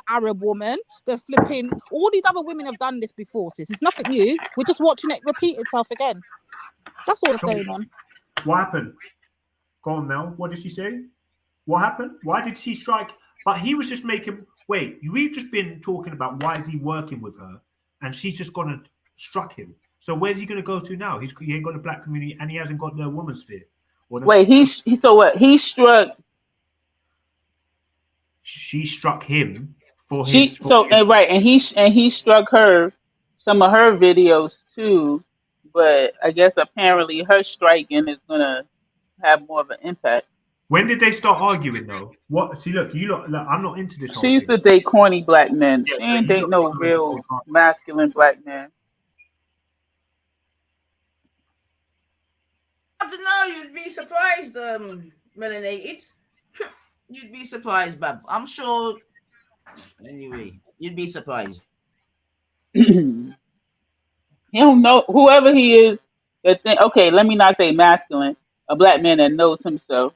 Arab woman, the flipping, all these other women have done this before, sis. It's nothing new. We're just watching it repeat itself again. That's all that's going on. What happened? Go on, Mel. What did she say? What happened? Why did she strike? But he was just making. Wait, we've just been talking about why is he working with her, and she's just gonna struck him. So where's he gonna go to now? He ain't got a black community, and he hasn't got no woman's sphere. Wait, so what? He struck she struck him for She his. right, and he struck her some of her videos too, but I guess apparently her striking is gonna have more of an impact. When did they start arguing though? What? See, look, look, I'm not into this She whole used thing. to date corny black men. Yeah, She so ain't you date lot no following the whole real drama. masculine black man. I don't know. You'd be surprised, melanated. You'd be surprised, Bab. I'm sure. Anyway, you'd be surprised. You don't know whoever he is. That think, okay, let me not say masculine. A black man that knows himself.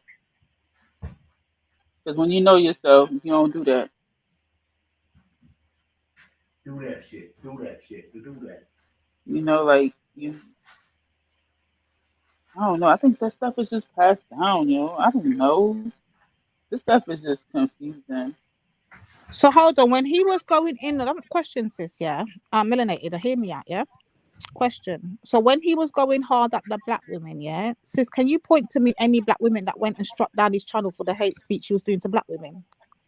Because when you know yourself, you don't do that. Do that shit. Do that shit. Do that. You know, like you. I don't know. I think that stuff is just passed down, yo. I don't know. This stuff is just confusing. So hold on. When he was going in, question, sis, yeah. Melanated, hear me out, yeah. Question. So when he was going hard at the black women, yeah, sis, can you point to me any black women that went and struck down his channel for the hate speech he was doing to black women?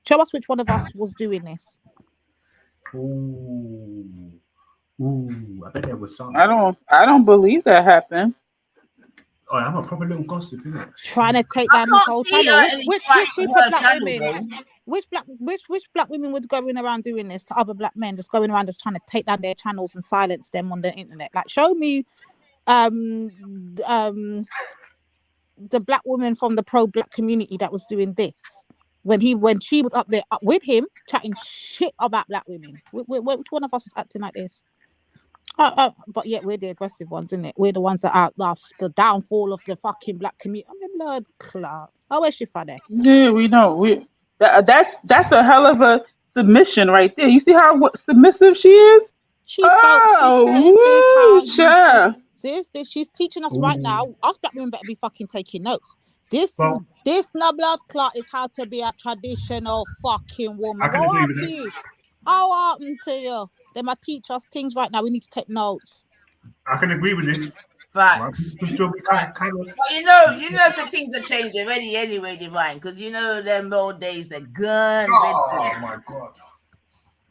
Show us which one of us was doing this. Ooh, I bet there was some. I don't believe that happened. Oh, I'm a proper little gossip, innit? Trying to take down his whole channel. Which group of black women? Which black women were going around doing this to other black men, just going around just trying to take down their channels and silence them on the internet? Like, show me the black woman from the pro-black community that was doing this when she was up there with him chatting shit about black women. Which one of us was acting like this? But yet we're the aggressive ones, isn't it? We're the ones that are the downfall of the fucking black community. I mean, Lord, Clout. Oh, where's she funny? Yeah, we know. That's a hell of a submission right there. You see how submissive she is? She's she's teaching us right Ooh. now. Us black women better be fucking taking notes. This no blood clot is how to be a traditional fucking woman. I can agree with to that. you? How happened to you? They might teach us things right now. We need to take notes. I can agree with this. Facts. But you know, some things are changing already anyway, Divine, because you know them old days, the gun. Oh my god.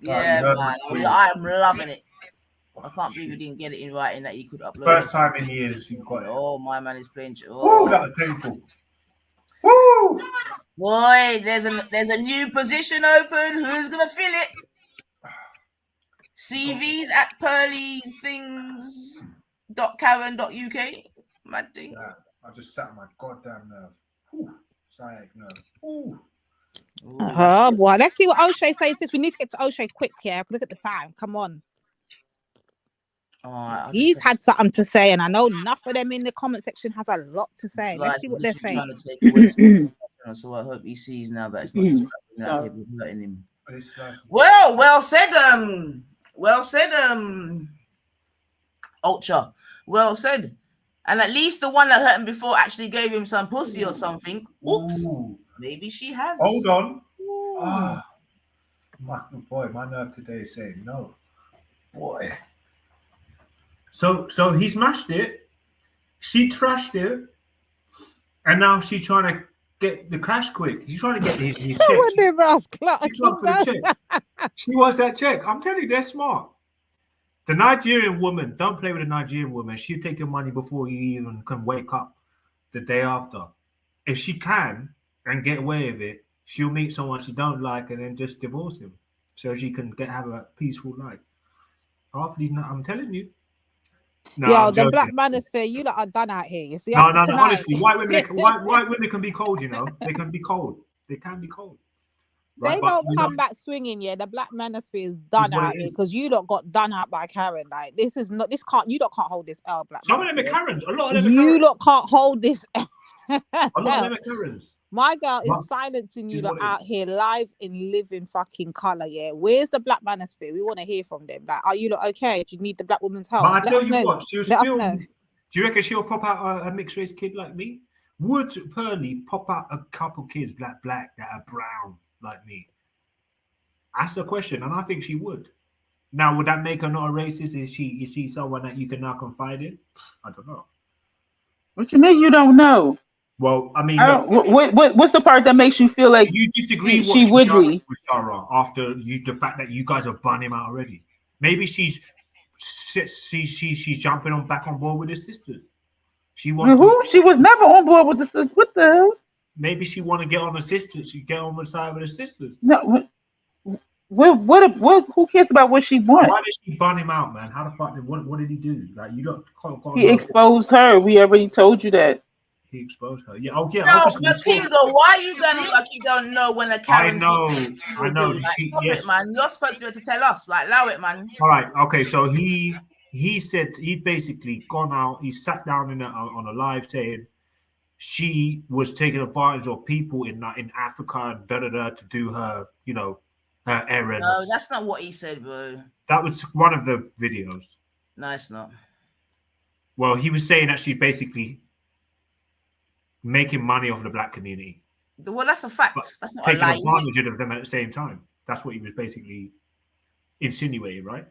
Yeah, man. I'm loving it. I can't believe we didn't get it in writing that you could upload. First time in years you got it. Oh, my man is playing. Oh, that was painful. Woo! Boy, there's a new position open. Who's gonna fill it? CVs at pearlythings.karen.uk. Mad thing. Yeah, I just sat on my goddamn nerve. Sciatic nerve. Oh boy, let's see what O'Shea says. We need to get to O'Shea quick here. Look at the time. Come on. He's had something to say, and I know enough of them in the comment section has a lot to say. Let's see what they're saying. So I hope he sees now that it's not just people hurting him. Well said, Ultra. Well said. And at least the one that hurt him before actually gave him some pussy or something. Oops. Maybe she has. Hold on. My nerve today is saying no. Boy. So he smashed it. She trashed it. And now she's trying to get the cash quick. She's trying to get his check. She wants that check. I'm telling you, they're smart. The Nigerian woman, don't play with a Nigerian woman. She'll take your money before you even can wake up the day after. If she can and get away with it, she'll meet someone she don't like and then just divorce him so she can have a peaceful life. I'm telling you. No, the black manosphere, you lot are done out here. You see, no, honestly, white women can be cold, you know. They can be cold. They can be cold. Right? They don't come back swinging, yeah. The black manosphere is done out here because you lot got done out by Karen. Like you lot can't hold this L, black. Some of them are Karens. A lot of them are You lot can't hold this. A lot of them are Karens. My girl is silencing you lot out here live in living fucking color, yeah. Where's the black manosphere? We want to hear from them. Like, are you lot okay? Do you need the black woman's help? But I tell you what, Let us know. Do you reckon she'll pop out a mixed race kid like me? Would Pearly pop out a couple kids black that are brown like me? That's the question, and I think she would. Now, would that make her not a racist? Is she someone that you can now confide in? I don't know. What you mean you don't know? Well, I mean, I don't. What's the part that makes you feel like you disagree she what would she's done leave? with Sarah after the fact that you guys have banned him out already. Maybe she's jumping back on board with her sisters. She wants Who? She was never on board with this. What the hell? maybe she want to get on her sisters. She get on the side with her sisters. No. What? Who cares about what she wants? Why did she ban him out, man? How the fuck what did he do? Like you don't can't He exposed her. We already told you that. He exposed her. Yeah. Oh yeah. No, Obviously, but Kingo, why are you going like you don't know when a Karen's I know. Like, stop it, man. You're supposed to be able to tell us. Like, allow it, man. All right. Okay. So he said he basically gone out. He sat down on a live saying she was taking advantage of people in Africa and to do her, her errands. No, that's not what he said, bro. That was one of the videos. No, it's not. Well, he was saying that she's basically making money off the black community. Well, that's a fact. But that's not a taking lie. advantage of them at the same time. That's what he was basically insinuating, right?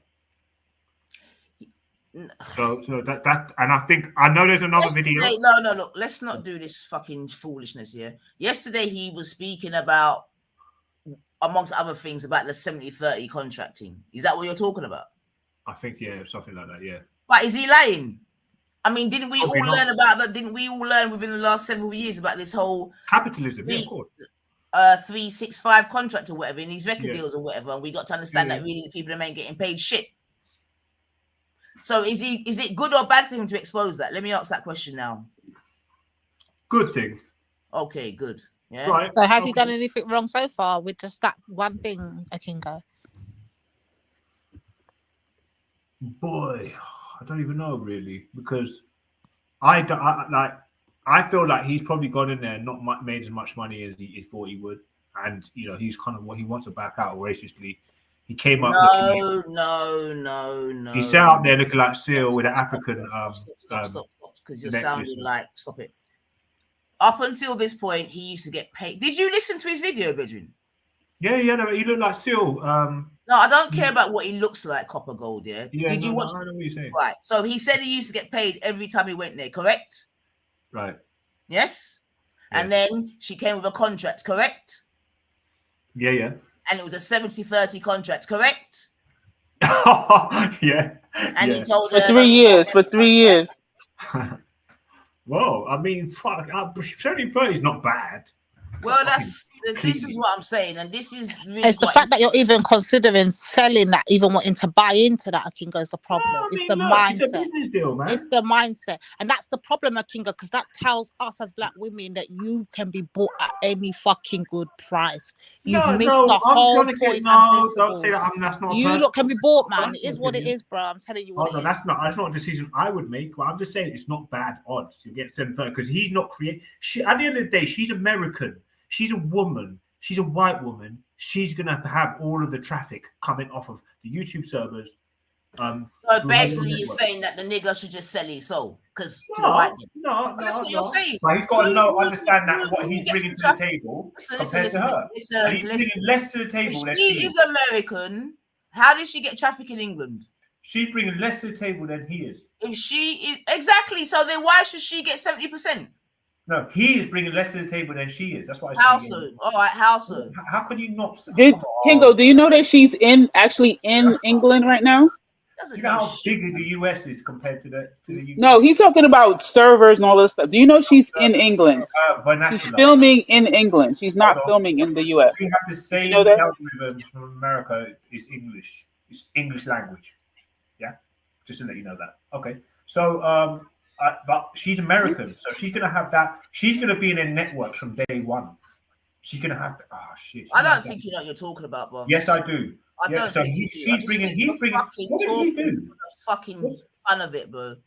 So that and I know there's another video. No, look, let's not do this fucking foolishness here. Yesterday he was speaking about, amongst other things, about the 70-30 contracting. Is that what you're talking about? I think something like that, yeah. But is he lying? I mean, didn't we Probably all not. learn about that? Didn't we all learn within the last several years about this whole capitalism? Yeah, of course. 365 contract or whatever in these record deals or whatever, and we got to understand that really the people that ain't getting paid shit. So is it good or bad for him to expose that? Let me ask that question now. Good thing. Okay, good. Yeah. Right. So has he done anything wrong so far with just that one thing, Akingo? Boy, I don't even know really, because I feel like he's probably gone in there and not made as much money as he thought he would, and he's kind of what he wants to back out graciously. He came up. No. He sat out there looking like Seal with an African. Stop, because you're sounding like. Stop it. Up until this point, he used to get paid. Did you listen to his video, Bedrin? Yeah, no, he looked like Seal. No, I don't care about what he looks like, Copper Gold. Yeah. Did you watch? I know what you're saying. Right. So he said he used to get paid every time he went there. Correct. Right. Yes. And then she came with a contract. Correct. Yeah. And it was a 70-30 contract. Correct. Yeah. And he told for her 3 years. For 3 years. Well, I mean, 70-30 is not bad. Well, this is what I'm saying, and this is really it's the fact that you're even considering selling that, even wanting to buy into that, Akingo, is the problem. It's the mindset. It's a business deal, man. It's the mindset, and that's the problem, Akingo, because that tells us as black women that you can be bought at any fucking good price. You've missed the whole point. Don't say that. That's not. You lot can be bought, man. It is what it is, bro. I'm telling you what it is. That's not a decision I would make. But I'm just saying it's not bad odds to get 7-30 because he's not creating. At the end of the day, she's American. She's a woman. She's a white woman. She's gonna have all of the traffic coming off of the YouTube servers. So basically, you're saying that the nigga should just sell his soul because to the white man. No, that's what you're saying. But he's got to understand that what he's bringing to the table compared to her. And he's bringing less to the table than she is American. How did she get traffic in England? She's bringing less to the table than he is. If she is exactly, so then why should she get 70%? No, he is bringing less to the table than she is. That's why. How so? All right, how so? How could you not? Kingo, do you know that she's actually in England right now? Do you know how big the US is compared to the UK? No, he's talking about servers and all this stuff. Do you know she's in England? She's filming in England. She's not filming in the US. We have the same algorithms from America. It's English. It's English language. Yeah, just to let you know that. Okay, so but she's American, so she's gonna have that. She's gonna be in their networks from day one. She's gonna have. Oh shit! I don't think you know what you're talking about, bro. Yes, I do. I don't so think she's bringing. He's bringing. What did he do? Fucking fun of it, bro.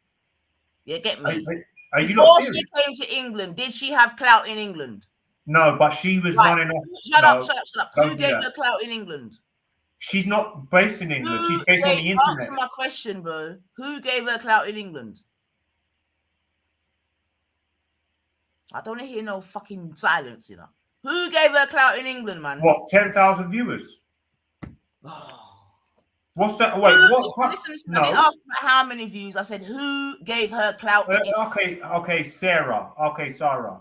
Yeah, get me. Are you Before not she serious? came to England, did she have clout in England? No, but she was running off. Shut up. Who gave her clout in England? She's not based in England. She's based on the internet. Answer my question, bro. Who gave her clout in England? I don't want to hear no fucking silence, you know. Who gave her clout in England, man? What, 10,000 viewers? What's that? Wait, what? Listen. I didn't ask about how many views. I said, who gave her clout in England? Okay, Sarah. Okay, Sarah.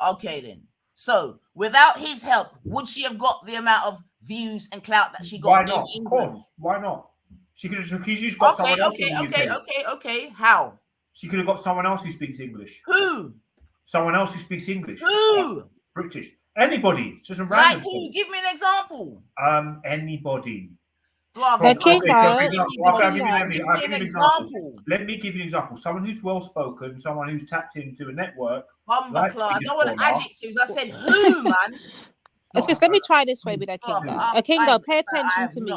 Okay then. So without his help, would she have got the amount of views and clout that she got? Why not? Of course. Why not? She could have. She's got someone else in the UK. Okay. How? She could have got someone else who speaks English. Who? Someone else who speaks English. Who? British. Anybody. Just a Like random. who? Give me an example. Anybody. Let me give you an example. Someone who's well spoken, someone who's tapped into a network. I don't want adjectives. I said who, man. Sis, let me try this way with Akingo. Akingo, pay attention to me.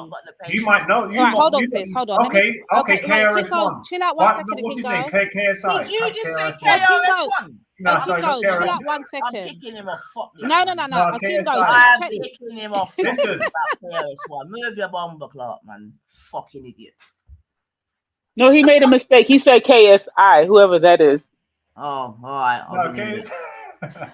You might know. Hold on, sis. Hold on. Okay, KRS-One. Chill out 1 second, What's his Akingo. name? KSI. Did you just say KRS-One? Akingo, chill out 1 second. I'm kicking him off. Fuck this. No. Akingo, I am kicking him off. Listen. KRS-One. Move your bomber, Clark, man. Fucking idiot. No, he made a mistake. He said KSI, whoever that is. Oh, all right.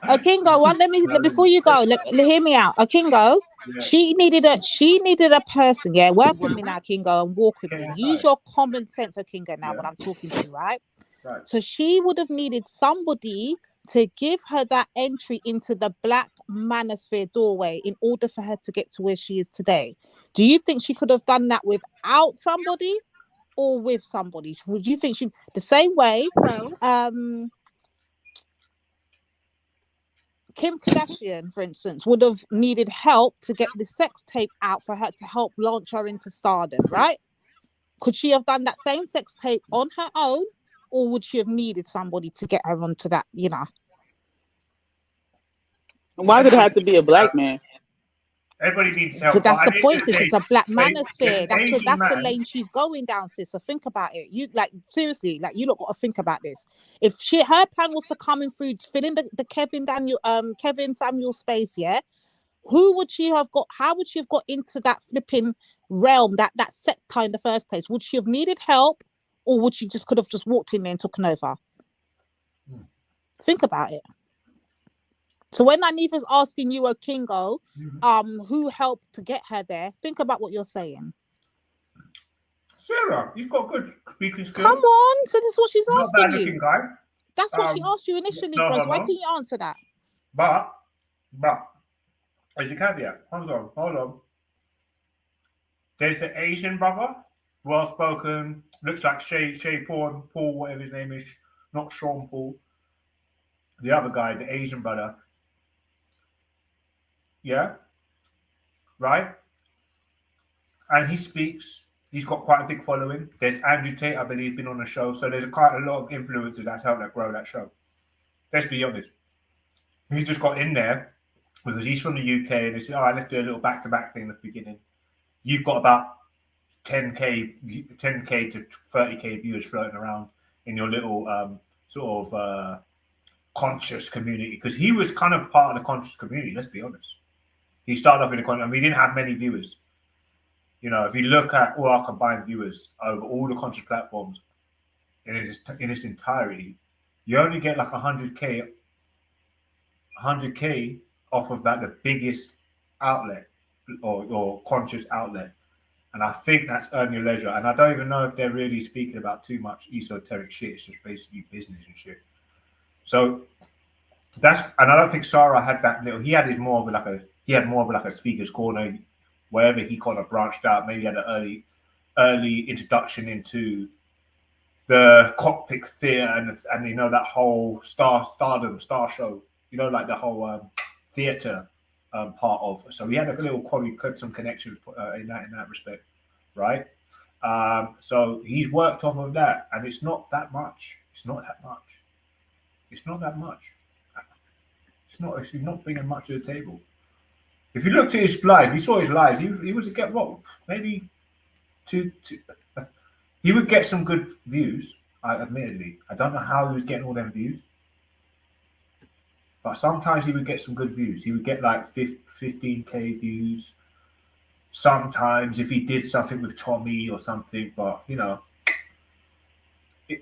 Akingo, before you go, hear me out. Akingo, she needed a person, yeah. Work with me now, Akingo, and walk with me. Use your common sense, Akingo, now when I'm talking to you, right? So she would have needed somebody to give her that entry into the black manosphere doorway in order for her to get to where she is today. Do you think she could have done that without somebody or with somebody? Would you think she the same way? Kim Kardashian, for instance, would have needed help to get the sex tape out for her to help launch her into stardom, right? Could she have done that same sex tape on her own, or would she have needed somebody to get her onto that, you know? Why did it have to be a black man? Everybody needs help. But that's the point, sis. It's a black manosphere. That's the lane she's going down, sis. So think about it. You seriously, you lot got to think about this. If her plan was to come in through, fill in the Kevin Samuel space, yeah. Who would she have got? How would she have got into that flipping realm, that sector in the first place? Would she have needed help, or would she could have walked in there and taken over? Think about it. So when Anifa's asking you, Akingo, who helped to get her there, think about what you're saying. Sarah, you've got good speaking skills. Come on, so this is what she's asking you. Looking guy. That's what she asked you initially, Bros. Why can't you answer that? But as a caveat, hold on. There's the Asian brother, well spoken, looks like Paul, whatever his name is, not Sean Paul. The other guy, the Asian brother. Yeah, right. And he speaks. He's got quite a big following. There's Andrew Tate, I believe, been on the show. So there's quite a lot of influencers that's helped that grow that show. Let's be honest. He just got in there because he's from the UK and they said, all right, let's do a little back-to-back thing at the beginning. You've got about 10K to 30K viewers floating around in your little conscious community, because he was kind of part of the conscious community, let's be honest. He started off in the conscious, and we didn't have many viewers. You know, if you look at all our combined viewers over all the conscious platforms in its entirety, you only get like 100K off of that, the biggest outlet or conscious outlet. And I think that's earn your leisure. And I don't even know if they're really speaking about too much esoteric shit. It's just basically business and shit. So and I don't think Sarah had that little. He had more of a speaker's corner, wherever he kind of branched out. Maybe had an early introduction into the cockpit theatre and you know that whole stardom star show. You know, like the whole theatre part of. So he had probably some connections in that respect, right? So he's worked off of that, and it's not that much. It's not bringing much to the table. If you looked at his lives, we saw his lives. He was get what? Maybe two. He would get some good views. Admittedly, I don't know how he was getting all them views, but sometimes he would get some good views. He would get like 15K views. Sometimes if he did something with Tommy or something, but you know,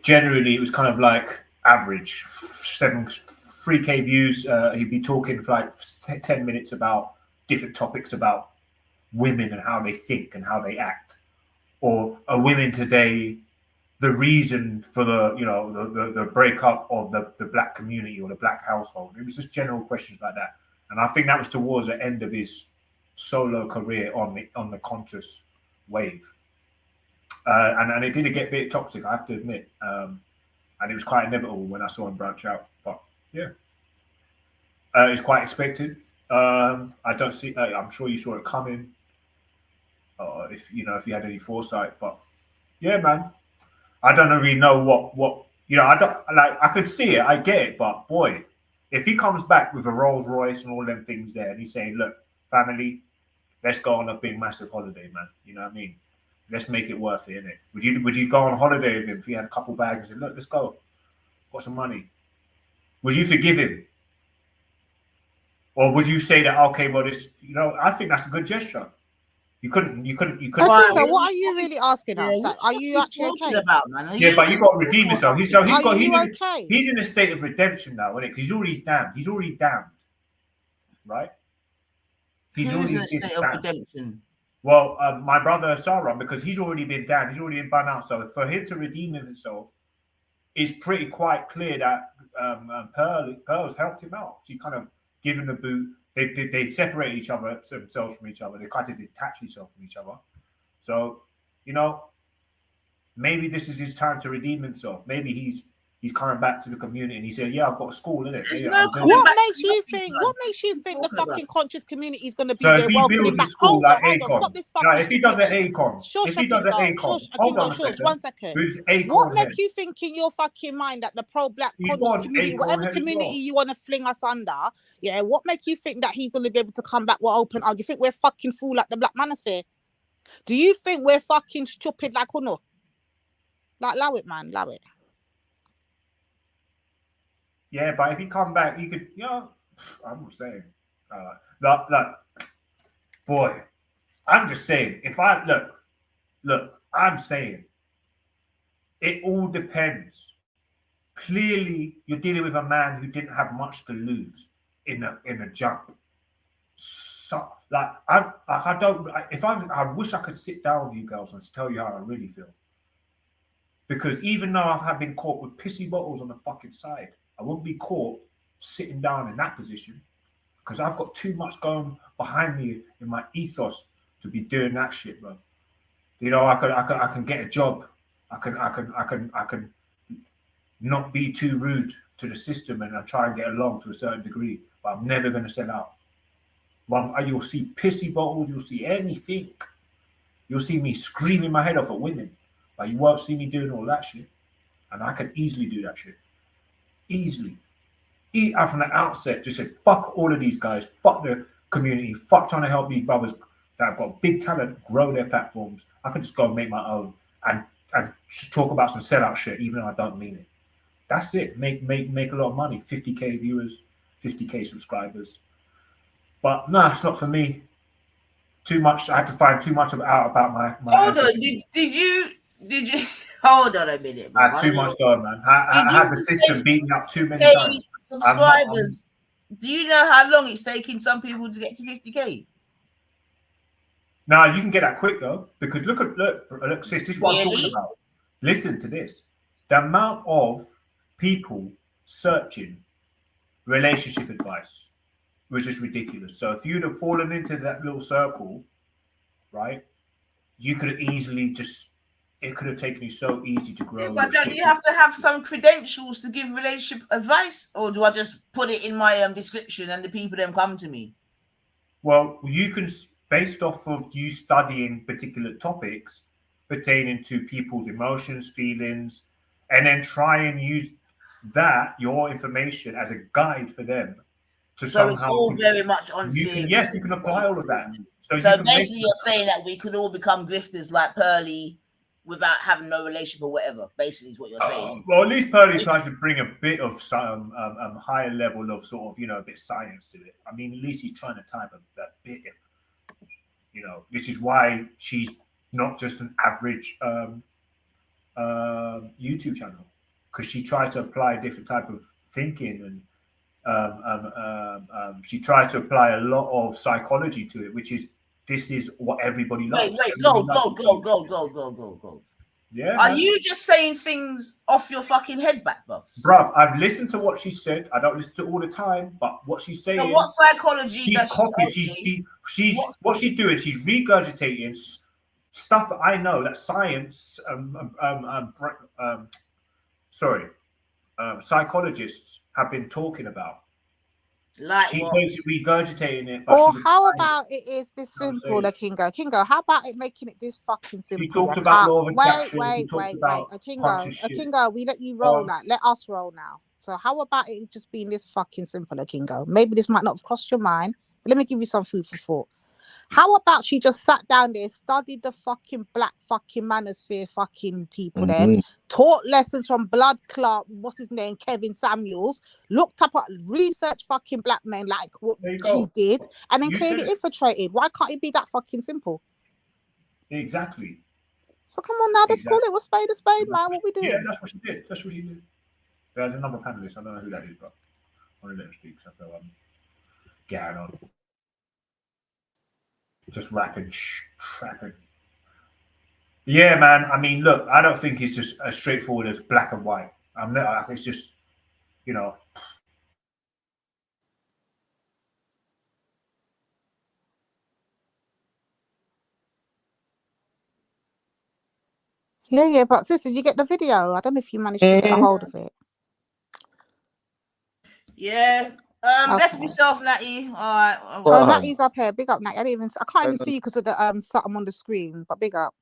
generally it was kind of like average 3K views. He'd be talking for like 10 minutes about different topics about women and how they think and how they act, or women today the reason for the breakup of the black community or the black household. It was just general questions like that, and I think that was towards the end of his solo career on the conscious wave, and it did get a bit toxic, I have to admit, and it was quite inevitable when I saw him branch out. But yeah, it's quite expected. I don't see. I'm sure you saw it coming. If you had any foresight, but yeah, man. I don't really know what I don't like. I could see it, I get it, but boy, if he comes back with a Rolls Royce and all them things there, and he's saying, "Look, family, let's go on a big massive holiday, man." You know what I mean? Let's make it worth it, innit? Would you go on holiday with him if he had a couple bags and said, "Look, let's go, got some money"? Would you forgive him, or would you say that okay, well, this, I think that's a good gesture. You couldn't. So what are you really asking us? Like, are you actually okay? About, man? Yeah, but you got to redeem yourself. He's okay? He's in a state of redemption now, isn't it? Because he's already damned, right? Who's in a state of redemption? Well, my brother Sarah, because he's already been damned. He's already been banned out. So for him to redeem himself, it's pretty quite clear that Pearl's helped him out. She kind of given the boot. They separate themselves from each other. They kind of detach themselves from each other. So, maybe this is his time to redeem himself. Maybe he's coming back to the community and he said, "Yeah, I've got a school, innit?" What makes you think the fucking conscious community is going to be there welcoming him back? Hold on, stop this fucking. If he does an ACON, hold on a second. 1 second. What makes you think in your fucking mind that the pro-black conscious community, whatever community you want to fling us under, yeah, what makes you think that he's going to be able to come back with open arms? Do you think we're fucking fool like the black manosphere? Do you think we're fucking stupid like Uno? Like, allow it, man, allow it. Yeah, but if he come back, he could, I'm just saying, look, boy, I'm just saying, if I, look, I'm saying, it all depends. Clearly, you're dealing with a man who didn't have much to lose in a jump. So, I wish I could sit down with you girls and tell you how I really feel. Because even though I've been caught with pissy bottles on the fucking side, I won't be caught sitting down in that position because I've got too much going behind me in my ethos to be doing that shit, bro. I can get a job. I can not be too rude to the system and I try and get along to a certain degree, but I'm never going to sell out. Well, you'll see pissy bottles. You'll see anything. You'll see me screaming my head off at women, but you won't see me doing all that shit. And I can easily do that shit. Easily. I from the outset just said, fuck all of these guys, fuck the community, fuck trying to help these brothers that have got big talent grow their platforms. I could just go and make my own and just talk about some sellout shit, even though I don't mean it. That's it. Make a lot of money. 50k viewers, 50k subscribers. But no, it's not for me. Too much. I had to find too much out about my Hold on. Did you hold on a minute, man. I had too much going, man. I had the system beating up too many times. Subscribers. Do you know how long it's taking some people to get to 50k? Now you can get that quick though, because look, sis, this is what I'm talking about. Listen to this. The amount of people searching relationship advice was just ridiculous. So if you'd have fallen into that little circle, right, you could have easily it could have taken you so easy to grow. Yeah, but don't you have to have some credentials to give relationship advice, or do I just put it in my description and the people then come to me? Well, you can, based off of you studying particular topics pertaining to people's emotions, feelings, and then try and use your information as a guide for them to so it's all very much on theory. Yes, you can apply all of that. So basically you're saying that we could all become grifters like Pearly without having no relationship or whatever, basically is what you're saying. Well, at least Pearly tries to bring a bit of some higher level of sort of, a bit of science to it. I mean, at least he's trying to type that bit in. This is why she's not just an average YouTube channel, because she tries to apply a different type of thinking and she tries to apply a lot of psychology to it, which is, this is what everybody loves. Wait, go. Yeah. Are Man. you just saying things off your fucking head back, buffs? Bruv, I've listened to what she said. I don't listen to it all the time, but what she's saying. So what psychology she's does copying. she? What she's doing. She's regurgitating stuff that I know that science. Psychologists have been talking about. Like she's what? basically regurgitating it. Or how about it is this simple, Kingo? Kingo, how about it making it this fucking simple? He talks about law of attraction. Wait. Kingo, we let you roll that. Let us roll now. So how about it just being this fucking simple, Kingo? Maybe this might not have crossed your mind, but let me give you some food for thought. How about she just sat down there, studied the fucking black fucking manosphere fucking people then, taught lessons from Blood Clout, what's his name, Kevin Samuels, looked up at research fucking black men like what she did, and then clearly infiltrated. Why can't it be that fucking simple? Exactly. So come on now, let's call it what's spade a spade, man. What we doing? Yeah, that's what she did. That's what she did. There's another panelist. I don't know who that is, but I want to let him speak. So getting on. Just rapping, trapping. Yeah, man. I mean, look, I don't think it's just as straightforward as black and white. It's just, you know. Yeah, but sister, you get the video? I don't know if you managed to get a hold of it. Yeah. Bless myself, Natty. All right. Oh, Natty's up here. Big up, Natty. I can't even see you because of the something on the screen, but big up.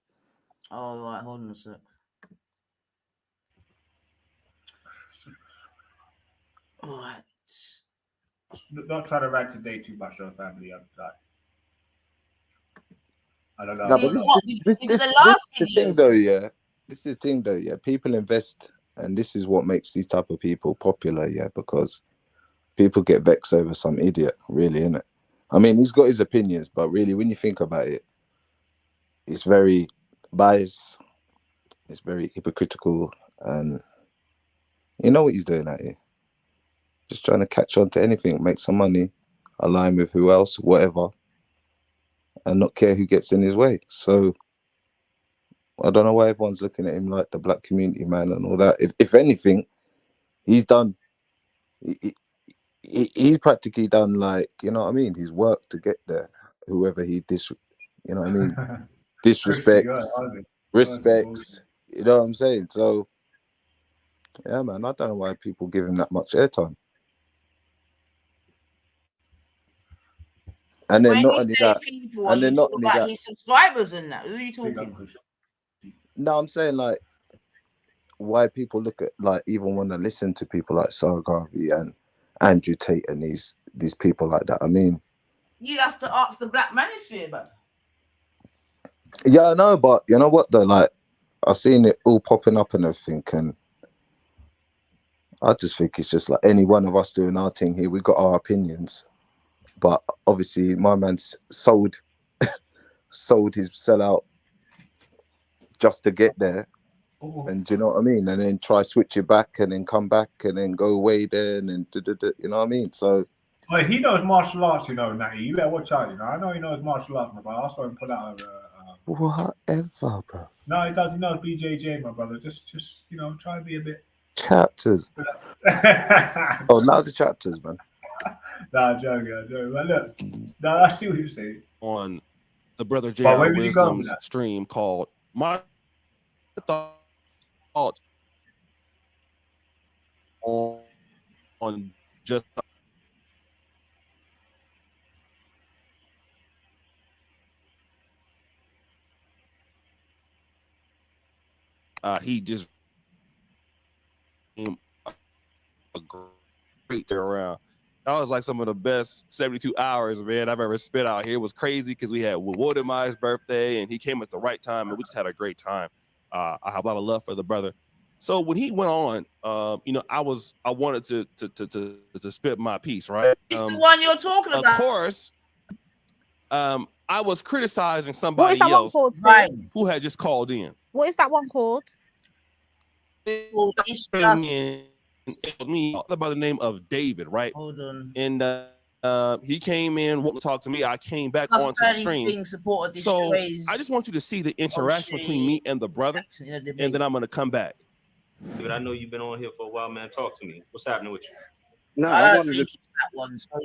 All right, hold on a sec. All right. Don't try to rag today too much on family. I don't know. No, but this is the thing, though. Yeah, this is the thing, though. Yeah, people invest, and this is what makes these type of people popular. Yeah, because people get vexed over some idiot, really, innit? I mean, he's got his opinions, but really, when you think about it, it's very biased, it's very hypocritical, and you know what he's doing out here? Just trying to catch on to anything, make some money, align with who else, whatever, and not care who gets in his way. So I don't know why everyone's looking at him like the black community man and all that. If anything, he's done... He's practically done, like, you know what I mean, his work to get there. Whoever he you know what I mean, disrespects, respects, you know what I'm saying? So yeah, man, I don't know why people give him that much airtime. And then not only that, and then not only that, his subscribers and that. Who are you talking? No, I'm saying, like, why people look at, like, even want to listen to people like Sarah Garvey and Andrew Tate and these people like that. I mean, you'd have to ask the black manosphere, man. Yeah, I know, but you know what though? Like, I've seen it all popping up and everything, and I just think it's just like any one of us doing our thing here. We got our opinions, but obviously my man's sold his sellout just to get there. And do you know what I mean? And then try switch it back, and then come back, and then go away there, and then you know what I mean? So, well, he knows martial arts, you know, Natty. You better watch out, you know. I know he knows martial arts, my brother. I saw him pull out whatever, bro. No, he does. He knows BJJ, my brother. Just you know, try and be a bit chapters. Oh, now the chapters, man. Nah, joking. But look, no, I see what you're saying. On the Brother J.R. Wisdom's stream called My Thoughts on just he just came a great around. That was like some of the best 72 hours, man, I've ever spent out here. It was crazy because we had Woodemeyer's birthday and he came at the right time and we just had a great time. I have a lot of love for the brother. So when he went on, you know, I wanted to spit my piece, right? It's the one you're talking about. Of course, I was criticizing somebody else who had just called in. What is that one called? Me by the name of David, right? Hold on. And He came in, wanting to talk to me. I came back Because onto the stream. So I just want you to see the interaction between me and the brother, and then I'm gonna come back. Dude, I know you've been on here for a while, man. Talk to me. What's happening with you? No, I don't think it's that one. So.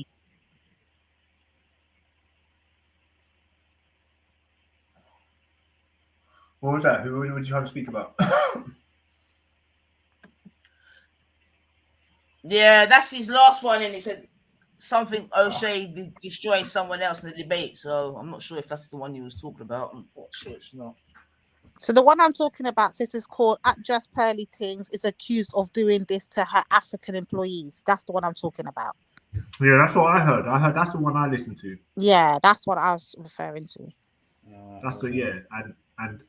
What was that? Who were you trying to speak about? Yeah, that's his last one, and it said something O'Shea destroying someone else in the debate. So I'm not sure if that's the one he was talking about. I'm not sure it's not. So the one I'm talking about, this is called At Just Pearly Things, is accused of doing this to her African employees. That's the one I'm talking about. Yeah, that's what I heard. I heard that's the one I listened to. Yeah, that's what I was referring to. That's the and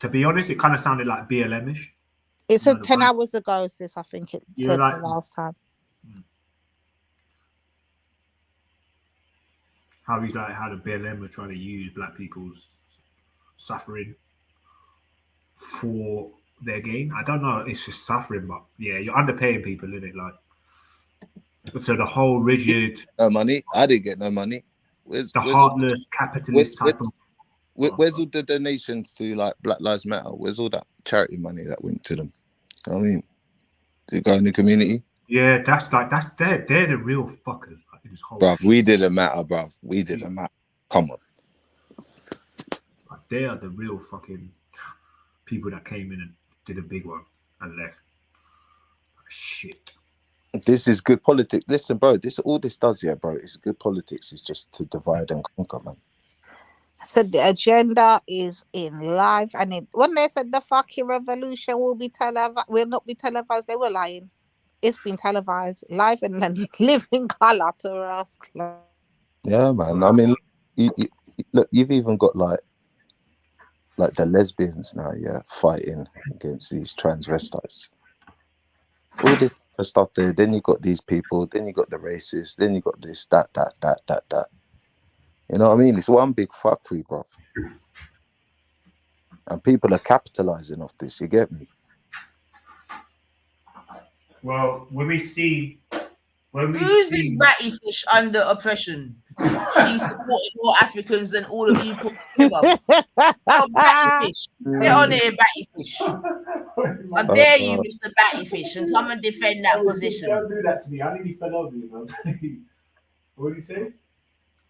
to be honest, it kind of sounded like BLM-ish. It said 10 hours ago, sis. I think it said like, the last time. How he's like how the BLM are trying to use black people's suffering for their gain. I don't know. It's just suffering, but yeah, you're underpaying people, isn't it? Like, so the whole rigid. No money. I didn't get no money. Where's heartless capitalist type of. Where's all the donations to like Black Lives Matter? Where's all that charity money that went to them? I mean, did it go in the community? Yeah, that's they're the real fuckers. Like, in this whole bruv, we didn't matter, bruv. We didn't matter. Come on. Like, they are the real fucking people that came in and did a big one and left. Shit. This is good politics. Listen, bro, all this does, yeah, bro, it's good politics. It's just to divide and conquer, man. So the agenda is in live, and when they said the fucking revolution will not be televised, they were lying. It's been televised live and living color to us. Yeah, man. I mean, look, you've even got like the lesbians now, yeah, fighting against these transvestites. All this stuff there. Then you got these people. Then you got the racists. Then you got this, that. You know what I mean? It's one big fuckery, bro. And people are capitalizing off this. You get me? Well, who's this batty fish under oppression? She supported more Africans than all of you put together. Oh, batty fish. Get on here, batty fish. I dare you, Mr. Batty Fish, and come and defend that position. Don't do that to me. I nearly fell over you, man. What did you say?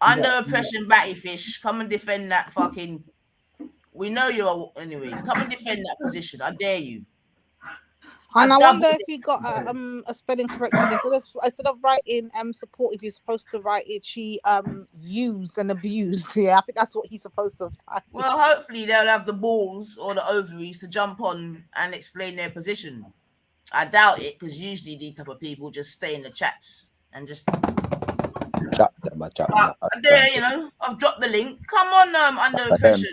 Under oppression, batty fish. Come and defend that fucking. We know you're anyway. Come and defend that position. I dare you. And I wonder if you got a spelling correction instead of writing supportive, you're supposed to write it. She used and abused. Yeah, I think that's what he's supposed to have done. Well, hopefully they'll have the balls or the ovaries to jump on and explain their position. I doubt it, because usually these type of people just stay in the chats and just. Chat them. There, you know, I've dropped the link. Come on, under oppression.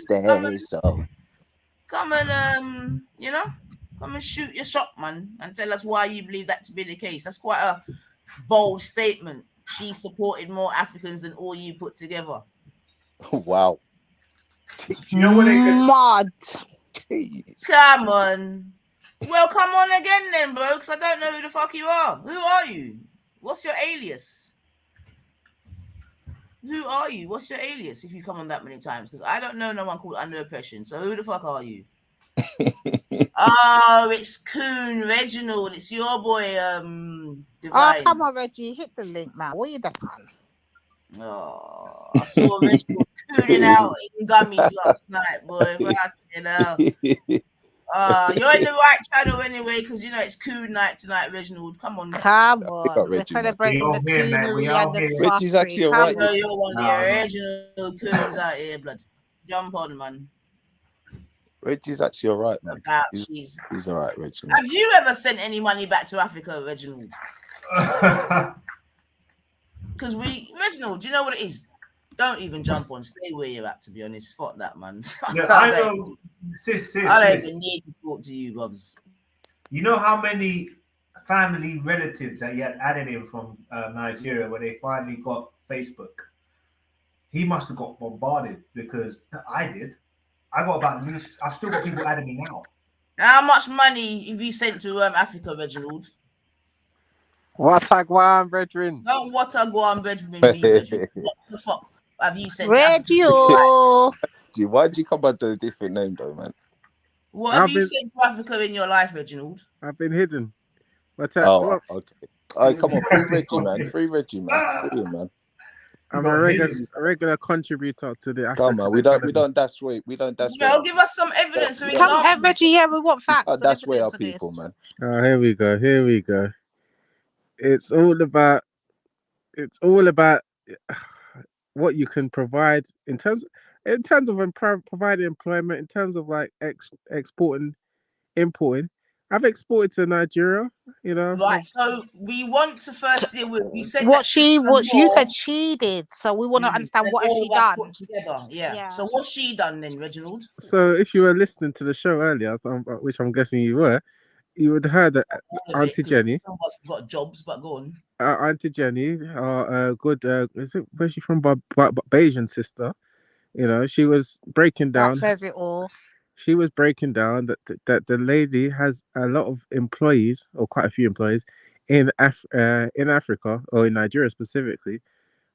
Come and you know, come and shoot your shot, man, and tell us why you believe that to be the case. That's quite a bold statement. She supported more Africans than all you put together. Wow. You know what mad. Come on. Well, come on again then, bro, because I don't know who the fuck you are. Who are you? What's your alias? Who are you? What's your alias if you come on that many times? Because I don't know no one called Under Oppression. So who the fuck are you? Oh, it's Coon Reginald. It's your boy, Divine. Oh, come on, Reggie. Hit the link, man. What are you doing? Oh, I saw Reginald cooning out eating gummies last night, boy. Fucking hell. You're in the right channel anyway, because you know it's Coon night tonight, Reginald. Come on. Come on. We're celebrating the coonery and the Reggie's actually alright. You're one of the original coons out here, blood. Jump on, man. Reggie's actually alright, man. He's alright, Reginald. Have you ever sent any money back to Africa, Reginald? Because Reginald, do you know what it is? Don't even jump on. Stay where you're at, to be honest. Fuck that, man. Yeah, I know. I don't even need to talk to you, Bobs. You know how many family relatives that he had added him from Nigeria when they finally got Facebook? He must have got bombarded, because I did. I got about at least. I've still got people adding me now. How much money have you sent to Africa, Reginald? What a go on, brethren? No, what a go on, Benjamin, me, Benjamin. What the fuck have you said to Africa? Radio. Gee, why'd you come under a different name, though, man? What have you said to Africa in your life, Reginald? I've been hidden. But Oh, okay. All right, come on, free Reggie, man. Free Reggie, man. Free him, man. I'm a regular contributor to the African. Come on, we don't dash weight. We don't dash weight. Well, give us some evidence. Come, Reggie. Yeah, we want facts. That's where our people, man. Oh, here we go. Here we go. It's all about what you can provide in terms of providing employment, in terms of like exporting, importing. I've exported to Nigeria, you know. Right. So we want to first deal with. We said what you said she did. So we want to understand what has she done. Put together. Yeah. So what's she done then, Reginald? So if you were listening to the show earlier, which I'm guessing you were, you would have heard that Auntie Jenny. Some of us got jobs, but go on. Auntie Jenny, our good, where's she from? Bayesian sister. You know, she was breaking down. That says it all. She was breaking down that the lady has a lot of employees, or quite a few employees, in Africa, or in Nigeria specifically,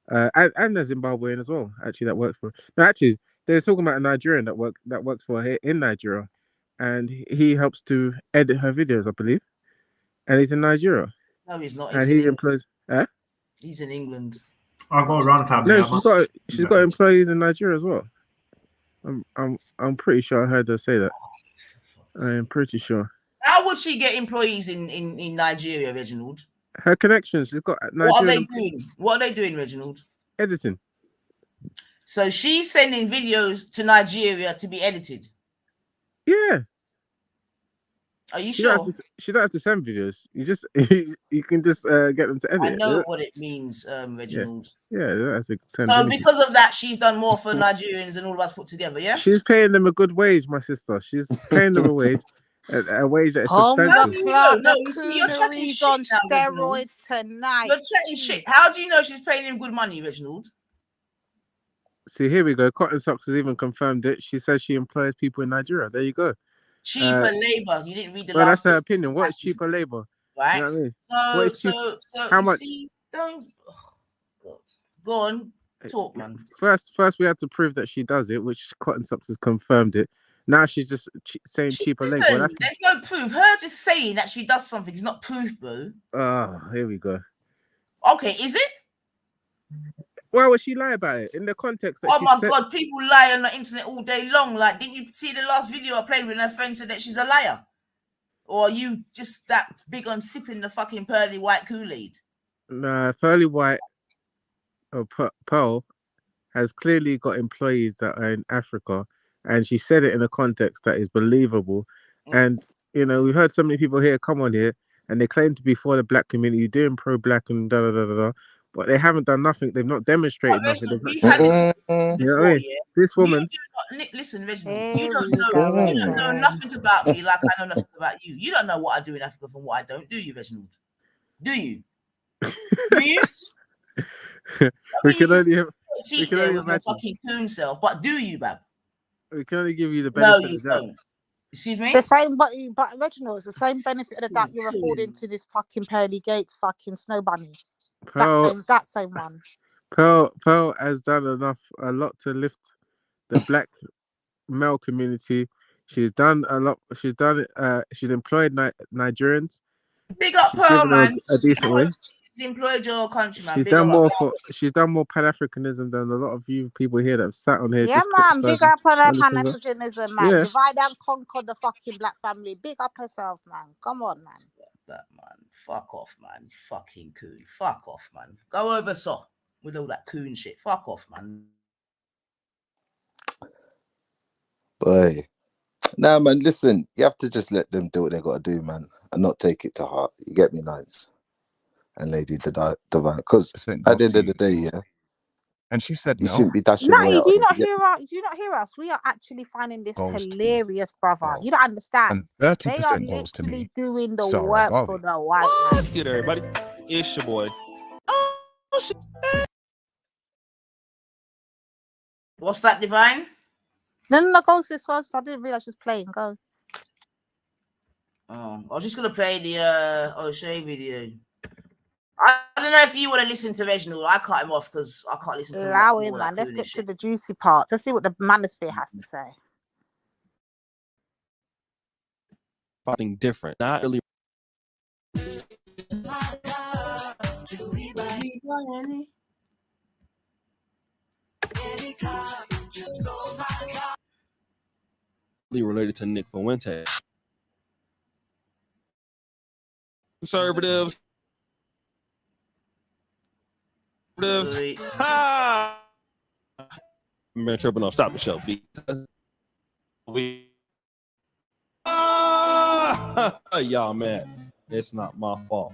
and the Zimbabwean as well. Actually, that works for. No, actually, they're talking about a Nigerian that works for her in Nigeria, and he helps to edit her videos, I believe, and he's in Nigeria. No, he's not. And he employs. He's in England. I've got around family. No, she's got employees in Nigeria as well. I'm pretty sure I heard her say that. I'm pretty sure. How would she get employees in Nigeria, Reginald? Her connections. She's got Nigerian. What are they doing? What are they doing, Reginald? Editing. So she's sending videos to Nigeria to be edited. Yeah. Are you sure? She don't have to send videos. You just you can just get them to edit. I know what it means, Reginald. Yeah, you don't have to send so anything. Because of that, she's done more for Nigerians than all of us put together. Yeah. She's paying them a good wage, my sister. She's paying them a wage that is substantial. No, you're chatting shit on now, steroids tonight. You're chatting shit. How do you know she's paying him good money, Reginald? See, here we go. Cotton Socks has even confirmed it. She says she employs people in Nigeria. There you go. Cheaper labor. You didn't read the well, last. That's her opinion. What is cheaper labor? Right. You know what I mean? So how much? See, don't. Oh, God. Go on. Talk, man. First, we had to prove that she does it, which Cotton Socks has confirmed it. Now she's just saying cheaper labor. There's no proof. Her just saying that she does something is not proof, bro. Oh, here we go. Okay, is it? Why would she lie about it in the context that? Oh my God, people lie on the internet all day long. Like, didn't you see the last video I played when her friend said that she's a liar? Or are you just that big on sipping the fucking pearly white Kool-Aid? Nah, Pearly White or Pearl has clearly got employees that are in Africa, and she said it in a context that is believable. And you know, we've heard so many people here come on here and they claim to be for the black community, doing pro-black and da da da da da. But they haven't done nothing. They've not demonstrated nothing. We've had this before, you know what I mean? Yeah? This woman. Listen, Reginald, you don't know nothing about me like I know nothing about you. You don't know what I do in Africa from what I don't. Do you, Reginald? Do you? Do you? We can only imagine. Fucking coon self, but do you, Bab? We can only give you the benefit. No, you don't. Excuse me? The same, but Reginald, it's the same benefit of the doubt you're affording to this fucking Pearly Gates fucking snow bunny. That same one. Pearl has done a lot to lift the black male community. She's done a lot. She's employed Nigerians. Big up Pearl, man. A decent way. She's employed your country, man. She's done more Pan-Africanism than a lot of you people here that have sat on here. Yeah, man. Big up on her Pan-Africanism, man. Yeah. Divide and conquer the fucking black family. Big up herself, man. Come on, man. That man, fuck off, man. Fucking coon. Fuck off, man. Go over with all that coon shit. Fuck off, man. Boy. Nah, man, listen, you have to just let them do what they got to do, man, and not take it to heart. You get me, Nines? And Lady Divine. Because at the end of the day, yeah. And she said you no. shouldn't be dashing Natty, away. do you not hear us? We are actually finding this hilarious, brother. You don't understand. And 30% they are goes to literally me. doing the Sorry, work Bobby. for the white man. Let's get everybody. It's your boy. Oh, shit. What's that, Divine? No, go, sis. I didn't realize she was playing. Go. I was just gonna play the O'Shea video. I don't know if you want to listen to Reginald. I cut him off because I can't listen to Allow all him, man. that Let's coon get to shit. the juicy part. Let's see what the manosphere has to say. Something different, not really. Related to Nick Fuentes. Conservative. Ha! I'm tripping on Stop the Show. Y'all, man, it's not my fault.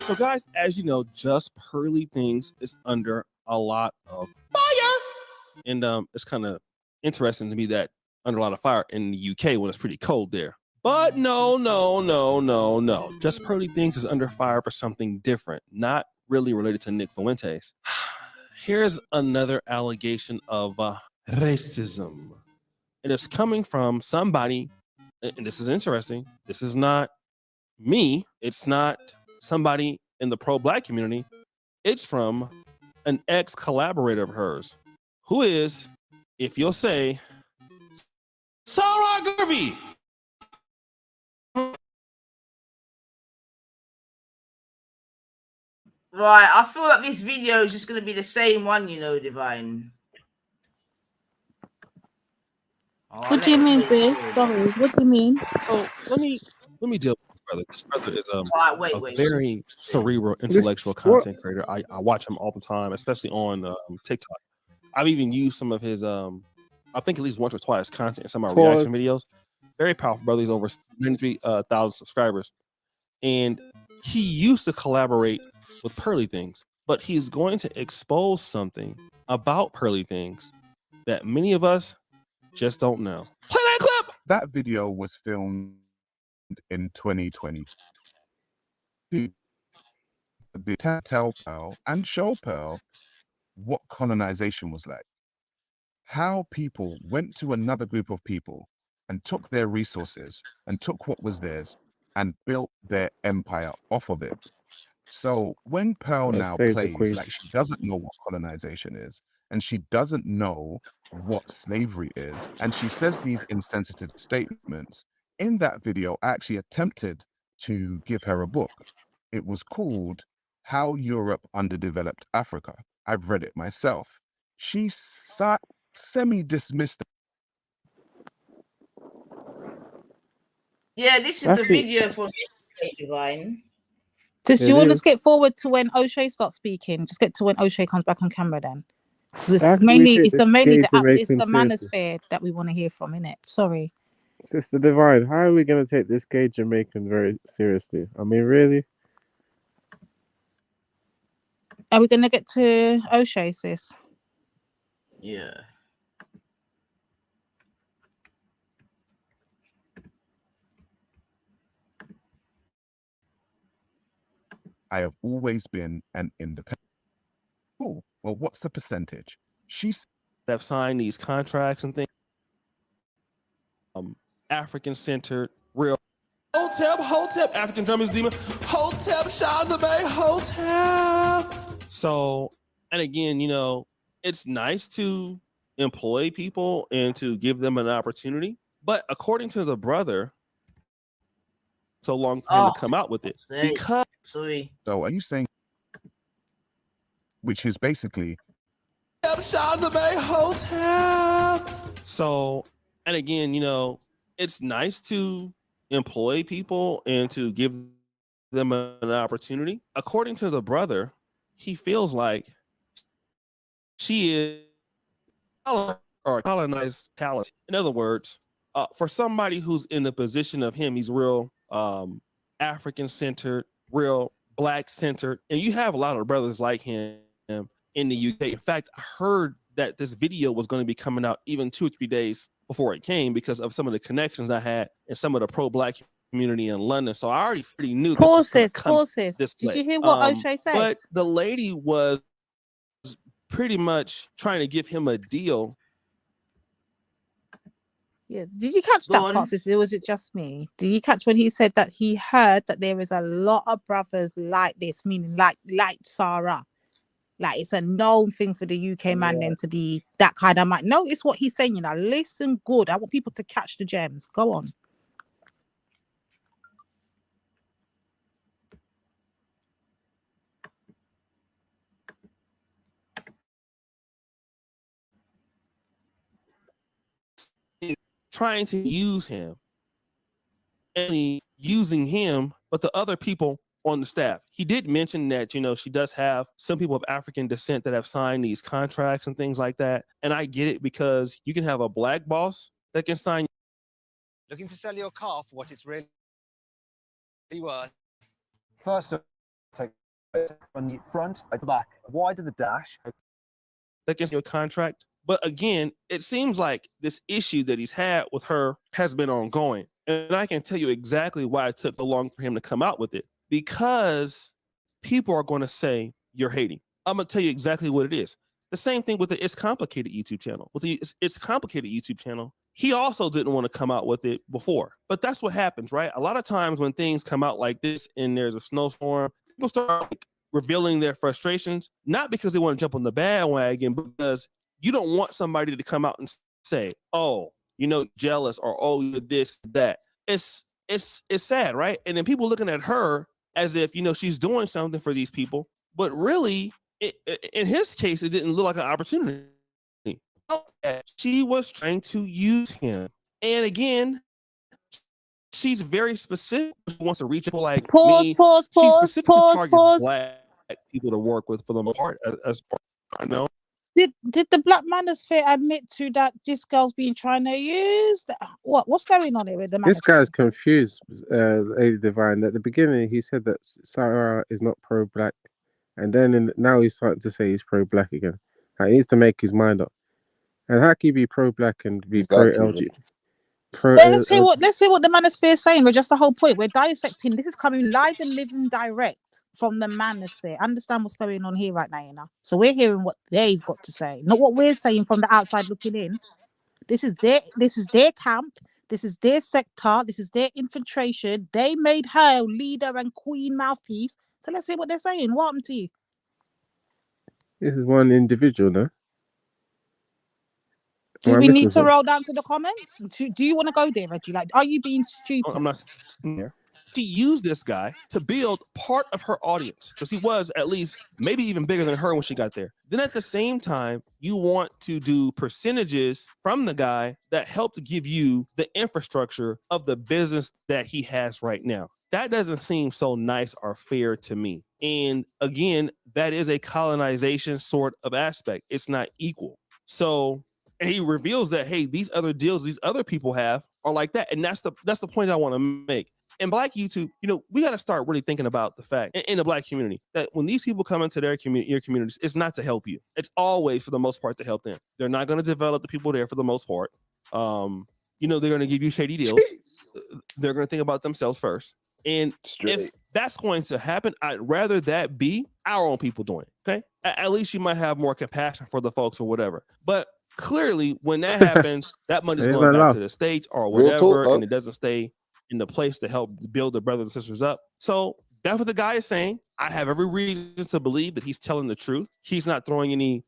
So, guys, as you know, Just Pearly Things is under a lot of fire, and it's kind of interesting to me that under a lot of fire in the UK when it's pretty cold there. But no. Just Pearly Things is under fire for something different, not really related to Nick Fuentes. Here's another allegation of racism. And it's coming from somebody, and this is interesting. This is not me. It's not somebody in the pro-black community. It's from an ex-collaborator of hers, who is, if you'll say, Sarah Garvey. Right, I feel like this video is just going to be the same one, you know, Divine. What do you mean, Zig? Sorry, what do you mean? So let me deal with this brother. This brother is wait. very cerebral, intellectual content creator. I watch him all the time, especially on TikTok. I've even used some of his I think at least once or twice content in some of my reaction videos. Very powerful brother. He's over 93,000 subscribers, and he used to collaborate with Pearly Things, but he's going to expose something about Pearly Things that many of us just don't know. Play that clip. That video was filmed in 2020. Tell Pearl and show Pearl what colonization was like. How people went to another group of people and took their resources and took what was theirs and built their empire off of it. So when Pearl now plays like she doesn't know what colonization is, and she doesn't know what slavery is, and she says these insensitive statements, in that video, I actually attempted to give her a book. It was called How Europe Underdeveloped Africa. I've read it myself. She semi-dismissed. Yeah, this is the video from yesterday, Divine. Do you want to skip forward to when O'Shea starts speaking? Just get to when O'Shea comes back on camera then. So it's the manosphere that we want to hear from, innit? Sorry. Sister Divine, how are we going to take this gay Jamaican very seriously? I mean, really? Are we going to get to O'Shea, sis? Yeah. I have always been an independent. Oh, well, what's the percentage? She's have signed these contracts and things. African-centered, real. Hotep, African drummers, demon. Hotep, Shazabay, Hotep. So, and again, you know, it's nice to employ people and to give them an opportunity. But according to the brother, so long for him to come out with it. Because so are you saying, which is basically so, and again, you know, it's nice to employ people and to give them an opportunity. According to the brother, he feels like she is or colonized talent. In other words, for somebody who's in the position of him, he's real African-centered, real Black-centered, and you have a lot of brothers like him in the UK. In fact, I heard that this video was going to be coming out even 2 or 3 days before it came because of some of the connections I had in some of the pro-Black community in London. So I already knew this was going to come this way. Did you hear what O'Shea said? But the lady was pretty much trying to give him a deal Yeah. Did you catch that part, sister? Or was it just me? Did you catch when he said that he heard that there is a lot of brothers like this, meaning like Sarah? Like it's a known thing for the UK man then to be that kind of man. Notice what he's saying, listen good. I want people to catch the gems. Go on. Trying to use him, and using him, but the other people on the staff. He did mention that, she does have some people of African descent that have signed these contracts and things like that. And I get it, because you can have a black boss that can sign. Looking to sell your car for what it's really worth. First, take from the front at the back, wide of the dash. That gets your contract. But again, it seems like this issue that he's had with her has been ongoing. And I can tell you exactly why it took so long for him to come out with it. Because people are going to say you're hating. I'm going to tell you exactly what it is. The same thing with the It's Complicated YouTube channel. With the It's Complicated YouTube channel, he also didn't want to come out with it before. But that's what happens, right? A lot of times when things come out like this and there's a snowstorm, people start revealing their frustrations, not because they want to jump on the bandwagon, but because you don't want somebody to come out and say, oh, jealous, or oh, you're this, that. It's sad, right? And then people looking at her as if, she's doing something for these people. But really, in his case, it didn't look like an opportunity. She was trying to use him. And again, she's very specific. She wants to reach people like me. She specifically targets black people to work with for the most part, as far as I know. Did the Black Manosphere admit to that this girl's been trying to use that? What's going on here with the Manosphere? This guy's confused, Lady Divine. At the beginning, he said that Sarah is not pro-black, and then now he's starting to say he's pro-black again. He needs to make his mind up. And how can you be pro-black and be pro-LGBT? Let's hear what the Manosphere is saying. We're just the whole point. We're dissecting. This is coming live and living direct from the Manosphere. Understand what's going on here right now, So we're hearing what they've got to say, not what we're saying from the outside looking in. This is their camp. This is their sector. This is their infiltration. They made her leader and queen mouthpiece. So let's hear what they're saying. What happened to you? This is one individual, no? Do we need to roll down to the comments? Do you want to go there, Reggie? Like, are you being stupid? I'm not there. She used this guy to build part of her audience, because he was at least maybe even bigger than her when she got there. Then at the same time, you want to do percentages from the guy that helped give you the infrastructure of the business that he has right now. That doesn't seem so nice or fair to me. And again, that is a colonization sort of aspect. It's not equal. So, and he reveals that, hey, these other deals these other people have are like that. And that's the point I want to make. In Black YouTube, we got to start really thinking about the fact in the Black community that when these people come into your communities, it's not to help you. It's always, for the most part, to help them. They're not going to develop the people there for the most part. They're going to give you shady deals. They're going to think about themselves first. And if that's going to happen, I'd rather that be our own people doing it. Okay. At least you might have more compassion for the folks or whatever. But clearly, when that happens, that money's going back to the States or whatever, and it doesn't stay in the place to help build the brothers and sisters up. So that's what the guy is saying. I have every reason to believe that he's telling the truth. He's not throwing any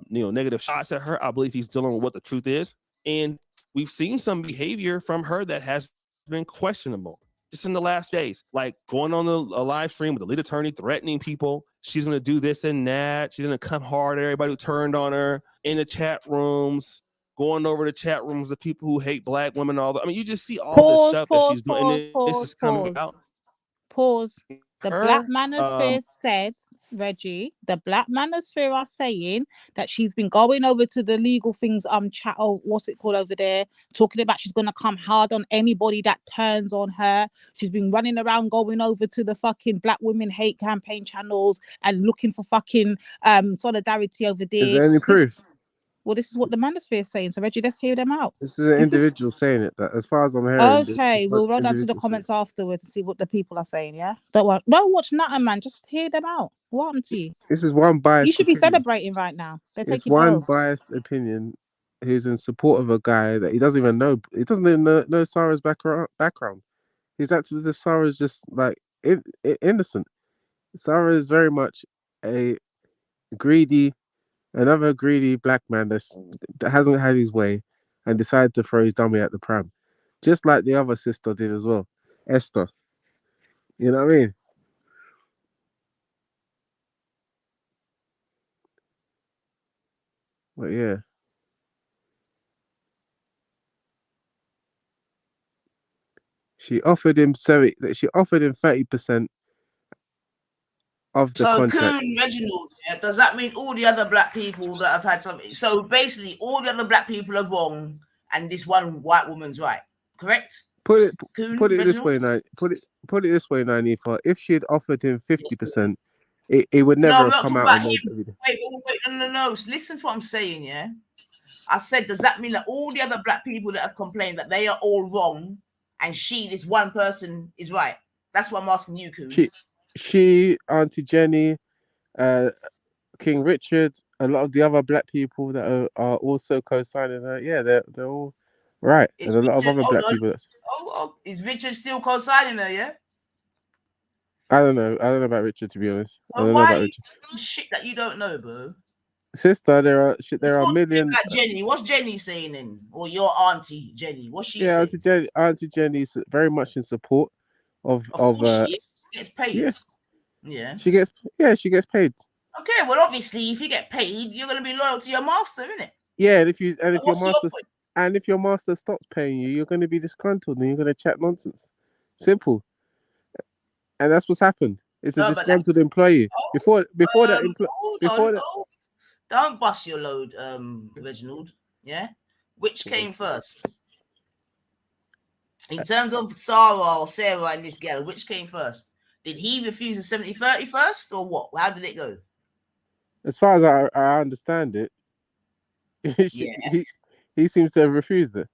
negative shots at her. I believe he's dealing with what the truth is. And we've seen some behavior from her that has been questionable just in the last days, like going on a live stream with the lead attorney, threatening people. She's going to do this and that. She's going to come hard at everybody who turned on her in the chat rooms, going over the chat rooms of people who hate Black women. You just see all this stuff that she's doing. This is coming out. Pause. The Black Manosphere said, Reggie, the Black Manosphere are saying that she's been going over to the legal things, chat, what's it called over there, talking about she's going to come hard on anybody that turns on her. She's been running around going over to the fucking Black Women Hate campaign channels and looking for fucking solidarity over there. Is there any proof? Well, this is what the Manosphere is saying. So, Reggie, let's hear them out. This is an individual saying it. That, as far as I'm hearing. Okay, we'll roll down to the comments afterwards to see what the people are saying, yeah? Don't watch nothing, man. Just hear them out. What happened to you? This is one biased. You should be celebrating right now. They're taking one oaths. biased opinion who's in support of a guy that he doesn't even know. He doesn't even know Sarah's background. He's acting as if Sarah's just like innocent. Sarah is very much a another greedy black man that hasn't had his way and decided to throw his dummy at the pram, just like the other sister did as well, Esther. You know what I mean? But yeah. She offered him 30% of the So contract. Coon, Reginald, yeah, does that mean all the other black people that have had something? So basically, all the other black people are wrong, and this one white woman's right. Correct? Put it this Reginald? way, put it this way, Nanifa. If she had offered him 50%, it would never have come out. Wait, no. Listen to what I'm saying, yeah. I said, does that mean that all the other black people that have complained that they are all wrong, and this one person, is right? That's what I'm asking you, Coon. She, Auntie Jenny, King Richard, a lot of the other black people that are also co-signing her. Yeah, they're all right. And a lot of other black people. Is Richard still co-signing her? Yeah. I don't know about Richard, to be honest. Well, I don't know about Richard. Shit that you don't know, bro. Sister, there are a million. Jenny, what's Jenny saying then? Or your auntie Jenny? What's she saying? Auntie Jenny's very much in support of she gets paid. Yeah. She gets paid. Okay, well obviously if you get paid, you're gonna be loyal to your master, innit? Yeah, and if your master stops paying you, you're gonna be disgruntled and you're gonna chat nonsense. Simple. And that's what's happened. It's a disgruntled employee. Don't bust your load, Reginald. Yeah? Which came first? In terms of Sarah and this girl, which came first? Did he refuse the 70-30 first, or what? How did it go? As far as I understand it, he seems to have refused it.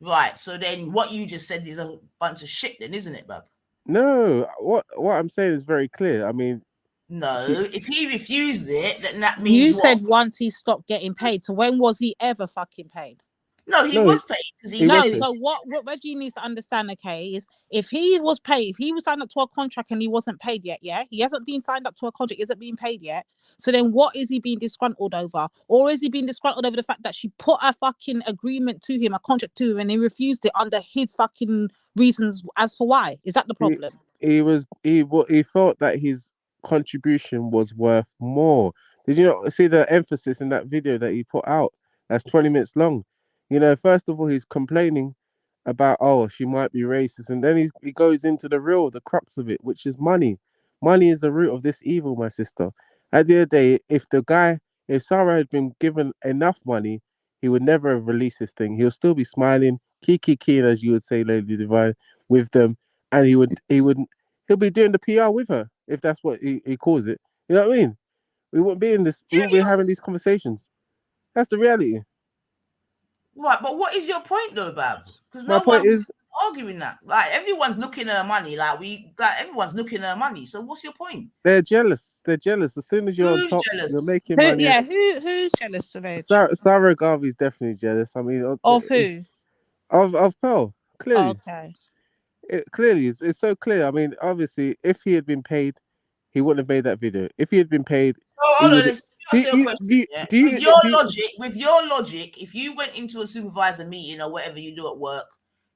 Right. So then what you just said is a bunch of shit then, isn't it, bub? No, what I'm saying is very clear. I mean, no, if he refused it, then that means you said once he stopped getting paid. So when was he ever fucking paid? No, he was paid because he no. So what Reggie needs to understand, okay, is if he was paid, if he was signed up to a contract and he wasn't paid yet, yeah, he hasn't been signed up to a contract, isn't being paid yet. So then, what is he being disgruntled over? Or is he being disgruntled over the fact that she put a fucking agreement to him, a contract to him, and he refused it under his fucking reasons as for why? Is that the problem? He thought that his contribution was worth more. Did you not see the emphasis in that video that he put out? That's 20 minutes long. You know, first of all, he's complaining about, she might be racist. And then he goes into the crux of it, which is money. Money is the root of this evil, my sister. At the end of the day, if Sarah had been given enough money, he would never have released this thing. He'll still be smiling, kiki, as you would say, Lady Divine, with them. And he'll be doing the PR with her, if that's what he calls it. You know what I mean? We wouldn't be we wouldn't be having these conversations. That's the reality. Right, but what is your point though, Bab? Because my point is arguing that. Like everyone's looking at her money. Everyone's looking at her money. So what's your point? They're jealous. As soon as you're on top, you're making money. Yeah, who's jealous of it? Sarah Garvey's definitely jealous. I mean, of who? Of Pearl. Clearly. Okay. It's so clear. I mean, obviously, if he had been paid, he wouldn't have made that video. If he had been paid, with your logic, if you went into a supervisor meeting or whatever you do at work,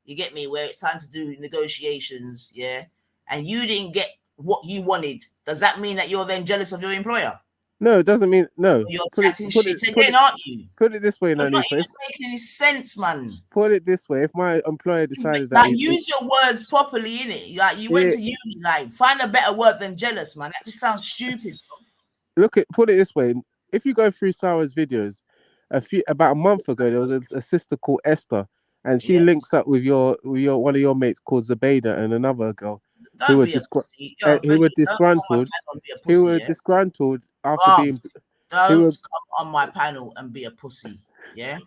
you get me, where it's time to do negotiations, yeah, and you didn't get what you wanted, does that mean that you're then jealous of your employer? No, it doesn't mean no. You're chatting shit again, aren't you? Put it this way, You're not even making any sense, man. Put it this way: if my employer decided that, use your words properly, innit? Like you went to uni, like find a better word than jealous, man. That just sounds stupid. Put it this way: if you go through Sarah's videos, about a month ago, there was a sister called Esther, and she links up with your one of your mates called Zubaida and another girl who were disgruntled. Who were disgruntled after being. Don't come on my panel and be a pussy. Yeah, do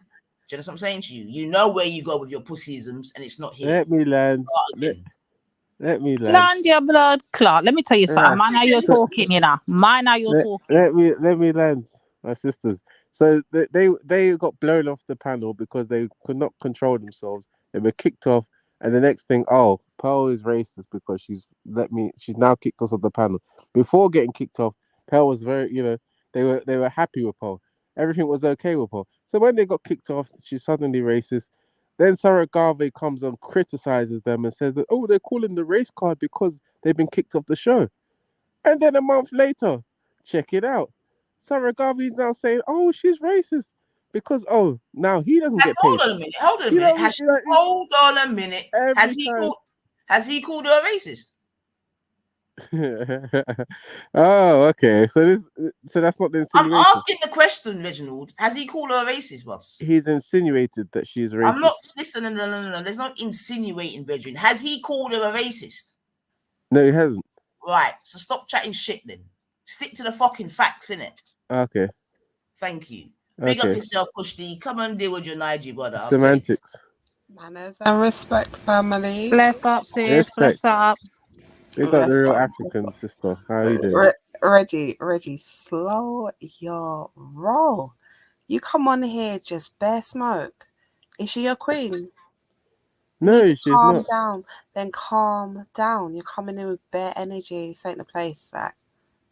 you know what I'm saying to you? You know where you go with your pussyisms, and it's not here. Let me land. Let me land. Land your blood clot. Let me tell you something. Mind how you're talking, you know. Mind how you're talking. Let me land, my sisters. So they got blown off the panel because they could not control themselves. They were kicked off, and the next thing, oh, Pearl is racist because she's now kicked us off the panel. Before getting kicked off, Pearl was very, they were happy with Pearl. Everything was okay with Pearl. So when they got kicked off, she's suddenly racist. Then Sarah Garvey comes on, criticizes them, and says that, oh, they're calling the race card because they've been kicked off the show. And then a month later, check it out. Sarah Garvey's now saying, oh, she's racist because, oh, now he doesn't get paid. Hold on a minute. Hold on a minute. Hold on a minute. Has he called her a racist? Oh, okay. So that's not the insinuation. I'm asking the question, Reginald. Has he called her a racist, Buffs? He's insinuated that she's racist. I'm not listening. No. There's no insinuating, Reginald. Has he called her a racist? No, he hasn't. Right. So stop chatting shit then. Stick to the fucking facts, innit? Okay. Thank you. Big up yourself, Kushti. Come and deal with your Nige, brother. Semantics. Manners and respect, family. Bless up, sis. Bless up. We got the real African sister. How are you doing? Reggie, slow your roll. You come on here just bare smoke. Is she your queen? No, she's calm not. Down. Then calm down. You're coming in with bare energy. This ain't the place. Like,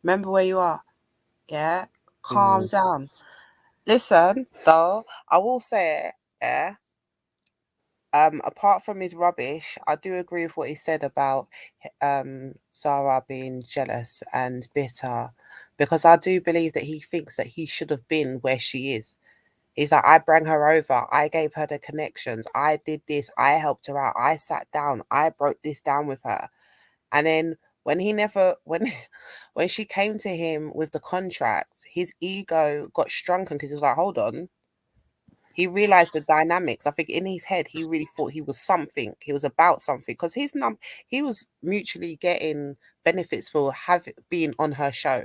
remember where you are. Yeah? Calm down. Listen, though, I will say it, yeah. Apart from his rubbish, I do agree with what he said about Sarah being jealous and bitter, because I do believe that he thinks that he should have been where she is. He's like, I brought her over, I gave her the connections, I did this, I helped her out, I sat down, I broke this down with her. And then when she came to him with the contracts, his ego got shrunken because he was like, hold on. He realized the dynamics. I think in his head, he really thought he was something. He was about something because he was mutually getting benefits for being on her show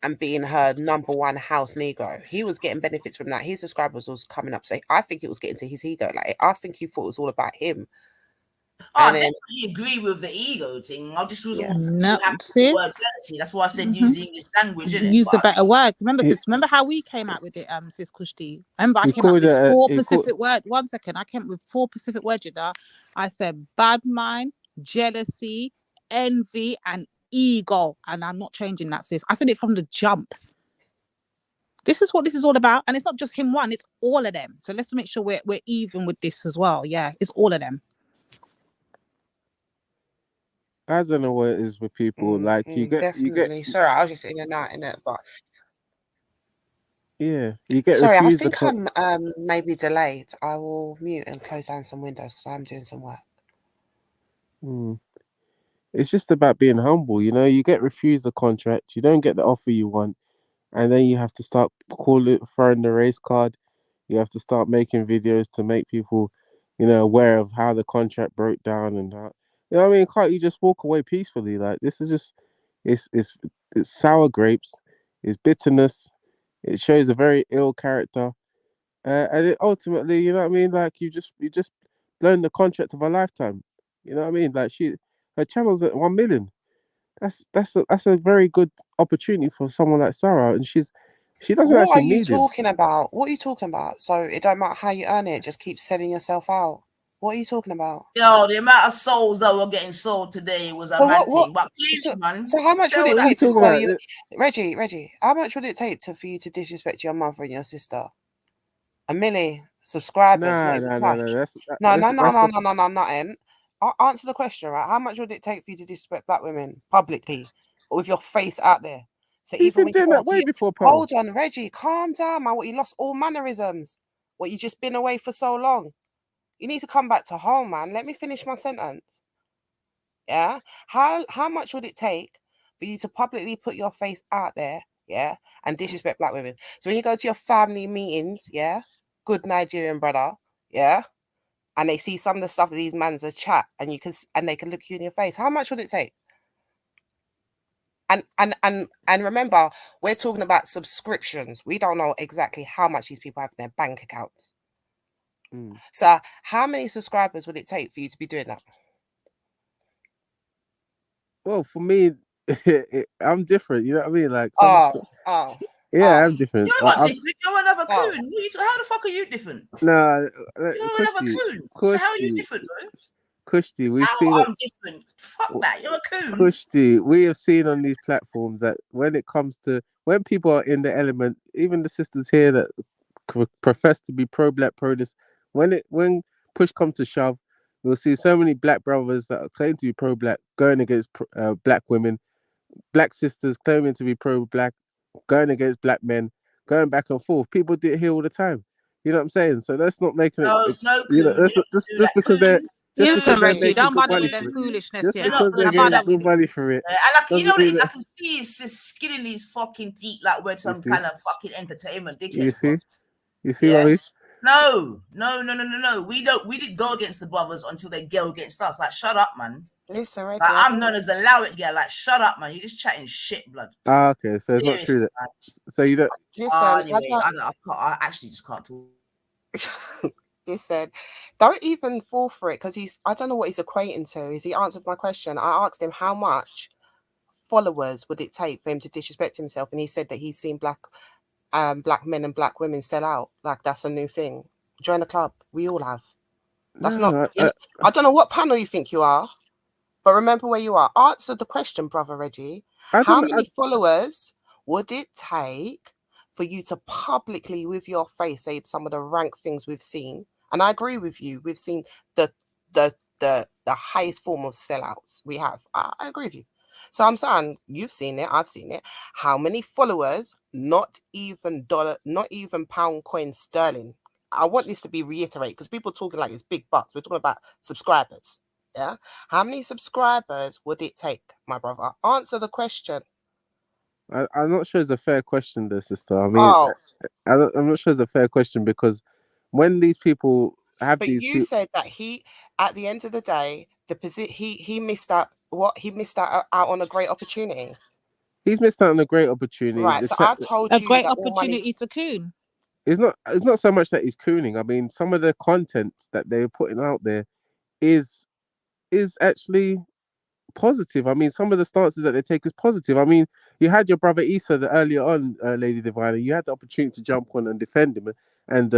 and being her #1 house Negro. He was getting benefits from that. His subscribers was coming up saying, I think it was getting to his ego. Like, I think he thought it was all about him. I definitely agree with the ego thing. I just wasn't happy with the word jealousy. That's why I said use the English language, innit? Use a better word. Remember, sis, remember how we came out with it, sis Kushti? Remember, I came up with 4 specific words. 1 second. I came up with 4 specific words, you know. I said bad mind, jealousy, envy, and ego. And I'm not changing that, sis. I said it from the jump. This is what this is all about. And it's not just him one, it's all of them. So let's make sure we're even with this as well. Yeah, it's all of them. I don't know what it is with people. Like you get. Sorry, I was just in and out in it, but yeah, you get. Sorry, I think I'm maybe delayed. I will mute and close down some windows because I'm doing some work. It's just about being humble, you know. You get refused a contract, you don't get the offer you want, and then you have to start throwing the race card. You have to start making videos to make people, aware of how the contract broke down and that. You know what I mean? Can't you just walk away peacefully? Like, this is just, it's sour grapes, it's bitterness, it shows a very ill character, and it ultimately, you know what I mean? Like, you just blown the contract of a lifetime. You know what I mean? Like, her channel's at 1 million. That's a very good opportunity for someone like Sarah, and she doesn't actually need it. What are you talking about? So it don't matter how you earn it, just keep selling yourself out. What are you talking about? Yo, the amount of souls that were getting sold today was a mad thing. But please, man. So how much would it take to sell you, Reggie? How much would it take for you to disrespect your mother and your sister? 1 million subscribers. No, nothing. I'll answer the question, right? How much would it take for you to disrespect black women publicly or with your face out there? So he's been doing that way before, Paul. Hold on, Reggie, calm down, man. What, you lost all mannerisms? What, you just been away for so long? You need to come back to home, man. Let me finish my sentence. Yeah? How much would it take for you to publicly put your face out there, yeah, and disrespect black women? So when you go to your family meetings, yeah, good Nigerian brother, yeah, and they see some of the stuff that these mans are chat, and they can look you in your face. How much would it take? And remember, we're talking about subscriptions. We don't know exactly how much these people have in their bank accounts. So how many subscribers would it take for you to be doing that? Well, for me, I'm different. You know what I mean? Like, Yeah, I'm different. You're not different. You're another coon. How the fuck are you different? No, You're another coon. So how are you different, bro? Kushti, we've How seen I'm different? Fuck that. You're a coon. Kushti, we have seen on these platforms that when it comes to when people are in the element, even the sisters here that profess to be pro-black, pro-this, when push comes to shove, we'll see so many black brothers that claim to be pro-black going against black women, black sisters claiming to be pro-black going against black men, going back and forth. People do it here all the time. You know what I'm saying? So let's not make it. No, You know, coon. just because they're Listen, Reggie, making don't good bother money with for them it. foolishness, Just you because know. they're Don't getting bother good with money for it. And like, you know doesn't what it mean is? I that- can see it's just skinning these fucking teeth like we're some see? kind of fucking entertainment You dickheads. see? Bro. You see what I mean? No. We didn't go against the brothers until they go against us. Like, shut up, man. Listen, Reggie, like, I'm known as the allow it girl. Like, shut up, man. You're just chatting shit, blood. Ah, okay. So it's not Seriously, true that. man. So you don't. Listen, Anyway, I actually just can't talk. Listen, don't even fall for it because I don't know what he's equating to. He answered my question. I asked him how much followers would it take for him to disrespect himself, and he said that he's seen black men and black women sell out. Like, that's a new thing. Join the club. We all have. That's not. I don't know what panel you think you are, but remember where you are. Answer the question, brother Reggie. How many followers would it take for you to publicly, with your face, say some of the rank things we've seen? And I agree with you. We've seen the highest form of sellouts. We have. I agree with you. So I'm saying you've seen it. I've seen it. How many followers? Not even dollar. Not even pound, coin, sterling. I want this to be reiterated because people are talking like it's big bucks. We're talking about subscribers. Yeah. How many subscribers would it take, my brother? Answer the question. I'm not sure it's a fair question, though, sister. I mean, I'm not sure it's a fair question because when these people have but these. You said that at the end of the day, he missed out. What he missed out on a great opportunity. He's missed out on a great opportunity. Right. So I've told you a great that opportunity to coon. It's not so much that he's cooning. I mean, some of the content that they're putting out there is actually positive. I mean, some of the stances that they take is positive. I mean, you had your brother Issa earlier on, Lady Divina. You had the opportunity to jump on and defend him and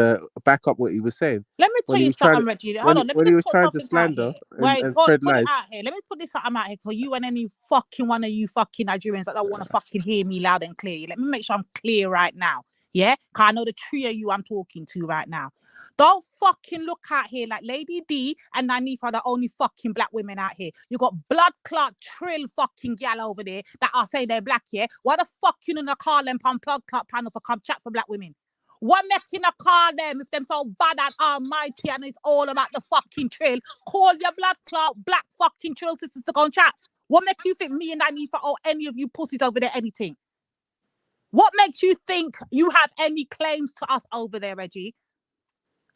back up what he was saying. Let me tell you something, Reggie. Hold on, let me just put something out here. Wait, put it out here. Let me put this something out here for you and any fucking one of you fucking Nigerians that don't want to fucking hear me loud and clear. Let me make sure I'm clear right now. Yeah, because I know the three of you I'm talking to right now. Don't fucking look out here like Lady D and Nanif are the only fucking black women out here. You got blood clot trill fucking gal over there that are saying they're black, yeah? Why the fuck you in the call them pan blood clot panel for come chat for black women? What making a call them if them so bad and almighty and it's all about the fucking trill? Call your blood clot black fucking trill sisters to go and chat. What make you think me and Nanif or any of you pussies over there anything? What makes you think you have any claims to us over there, Reggie?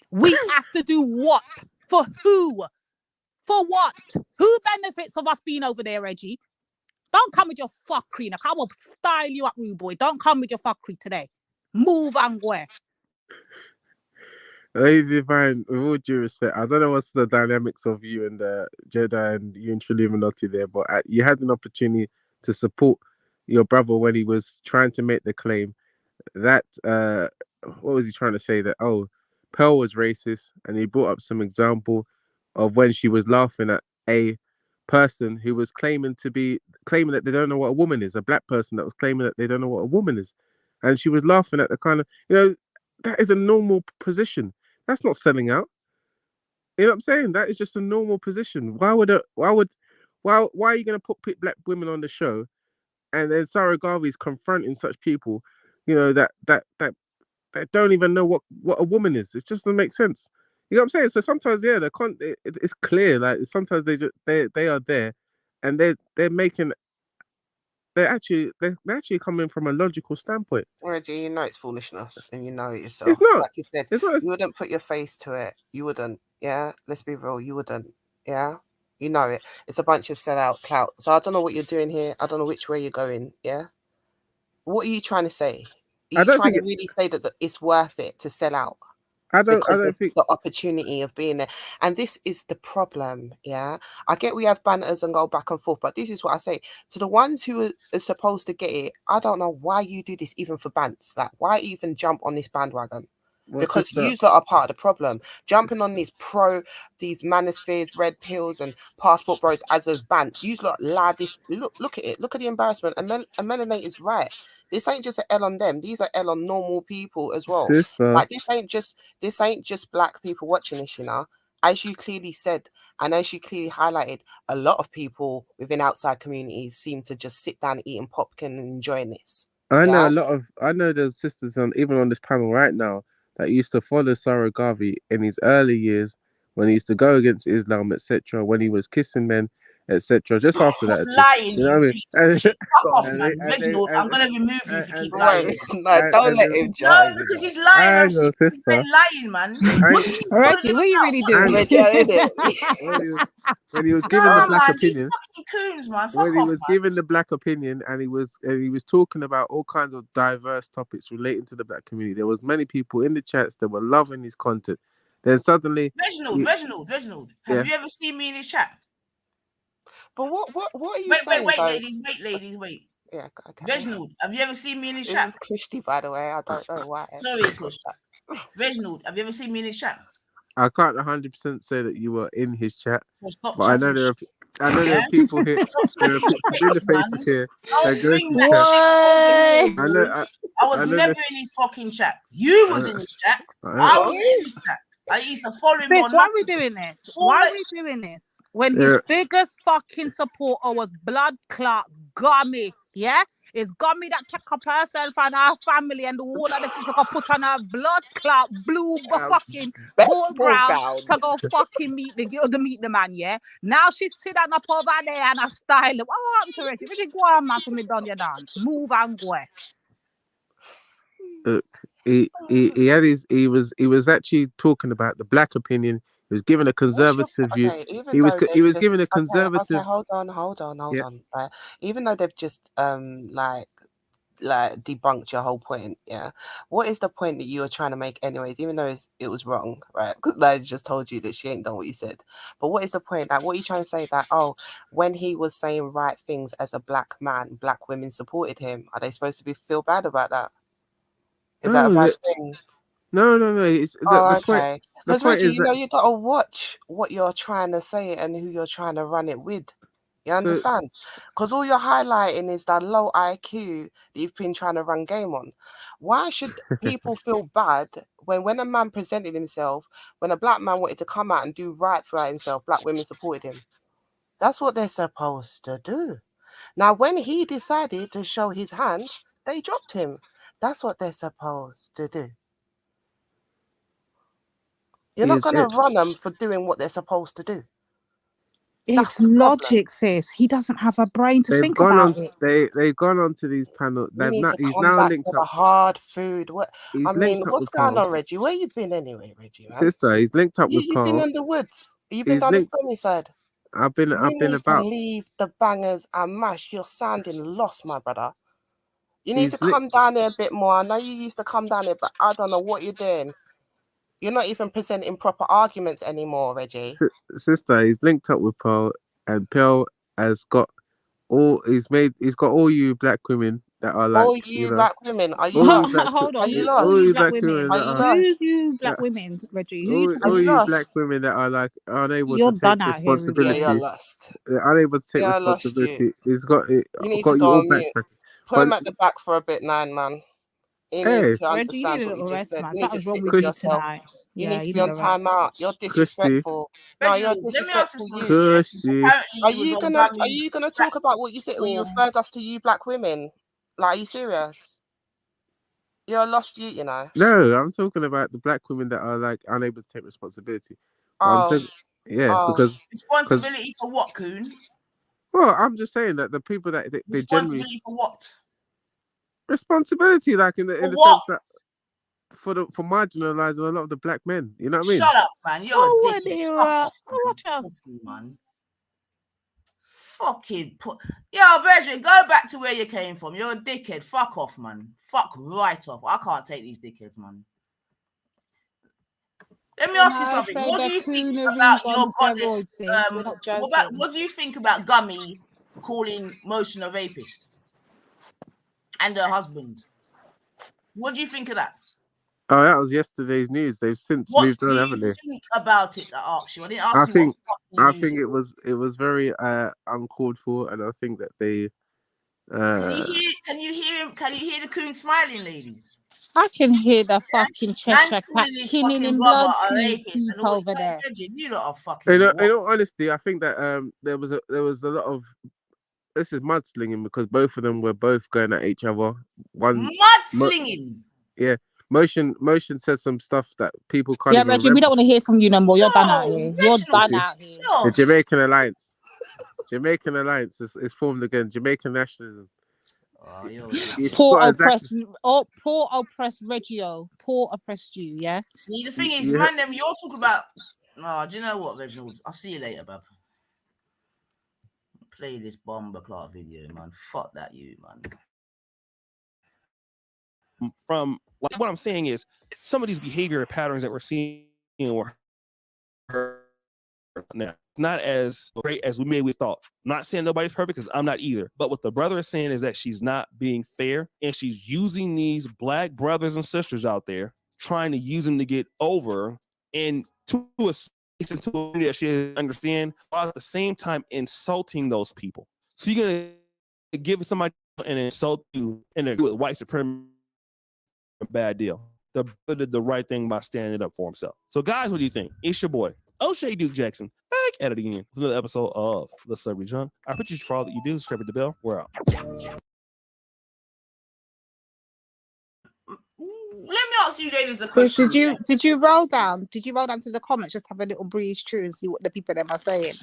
We have to do what? For who? For what? Who benefits of us being over there, Reggie? Don't come with your fuckery. Now, I will style you up, rude boy. Don't come with your fuckery today. Move and go. Lady Divine, with all due respect, I don't know what's the dynamics of you and Jedi and you and Illuminati there, but you had an opportunity to support your brother when he was trying to make the claim that what was he trying to say? That Pearl was racist, and he brought up some example of when she was laughing at a person who was claiming that they don't know what a woman is, a black person that was claiming that they don't know what a woman is, and she was laughing at the kind of, that is a normal position. That's not selling out. You know what I'm saying? That is just a normal position. Why are you going to put black women on the show, and then Sarah Garvey's confronting such people, that don't even know what a woman is? It just doesn't make sense. You know what I'm saying? So sometimes, yeah, it's clear. Like sometimes they are there, and they're actually coming from a logical standpoint. Reggie, you know it's foolishness, and you know it yourself. It's not. Like you said, you wouldn't put your face to it. You wouldn't. Yeah, let's be real. You wouldn't. Yeah, you know it. It's a bunch of sellout clout. So I don't know what you're doing here. I don't know which way you're going. Yeah. What are you trying to say? Are you trying to really say that it's worth it to sell out? I because don't of think the opportunity of being there. And this is the problem. Yeah, I get we have banners and go back and forth, but this is what I say to the ones who are supposed to get it. I don't know why you do this even for bants. Like, why even jump on this bandwagon? Because you lot are part of the problem. Jumping on these manospheres, red pills, and passport bros as a bants. You lot lie this. Look at it. Look at the embarrassment. And Melanate is right. This ain't just an L on them. These are L on normal people as well. sister. Like, this ain't just black people watching this, you know. As you clearly said, and as you clearly highlighted, a lot of people within outside communities seem to just sit down eating popcorn and enjoying this. I know there's sisters even on this panel right now that used to follow Sarah Garvey in his early years when he used to go against Islam, etc. When he was kissing men, etc. Just after that, lying, you know what I mean? Fuck off, man. Reginald, I'm gonna remove you if you keep lying. No, don't let him No, because he's lying. I'm sick of his sister. lying, man. Reggie, what are you really doing? When he was giving the black opinion, fucking coons, man. when Fuck he off, was man. giving the black opinion, and he was talking about all kinds of diverse topics relating to the black community, there was many people in the chats that were loving his content. Then suddenly, Reginald, have you ever seen me in his chat? But what are you saying? Wait, ladies, wait. Yeah, okay. Reginald, have you ever seen me in his It chat? was Christy, by the way. I don't know why. Sorry, Kush. Reginald, have you ever seen me in his chat? I can't 100% say that you were in his chat, So stop but I know there are people here. There are familiar faces here that go to the chat. I was never in his fucking chat. You was in his chat. I was in his chat. I used to follow him on. Why are we doing this? Why are we doing this? When his biggest fucking supporter was blood clot Gummy, yeah? It's Gummy that took up herself and her family and all of the people got put on her blood clot blue fucking ball ground to go fucking meet the man, yeah? Now she's sitting up over there and a style. What happened to Reggie? Reggie, go on, man, for me done your dance. Move and go. He was actually talking about the black opinion. He was giving a conservative view. He was giving a conservative. Okay, hold on. Right? Even though they've just like debunked your whole point, yeah. What is the point that you were trying to make, anyways? Even though it was wrong, right? Because I just told you that she ain't done what you said. But what is the point? Like, what are you trying to say? That when he was saying right things as a black man, black women supported him. Are they supposed to feel bad about that? Is that a bad thing? No. It's the point. Because Reggie, you gotta watch what you're trying to say and who you're trying to run it with. You understand? Because all you're highlighting is that low IQ that you've been trying to run game on. Why should people feel bad when a man presented himself, when a black man wanted to come out and do right for himself, black women supported him? That's what they're supposed to do. Now, when he decided to show his hand, they dropped him. That's what they're supposed to do. You're not going to run them for doing what they're supposed to do. It's logic, sis. He doesn't have a brain to think about it. They've gone on to these panels. He's now linked up with hard food. What's going on, Reggie? Where you been anyway, Reggie? Man? Sister, he's linked up with You've been in the woods. You've been down the sunny side. I've been about. To leave the bangers and mash. You're sounding lost, my brother. You need to come down here a bit more. I know you used to come down here, but I don't know what you're doing. You're not even presenting proper arguments anymore, Reggie. Sister, he's linked up with Pearl, and Pearl has got he's got all you black women that are like all you black women. Are you lost? Hold on. Are you lost? All you black women. Who's you black women, Reggie? All you black women that are like unable to take responsibility. You're lost. Unable to take responsibility. He's got it. You need to go on mute. Put him at the back for a bit, man. He needs to understand what you just said. You need to sit with yourself. You need to be on timeout. You're disrespectful. No, you're disrespectful. Are you gonna talk about what you said when you referred us to you black women? Like, are you serious? You're a lost youth, you know. No, I'm talking about the black women that are like unable to take responsibility. Because responsibility for what, Coon? Well, I'm just saying that the people that they responsibility for what? Responsibility, like in the sense that for marginalizing a lot of the black men, you know what I mean? Shut up, man! You're a dickhead. Watch out, man! Fucking Reginald, go back to where you came from. You're a dickhead. Fuck off, man. Fuck right off. I can't take these dickheads, man. Let me ask you I something. said What do the you think coonery's about on your goddess? steroids, sis. We're not joking. What do you think about Gummy calling Motion a rapist and her husband? What do you think of that? Oh, that was yesterday's news. They've since What moved do on, you haven't they? think about it? I asked you. I didn't ask I you think what fucking news it was very uncalled for, and I think that they Can you hear? Can you hear him? Can you hear the coon smiling, ladies? I can hear the fucking Man's Cheshire cat calling his killing fucking in brother blood a cleat rapist and all. over there. You lot are fucking in what? all honesty, I think that there was a lot of this is mudslinging because both of them were both going at each other. Mudslinging. Yeah. Motion said some stuff that people can't Yeah, even Reggie, we remember. don't want to hear from you no more. You're done out here. You're done You see? out here. The Jamaican Alliance. Jamaican Alliance is formed again. Jamaican nationalism. Poor oppressed Reggio. Poor oppressed you, yeah? See, the thing is, man, them you're talking about. Oh, do you know what, Reginald? I'll see you later, bub. Play this bomber clock video, man. Fuck that, you, man. From like what I'm saying is some of these behavior patterns that we're seeing were her now not as great as we maybe thought. Not saying nobody's perfect because I'm not either. But what the brother is saying is that she's not being fair and she's using these black brothers and sisters out there, trying to use them to get over and to a space into a that she doesn't understand, while at the same time insulting those people. So you're gonna give somebody an insult you and agree with white supremacy. A bad deal. The brother did the right thing by standing up for himself. So, guys, what do you think? It's your boy, O'Shea Duke Jackson, back at it again with another episode of The Celebrity Junk. I appreciate you for all that you do. Subscribe to the bell. We're out. Let me ask you ladies a question. Did you roll down? Did you roll down to the comments? Just have a little breeze through and see what the people them are saying.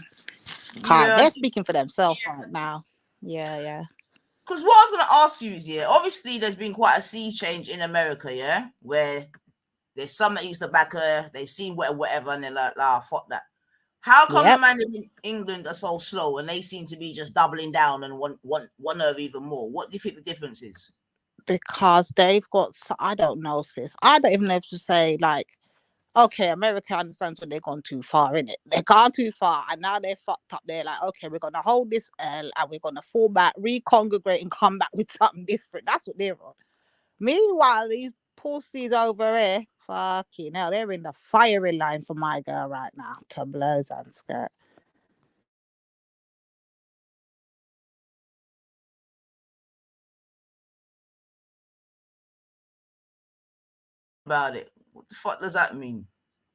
Yeah, They're speaking for themselves right now. Yeah. Because what I was going to ask you is, obviously there's been quite a sea change in America, where there's some that used to back her, they've seen whatever, and they're like, fuck that. How come the man in England are so slow and they seem to be just doubling down and want her even more? What do you think the difference is? Because they've got, I don't know, sis. I don't even know if to say, like, okay, America understands when they've gone too far, innit? They've gone too far, and now they're fucked up. They're like, okay, we're going to hold this L, and we're going to fall back, recongregate, and come back with something different. That's what they're on. Meanwhile, these pussies over here, fucking hell, they're in the firing line for my girl right now. Tumblers and skirt. About it. What the fuck does that mean?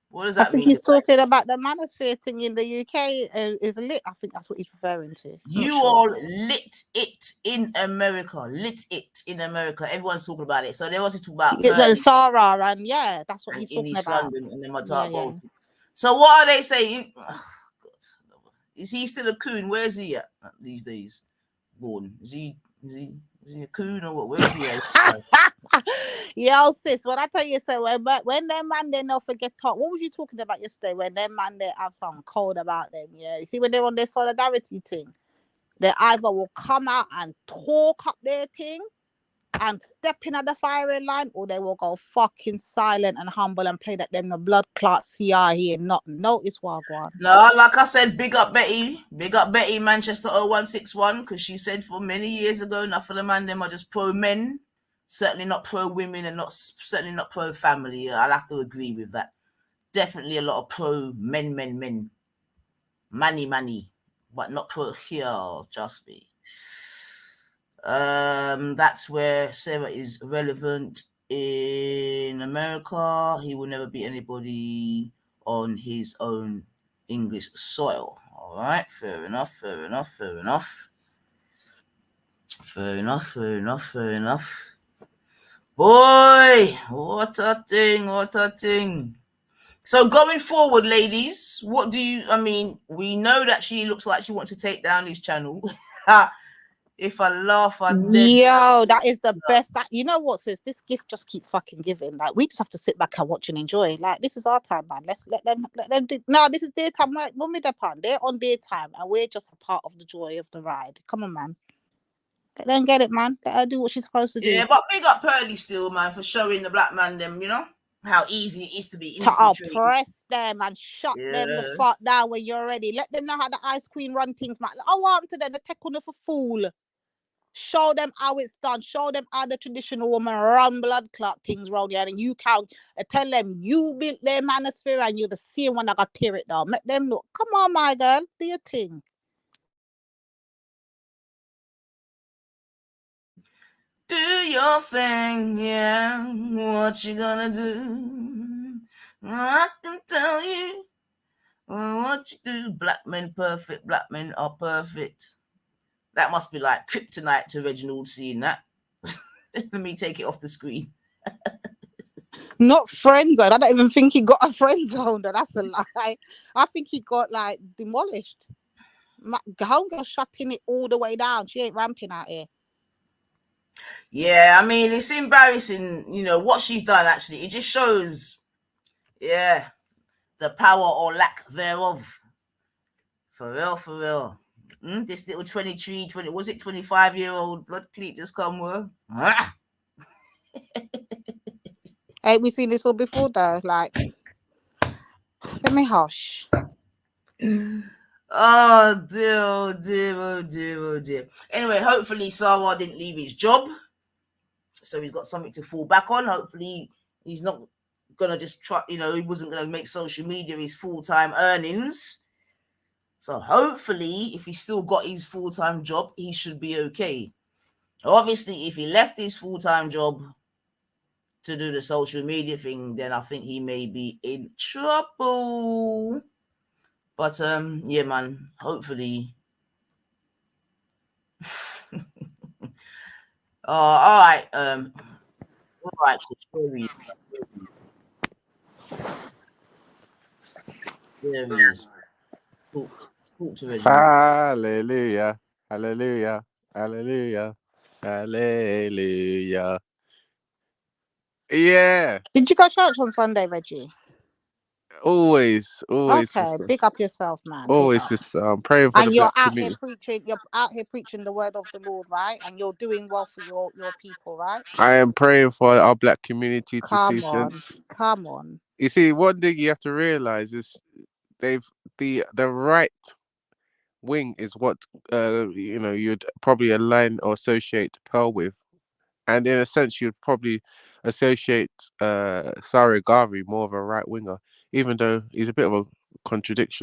What does that I think mean? he's talking about the manosphere thing in the UK is lit. I think that's what he's referring to. You all lit it in America. Lit it in America. Everyone's talking about it. So they also talk about Pearly, Sarah, and that's what he's in talking East about. London and then So what are they saying? Oh, God. Is he still a coon? Where's he at these days? Born? Is he a coon or what? Where's he at? Yo, sis, when I tell you, so when them man they not forget talk, what was you talking about yesterday? When them man they have some code about them, you see when they're on their solidarity thing, they either will come out and talk up their thing and step in at the firing line, or they will go fucking silent and humble and play that them the blood clot CR here, not notice what I want. No, like I said, big up Betty, Manchester 0161, because she said for many years ago, enough of the man them are just pro men. Certainly not pro women and certainly not pro family. I'll have to agree with that. Definitely a lot of pro men. Money, but not pro here, just me. That's where Sarah is relevant in America. He will never beat anybody on his own English soil. All right, fair enough. Boy, what a thing. So going forward, ladies, what do you, we know that she looks like she wants to take down his channel. If I laugh, I dead. Yo, that is the best. That you know what, sis? This gift just keeps fucking giving. Like we just have to sit back and watch and enjoy. Like this is our time, man. Let's let them do. No, this is their time. Right? We'll meet upon. They're on their time, and we're just a part of the joy of the ride. Come on, man. Let them get it, man. Let her do what she's supposed to do. Yeah, but big up Pearly still, man, for showing the black man them, you know. how easy it is to be to infiltrated. oppress them and shut them the fuck down when you're ready. Let them know how the Ice Queen run things, man. I want to them to take on for fool. Show them how it's done. Show them how the traditional woman run blood clot things round here. And you count. Tell them you built their manosphere and you're the same one that got tear it down. Make them look. Come on, my girl. Do your thing. Do your thing, yeah. What you gonna do? I can tell you what you do. Black men perfect. Black men are perfect. That must be like kryptonite to Reginald seeing that. Let me take it off the screen. Not friend zone. I don't even think he got a friend zone. That's a lie. I think he got like demolished. Homegirl shutting it all the way down. She ain't ramping out here. Yeah, I mean, it's embarrassing, you know, what she's done, actually. It just shows, yeah, the power or lack thereof. For real, for real. This little 25-year-old blood cleat just come with. Ain't we seen this all before, though? Like, let me hush. Oh, dear, oh, dear, oh, dear, oh, dear. Anyway, hopefully Sarwar didn't leave his job. So he's got something to fall back on. Hopefully he's not going to just try, you know, he wasn't going to make social media his full-time earnings. So hopefully if he's still got his full-time job, he should be okay. Obviously, if he left his full-time job to do the social media thing, then I think he may be in trouble. But yeah, man, hopefully. All right. All right, there he is. Talk to Reginald. Hallelujah. Hallelujah. Hallelujah. Hallelujah. Yeah. Did you go to church on Sunday, Reggie? Always, Okay, sister. big up yourself, man. Always, sister. I'm praying for and the you're black out community. here preaching. You're out here preaching the word of the Lord, right? And you're doing well for your people, right? I am praying for our black community to see on, sense. come on. You see, one thing you have to realize is the right wing is what you know you'd probably align or associate Pearl with, and in a sense you'd probably associate Sarah Garvey more of a right winger, even though he's a bit of a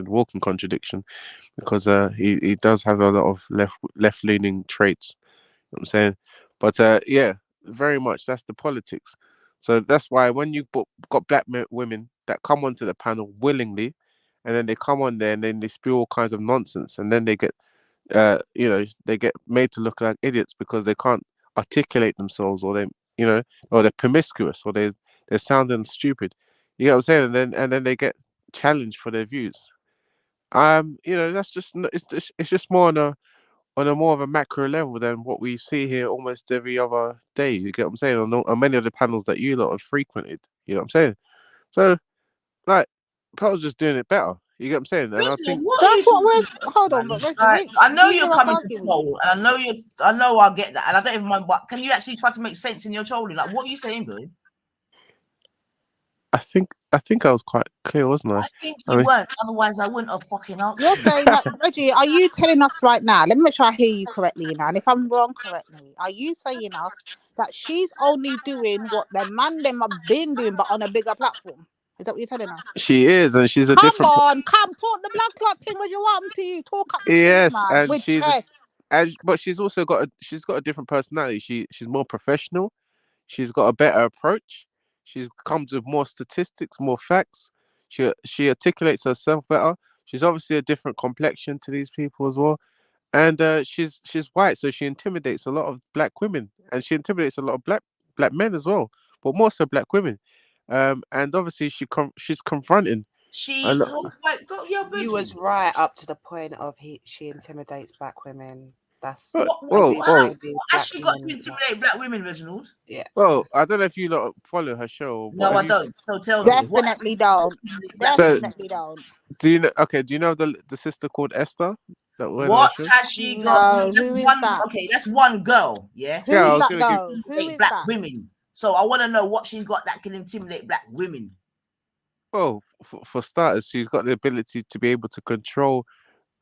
walking contradiction, because he does have a lot of left leaning traits. You know what I'm saying, but yeah, very much that's the politics. So that's why when you got black women that come onto the panel willingly, and then they come on there and then they spew all kinds of nonsense, and then they get you know, they get made to look like idiots because they can't articulate themselves, or or they're promiscuous, or they're sounding stupid. You know what I'm saying? And then they get challenged for their views. You know, that's just it's just more on a more of a macro level than what we see here almost every other day. You get what I'm saying? On many of the panels that you lot have frequented. You know what I'm saying? So, like, Pearl's just doing it better. You get what I'm saying? And I think That's what we're. Hold on, but Reggie, Right. I know you're coming to arguing troll, and I know I get that, and I don't even mind. But can you actually try to make sense in your trolling? Like, what are you saying, bro? I think I was quite clear, wasn't I? I think you weren't. Otherwise, I wouldn't have fucking asked You're saying that, Reggie, are you telling us right now? Let me make sure I hear you correctly now. And if I'm wrong, correct me. Are you saying us that she's only doing what the man them have been doing, but on a bigger platform? Is that what you're telling us? She is, and she's a come different. Come talk the blood clot thing. What you want to you? Talk up the Yes, things, man. and With she's chess. but she's also got a different personality. She's more professional. She's got a better approach. She comes with more statistics, more facts. She articulates herself better. She's obviously a different complexion to these people as well, and she's white, so she intimidates a lot of black women, and she intimidates a lot of black men as well, but more so black women. And obviously she's confronting. You was right up to the point of she intimidates black women. That's what has she got to intimidate black women, Reginald? Yeah. Well, I don't know if you lot follow her show. No, I don't. So tell me. Definitely don't. Definitely don't. Do you know? Okay. Do you know the sister called Esther? What has she got? Who is that? Okay, that's one girl. Yeah. Who is that though? Who is black that? women. So I want to know what she's got that can intimidate black women. Well, for starters, she's got the ability to be able to control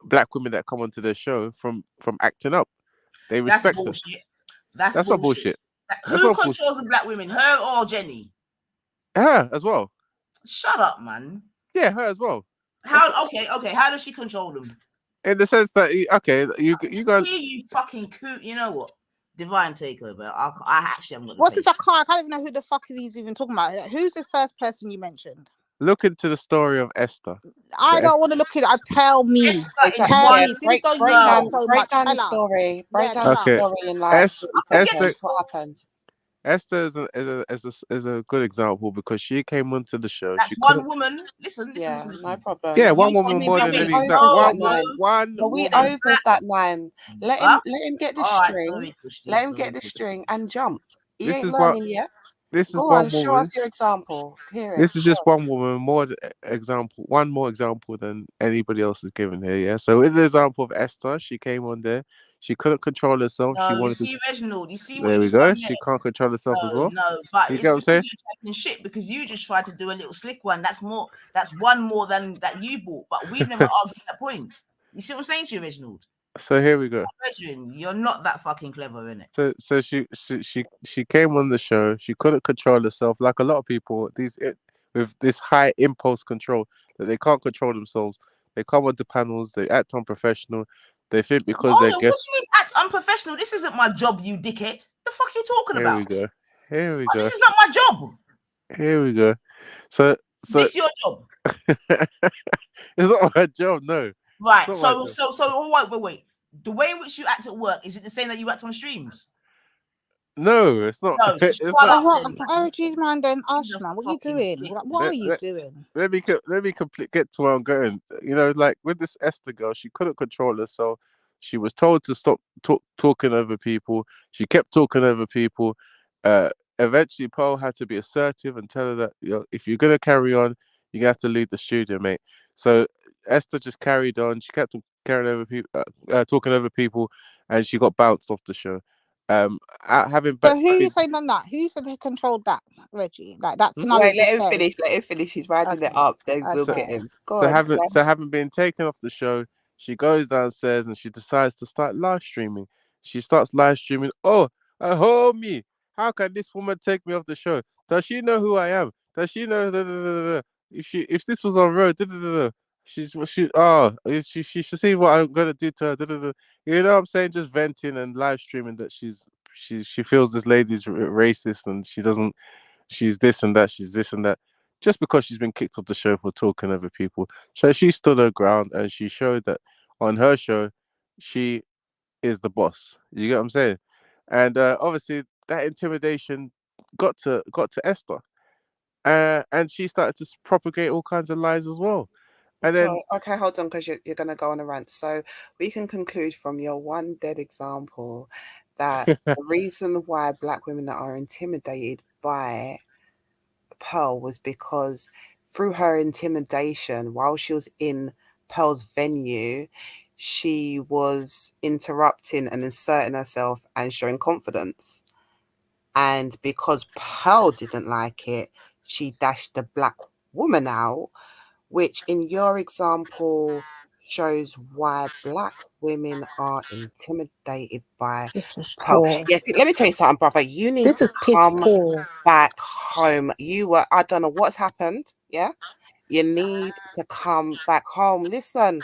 black women that come onto the show from acting up. They That's respect her. bullshit. That's not bullshit. bullshit. That's Who not bullshit. controls the black women? Her or Jenny? Her as well. Shut up, man. Yeah, her as well. How? Okay. How does she control them? In the sense that you got you fucking coot. You know what? Divine takeover. I actually haven't got. What's this? I can't even know who the fuck he's even talking about. Who's this first person you mentioned? look into the story of Esther. I don't want to look at it. Tell me. Tell me. Break down the story. Break down the story in like 30 seconds. What happened? Esther is a good example because she came onto the show. That's she one woman. Listen. No problem. Yeah, one woman more than any example. One we woman. overs that 9. Let him get the string. Let him get the string and jump. He ain't learning yet. This is Go one on, show woman. us your example. Hear it. This is just one woman, one more example than anybody else is given here. Yeah. So in the example of Esther, she came on there. She couldn't control herself. No, she you wanted see, to. Reginald. You see what There you we just go. done She there? can't control herself as well. No, but you it's get what I'm because saying? you're talking shit because you just tried to do a little slick one. That's one more than that you bought. But we've never argued that point. You see what I'm saying to you, Reginald? So here we go. You're not that fucking clever, innit? So she came on the show. She couldn't control herself, like a lot of people. With this high impulse control that they can't control themselves. They come onto panels. They act unprofessional. They think because they're What do you mean act unprofessional? This isn't my job, you dickhead. The fuck are you talking about? Here we go. This is not my job. Here we go. So this your job? It's not my job, no. Right. So wait. The way in which you act at work, is it the same that you act on streams? No, it's not. No, so it's shut not. up then. Oh, geez, man, then Ush, man, what are you doing? What are you doing? Let me get to where I'm going. You know, like with this Esther girl, she couldn't control herself. She was told to stop talking over people. She kept talking over people. Eventually, Pearl had to be assertive and tell her that, you know, if you're gonna carry on, you're gonna have to leave the studio, mate. So Esther just carried on. She kept carrying over people, talking over people, and she got bounced off the show. So who you saying done that? Who said who controlled that, Reggie? Like that scenario. Wait, let him finish. Let him finish. He's riding it up. Then we'll get him. Go on. Having been taken off the show, she goes downstairs and she decides to start live streaming. She starts live streaming. Oh, me! How can this woman take me off the show? Does she know who I am? Does she know? If this was on road, she should see what I'm gonna do to her. You know what I'm saying? Just venting and live streaming that she feels this lady's racist and she's this and that, she's this and that, just because she's been kicked off the show for talking over people. So she stood her ground and she showed that on her show she is the boss. You get what I'm saying? And obviously that intimidation got to Esther, and she started to propagate all kinds of lies as well. And then okay, hold on, because you're going to go on a rant. So we can conclude from your one dead example that the reason why black women are intimidated by Pearl was because through her intimidation, while she was in Pearl's venue, she was interrupting and inserting herself and showing confidence. And because Pearl didn't like it, she dashed the black woman out, which in your example shows why black women are intimidated by Pearl. Yes, let me tell you something, brother. You need to come back home. I don't know what's happened. Yeah, you need to come back home. Listen,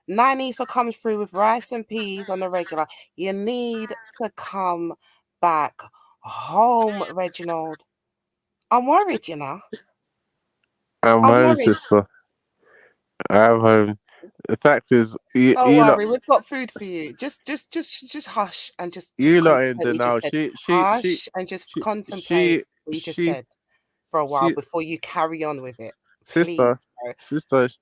Nanifa comes through with rice and peas on the regular. You need to come back home, Reginald. I'm worried, you know. I'm home, sister. I'm home. The fact is, don't worry, we've got food for you. Just hush and just you lot in denial. Hush and just contemplate what you just said for a while before you carry on with it, sister.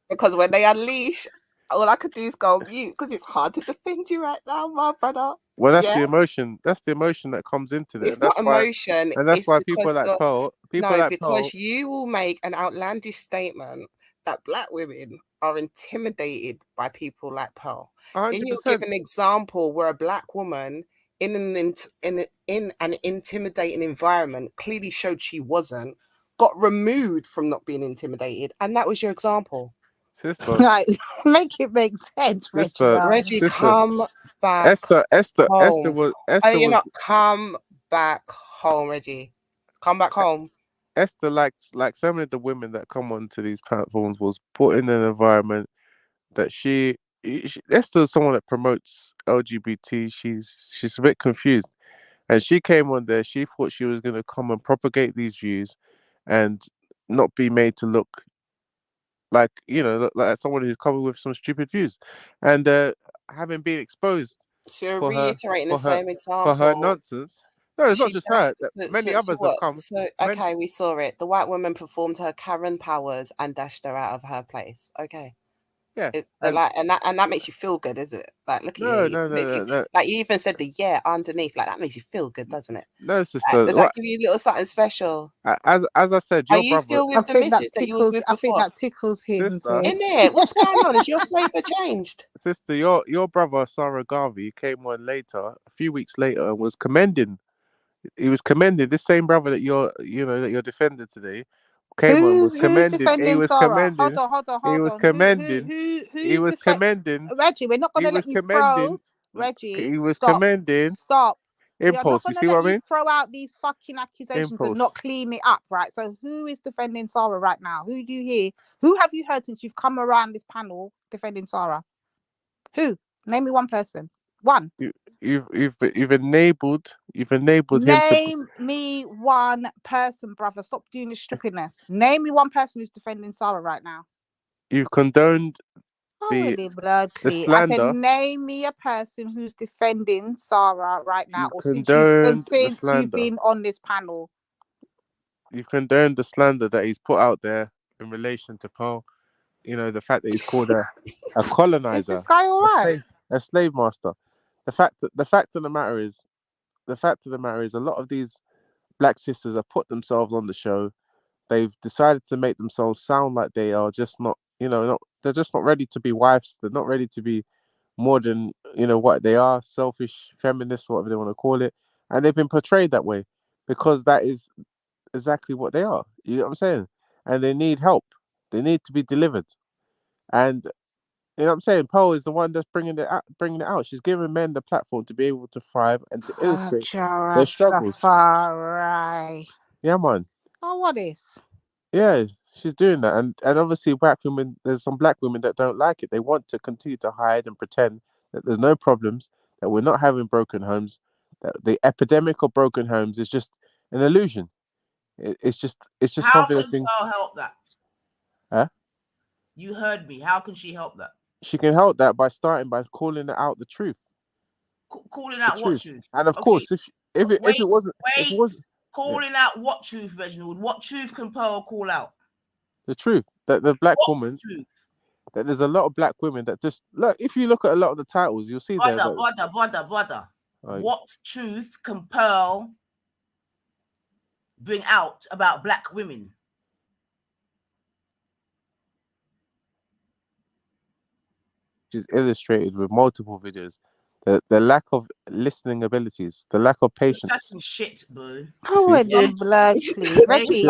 Because when they unleash, all I could do is go mute because it's hard to defend you right now, my brother. Well, that's the emotion. That's the emotion that comes into it. It's not emotion, and that's why people like Pearl. Because you will make an outlandish statement that black women are intimidated by people like Pearl. 100%. Then you'll give an example where a black woman in an intimidating environment, clearly showed she wasn't, got removed from not being intimidated, and that was your example. Sister, Like, make it make sense, sister, Reggie. Reggie, come back Esther home. was Come back home, Reggie. Come back home. Esther, like so many of the women that come onto these platforms, was put in an environment that Esther is someone that promotes LGBT. She's a bit confused, and she came on there. She thought she was going to come and propagate these views, and not be made to look like like someone who's coming with some stupid views, and having been exposed So you're for her reiterating the for her same for her example. nonsense. No, it's not She just her. Many so others have what? come. So okay, we saw it. The white woman performed her Karen powers and dashed her out of her place. Okay. Yeah, And that makes you feel good, is it? Like, look at no, you. no, It no, makes no, you, no, like, you even said the yeah underneath. Like, that makes you feel good, doesn't it? no, sister. Does that give you a little something special? As I said, Are your you brother, still with the missus that you was with I think before? that tickles him, sister, In sis. there, what's going on? Is your flavour changed? sister, your brother Sarah Garvey came on later, a few weeks later, and was commending. He was commending this same brother that you're defending today. Came on, was Who's commending. He defending was Sarah? Hold commending. on, hold on, He hold was on. commending. He Who's was commending. Reggie, we're not He gonna was let you throw commending. Reggie. He was Stop. commending. Stop. We are not Impulse. You gonna see let what I you mean? throw out these fucking accusations and not Impulse. clean it up, right? So who is defending Sarah right now? Who do you hear? Who have you heard since you've come around this panel defending Sarah? Who? Name me one person. One. You've enabled him to. Name me one person, brother. Stop doing this stupidness. Name me one person who's defending Sarah right now. You've condoned the Holy blood, the Clee. I said, slander. name me a person who's defending Sarah right now, You've or since condoned the you've slander. been on this panel. You've condoned the slander that he's put out there in relation to Paul. The fact that he's called a Is colonizer, this guy all right? a slave master. The fact of the matter is, a lot of these black sisters have put themselves on the show. They've decided to make themselves sound like they are just not, they're just not ready to be wives. They're not ready to be more than, what they are, selfish, feminists, whatever they want to call it. And they've been portrayed that way because that is exactly what they are. You know what I'm saying? And they need help. They need to be delivered. And you know what I'm saying? Pearl is the one that's bringing it out. She's giving men the platform to be able to thrive and to illustrate their struggles. Rastafari. Yeah, man. Oh, what is? Yeah, she's doing that. And obviously black women, there's some black women that don't like it. They want to continue to hide and pretend that there's no problems, that we're not having broken homes, that the epidemic of broken homes is just an illusion. It's just How something can that's been. Pearl help that? Huh? You heard me. How can she help that? She can help that by starting by calling out the truth. Calling The out what truth. truth? And of Okay. course, if it wasn't Calling out what truth, Reginald? What truth can Pearl call out? the truth that the black What woman, truth? that there's a lot of black women that just look. If you look at a lot of the titles, you'll see there that Brother. What truth can Pearl bring out about black women? is illustrated with multiple videos. The lack of listening abilities, the lack of patience. That's shit, bro. Oh, the blood, please. Reggie,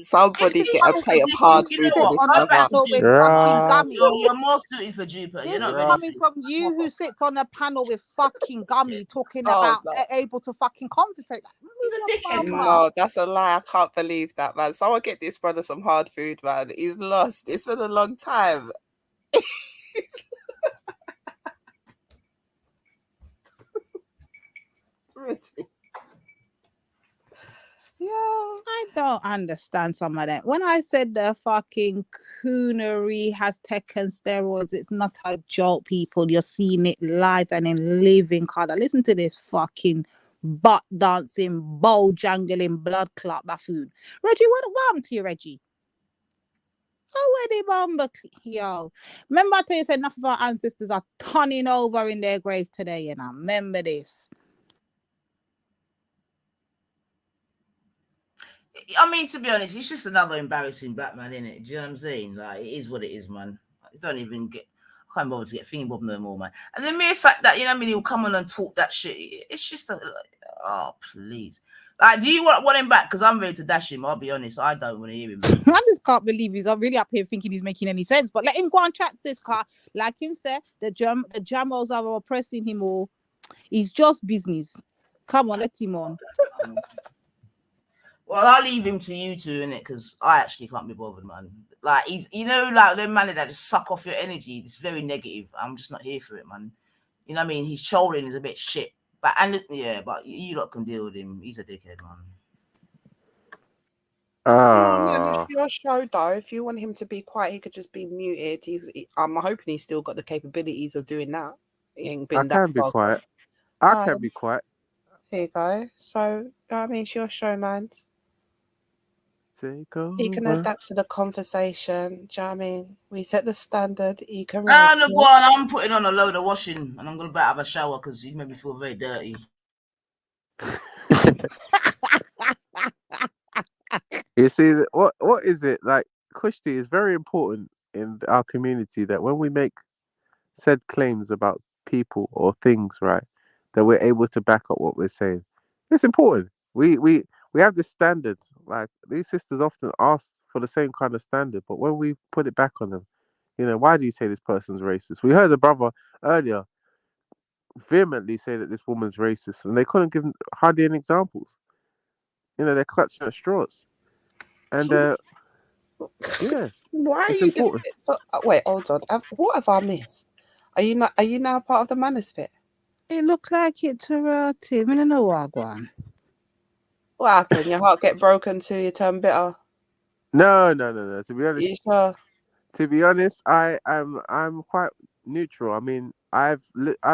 Somebody get a plate of hard food for this on a brother. panel with fucking gummy. You're more suited for Jupiter. This is coming from you who sits on a panel with fucking gummy talking about able to fucking conversate. No, that's a lie. I can't believe that, man. Someone get this brother some hard food, man. He's lost. It's been a long time. Yeah, I don't understand some of that. When I said the fucking coonery has taken steroids, it's not a joke, people. You're seeing it live and in living color. Listen to this fucking butt dancing, bow jangling, blood clot buffoon. Reggie, what happened to you, Reggie? Oh, where the bomber? Yo, remember I tell you, said enough of our ancestors are turning over in their grave today, and I remember this. I mean, to be honest, he's just another embarrassing black man, isn't it? Do you know what I'm saying? Like, it is what it is, man. I don't even get. can't bother to get thingy bob no more, man. And the mere fact that, you know what I mean, he'll come on and talk that shit, it's just oh, please. Like, do you want him back? Because I'm ready to dash him. I'll be honest. I don't want to hear him. I just can't believe he's really up here thinking he's making any sense. But let him go and chat, sis, car. Like him said, the Jamos are oppressing him all. It's just business. Come on, let him on. Well, I'll leave him to you two, innit? Because I actually can't be bothered, man. Like, he's, you know, like them man that just suck off your energy. It's very negative. I'm just not here for it, man. You know what I mean? His trolling is a bit shit. But you lot can deal with him. He's a dickhead, man. It's your show, though. If you want him to be quiet, he could just be muted. I'm hoping he's still got the capabilities of doing that. He ain't been that can be far. quiet. I can be quiet. There you go. So, I mean, it's your show, man. Take over. He can adapt to the conversation. Do you know what I mean? We set the standard. He can No, go on. I'm putting on a load of washing, and I'm gonna have a shower because he made me feel very dirty. You see, what is it like? Kushti is very important in our community that when we make said claims about people or things, right, that we're able to back up what we're saying. It's important. We have this standard. Like, these sisters often ask for the same kind of standard, but when we put it back on them, you know, why do you say this person's racist? We heard a brother earlier vehemently say that this woman's racist, and they couldn't give hardly any examples. You know, they're clutching at straws. And yeah, why are it's you important. doing it? So, wait, hold on. What have I missed? Are you now part of the manosphere? It looked like it to Tim. I don't know what going. What happened? Your heart get broken till you turn bitter? No. To be honest, you sure? To be honest, I'm quite neutral. I mean, I've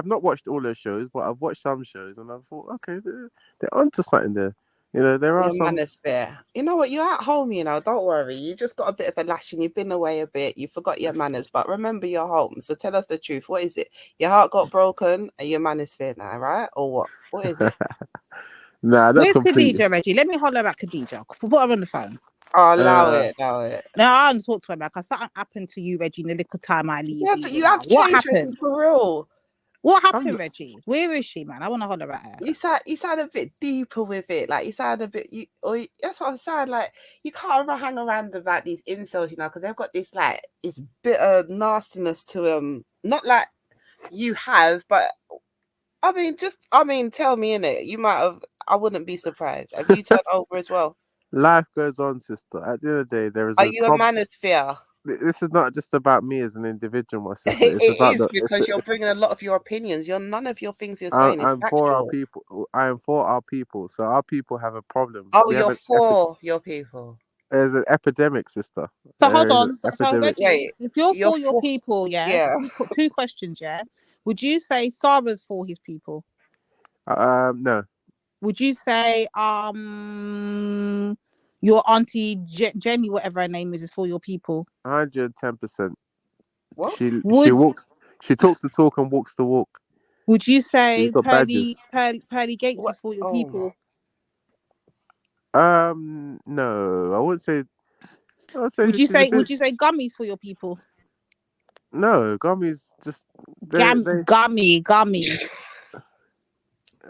not watched all their shows, but I've watched some shows, and I thought, okay, they're onto something there. You know, there are some manosphere. You know what? You're at home. You know, don't worry. You just got a bit of a lashing. You've been away a bit. You forgot your manners, but remember you're home. So tell us the truth. What is it? Your heart got broken, and your manosphere now, right? Or what? What is it? Nah, that's Where's completely. Khadija, Reggie? Let me holler at Khadija. Put her on the phone. Oh, allow it. No, I don't talk to her because something happened to you, Reggie, in the little time I leave. Yeah, but you have what changed, happened? Reggie, for real. What happened, Reggie? Where is she, man? I want to holler at her. You sound a bit deeper with it. Like, you sound a bit. That's what I'm saying. Like, you can't hang around about these insults, you know, because they've got this like this bitter nastiness to them. Not like you have, but I mean, tell me, innit? You might have. I wouldn't be surprised. Have you turned over as well? Life goes on, sister. At the end of the day, there is. Are you a manosphere? This is not just about me as an individual, my sister. It is because you're bringing a lot of your opinions. None of your things you're saying is factual. For our people. I am for our people. So our people have a problem. Oh, you're for your people. There's an epidemic, sister. So hold on. So Reggie, if you're for your people, yeah. Two questions, yeah. Would you say Sarah's for his people? No. Would you say your auntie Jenny, whatever her name is for your people? 110%. What? She walks. She talks the talk and walks the walk. Would you say Pearly Gates is for your people? No, I wouldn't say. Would you say Gummies for your people? No, Gummies just Gummy.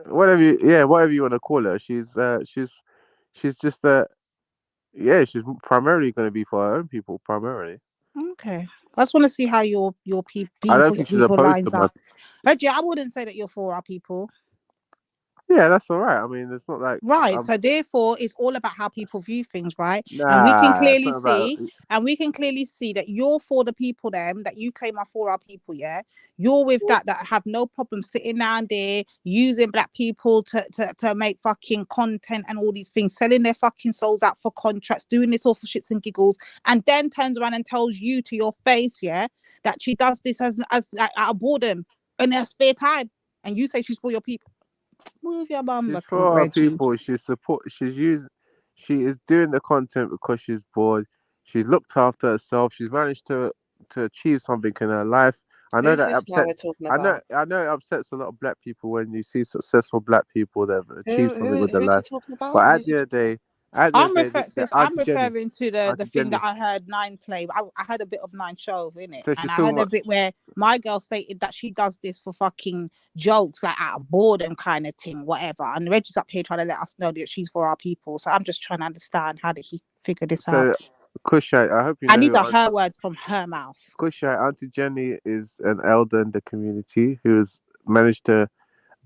Whatever you want to call her. She's just she's primarily going to be for her own people primarily. Okay, I just want to see how your people. I don't think she's opposed to Reggie, I wouldn't say that you're for our people. Yeah, that's all right. I mean, it's not like So therefore, it's all about how people view things, right? Nah, and we can clearly see that you're for the people, them that you claim are for our people. Yeah, you're with that have no problem sitting down there using black people to make fucking content and all these things, selling their fucking souls out for contracts, doing this all for shits and giggles, and then turns around and tells you to your face, yeah, that she does this as like, out of boredom in her spare time, and you say she's for your people. Move your bum back, for our Reggie. people. She is doing the content because she's bored. She's looked after herself. She's managed to achieve something in her life. I know that upsets. I know it upsets a lot of black people when you see successful black people that have achieved something with their life. But at the I'm referring to the Auntie thing Jenny. that I heard Nine play. I heard a bit of Nine show in it, So she's and I talking heard a about. bit where my girl stated that she does this for fucking jokes, like out of boredom kind of thing, whatever. And Reggie's up here trying to let us know that she's for our people. So I'm just trying to understand, how did he figure this out? So Kushite, I hope you know. And these who are her words from her mouth. Kushite, Auntie Jenny is an elder in the community who has managed to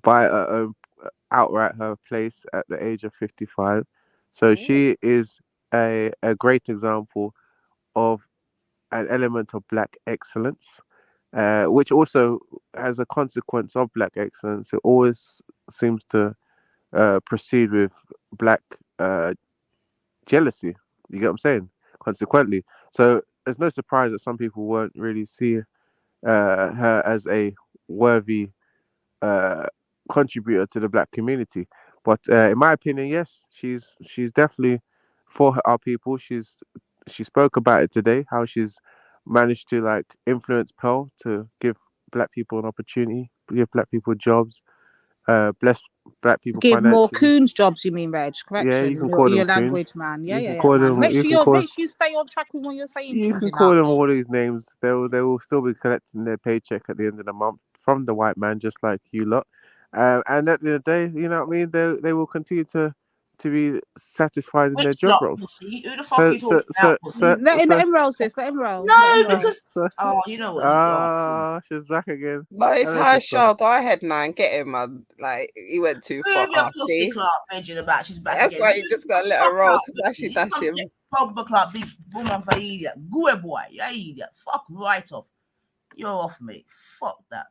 buy her own outright her place at the age of 55. So she is a great example of an element of black excellence, which also has a consequence of black excellence. It always seems to proceed with black jealousy. You get what I'm saying? Consequently. So there's no surprise that some people won't really see her as a worthy contributor to the black community. But in my opinion, yes, she's definitely for our people. She spoke about it today, how she's managed to like influence Pearl to give black people an opportunity, give black people jobs, bless black people Give more financially. coons jobs, you mean, Reg? Correction. Yeah, you can call your them language, coons. man. You Yeah, can yeah, call man. them. Make You sure can call. you stay on track with what you're saying. You can call them all these names. They will still be collecting their paycheck at the end of the month from the white man, just like you lot. And at the end of the day, you know what I mean. They will continue to be satisfied in their Which job lot, roles. pussy? Who the fuck you talking about, pussy? Let him roll, sis. Let him roll. No, because you know what? She's back again. No, it's Hello, her sister. show. Go ahead, man. Get him, man. Like, he went too far. Move your pussy, See? Clout, Virgin about. She's back That's again. why you just gotta let her roll, because now she You dash come him. get Pogba Clout, big woman for idiot. Go away, boy. You idiot. Fuck right off. You're off, mate. Fuck that.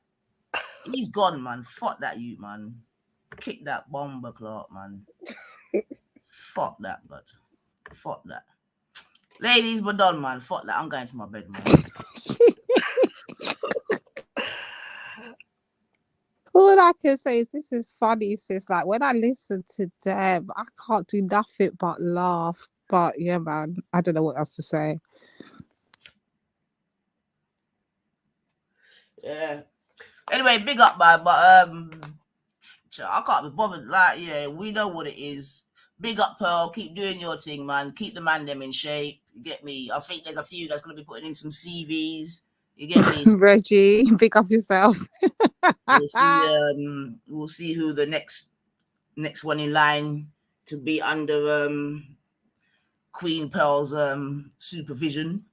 He's gone, man. Fuck that, you, man. Kick that bomber Clout, man. Fuck that, blood. Fuck that. Ladies, we're done, man. Fuck that. I'm going to my bed, man. All I can say is this is funny, sis. Like, when I listen to them, I can't do nothing but laugh. But yeah, man, I don't know what else to say. Yeah. Anyway, big up, man. But I can't be bothered. Like, yeah, we know what it is. Big up, Pearl. Keep doing your thing, man. Keep the man them in shape. You get me? I think there's a few that's gonna be putting in some CVs. You get me? Reggie, pick up yourself. We'll see who the next one in line to be under Queen Pearl's supervision.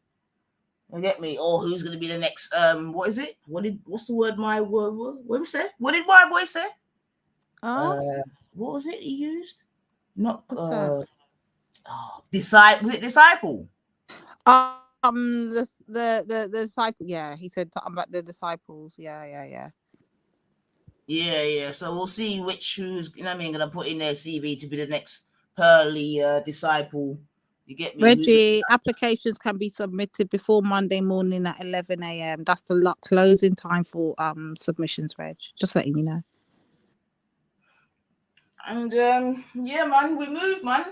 You get me? Or who's gonna be the next what is it? What's the word what did say? What did my boy say? What was it he used? Not disciple. Was it disciple? The disciple. Yeah, he said something about the disciples. Yeah. Yeah. So we'll see who's you know what I mean gonna put in their CV to be the next Pearly disciple. You get me? Reggie, applications can be submitted before Monday morning at 11 a.m. That's the closing time for submissions, Reg. Just letting you know. And yeah, man, we move, man.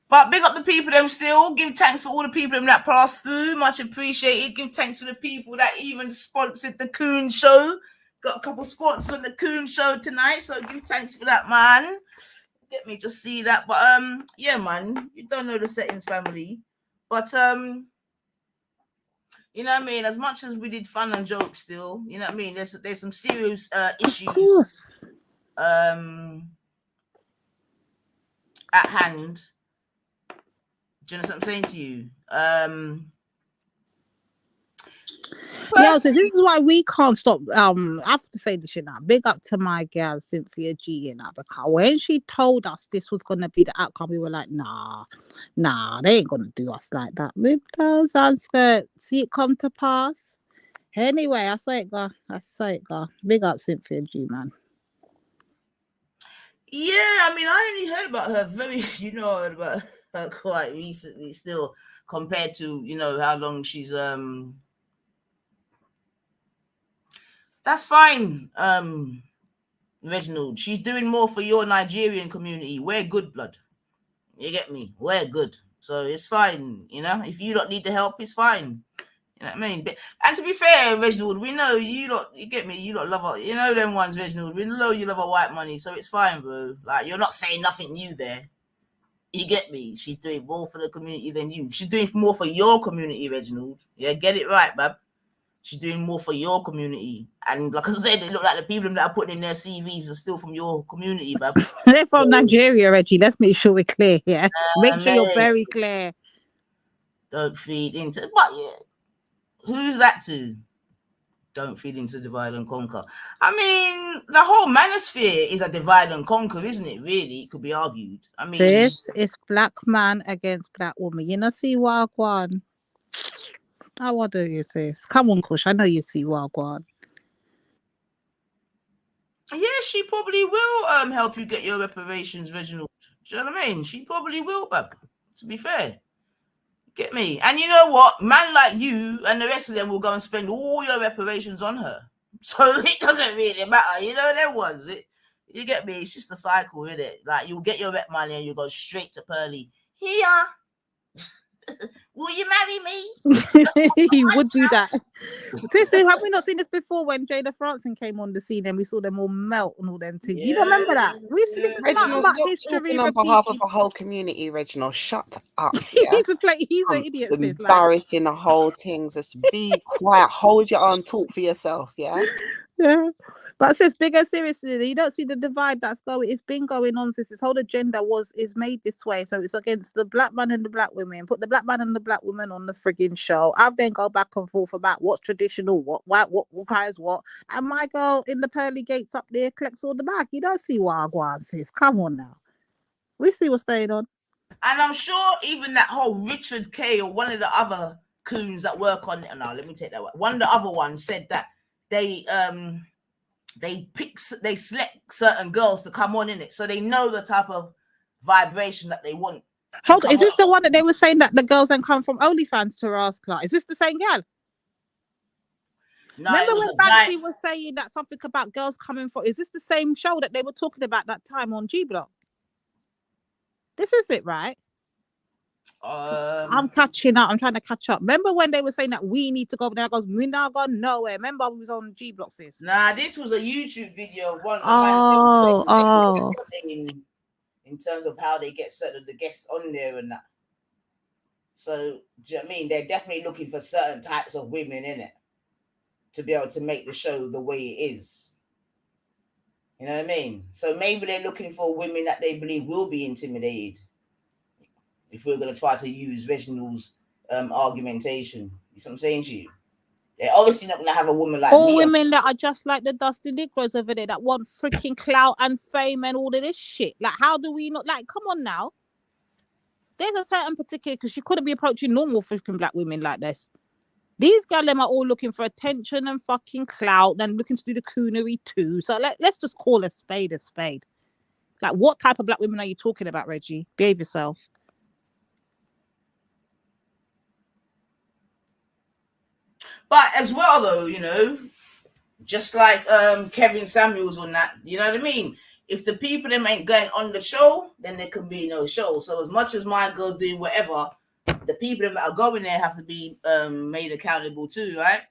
But big up the people them still. Give thanks for all the people them that passed through. Much appreciated. Give thanks for the people that even sponsored the Coon Show. Got a couple sponsors on the Coon Show tonight, so give thanks for that, man. Get me to see that. But yeah, man, you don't know the settings, family. But you know what I mean? As much as we did fun and jokes still, you know what I mean? There's some serious issues at hand. Do you know what I'm saying to you? Yeah, so this is why we can't stop. I have to say this shit now. Big up to my girl Cynthia G and that, because when she told us this was gonna be the outcome, we were like, nah, they ain't gonna do us like that. With those skirt, see it come to pass. Anyway, I say it, go. Big up Cynthia G, man. Yeah, I mean, I only heard about her heard about her quite recently still, compared to, how long she's that's fine, Reginald. She's doing more for your Nigerian community. We're good, blood. You get me? We're good. So it's fine, if you don't need the help, it's fine. You know what I mean? And to be fair, Reginald, we know you lot, you get me, you lot love them ones, Reginald. We know you love our white money, so it's fine, bro. Like, you're not saying nothing new there. You get me? She's doing more for the community than you. She's doing more for your community, Reginald. Yeah, get it right, bab. She's doing more for your community. And like I said, it look like the people that are putting in their CVs are still from your community, bab. They're from Nigeria, Reggie. Let's make sure we're clear here. Make sure you're very clear. Don't feed into, but yeah, who's that to? Don't feed into divide and conquer. I mean, the whole manosphere is a divide and conquer, isn't it? Really, it could be argued. I mean, This is black man against black woman. You know, see Wagwan. How what do you say? Come on, Kush. I know you see Wagwan. Yeah, she probably will help you get your reparations, Reginald. Do you know what I mean? She probably will, bab. To be fair. Get me? And you know what? Man like you and the rest of them will go and spend all your reparations on her. So it doesn't really matter. You know, there was it. You get me? It's just a cycle, isn't it? Like, you'll get your rep money and you go straight to Pearly. Here. Will you marry me? He would do that. Have we not seen this before when Jada Franson came on the scene and we saw them all melt and all them things? You don't remember that? We've seen this is Reginald, about stop history talking on behalf of the whole community, Reginald. Shut up. Yeah? He's an idiot, sis. Like, Embarrassing the whole thing. Just be quiet. Hold your own. Talk for yourself. Yeah. yeah. But sis, bigger seriously, you don't see the divide that's going. It's been going on since this whole agenda is made this way. So it's against the black man and the black women. Put the black man and the black woman on the frigging show. I've then go back and forth about what's traditional, what requires what. And my girl in the pearly gates up there collects all the back. You don't see what I want, sis. Come on now. We see what's going on. And I'm sure even that whole Richard K or one of the other coons that work on it. No, let me take that one. One of the other ones said that they select certain girls to come on in it, so they know the type of vibration that they want. Hold on, is this the one that they were saying that the girls then come from OnlyFans to ask Clout? Is this the same girl? No, remember when Banksy was saying that something about girls coming from? Is this the same show that they were talking about that time on G Block? This is it, right? I'm catching up. I'm trying to catch up. Remember when they were saying that we need to go over there? I goes, we're not going nowhere. Remember we was on G Block, sis? Nah, this was a YouTube video of one. In terms of how they get certain of the guests on there and that. So, do you know what I mean? They're definitely looking for certain types of women in it to be able to make the show the way it is. You know what I mean? So maybe they're looking for women that they believe will be intimidated. If we're going to try to use Reginald's argumentation. You see what I'm saying to you? They're obviously not going to have a woman like all me. Women that are just like the Dusty Negroes over there that want freaking clout and fame and all of this shit. Like, how do we not? Like, come on now. There's a certain particular, because you couldn't be approaching normal freaking black women like this. These girls are all looking for attention and fucking clout, then looking to do the coonery too. So let's just call a spade a spade. Like, what type of black women are you talking about, Reggie? Behave yourself. But as well, though, you know, just like Kevin Samuels on that, you know what I mean? If the people them ain't going on the show, then there can be no show. So as much as my girl's doing whatever, the people that are going there have to be made accountable too, right?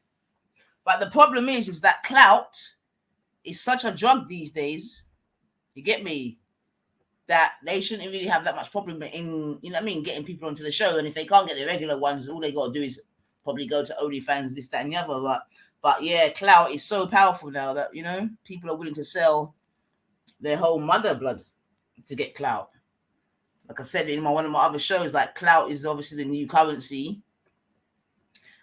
But the problem is that clout is such a drug these days. You get me? That they shouldn't really have that much problem in, you know what I mean, getting people onto the show. And if they can't get the regular ones, all they got to do is probably go to OnlyFans, this, that, and the other. But yeah, clout is so powerful now that, you know, people are willing to sell their whole mother blood to get clout. Like I said in one of my other shows, like, clout is obviously the new currency.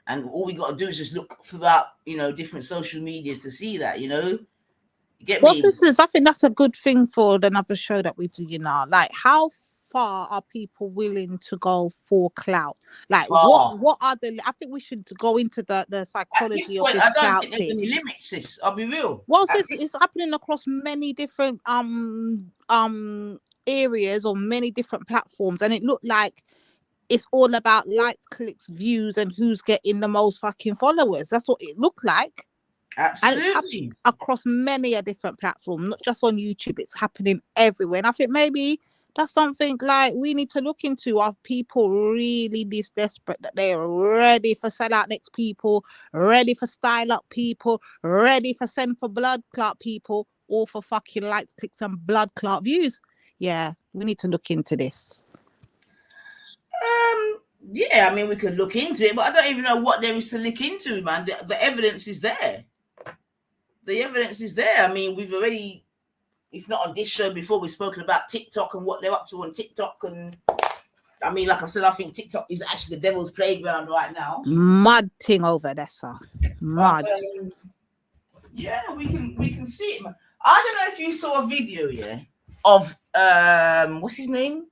And all we got to do is just look throughout, you know, different social medias to see that, you know. You get me? I think that's a good thing for another show that we do, you know. Like, how far are people willing to go for clout? Like, what are the? I think we should go into the psychology of this clout I don't think there's thing. any limits, sis. I'll be real. Well, sis, it's happening across many different areas or many different platforms, and it looked like it's all about likes, clicks, views, and who's getting the most fucking followers. That's what it looked like. Absolutely. And it's happening across many a different platform, not just on YouTube. It's happening everywhere. And I think maybe that's something like we need to look into. Are people really this desperate that they're ready for sell out next people, ready for style up people, ready for send for blood clot people, or for fucking likes, clicks, and blood clot views? Yeah, we need to look into this. Yeah, I mean, we could look into it, but I don't even know what there is to look into, man. The evidence is there. The evidence is there. I mean, we've already, if not on this show before, we've spoken about TikTok and what they're up to on TikTok. And I mean, like I said, I think TikTok is actually the devil's playground right now. Mud thing over there, sir. Mud. But, yeah, we can see it, man. I don't know if you saw a video, yeah, of what's his name?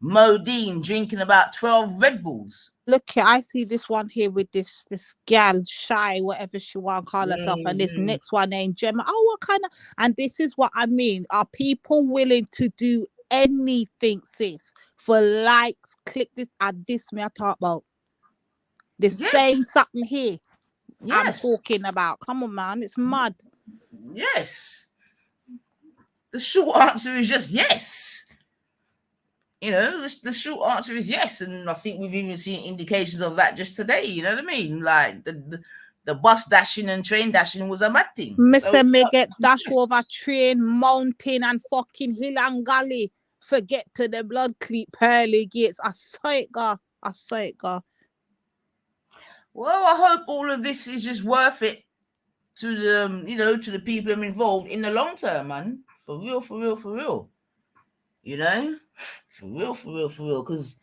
Modine drinking about 12 Red Bulls. Look, I see this one here with this gal, Shy, whatever she want to call herself, and this next one named Gemma. Oh, what kind of? And this is what I mean. Are people willing to do anything, sis, for likes? Click this and this me I talk about. The same something here. I'm talking about. Come on, man, it's mad. Yes. The short answer is just yes. You know, the short answer is yes, and I think we've even seen indications of that just today. You know what I mean? Like the bus dashing and train dashing was a mad thing. Mr. Me get dash over train, mountain, and fucking hill and gully. Forget to the blood cleat Pearly gates. I saw it, God. I saw it, God. Well, I hope all of this is just worth it to the, you know, to the people involved in the long term, man. For real, for real, for real. You know, for real, for real, for real. Because,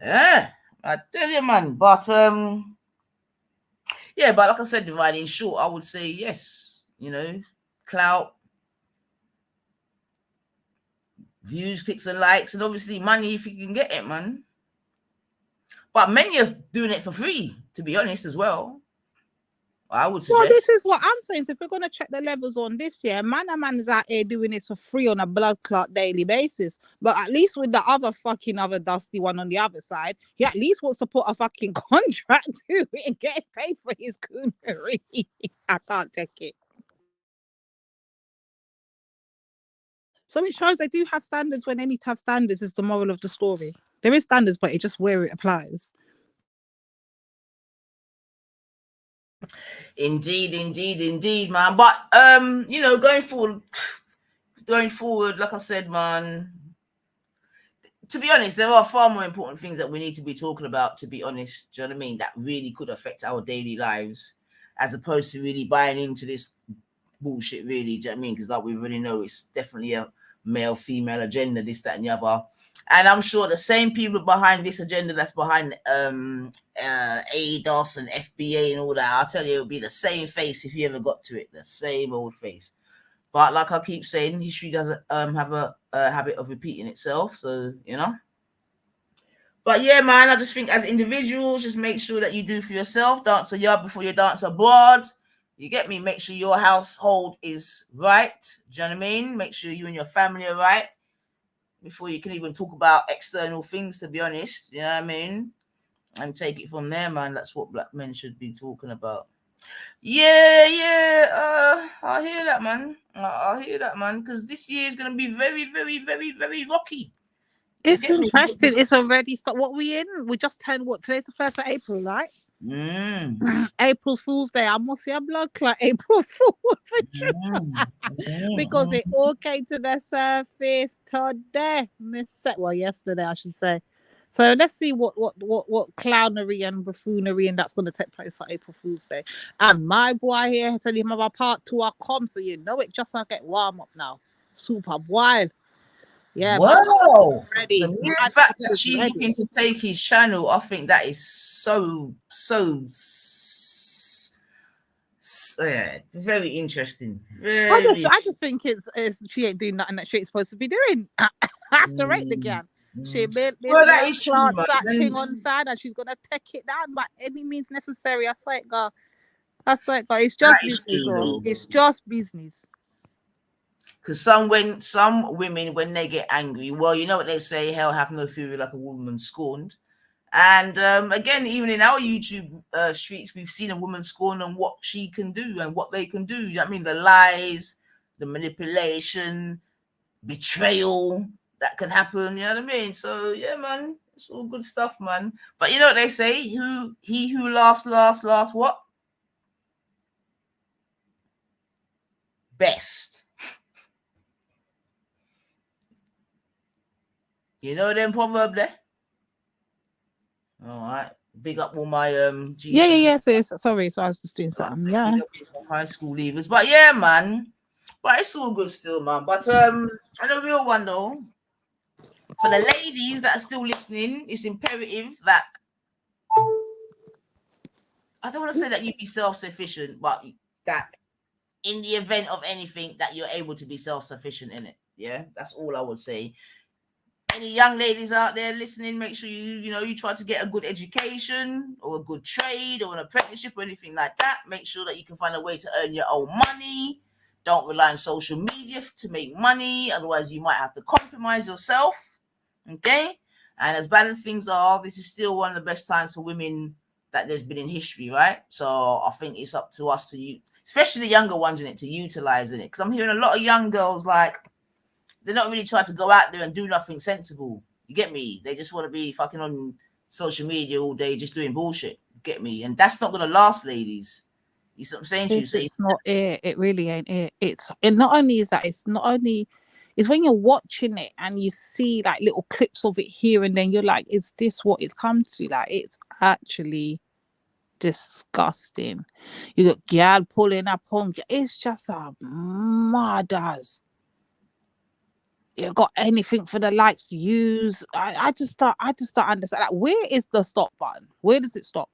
yeah, I tell you, man. But yeah, but like I said, Divine, in short, I would say yes. You know, clout, views, clicks, and likes, and obviously money if you can get it, man. But many are doing it for free, to be honest, as well. I would suggest. Well, this is what I'm saying. So if we're going to check the levels on this, yeah, man is out here doing it for free on a blood clot daily basis. But at least with the other dusty one on the other side, he at least wants to put a fucking contract to it and get paid for his coonery. I can't take it. So it shows they do have standards when they need to have standards, is the moral of the story. There is standards, but it's just where it applies. Indeed, man. But you know, going forward, like I said, man, to be honest, there are far more important things that we need to be talking about, to be honest. Do you know what I mean? That really could affect our daily lives, as opposed to really buying into this bullshit, really. Do you know what I mean? Because like we really know, it's definitely a male-female agenda, this, that, and the other. And I'm sure the same people behind this agenda that's behind ADOS and FBA and all that, I'll tell you, it'll be the same face if you ever got to it. The same old face. But like I keep saying, history doesn't have a habit of repeating itself. So, you know. But yeah, man, I just think as individuals, just make sure that you do for yourself. Dance a yard before you dance abroad. You get me? Make sure your household is right. Do you know what I mean? Make sure you and your family are right before you can even talk about external things, to be honest. You know what I mean? And take it from there, man. That's what black men should be talking about. Yeah. I hear that, man. I hear that, man. Because this year is going to be very, very, very, very rocky. It's interesting. It's already started. What we in? We just turned what? Today's the 1st of April, right? April Fool's Day. I must see a blood clot April Fool for sure. Because it all came to the surface today. Well, yesterday, I should say. So let's see what clownery and buffoonery and that's going to take place on April Fool's Day. And my boy here telling him about part 2 are come, so you know it just get warm up now. Super wild. Yeah. Wow. Ready. The mere fact that she's looking to take his channel, I think that is so very interesting. I just think it's she ain't doing nothing that she's supposed to be doing. I have to rate the girl. She made this thing on side and she's gonna take it down by any means necessary. I say it, girl. It's just business, it's just business. Because some women, when they get angry, well, you know what they say, hell hath no fury like a woman scorned. And again, even in our YouTube streets, we've seen a woman scorned and what she can do and what they can do. You know what I mean? The lies, the manipulation, betrayal that can happen. You know what I mean? So, yeah, man, it's all good stuff, man. But you know what they say? He who laughs what? Best. You know them proverb there? All right. Big up all my Yeah. Sorry, so I was just doing something. Yeah. Big up all my high school leavers. But yeah, man. But it's all good still, man. But and a real one though. For the ladies that are still listening, it's imperative that I don't want to say that you be self-sufficient, but that in the event of anything that you're able to be self-sufficient in it. Yeah, that's all I would say. Any young ladies out there listening, make sure you try to get a good education or a good trade or an apprenticeship or anything like that. Make sure that you can find a way to earn your own money. Don't rely on social media to make money. Otherwise, you might have to compromise yourself. Okay? And as bad as things are, this is still one of the best times for women that there's been in history, right? So I think it's up to us to, especially the younger ones in it, to utilize it. Because I'm hearing a lot of young girls like, they're not really trying to go out there and do nothing sensible. You get me? They just want to be fucking on social media all day, just doing bullshit. You get me? And that's not going to last, ladies. You see what I'm saying to you? It's not it. It really ain't it. And not only is that, it's when you're watching it and you see like little clips of it here and then, you're like, is this what it's come to? Like, it's actually disgusting. You got gal pulling up on, it's just a murders. You got anything for the likes, views. I just don't understand. Like, where is the stop button? Where does it stop?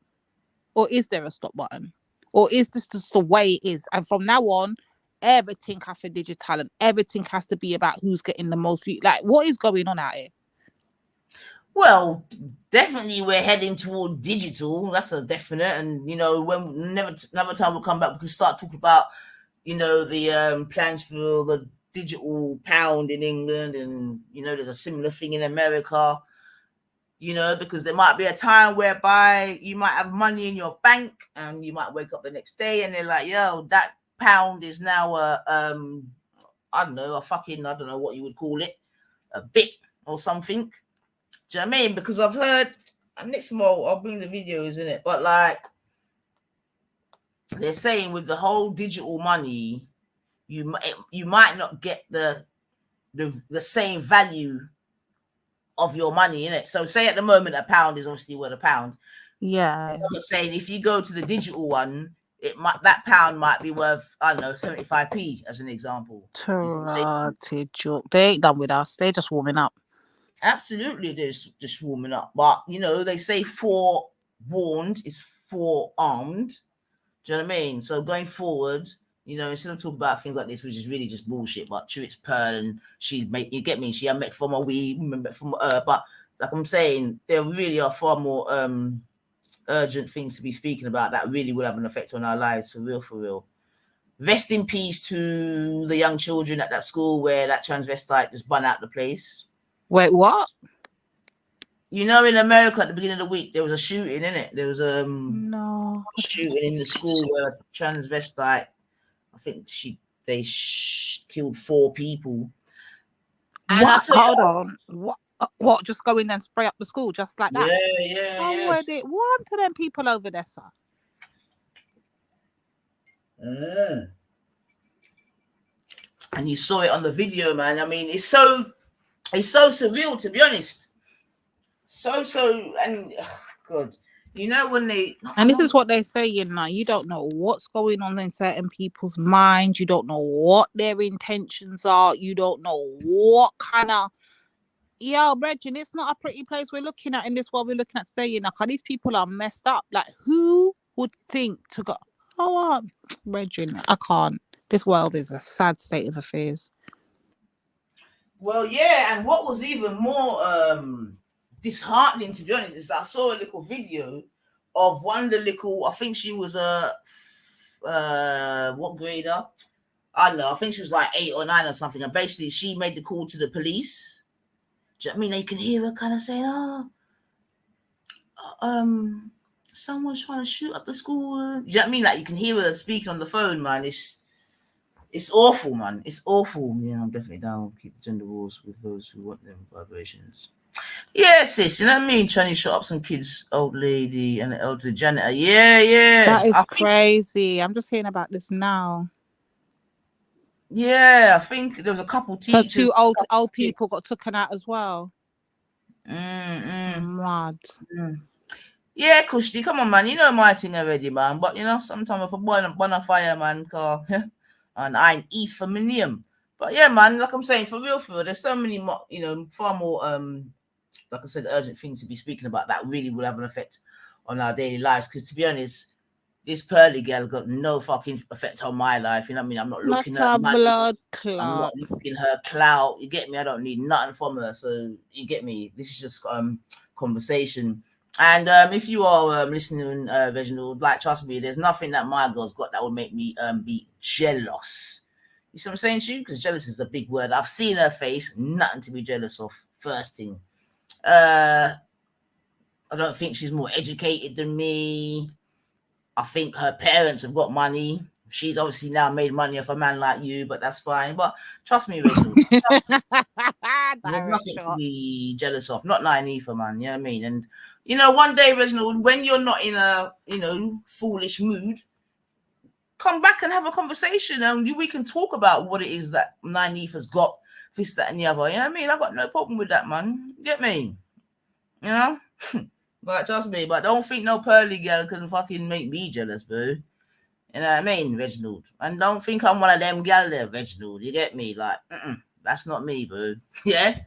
Or is there a stop button? Or is this just the way it is? And from now on, everything has to digital and everything has to be about who's getting the most views. Like, what is going on out here? Well, definitely we're heading toward digital. That's a definite. And when another time we'll come back, we can start talking about the plans for the digital pound in England, and there's a similar thing in America. Because there might be a time whereby you might have money in your bank and you might wake up the next day and they're like, yo, that pound is now I don't know what you would call it, a bit or something. Do you know what I mean? Because I've heard, and next time I'll bring the videos in it, but like they're saying with the whole digital money, you might not get the same value of your money in it. So say at the moment a pound is obviously worth a pound. Yeah. I'm saying if you go to the digital one, that pound might be worth, I don't know, 75p as an example. They ain't done with us. They're just warming up. Absolutely, they're just warming up. But they say forewarned is forearmed. Do you know what I mean? So going forward, instead of talking about things like this, which is really just bullshit, but true, it's Pearl and you get me, she met from a women from but like I'm saying, there really are far more urgent things to be speaking about that really will have an effect on our lives, for real. Rest in peace to the young children at that school where that transvestite just bun out the place. Wait, what? In America at the beginning of the week, there was a shooting, innit? There was a shooting in the school where a transvestite, I think they killed 4 people. Hold on. What? Just go in and spray up the school just like that? Yeah. One to them people over there, sir. And you saw it on the video, man. I mean, it's so surreal, to be honest. So and God, when they and this is what they're saying now. You don't know what's going on in certain people's minds. You don't know what their intentions are. You don't know what kind of Reginald, it's not a pretty place we're looking at in this world we're looking at today. These people are messed up. Like, who would think to go? Reginald, I can't. This world is a sad state of affairs. Well, yeah, and what was even more disheartening, to be honest, is I saw a little video of one of the little, I think she was a what grader? I don't know, I think she was like 8 or 9 or something, and basically she made the call to the police. Do you know what I mean? You can hear her kind of saying, someone's trying to shoot up the school. Do you know what I mean? Like, you can hear her speaking on the phone, man. It's awful, man. It's awful. Yeah, I'm definitely down. Keep the gender wars with those who want them vibrations. Yeah, sis, you know what I mean? Trying to shut up some kids, old lady and an elderly janitor. Yeah. That is crazy. I'm just hearing about this now. Yeah, I think there was a couple teachers. So 2 old people got taken out as well. Mad. Yeah, Kushti, come on, man. You know my thing already, man. But, you know, sometimes if I burn a fire, man, and I ain't feminism. But, yeah, man, like I'm saying, for real, there's so many more, you know, far more, like I said, urgent things to be speaking about that really will have an effect on our daily lives. Because, to be honest, this Pearly girl got no fucking effect on my life. You know what I mean? I'm not looking Not at a money. blood I'm clot. not looking her clout. You get me? I don't need nothing from her. So you get me? This is just conversation. And if you are listening, Reginald, like, trust me, there's nothing that my girl's got that would make me be jealous. You see what I'm saying to you? Because jealous is a big word. I've seen her face, nothing to be jealous of. First thing. I don't think she's more educated than me. I think her parents have got money. She's obviously now made money off a man like you, but that's fine. But trust me, Reginald, there's nothing to be jealous of. Not naive, man. You know what I mean? And, you know, one day, Reginald, when you're not in a, you know, foolish mood, come back and have a conversation and we can talk about what it is that naive has got, this, that, and the other. You know what I mean? I've got no problem with that, man. You get me? You know? But trust me, but don't think no Pearly girl can fucking make me jealous, boo. You know what I mean, Reginald? And don't think I'm one of them gal there, Reginald. You get me? Like, that's not me, boo. Yeah?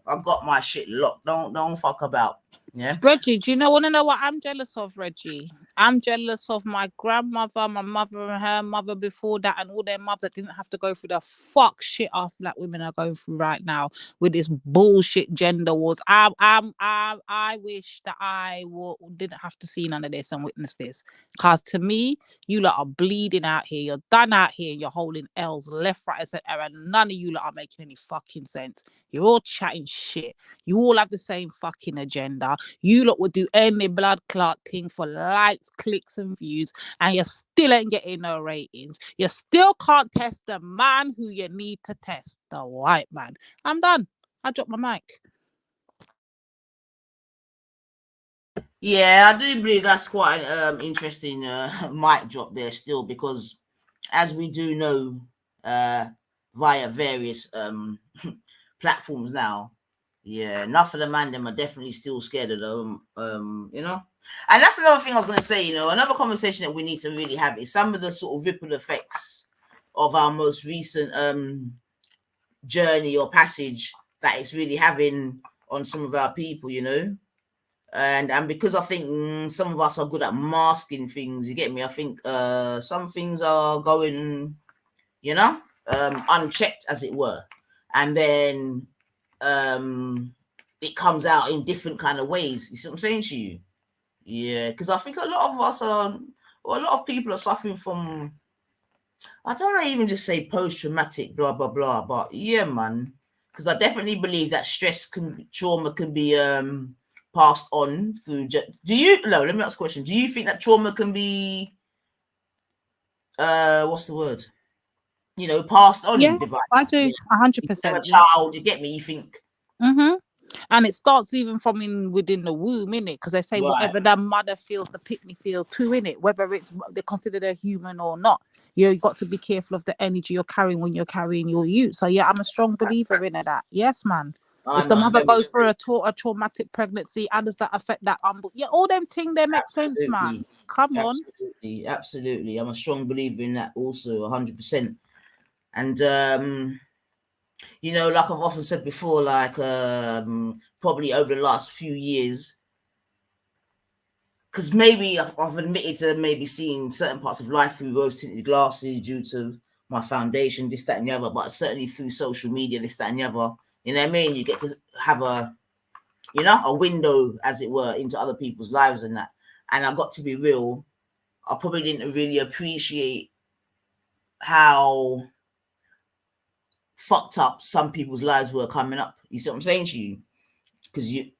I've got my shit locked. Don't fuck about. Yeah? Reggie, do you want to know what I'm jealous of, Reggie? I'm jealous of my grandmother, my mother and her mother before that, and all their mother that didn't have to go through the fuck shit our black women are going through right now with this bullshit gender wars. I wish that I didn't have to see none of this and witness this. Because to me, you lot are bleeding out here. You're done out here. You're holding L's left, right, and center, and none of you lot are making any fucking sense. You're all chatting shit. You all have the same fucking agenda. You lot would do any blood clot thing for likes, clicks, and views, and you still ain't getting no ratings. You still can't test the man who you need to test, the white man. I'm done. I dropped my mic. Yeah, I do believe that's quite an interesting mic drop there still, because as we do know via various platforms now, yeah, enough of the man them are definitely still scared of them, you know. And that's another thing I was going to say, you know, another conversation that we need to really have is some of the sort of ripple effects of our most recent journey or passage that it's really having on some of our people, you know. And because I think some of us are good at masking things, you get me? I think some things are going, you know, unchecked, as it were. And then it comes out in different kind of ways. You see what I'm saying to you? Yeah, because I think a lot of us are, or a lot of people are suffering from, I don't want to even just say post-traumatic, blah, blah, blah. But yeah, man, because I definitely believe that trauma can be passed on through. Let me ask a question. Do you think that trauma can be, what's the word? You know, passed on? Yeah, I do. 100%. A child, you get me? You think? And it starts even from within the womb, innit? Because they say whatever the mother feels, the pitney feel too, innit? Whether they consider they're human or not. You've got to be careful of the energy you're carrying when you're carrying your youth. So yeah, I'm a strong believer in that. Yes, man. If the mother goes through a traumatic pregnancy, how does that affect that? Yeah, all them things, they make sense, man. Come on. Absolutely. I'm a strong believer in that also, 100%. And you know, like I've often said before, like probably over the last few years, because maybe I've admitted to maybe seeing certain parts of life through rose-tinted glasses due to my foundation, this, that, and the other, but certainly through social media, this, that, and the other. You know what I mean? You get to have a window, as it were, into other people's lives and that. And I got to be real, I probably didn't really appreciate how fucked up some people's lives were coming up. You see what I'm saying to you? Because you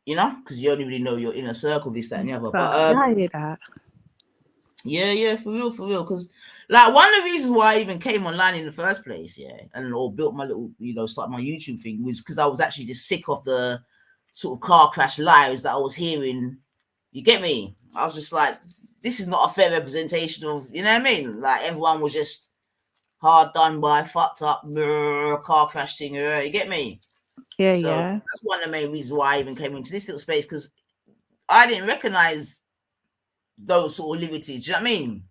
only really know your inner circle, this, that, and the other. But I hear that. Yeah, for real. Because like one of the reasons why I even came online in the first place, or built my little, start my YouTube thing, was because I was actually just sick of the sort of car crash lives that I was hearing. You get me? I was just like, this is not a fair representation of, you know what I mean? Like everyone was just hard done by, fucked up, car crash thing. You get me? Yeah, so that's one of the main reasons why I even came into this little space, because I didn't recognize those sort of liberties. Do you know what I mean?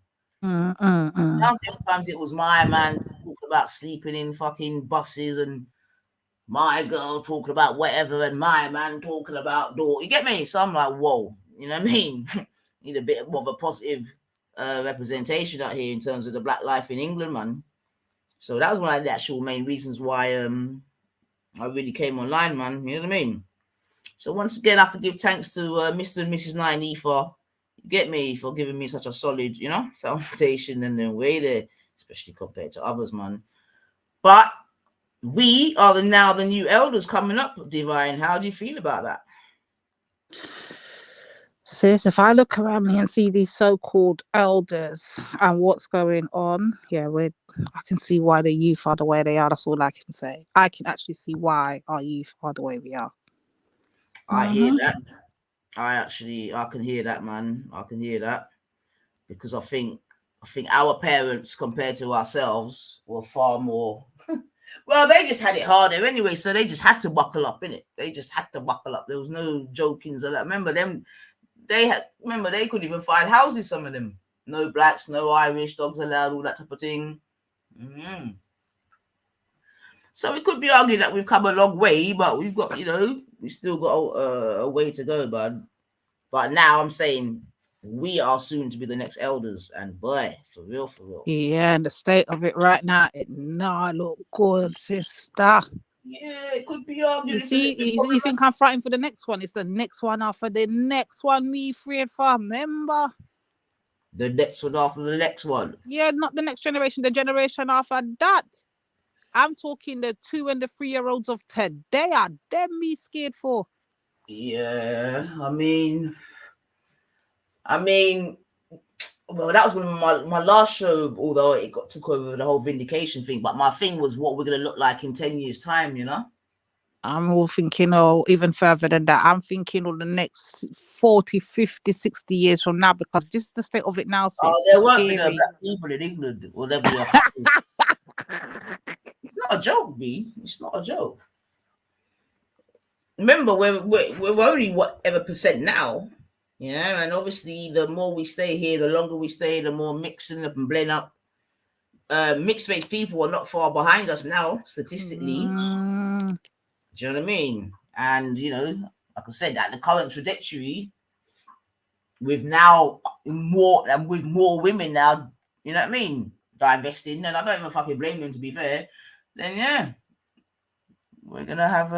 Sometimes it was my man talking about sleeping in fucking buses and my girl talking about whatever and my man talking about door. You get me? So I'm like, whoa, you know what I mean? Need a bit more of a positive representation out here in terms of the black life in England, man. So that was one of the actual main reasons why I really came online, man. You know what I mean? So once again, I have to give thanks to Mr. and Mrs. 9E for, you get me, for giving me such a solid, you know, foundation and then way there, especially compared to others, man. But we are now the new elders coming up, Divine. How do you feel about that? Sis, if I look around me and see these so-called elders and what's going on, yeah, I can see why the youth are the way they are. That's all I can say. I can actually see why our youth are the way we are. I hear that. I can hear that, man. I can hear that because I think our parents compared to ourselves were far more. Well, they just had it harder anyway, so they just had to buckle up, innit? They just had to buckle up. There was no jokings or that. Remember them? They couldn't even find houses. Some of them, no blacks, no Irish, dogs allowed, all that type of thing. So it could be argued that we've come a long way, but we've got, we still got a way to go, bud. But now I'm saying we are soon to be the next elders, and boy, for real. Yeah, and the state of it right now, it not look good, sister. Yeah, it could be argued. You think I'm fighting for the next one? It's the next one after the next one. Me afraid for, remember? The next one after the next one. Yeah, not the next generation. The generation after that. I'm talking the 2 and the 3-year-olds of today. Are them me scared for? Yeah, I mean, well, that was one of my last show, although it took over the whole vindication thing. But my thing was what we're going to look like in 10 years' time, you know? I'm all thinking, even further than that. I'm thinking of the next 40, 50, 60 years from now, because this is the state of it now. Sis. There won't be no black people in England, or there'll be a It's not a joke, B. It's not a joke. Remember, we're only whatever percent now, yeah, and obviously the more we stay here, the longer we stay, the more mixing up and blend up. Mixed race people are not far behind us now, statistically. Do you know what I mean? And like I said, at the current trajectory, with now more women now, you know what I mean, divesting, and I don't even fucking blame them, to be fair. Then yeah, we're gonna have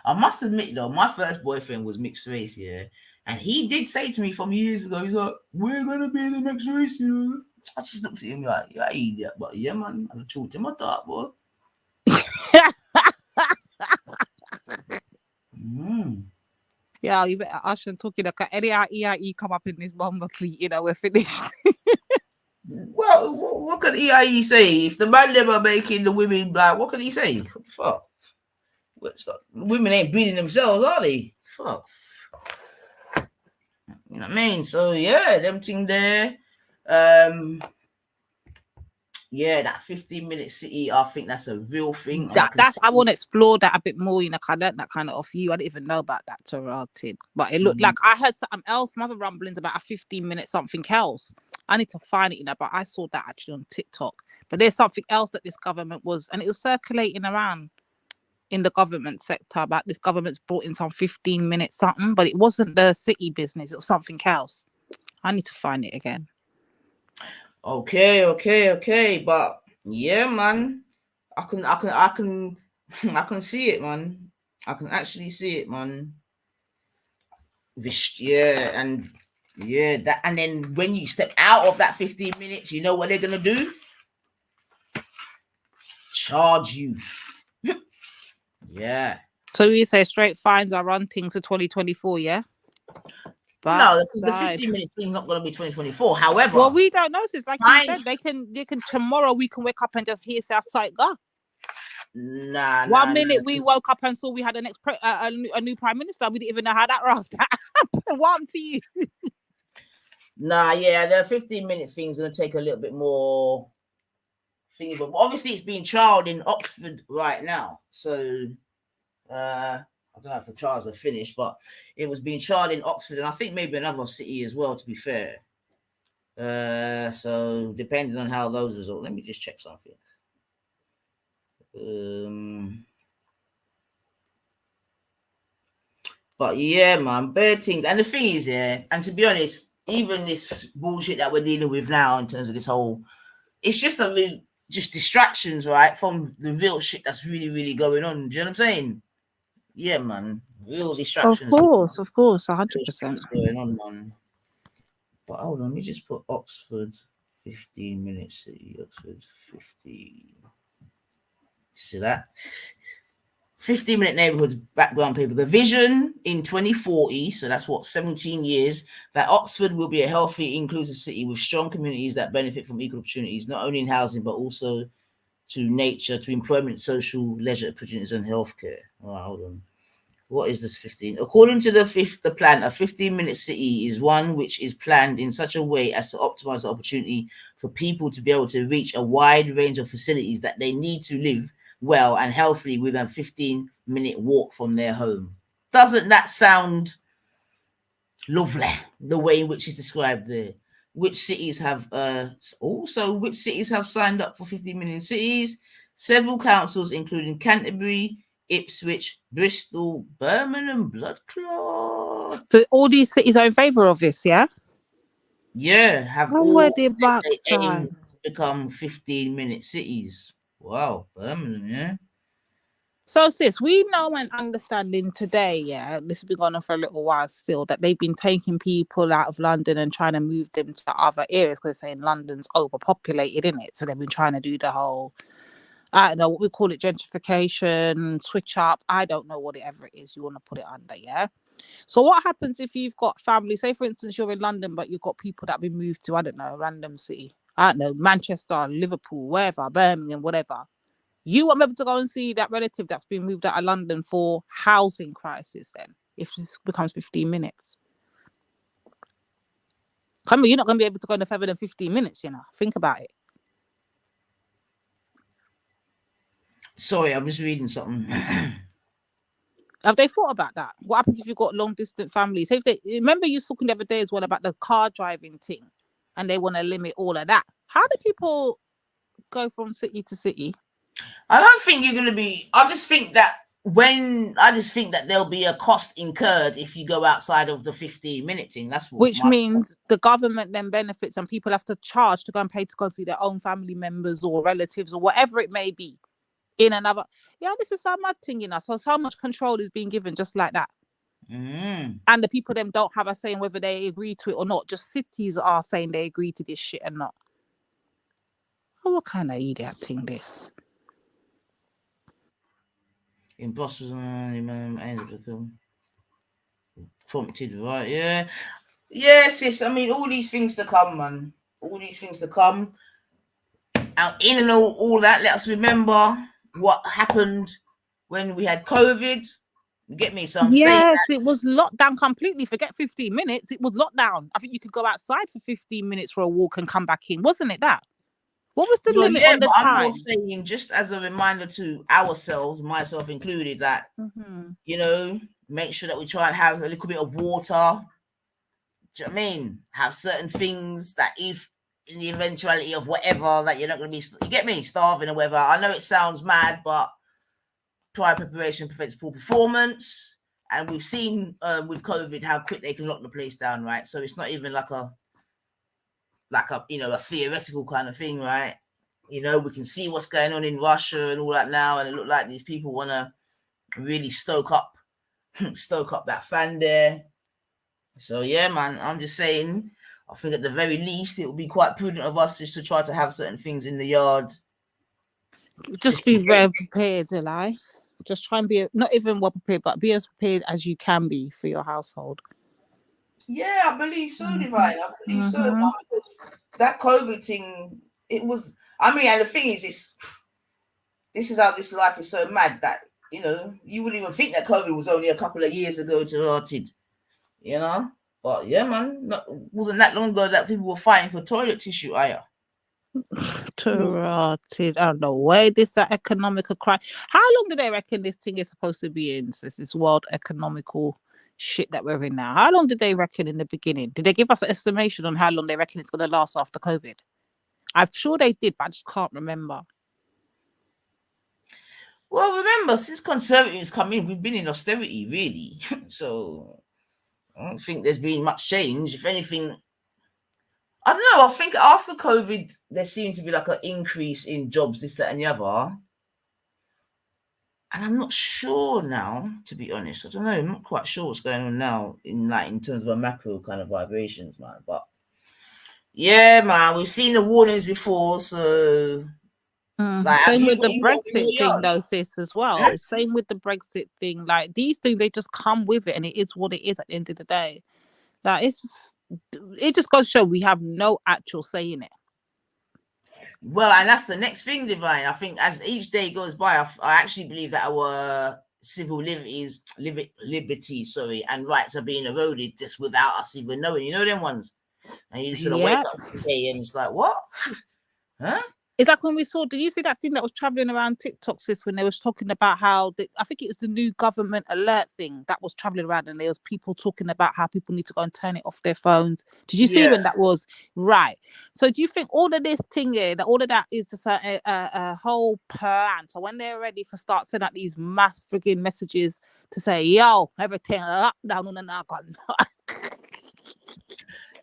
I must admit though, my first boyfriend was mixed race, yeah, and he did say to me from years ago, he's like, "We're gonna be the mixed race, you know." I just looked at him like, "Yeah, idiot," but yeah, man, I talked to my dad, boy. Yeah, you better Ashen talking like any EIE come up in this bomber cleat, we're finished. Well, what could EIE say? If the man never making the women black, what could he say? What the fuck? Women ain't beating themselves, are they? Fuck. You know what I mean? So yeah, them thing there. Yeah, that 15-minute city, I think that's a real thing. I want to explore that a bit more, I learned that kind of off you. I didn't even know about that Torontin. But it looked like I heard something else, some other rumblings about a 15-minute something else. I need to find it, but I saw that actually on TikTok. But there's something else that this government was, and it was circulating around in the government sector about this government's brought in some 15-minute something, but it wasn't the city business, it was something else. I need to find it again. Okay, but yeah, man, I can see it, man. I can actually see it, man. Yeah, and then when you step out of that 15 minutes, you know what they're gonna do? Charge you. Yeah. So you say straight fines are run things to 2024, yeah? But no, because the 15-minute thing's not going to be 2024. However, well, we don't know. Since like you said, they can tomorrow. We can wake up and just hear our sight go. One minute we woke up and saw we had the next a new prime minister. We didn't even know how that was. What happened to you? The 15-minute thing's going to take a little bit more thingy, but obviously it's being trialed in Oxford right now. So I I don't know if the trials are finished, but it was being tried in Oxford and I think maybe another city as well, to be fair. So depending on how those results, let me just check something. But yeah, man, bad things. And the thing is, yeah, and to be honest, even this bullshit that we're dealing with now in terms of this whole, it's just just distractions, right, from the real shit that's really, really going on. Do you know what I'm saying? Yeah, man, real distractions. Of course, 100%. Going on, man. But hold on, let me just put Oxford 15 minutes city. Oxford 15. See that? 15-minute neighborhoods, background paper. The vision in 2040, so that's what, 17 years, that Oxford will be a healthy, inclusive city with strong communities that benefit from equal opportunities, not only in housing, but also to nature, to employment, social, leisure opportunities, and healthcare. All right, hold on. What is this 15? According to the plan, a 15-minute city is one which is planned in such a way as to optimize the opportunity for people to be able to reach a wide range of facilities that they need to live well and healthily within a 15-minute walk from their home. Doesn't that sound lovely, the way in which it's described there? Which cities have which cities have signed up for 15-minute cities? Several councils, including Canterbury, Ipswich, Bristol, Birmingham, blood clot. So all these cities are in favour of this, yeah? Yeah, have all to become 15-minute cities. Wow, Birmingham, yeah. So, sis, we know and understanding today, yeah, this has been going on for a little while still, that they've been taking people out of London and trying to move them to other areas because they're saying London's overpopulated, isn't it? So they've been trying to do the whole, I don't know what we call it, gentrification, switch up. I don't know whatever it is you want to put it under, yeah? So what happens if you've got family, say for instance, you're in London, but you've got people that have been moved to, I don't know, a random city, I don't know, Manchester, Liverpool, wherever, Birmingham, whatever. You won't be able to go and see that relative that's been moved out of London for housing crisis then, if this becomes 15 minutes. Come on, you're not going to be able to go no further than 15 minutes, you know. Think about it. Sorry, I'm just reading something. Have they thought about that? What happens if you've got long distant families? If they, remember you talking the other day as well about the car driving thing, and they want to limit all of that. How do people go from city to city? I don't think you're going to be, I just think that there'll be a cost incurred if you go outside of the 15-minute thing. That's what. Which means the government then benefits and people have to charge to go and pay to go see their own family members or relatives or whatever it may be in another. Yeah, this is how mad thing, you know. So much control is being given just like that. And the people them don't have a say in whether they agree to it or not. Just cities are saying they agree to this shit and not. Oh, what kind of idiot thing this? Imposters prompted, right? Yeah. Yes, sis. I mean, all these things to come, man. All these things to come. And in and all that, let us remember what happened when we had COVID. You get me? So I'm saying that. It was locked down completely. Forget 15 minutes. It was locked down. I think you could go outside for 15 minutes for a walk and come back in. Wasn't it that? What was the limit on the time? I'm more saying, just as a reminder to ourselves, myself included, that, you know, make sure that we try and have a little bit of water. Do you know what I mean? Have certain things that if in the eventuality of whatever, that you're not going to be, you get me, starving or whatever. I know it sounds mad, but prior preparation prevents poor performance. And we've seen with COVID how quick they can lock the place down, right? So it's not even like a you know, a theoretical kind of thing, right? You know, we can see what's going on in Russia and all that now, and it look like these people want to really stoke up that fan there. So yeah, man, I'm just saying, I think at the very least it would be quite prudent of us just to try to have certain things in the yard. Just be very prepared, Eli. Just try and be not even well prepared, but be as prepared as you can be for your household. Yeah, I believe so, Divine. I believe so. Because that COVID thing, it was, I mean, and the thing is, this is how this life is so mad that, you know, you wouldn't even think that COVID was only a couple of years ago to started, you know? But yeah, man, wasn't that long ago that people were fighting for toilet tissue, either. I don't know where this economical crime. How long do they reckon this thing is supposed to be in? This world economical shit that we're in now. How long did they reckon in the beginning? Did they give us an estimation on how long they reckon it's going to last after COVID? I'm sure they did, but I just can't remember. Well, remember, since Conservatives come in, we've been in austerity, really. So I don't think there's been much change. If anything, I don't know. I think after COVID, there seemed to be like an increase in jobs, this, that, and the other. And I'm not sure now, to be honest. I don't know. I'm not quite sure what's going on now in terms of a macro kind of vibrations, man. But yeah, man, we've seen the warnings before, so. Like, same with the Brexit thing, though, sis, as well. Yeah. Same with the Brexit thing. Like, these things, they just come with it, and it is what it is at the end of the day. Like, it just goes to show we have no actual say in it. Well, and that's the next thing, Divine. I think as each day goes by, I actually believe that our civil liberties, and rights are being eroded just without us even knowing. You know them ones? And you sort of wake up one day and it's like, what? Huh? It's like when we saw, did you see that thing that was traveling around TikTok, sis, when they was talking about how, I think it was the new government alert thing that was traveling around, and there was people talking about how people need to go and turn it off their phones. Did you see when that was? Right. So do you think all of this thing here, that all of that is just a whole plan? So when they're ready for start sending out these mass frigging messages to say, yo, everything locked down on the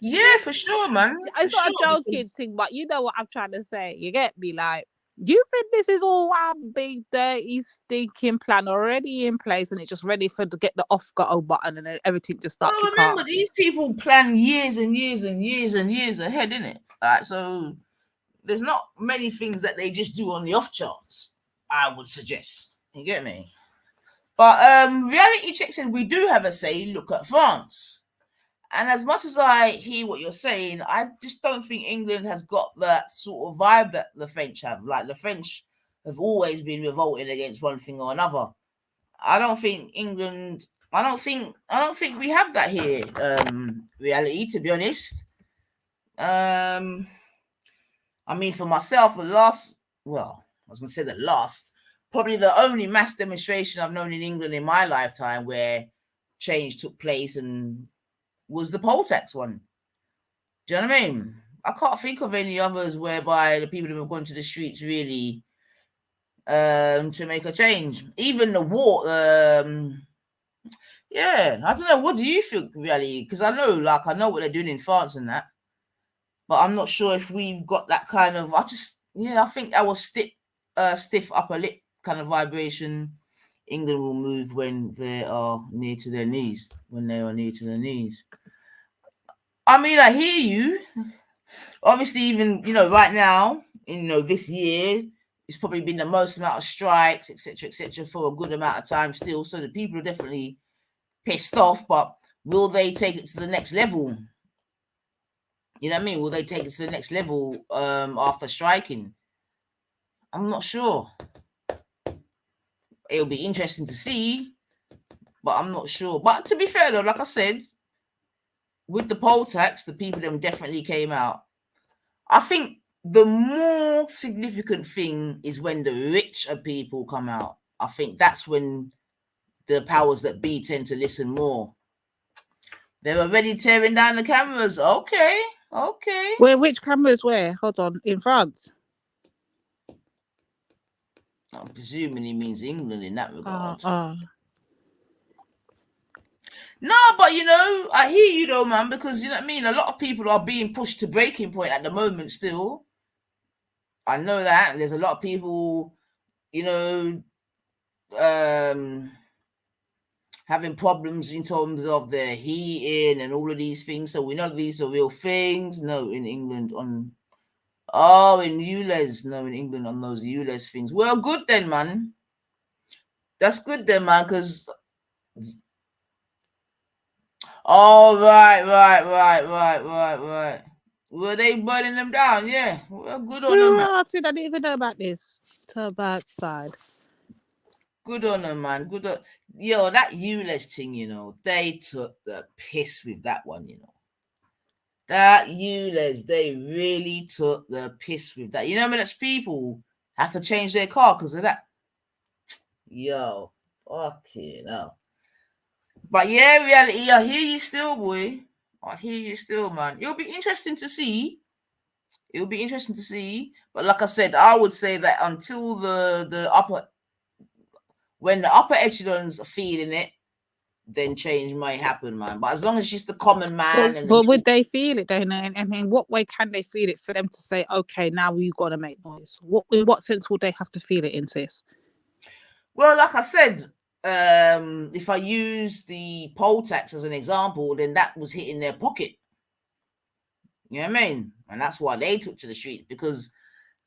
Yeah, for sure, man. It's not a joking thing, but you know what I'm trying to say. You get me? Like, you think this is all one big dirty stinking plan already in place, and it's just ready to get the off go button, and then everything just starts kicking off? Remember, these people plan years and years and years and years ahead, innit? So there's not many things that they just do on the off chance, I would suggest. You get me? But reality check said we do have a say. Look at France. And as much as I hear what you're saying, I just don't think England has got that sort of vibe that the French have. Like, the French have always been revolting against one thing or another. I don't think England. I don't think we have that here. Reality, to be honest. I mean, for myself, probably the only mass demonstration I've known in England in my lifetime where change took place and was the poll tax one. Do you know what I mean? I can't think of any others whereby the people have gone to the streets really to make a change. Even the war, yeah, I don't know. What do you think, really? Because I know what they're doing in France and that, but I'm not sure if we've got that kind of. I think our stiff upper lip kind of vibration. England will move when they are near to their knees. I mean, I hear you. Obviously, even right now, this year, it's probably been the most amount of strikes, etc., for a good amount of time still. So the people are definitely pissed off. But will they take it to the next level? You know what I mean? Will they take it to the next level after striking? I'm not sure. It'll be interesting to see, but I'm not sure. But to be fair, though, like I said, with the poll tax, the people them definitely came out. I think the more significant thing is when the richer people come out. I think that's when the powers that be tend to listen more. They're already tearing down the cameras. Okay. Which cameras? Where? Hold on. In France? I'm presuming he means England in that regard. No, but I hear you though, man, because you know what I mean. A lot of people are being pushed to breaking point at the moment still. I know that, and there's a lot of people, having problems in terms of their heating and all of these things. So we know these are real things. No, in England in ULEZ. No, in England on those ULEZ things. Well, good then, man. That's good then, man, because. Oh, right. Were they burning them down? Yeah. Well, good on them, man. I didn't even know about this. To bad side. Good on them, man. Good on. That ULEZ thing, they took the piss with that one, That ULEZ, they really took the piss with that. You know how many people have to change their car because of that? Yo, fucking hell. But yeah, reality, I hear you still, boy. I hear you still, man. It'll be interesting to see. It'll be interesting to see. But like I said, I would say that until when the upper echelons are feeling it, then change might happen, man. But as long as she's the common man, but would they feel it then? And in what way can they feel it for them to say, okay, now we've got to make noise? In what sense would they have to feel it in, sis? Well, like I said, if I use the poll tax as an example, then that was hitting their pocket. You know what I mean? And that's why they took to the streets, because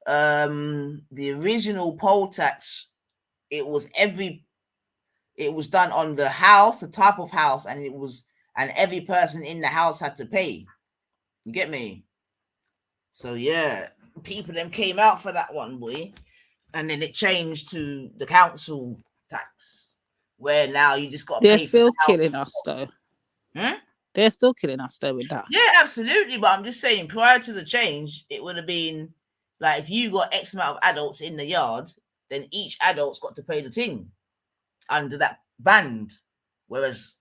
the original poll tax, it was done on the house, the type of house, and every person in the house had to pay. You get me? So yeah, people then came out for that one, boy. And then it changed to the council tax, where now you just got to pay for the house. They're still killing us, though. They're still killing us, though, with that. Yeah, absolutely. But I'm just saying, prior to the change, it would have been like, if you got X amount of adults in the yard, then each adult's got to pay the thing under that band. Whereas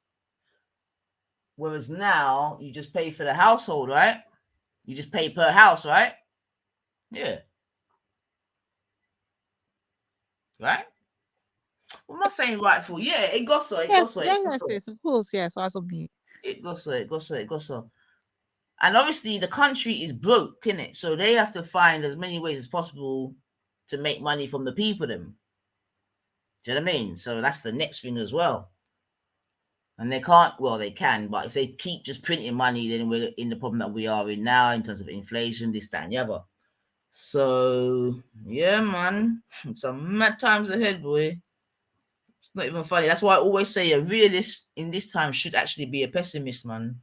now you just pay for the household, right? You just pay per house, right? Yeah. Right? Well, I'm not saying rightful. Yeah, it goes so. Yes, of course, yes. I was on mute. It goes so. And obviously the country is broke, innit? So they have to find as many ways as possible to make money from the people them. Do you know what I mean? So that's the next thing as well. And they can't, well, they can, but if they keep just printing money, then we're in the problem that we are in now in terms of inflation, this, that, and the other. So, yeah, man. Some mad times ahead, boy. It's not even funny. That's why I always say a realist in this time should actually be a pessimist, man.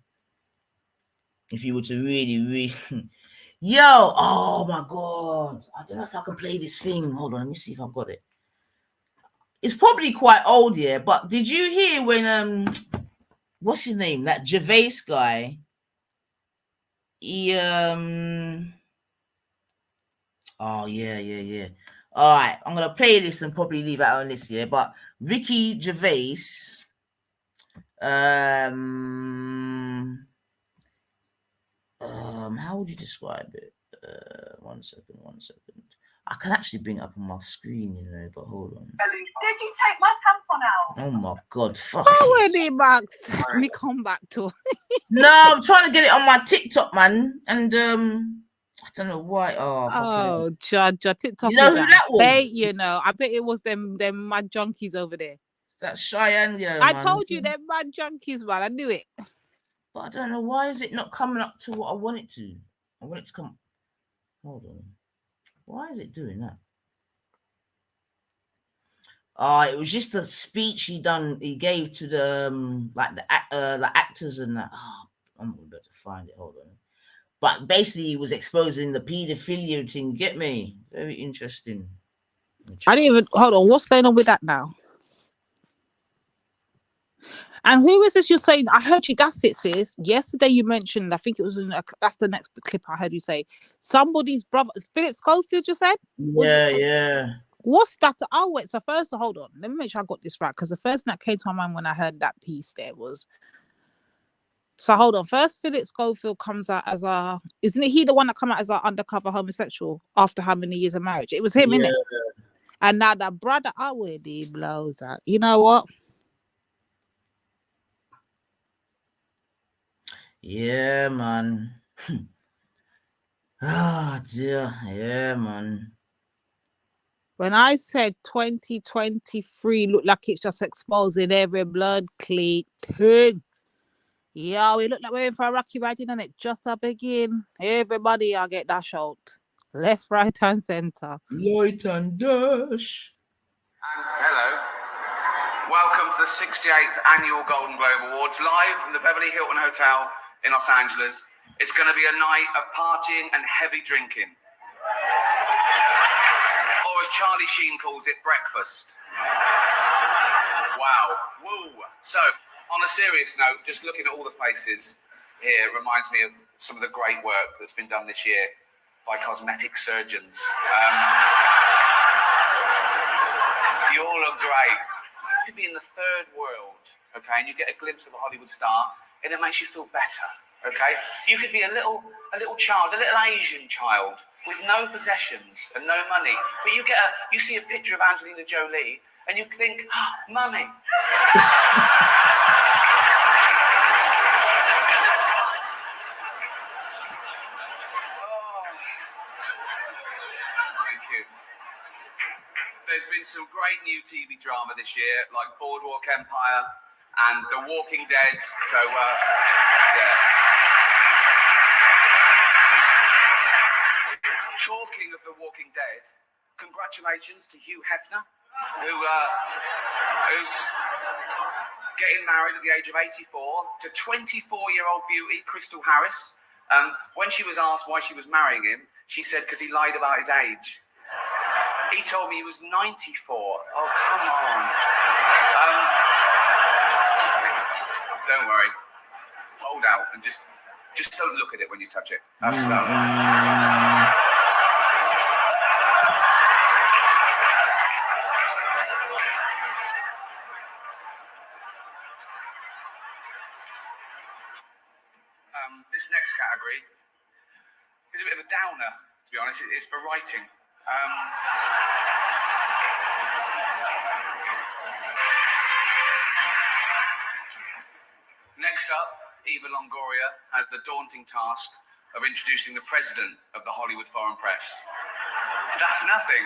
If you were to really... Yo, oh my God. I don't know if I can play this thing. Hold on, let me see if I've got it. It's probably quite old, yeah, but did you hear when, what's his name? That Gervais guy. He, oh, yeah. All right, I'm going to play this and probably leave it out on this, yeah, but Ricky Gervais, how would you describe it? One second. I can actually bring it up on my screen, you know, but hold on. Did you take my tampon out? Oh my God, fuck. Oh, really, Max? Me come back to No, I'm trying to get it on my TikTok, man. And I don't know why. Oh, Judge, TikTok. You know who that was? Bait, you know. I bet it was them mad junkies over there. That Cheyenne girl, I man. told you they're mad junkies, man. I knew it. But I don't know, why is it not coming up to what I want it to? I want it to come. Hold on. Why is it doing that? It was just the speech he gave to the the actors and that. I'm about to find it. Hold on. But basically, he was exposing the paedophilia thing. Get me? Very interesting. I didn't even hold on. What's going on with that now? And who is this you're saying? I heard you. That's it, sis. Yesterday you mentioned. I think it was that's the next clip I heard you say. Somebody's brother, Philip Schofield. You said. Yeah. What's that? Oh wait. So first, hold on. Let me make sure I got this right, because the first thing that came to my mind when I heard that piece there was. So hold on. First, Philip Schofield comes out as isn't it he the one that come out as an undercover homosexual after how many years of marriage? It was him, innit? And now that brother already blows out. You know what? Yeah, man. Oh dear. Yeah, man. When I said 2023 look like it's just exposing every blood cleat pig. Yeah, we look like we're in for a rocky ride, and it just a begin. Everybody, I'll get that out. Left, right, and center. Light and dash. Hello. Welcome to the 68th Annual Golden Globe Awards, live from the Beverly Hilton Hotel in Los Angeles. It's going to be a night of partying and heavy drinking. Or as Charlie Sheen calls it, breakfast. Wow. Woo. So, on a serious note, just looking at all the faces here reminds me of some of the great work that's been done this year by cosmetic surgeons. You all look great. You could be in the third world, okay, and you get a glimpse of a Hollywood star, and it makes you feel better, okay? You could be a little child, a little Asian child with no possessions and no money, but you see a picture of Angelina Jolie, and you think, oh, mummy. Thank you. There's been some great new TV drama this year, like Boardwalk Empire and The Walking Dead. So, yeah. Talking of The Walking Dead, congratulations to Hugh Hefner, who's getting married at the age of 84 to 24-year-old beauty Crystal Harris. When she was asked why she was marrying him, she said because he lied about his age. He told me he was 94. Oh, come on. Don't worry. Hold out and just don't look at it when you touch it. That's this next category is a bit of a downer, to be honest. It's for writing. Next up, Eva Longoria has the daunting task of introducing the president of the Hollywood Foreign Press. That's nothing.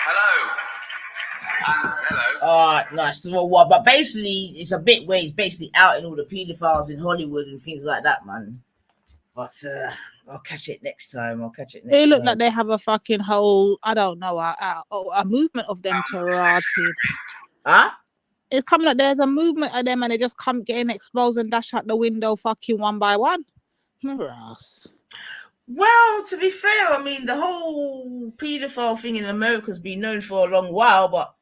Hello. Hello. Nice. Well, but basically, it's a bit where he's basically outing all the pedophiles in Hollywood and things like that, man. But I'll catch it next time. They look like they have a fucking whole, I don't know, a movement of them to rotted. Huh? It's coming like there's a movement of them and they just come getting exposed and dash out the window fucking one by one. Gross. Well, to be fair, I mean, the whole paedophile thing in America has been known for a long while, but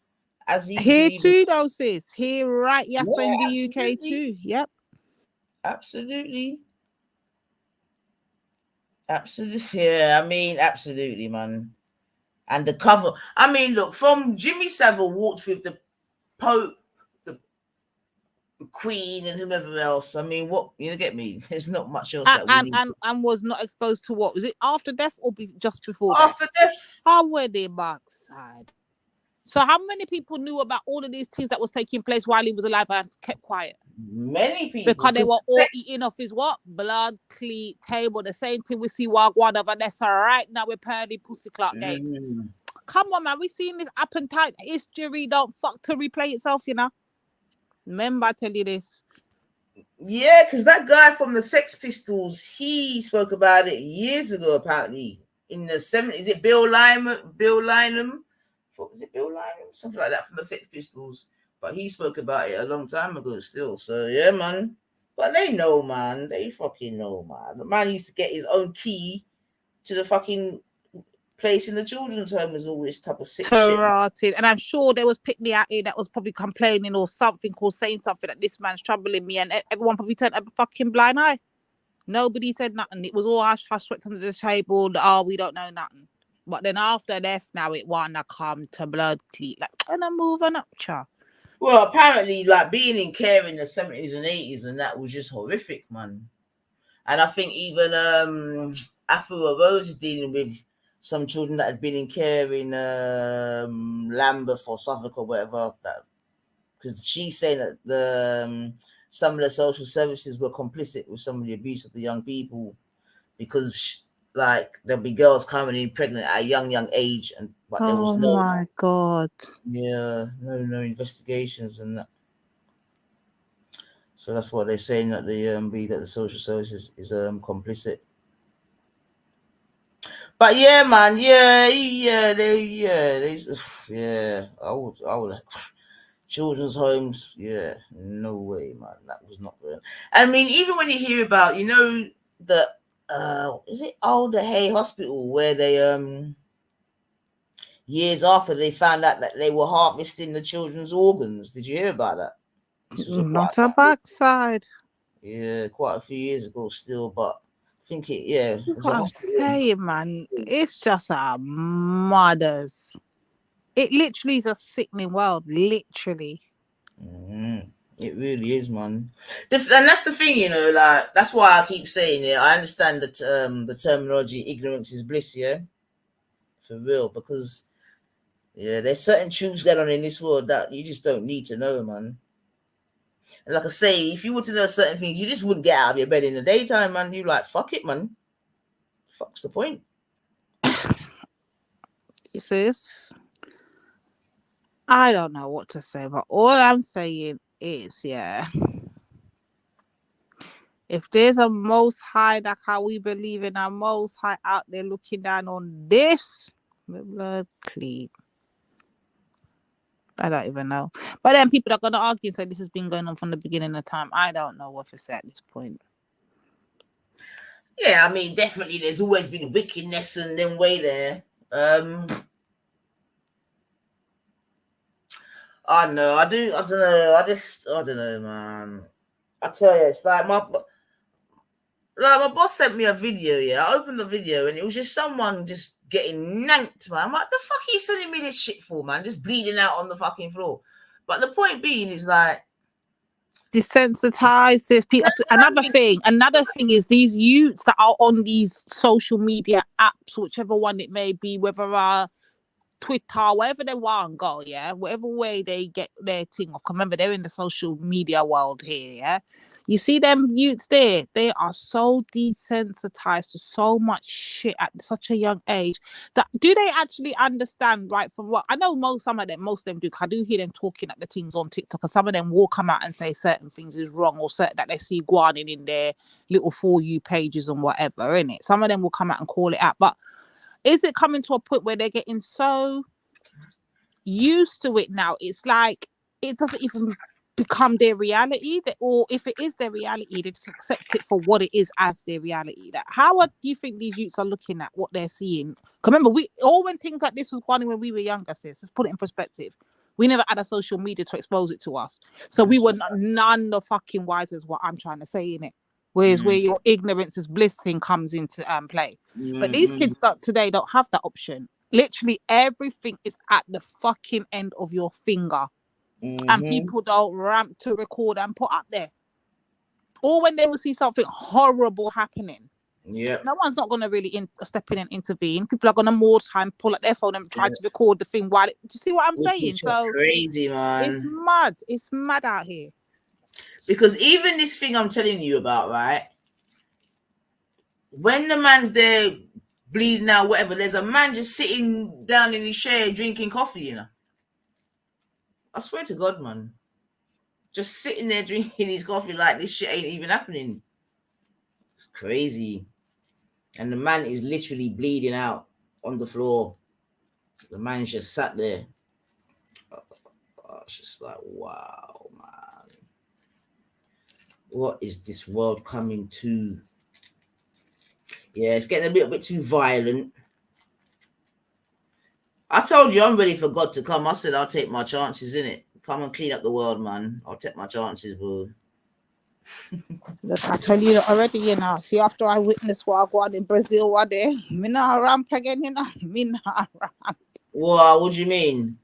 as here too, though, sis. Here, right? Yes, yeah, in the UK too. Yep. Absolutely. Yeah, I mean, absolutely, man. And the cover. I mean, look, from Jimmy Savile walked with the Pope, the Queen, and whomever else. I mean, what you get me? There's not much else that we need. And was not exposed to what was it after death or just before? After death. How were they backside? So how many people knew about all of these things that was taking place while he was alive and kept quiet? Many people. Because they were all eating off his what? Blood cleat table. The same thing we see Wagwan of Vanessa right now with Pearly Pussy Clout Gates. Come on, man. We seen this appetite history don't fuck to replay itself, you know. Remember, I tell you this. Yeah, because that guy from the Sex Pistols, he spoke about it years ago, apparently. In the 70s. Is it Bill Lynham? Was it Bill Lynham? Something like that from the Sex Pistols. But he spoke about it a long time ago still. So, yeah, man. But they know, man. They fucking know, man. The man used to get his own key to the fucking place in the children's home and all this type of sick shit. And I'm sure there was Pitney out here that was probably complaining or something or saying something that this man's troubling me, and everyone probably turned up a fucking blind eye. Nobody said nothing. It was all hush swept under the table. We don't know nothing. But then after death, now it wanna come to blood cleat. Like, and I'm moving up, cha. Well, apparently, like being in care in the 70s and 80s, and that was just horrific, man. And I think even Afua Rose is dealing with some children that had been in care in Lambeth or Suffolk or whatever. Because she's saying that some of the social services were complicit with some of the abuse of the young people, because like there'll be girls coming in pregnant at a young age, but there was no. Oh my god! Yeah, no investigations and that. So that's what they're saying, that the social services is complicit. But yeah, man, I would children's homes, yeah, no way, man, that was not real. I mean, even when you hear about, you know, the is it Alder Hay Hospital where they years after they found out that they were harvesting the children's organs? Did you hear about that? Not a backside. Yeah, quite a few years ago still, but I think it That's was what a I'm hospital. saying, man. It's just our mothers. It literally is a sickening world, literally. It really is, man. And that's the thing, you know, like, that's why I keep saying it. I understand that the terminology ignorance is bliss, yeah? For real, because, there's certain truths going on in this world that you just don't need to know, man. And like I say, if you were to know certain things, you just wouldn't get out of your bed in the daytime, man. You like, fuck it, man. Fuck's the point? It says, I don't know what to say, but all I'm saying is, if there's a most high, like how we believe in a most high out there looking down on this, the blood clean. I don't even know. But then people are going to argue and say this has been going on from the beginning of time. I don't know what to say at this point. Yeah, I mean, definitely there's always been wickedness and then way there. I don't know. I don't know. I don't know, man. I tell you, it's like my boss sent me a video, I opened the video and it was just someone just getting nanked, man. I'm like, the fuck are you sending me this shit for, man? Just bleeding out on the fucking floor. But the point being is like, desensitizes people. Another thing is these youths that are on these social media apps, whichever one it may be, whether Twitter, wherever they want to go, whatever way they get their thing off. Remember, they're in the social media world here, You see them youths there, they are so desensitized to so much shit at such a young age that do they actually understand right from what? I know most of them do. I do hear them talking at the things on TikTok, and some of them will come out and say certain things is wrong or certain that they see guaning in their little For You pages and whatever, innit? Some of them will come out and call it out, but is it coming to a point where they're getting so used to it now? It's like it doesn't even become their reality, or if it is their reality, they just accept it for what it is as their reality. That how do you think these youths are looking at what they're seeing? Remember, when things like this was going when we were younger, sis. Let's put it in perspective. We never had a social media to expose it to us, so we were none the fucking wise, is what I'm trying to say, in it. Where your ignorance is bliss thing comes into play. But these kids today don't have that option. Literally everything is at the fucking end of your finger. And people don't ramp to record and put up there. Or when they will see something horrible happening. Yeah. No one's not going to really step in and intervene. People are going to more time pull out their phone and try to record the thing while do you see what I'm saying? So crazy, man. It's mad. It's mad out here. Because even this thing I'm telling you about, right? When the man's there bleeding out, whatever, there's a man just sitting down in his chair drinking coffee, I swear to God, man. Just sitting there drinking his coffee like this shit ain't even happening. It's crazy. And the man is literally bleeding out on the floor. The man's just sat there. It's just like, wow, man. What is this world coming to? Yeah, it's getting a little bit too violent. I told you I'm ready for God to come. I said I'll take my chances, innit? Come and clean up the world, man. I'll take my chances, bro. Look, I tell you already, See, after I witnessed what I got in Brazil one day, me not ramp again, Me not ramp. What do you mean?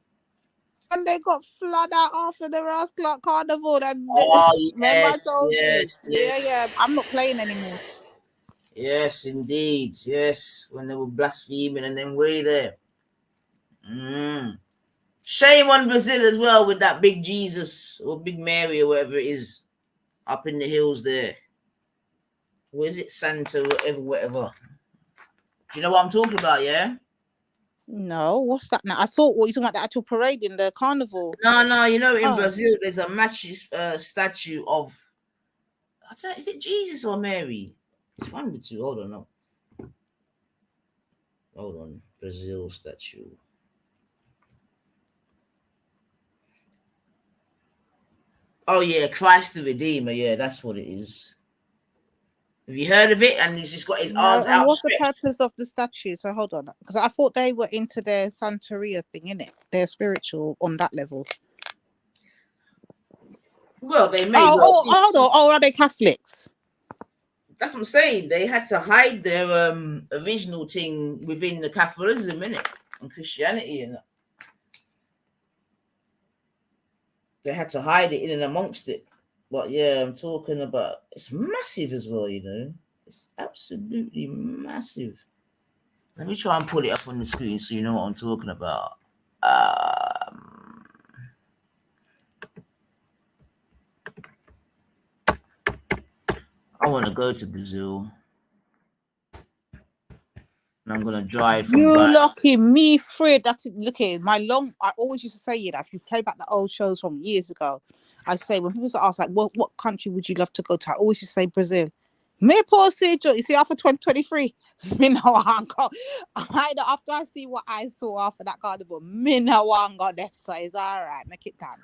And they got flooded out after the Rascal Carnival. And remember I told you? Yeah. I'm not playing anymore. Yes, indeed. Yes, when they were blaspheming and then way there. Shame on Brazil as well with that big Jesus or big Mary or whatever it is up in the hills there. Where is it? Santa, whatever. Do you know what I'm talking about, yeah? No, what's that now? I saw what you're talking about, the actual parade in the carnival. No, in Brazil, there's a massive statue of, is it Jesus or Mary? It's one of the two. Hold on. Brazil statue. Oh, yeah, Christ the Redeemer. Yeah, that's what it is. Have you heard of it? And he's just got his arms out. And what's the purpose of the statue? So hold on, because I thought they were into their Santeria thing, innit? They're spiritual on that level. Well, they may. Are they Catholics? That's what I'm saying. They had to hide their original thing within the Catholicism, innit? And Christianity, and they had to hide it in and amongst it. But yeah, I'm talking about, it's massive as well, you know. It's absolutely massive. Let me try and put it up on the screen so you know what I'm talking about. I want to go to Brazil. And I'm going to drive from You Ghana. lucky me, Fred. That's it. Look at I always used to say it. If you play back the old shows from years ago, I say when people ask like, what country would you love to go to? I always used to say Brazil. Me poor you see after 2023, me no one go. After I see what I saw after that carnival, me no one go there. So it's all right. Make it done.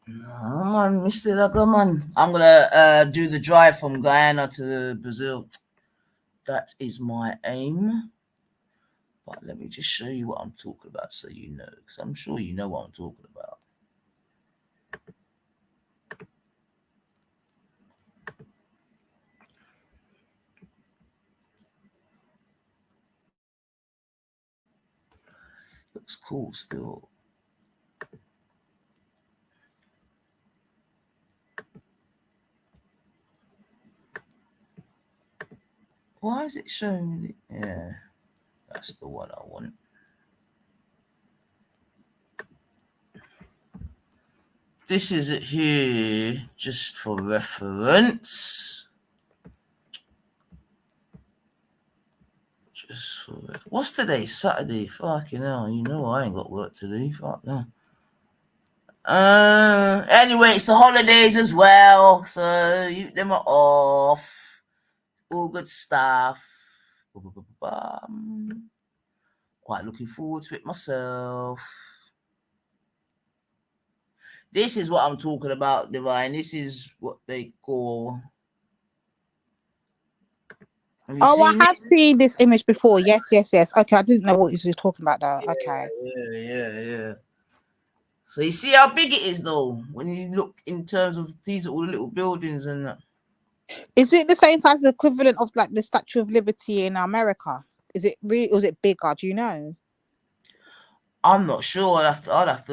Come on, Mr. Lagaman. I'm gonna do the drive from Guyana to Brazil. That is my aim. But let me just show you what I'm talking about so you know, because I'm sure you know what I'm talking about. Looks cool still. Why is it showing me? Yeah, that's the one I want. This is it here, just for reference. What's today? Saturday. Fucking hell, you know I ain't got work to do. Fuck no. Anyway, it's the holidays as well, so them are off. All good stuff. Quite looking forward to it myself. This is what I'm talking about, Divine. This is what they call. I have seen this image before. Yes. Okay, I didn't know what you were talking about though. Okay. Yeah. So you see how big it is though, when you look in terms of these are all the little buildings and that. Is it the same size as the equivalent of like the Statue of Liberty in America? Is it really, or is it bigger? Do you know? I'm not sure. I'll have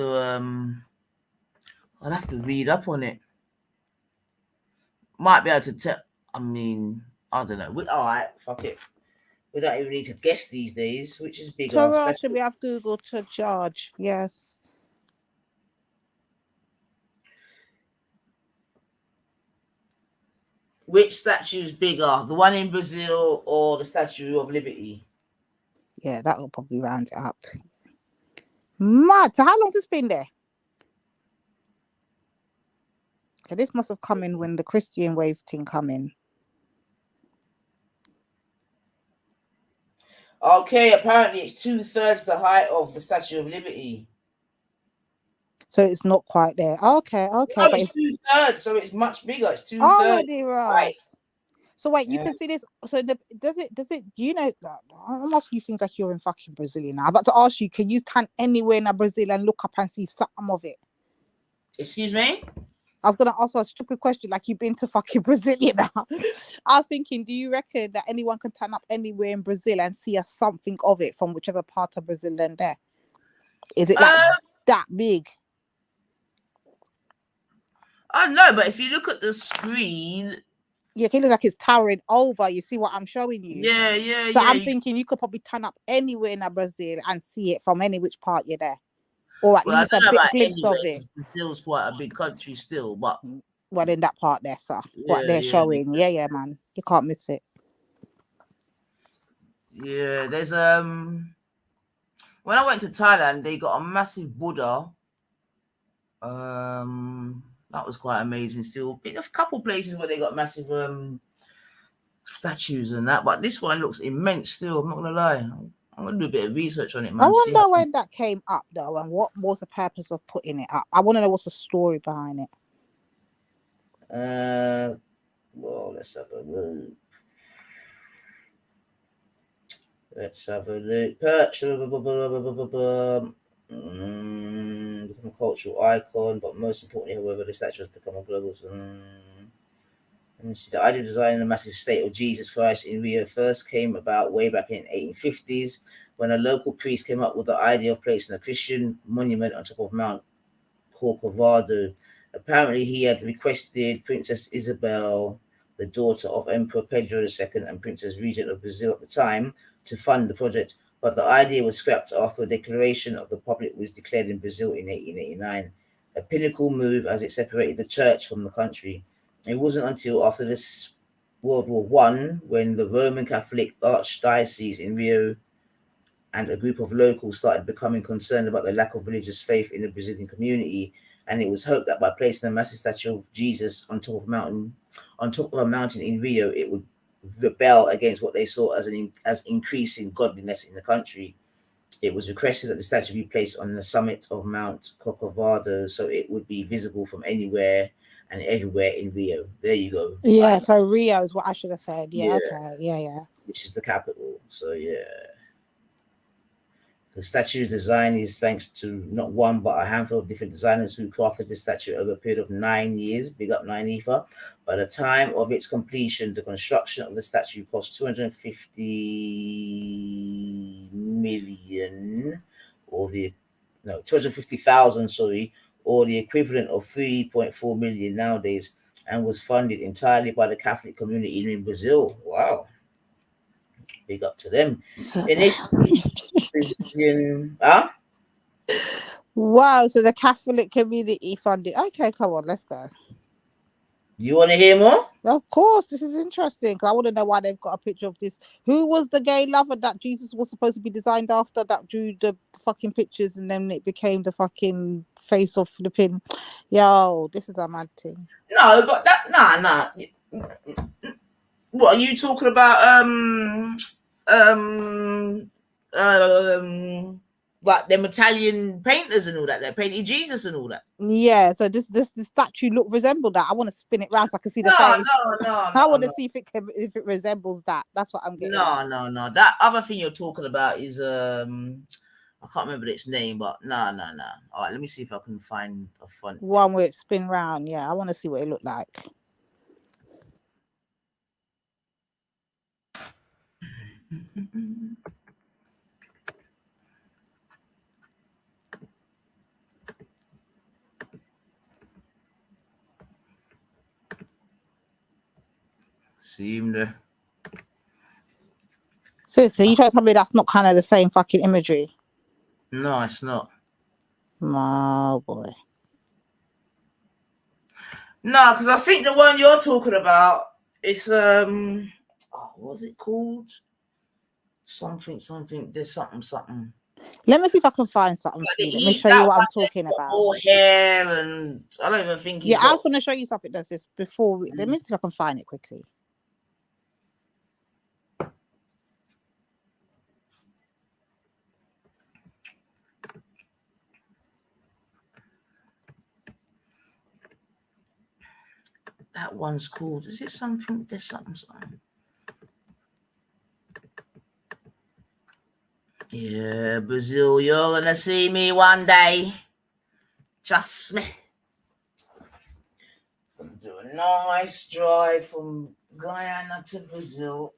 to read up on it. Might be able to tell. I mean, I don't know. All right, fuck it. We don't even need to guess these days, which is bigger. Toronto, we have Google to judge. Yes. Which statue is bigger, the one in Brazil or the Statue of Liberty? Yeah, that will probably round it up. Mad. So how long's this been there? Okay, this must have come in when the Christian wave thing come in. Okay, apparently it's 2/3 the height of the Statue of Liberty. So it's not quite there. Okay. No, but it's 2/3, so it's much bigger. It's 2/3. Already, Ross. Right. So wait, you can see this. So does it? Do you know? I'm asking you things like you're in fucking Brazil now. I'm about to ask you, can you stand anywhere in Brazil and look up and see something of it? Excuse me? I was gonna ask a stupid question, like you've been to fucking Brazil now. I was thinking, do you reckon that anyone can turn up anywhere in Brazil and see something of it from whichever part of Brazil they're there? Is it like that big? I don't know, but if you look at the screen, yeah, it looks like it's towering over. You see what I'm showing you? Yeah. So I'm thinking you could probably turn up anywhere in Brazil and see it from any which part you're there, or at least a bit glimpse of it. Brazil's quite a big country still, but in that part there, sir, what they're showing, yeah, man, you can't miss it. Yeah, there's when I went to Thailand, they got a massive Buddha. That was quite amazing. Still, a couple places where they got massive statues and that, but this one looks immense. Still, I'm not gonna lie. I'm gonna do a bit of research on it, man. I wonder when that came up though, and what was the purpose of putting it up. I want to know what's the story behind it. Well, let's have a look. cultural icon, but most importantly, however, the statue has become a global. Let me see. The idea of designing a massive statue of Jesus Christ in Rio first came about way back in 1850s when a local priest came up with the idea of placing a Christian monument on top of Mount Corcovado. Apparently, he had requested Princess Isabel, the daughter of Emperor Pedro II and Princess Regent of Brazil at the time, to fund the project, but the idea was scrapped after a declaration of the public was declared in Brazil in 1889, a pinnacle move as it separated the church from the country. It wasn't until after this World War I when the Roman Catholic Archdiocese in Rio and a group of locals started becoming concerned about the lack of religious faith in the Brazilian community, and it was hoped that by placing a massive statue of Jesus on top of a mountain in Rio, it would rebel against what they saw as increasing godliness in the country. It was requested that the statue be placed on the summit of Mount Corcovado so it would be visible from anywhere and everywhere in Rio. There you go. Yeah, so Rio is what I should have said. Yeah, okay. Yeah. Which is the capital. So yeah. The statue's design is thanks to not one but a handful of different designers who crafted the statue over a period of 9 years. Big up 9 EFA. By the time of its completion, the construction of the statue cost 250 million, or 250,000, sorry, or the equivalent of 3.4 million nowadays, and was funded entirely by the Catholic community in Brazil. Wow. Big up to them. Wow, so the Catholic community funded. Okay, come on, let's go. You want to hear more? Of course, this is interesting because I want to know why they've got a picture of this. Who was the gay lover that Jesus was supposed to be designed after that drew the fucking pictures and then it became the fucking face of flipping? Yo, this is a mad thing. No, but that nah. What are you talking about? Like them Italian painters and all that. They painted Jesus and all that. Yeah, so this statue resembled that. I want to spin it round so I can see the face. I want to see if it resembles that. That's what I'm getting. No. That other thing you're talking about is I can't remember its name, but no. All right, let me see if I can find a font. One where it spin round. Yeah, I want to see what it looked like. So you trying to tell me that's not kind of the same fucking imagery? No, it's not. Oh boy. No, because I think the one you're talking about is what's it called? Something. There's something. Let me see if I can find something. Let me show you what I'm talking about. More hair, and I don't even think. Yeah, I was going to show you something that's this before. Let me see if I can find it quickly. That one's called. Is it something? There's something. Yeah, Brazil, you're gonna see me one day. Trust me. I'm gonna do a nice drive from Guyana to Brazil.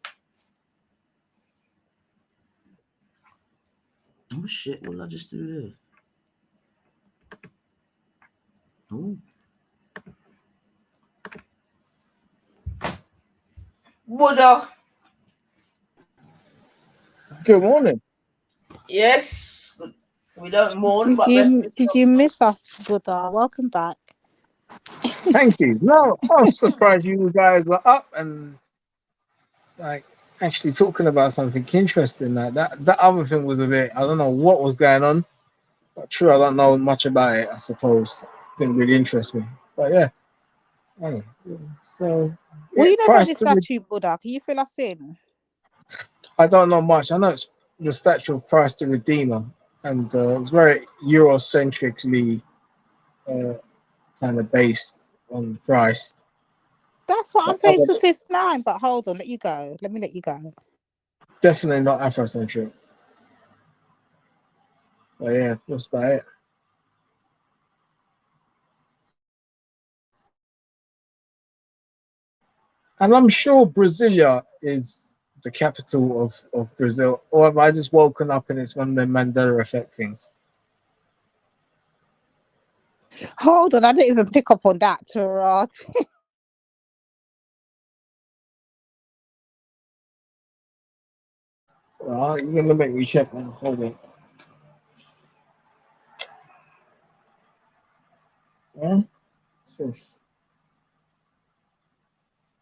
Oh shit! What did I just do there? Oh. Buddha. Good morning. Yes, we don't mourn. Did you miss us, Buddha? Welcome back. Thank you. No, I was surprised you guys are up and like actually talking about something interesting. Like that other thing was a bit. I don't know what was going on, but true, I don't know much about it. I suppose didn't really interest me. But yeah. Hey, so what you know about this statue, Buddha? Can you fill us in? I don't know much. I know it's the statue of Christ the Redeemer, and it's very Eurocentrically kind of based on Christ. That's what I'm saying to Sis 9, but hold on, let me let you go. Definitely not Afrocentric. But yeah, that's about it. And I'm sure Brasilia is the capital of Brazil, or have I just woken up and it's one of the Mandela effect things? Hold on, I didn't even pick up on that, Tarat. Well, you're gonna make me check now. Hold on. Yeah? What's this?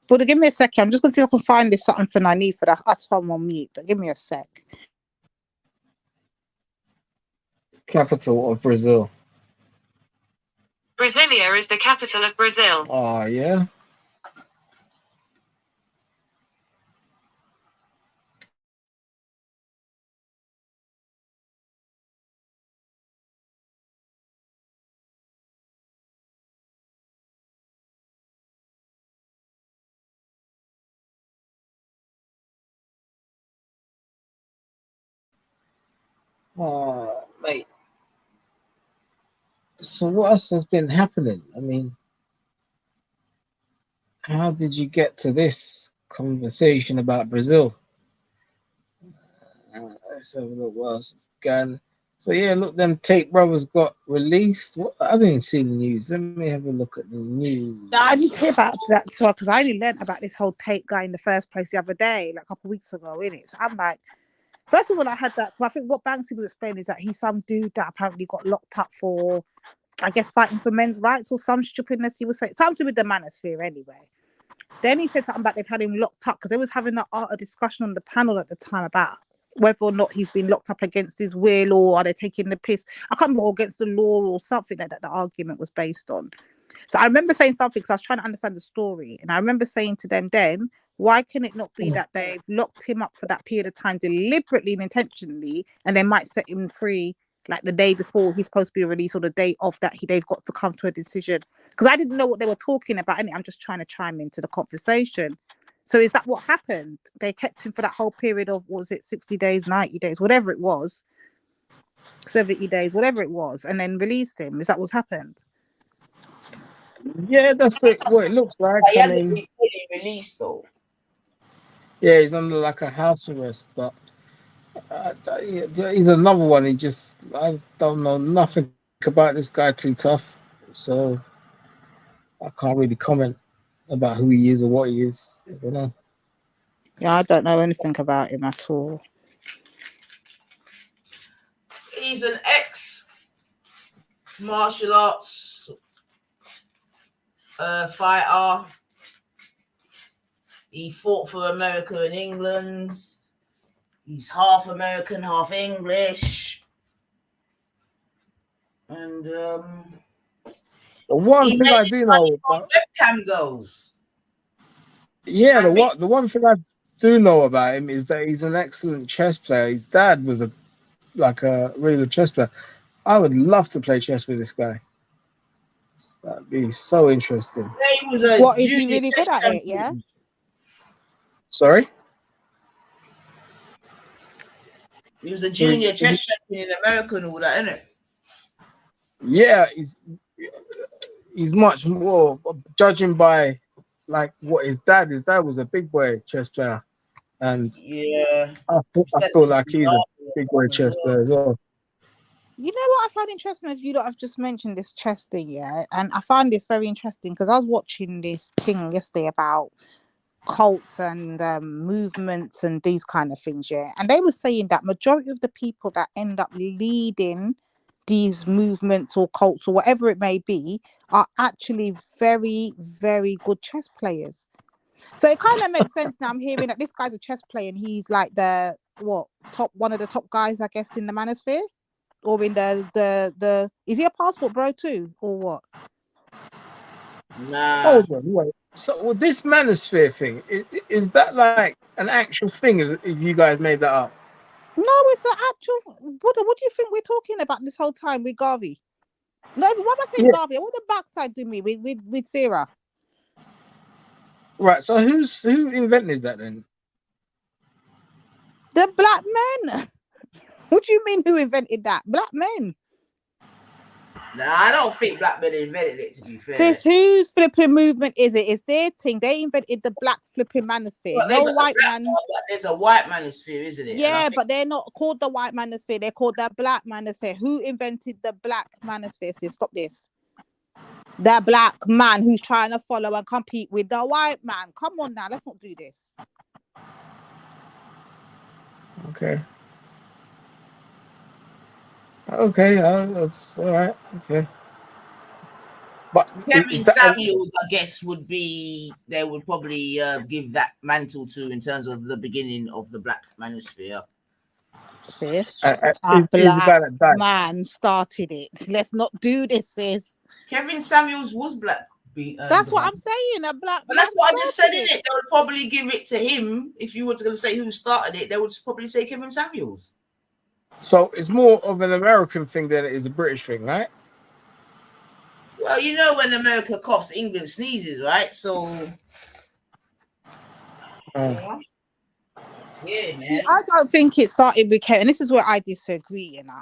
But give me a second. I'm just gonna see if I can find this something I need for that. That's why I'm on mute. But give me a sec. Capital of Brazil. Brasilia is the capital of Brazil. Oh, yeah? Oh, mate. So what else has been happening? I mean, how did you get to this conversation about Brazil? Let's have a look what else is going. So yeah, look, them Tate brothers got released. What, I didn't see the news. Let me have a look at the news. I need to hear about that as well, because I only learned about this whole Tate guy in the first place the other day, like a couple of weeks ago, innit? So I'm like, first of all, I had that. I think what Banksy was explaining is that he's some dude that apparently got locked up for, I guess, fighting for men's rights or some stupidness he was saying. Something with the manosphere anyway. Then he said something about they've had him locked up because they was having a discussion on the panel at the time about whether or not he's been locked up against his will or are they taking the piss. I can't remember, against the law or something like that the argument was based on. So I remember saying something because I was trying to understand the story. And I remember saying to them then, why can it not be that they've locked him up for that period of time deliberately and intentionally, and they might set him free like the day before he's supposed to be released or the day of that they've got to come to a decision? Because I didn't know what they were talking about. I'm just trying to chime into the conversation. So is that what happened? They kept him for that whole period of, what was it, 60 days, 90 days, whatever it was, 70 days, whatever it was, and then released him. Is that what's happened? Yeah, that's what it looks like. He I hasn't mean, been fully released though. yeah, he's under like a house arrest, but he's another one. I don't know nothing about this guy too tough, so I can't really comment about who he is or what he is. You know. Yeah, I don't know anything about him at all. He's an ex-martial arts fighter. He fought for America and England. He's half American, half English. And the one thing I do know about webcam goes. Yeah, the one thing I do know about him is that he's an excellent chess player. His dad was a really good chess player. I would love to play chess with this guy. That'd be so interesting. He was a what, is he really good at it? Yeah. Sorry. He was a junior chess champion in America and all that, isn't it? Yeah, he's much more, judging by like what his dad was a big boy chess player, and yeah, I feel like he's a big boy chess player as well. You know what I find interesting is you lot have just mentioned this chess thing, yeah, and I find this very interesting because I was watching this thing yesterday about cults and movements and these kind of things, yeah, and they were saying that majority of the people that end up leading these movements or cults or whatever it may be are actually very, very good chess players. So it kind of makes sense now. I'm hearing that this guy's a chess player and he's like one of the top guys, I guess, in the manosphere, or in the is he a passport bro too, or what? Nah. Hold on, wait. So this manosphere thing, is that like an actual thing? If you guys made that up? No, it's an actual. What do you think we're talking about this whole time with Garvey? No, why am I saying Garvey? I want the backside do me with Sarah. Right. So who invented that then? The black men. What do you mean who invented that? Black men. Nah, I don't think black men invented it, to be fair. Sis, whose flipping movement is it? It's their thing. They invented the black flipping manosphere. Well, No white man. One, but there's a white manosphere, isn't it? Yeah, but they're not called the white manosphere. They're called the black manosphere. Who invented the black manosphere? Sis, stop this. The black man who's trying to follow and compete with the white man. Come on now, let's not do this. Okay. Okay, that's all right. Okay. But Kevin Samuels, I guess, would be, they would probably give that mantle to in terms of the beginning of the black manosphere. Sis, he's the guy that died. Man started it. Let's not do this, sis. Kevin Samuels was black. That's what I'm saying. A black. But that's what I just said, isn't it? They would probably give it to him. If you were going to say who started it, they would probably say Kevin Samuels. So it's more of an American thing than it is a British thing, right? Well, you know, when America coughs, England sneezes, right? So, yeah, man. See, I don't think it started with Kevin. And this is where I disagree, you know.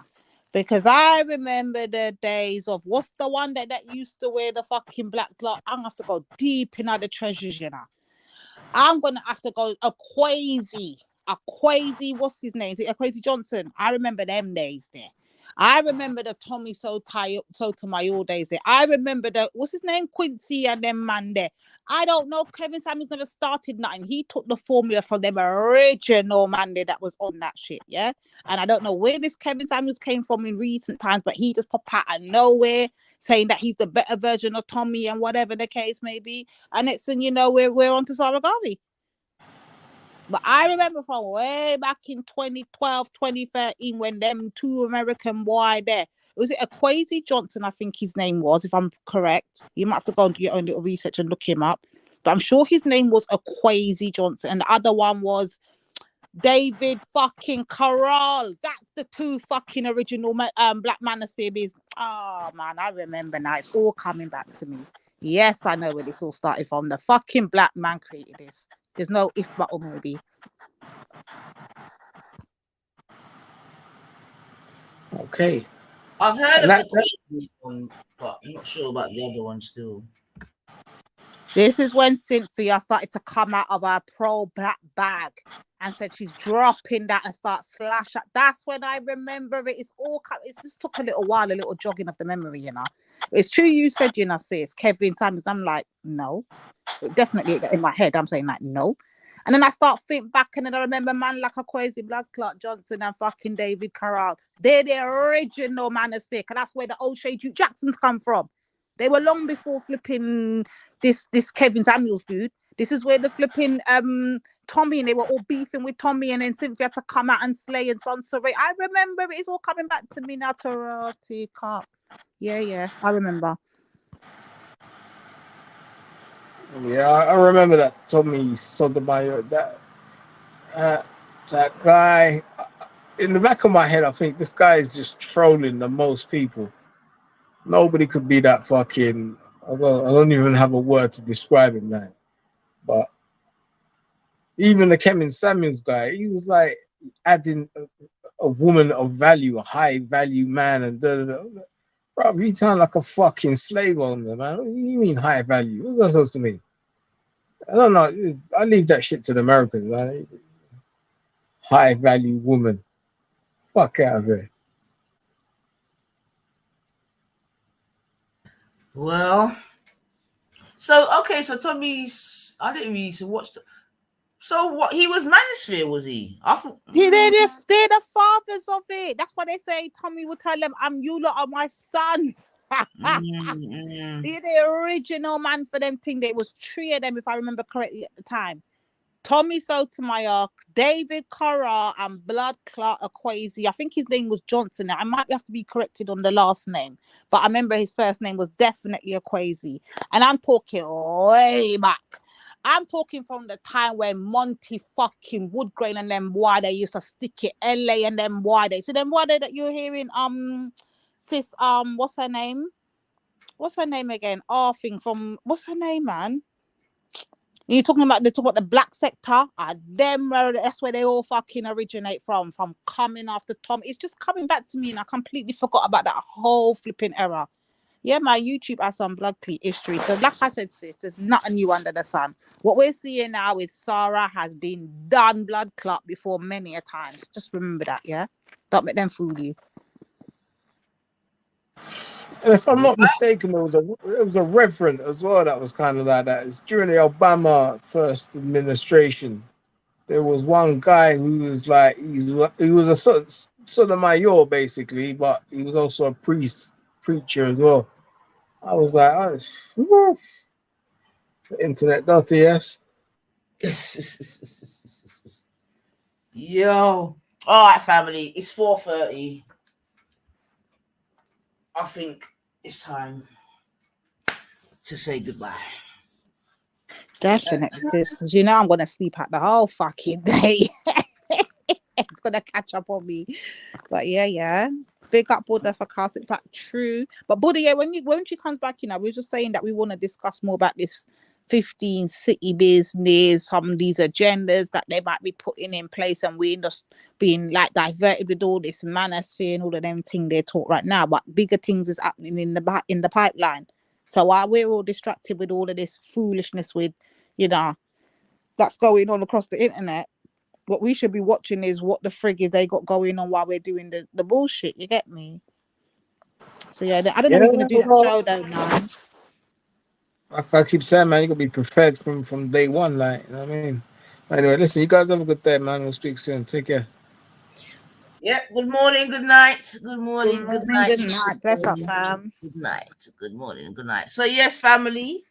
Because I remember the days of what's the one that used to wear the fucking black glove. I'm gonna have to go deep in the treasures, you know. I'm gonna have to go a Quasi, what's his name? Is it a Quasi Johnson? I remember them days there. I remember the Tommy Sotomayor days there. I remember the what's his name? Quincy and them man there. I don't know. Kevin Samuels never started nothing. He took the formula from them original man there that was on that shit, yeah. And I don't know where this Kevin Samuels came from in recent times, but he just popped out of nowhere saying that he's the better version of Tommy and whatever the case may be. And next thing you know, we're on to Sarah Garvey. But I remember from way back in 2012, 2013, when them two American boy there, was it a Quasi Johnson, I think his name was, if I'm correct. You might have to go and do your own little research and look him up. But I'm sure his name was a Quasi Johnson. And the other one was David fucking Carroll. That's the two fucking original Black Manosphere business. Oh, man, I remember now. It's all coming back to me. Yes, I know where this all started from. The fucking black man created this. There's no if, but, or maybe. Okay. I've heard of the Queen one, but I'm not sure about the other one still. This is when Cynthia started to come out of her pro-black bag and said she's dropping that and start slash. That's when I remember it. It's just took a little while, a little jogging of the memory, you know. It's true you said, you know, sis, Kevin Samuels. I'm like, no. Definitely in my head, I'm saying like, no. And then I start think back and then I remember man like a Quasi, Blood Clot Johnson and fucking David Carroll. They're the original manosphere. And that's where the O'Shea Duke Jacksons come from. They were long before flipping this Kevin Samuels dude. This is where the flipping Tommy, and they were all beefing with Tommy, and then Cynthia had to come out and slay and censorate. I remember it's all coming back to me now. Tarati Cup. Yeah, I remember. Yeah, I remember that Tommy Sotomayor, that guy. In the back of my head, I think this guy is just trolling the most people. Nobody could be that fucking. I don't even have a word to describe him, man. But even the Kevin Samuels guy, he was like adding a woman of value, a high value man, and bro, you sound like a fucking slave owner, man. What do you mean high value? What's that supposed to mean? I don't know. I leave that shit to the Americans, man. High value woman. Fuck out of here. Well, so Tommy's. I didn't really watch. So what? He was Manosphere, was he? I thought they're the fathers of it. That's why they say Tommy would tell them, "You lot are my sons." They're the original man for them thing. There was three of them, if I remember correctly at the time. Tommy Sotomayor, David Carroll, and Blood Clot Quasi. I think his name was Johnson. I might have to be corrected on the last name, but I remember his first name was definitely a Quasi. And I'm talking way back. I'm talking from the time when Monty fucking Woodgrain and them why they used to stick it LA and them why they. So them why they that you're hearing sis what's her name? What's her name again? Thing from what's her name, man? You're talking about the black sector, them that's where they all fucking originate from coming after Tom. It's just coming back to me and I completely forgot about that whole flipping era. Yeah, my YouTube has some blood cleat history. So like I said, sis, there's nothing new under the sun. What we're seeing now is Sarah has been done blood clot before many a times. Just remember that, yeah? Don't let them fool you. And if I'm not mistaken, there was a reverend as well that was kind of like that. It's during the Obama first administration. There was one guy who was like he was a sort of mayor basically, but he was also a preacher as well. I was like, oh, the internet dirty, yes. Yo. All right, family. It's 4:30. I think it's time to say goodbye. Definitely, sis, because you know I'm gonna sleep out the whole fucking day. It's gonna catch up on me. But yeah. Big up Buddha for casting back. True. But Buddha, yeah, when she comes back, we were just saying that we want to discuss more about this 15 city business, some of these agendas that they might be putting in place, and we're just being like diverted with all this manosphere and all of them things they're taught right now. But bigger things is happening in the pipeline. So while we're all distracted with all of this foolishness with, that's going on across the internet, what we should be watching is what the frig is they got going on while we're doing the bullshit. You get me? So yeah, I don't know if we're gonna do that show though now. I keep saying, man, you gotta be prepared from day one, like, you know what I mean? Anyway, listen, you guys have a good day, man. We'll speak soon. Take care. Yeah, good morning, good night. Good morning, good night. Good night. Bless up, fam. Good night. Good morning, good night. So yes, family,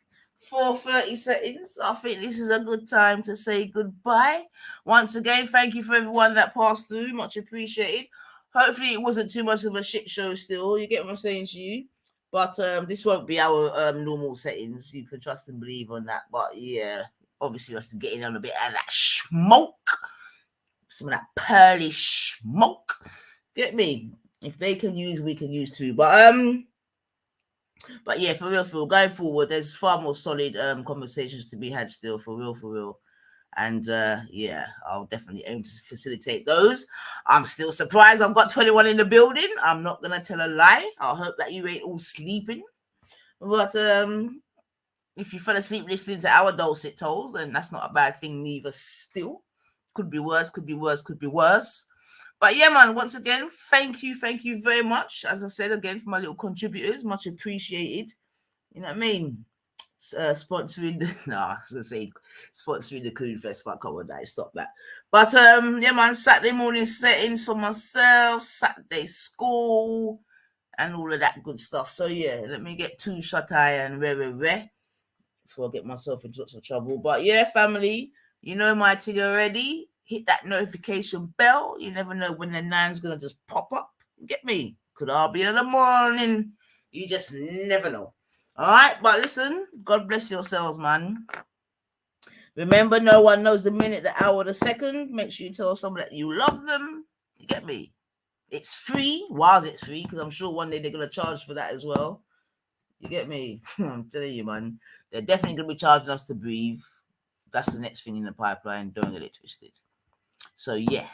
4:30 seconds. I think this is a good time to say goodbye. Once again, thank you for everyone that passed through. Much appreciated. Hopefully it wasn't too much of a shit show still. You get what I'm saying to you? But this won't be our normal settings. You can trust and believe on that. But yeah, obviously we have to get in on a bit of that smoke. Some of that pearly smoke. Get me? If they can use, we can use too. But yeah, for real, going forward, there's far more solid conversations to be had still, for real. And yeah, I'll definitely aim to facilitate those. I'm still surprised I've got 21 in the building. I'm not gonna tell a lie. I hope that you ain't all sleeping. But if you fell asleep listening to our dulcet tones, then that's not a bad thing neither still. Could be worse. But yeah, man, once again, thank you very much. As I said again, for my little contributors, much appreciated. You know what I mean? Sponsoring the Coon Fest, but come on, stop that. But yeah, man, Saturday morning settings for myself, Saturday school, and all of that good stuff. So yeah, let me get too shut eye and rare before I get myself into lots of trouble. But yeah, family, you know my thing already. Hit that notification bell. You never know when the 9's gonna just pop up. Get me? Could all be in the morning. You just never know. All right, but listen, God bless yourselves, man. Remember, no one knows the minute, the hour, the second. Make sure you tell someone that you love them. You get me? It's free. While it's free, because I'm sure one day they're gonna charge for that as well. You get me? I'm telling you, man. They're definitely gonna be charging us to breathe. That's the next thing in the pipeline. Don't get it twisted. So yeah,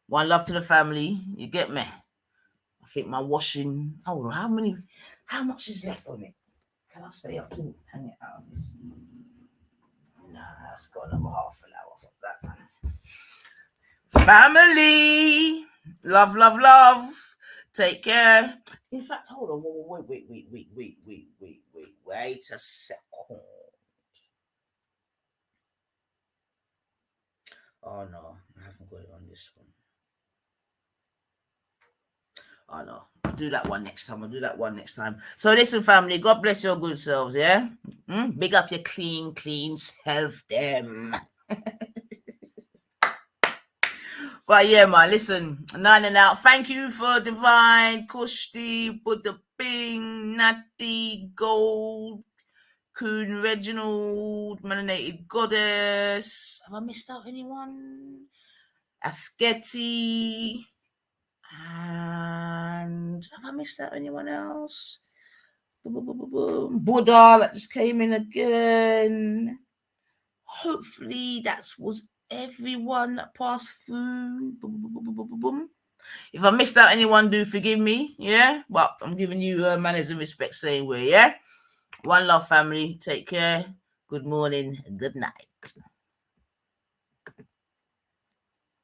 one love to the family. You get me? I think my washing. Oh, how much is left on it? Can I stay up to hang it out? Nah, it's got another half an hour for that, man. Family, love. Take care. In fact, hold on. Wait a second. Oh no, I haven't got it on this one. Oh no, I'll do that one next time. So listen, family, God bless your good selves, yeah? Big up your clean self, them. But yeah, man, listen, 9 and out. Thank you for Divine, Kushti, Buddha Bing, Natty, Gold, Coon, Reginald, Melanated Goddess. Have I missed out anyone? Asketi. And have I missed out anyone else? Buddha that just came in again. Hopefully that was everyone that passed through. If I missed out anyone, do forgive me. Yeah, but I'm giving you manners and respect same way. Yeah, one love, family. Take care. Good morning. Good night.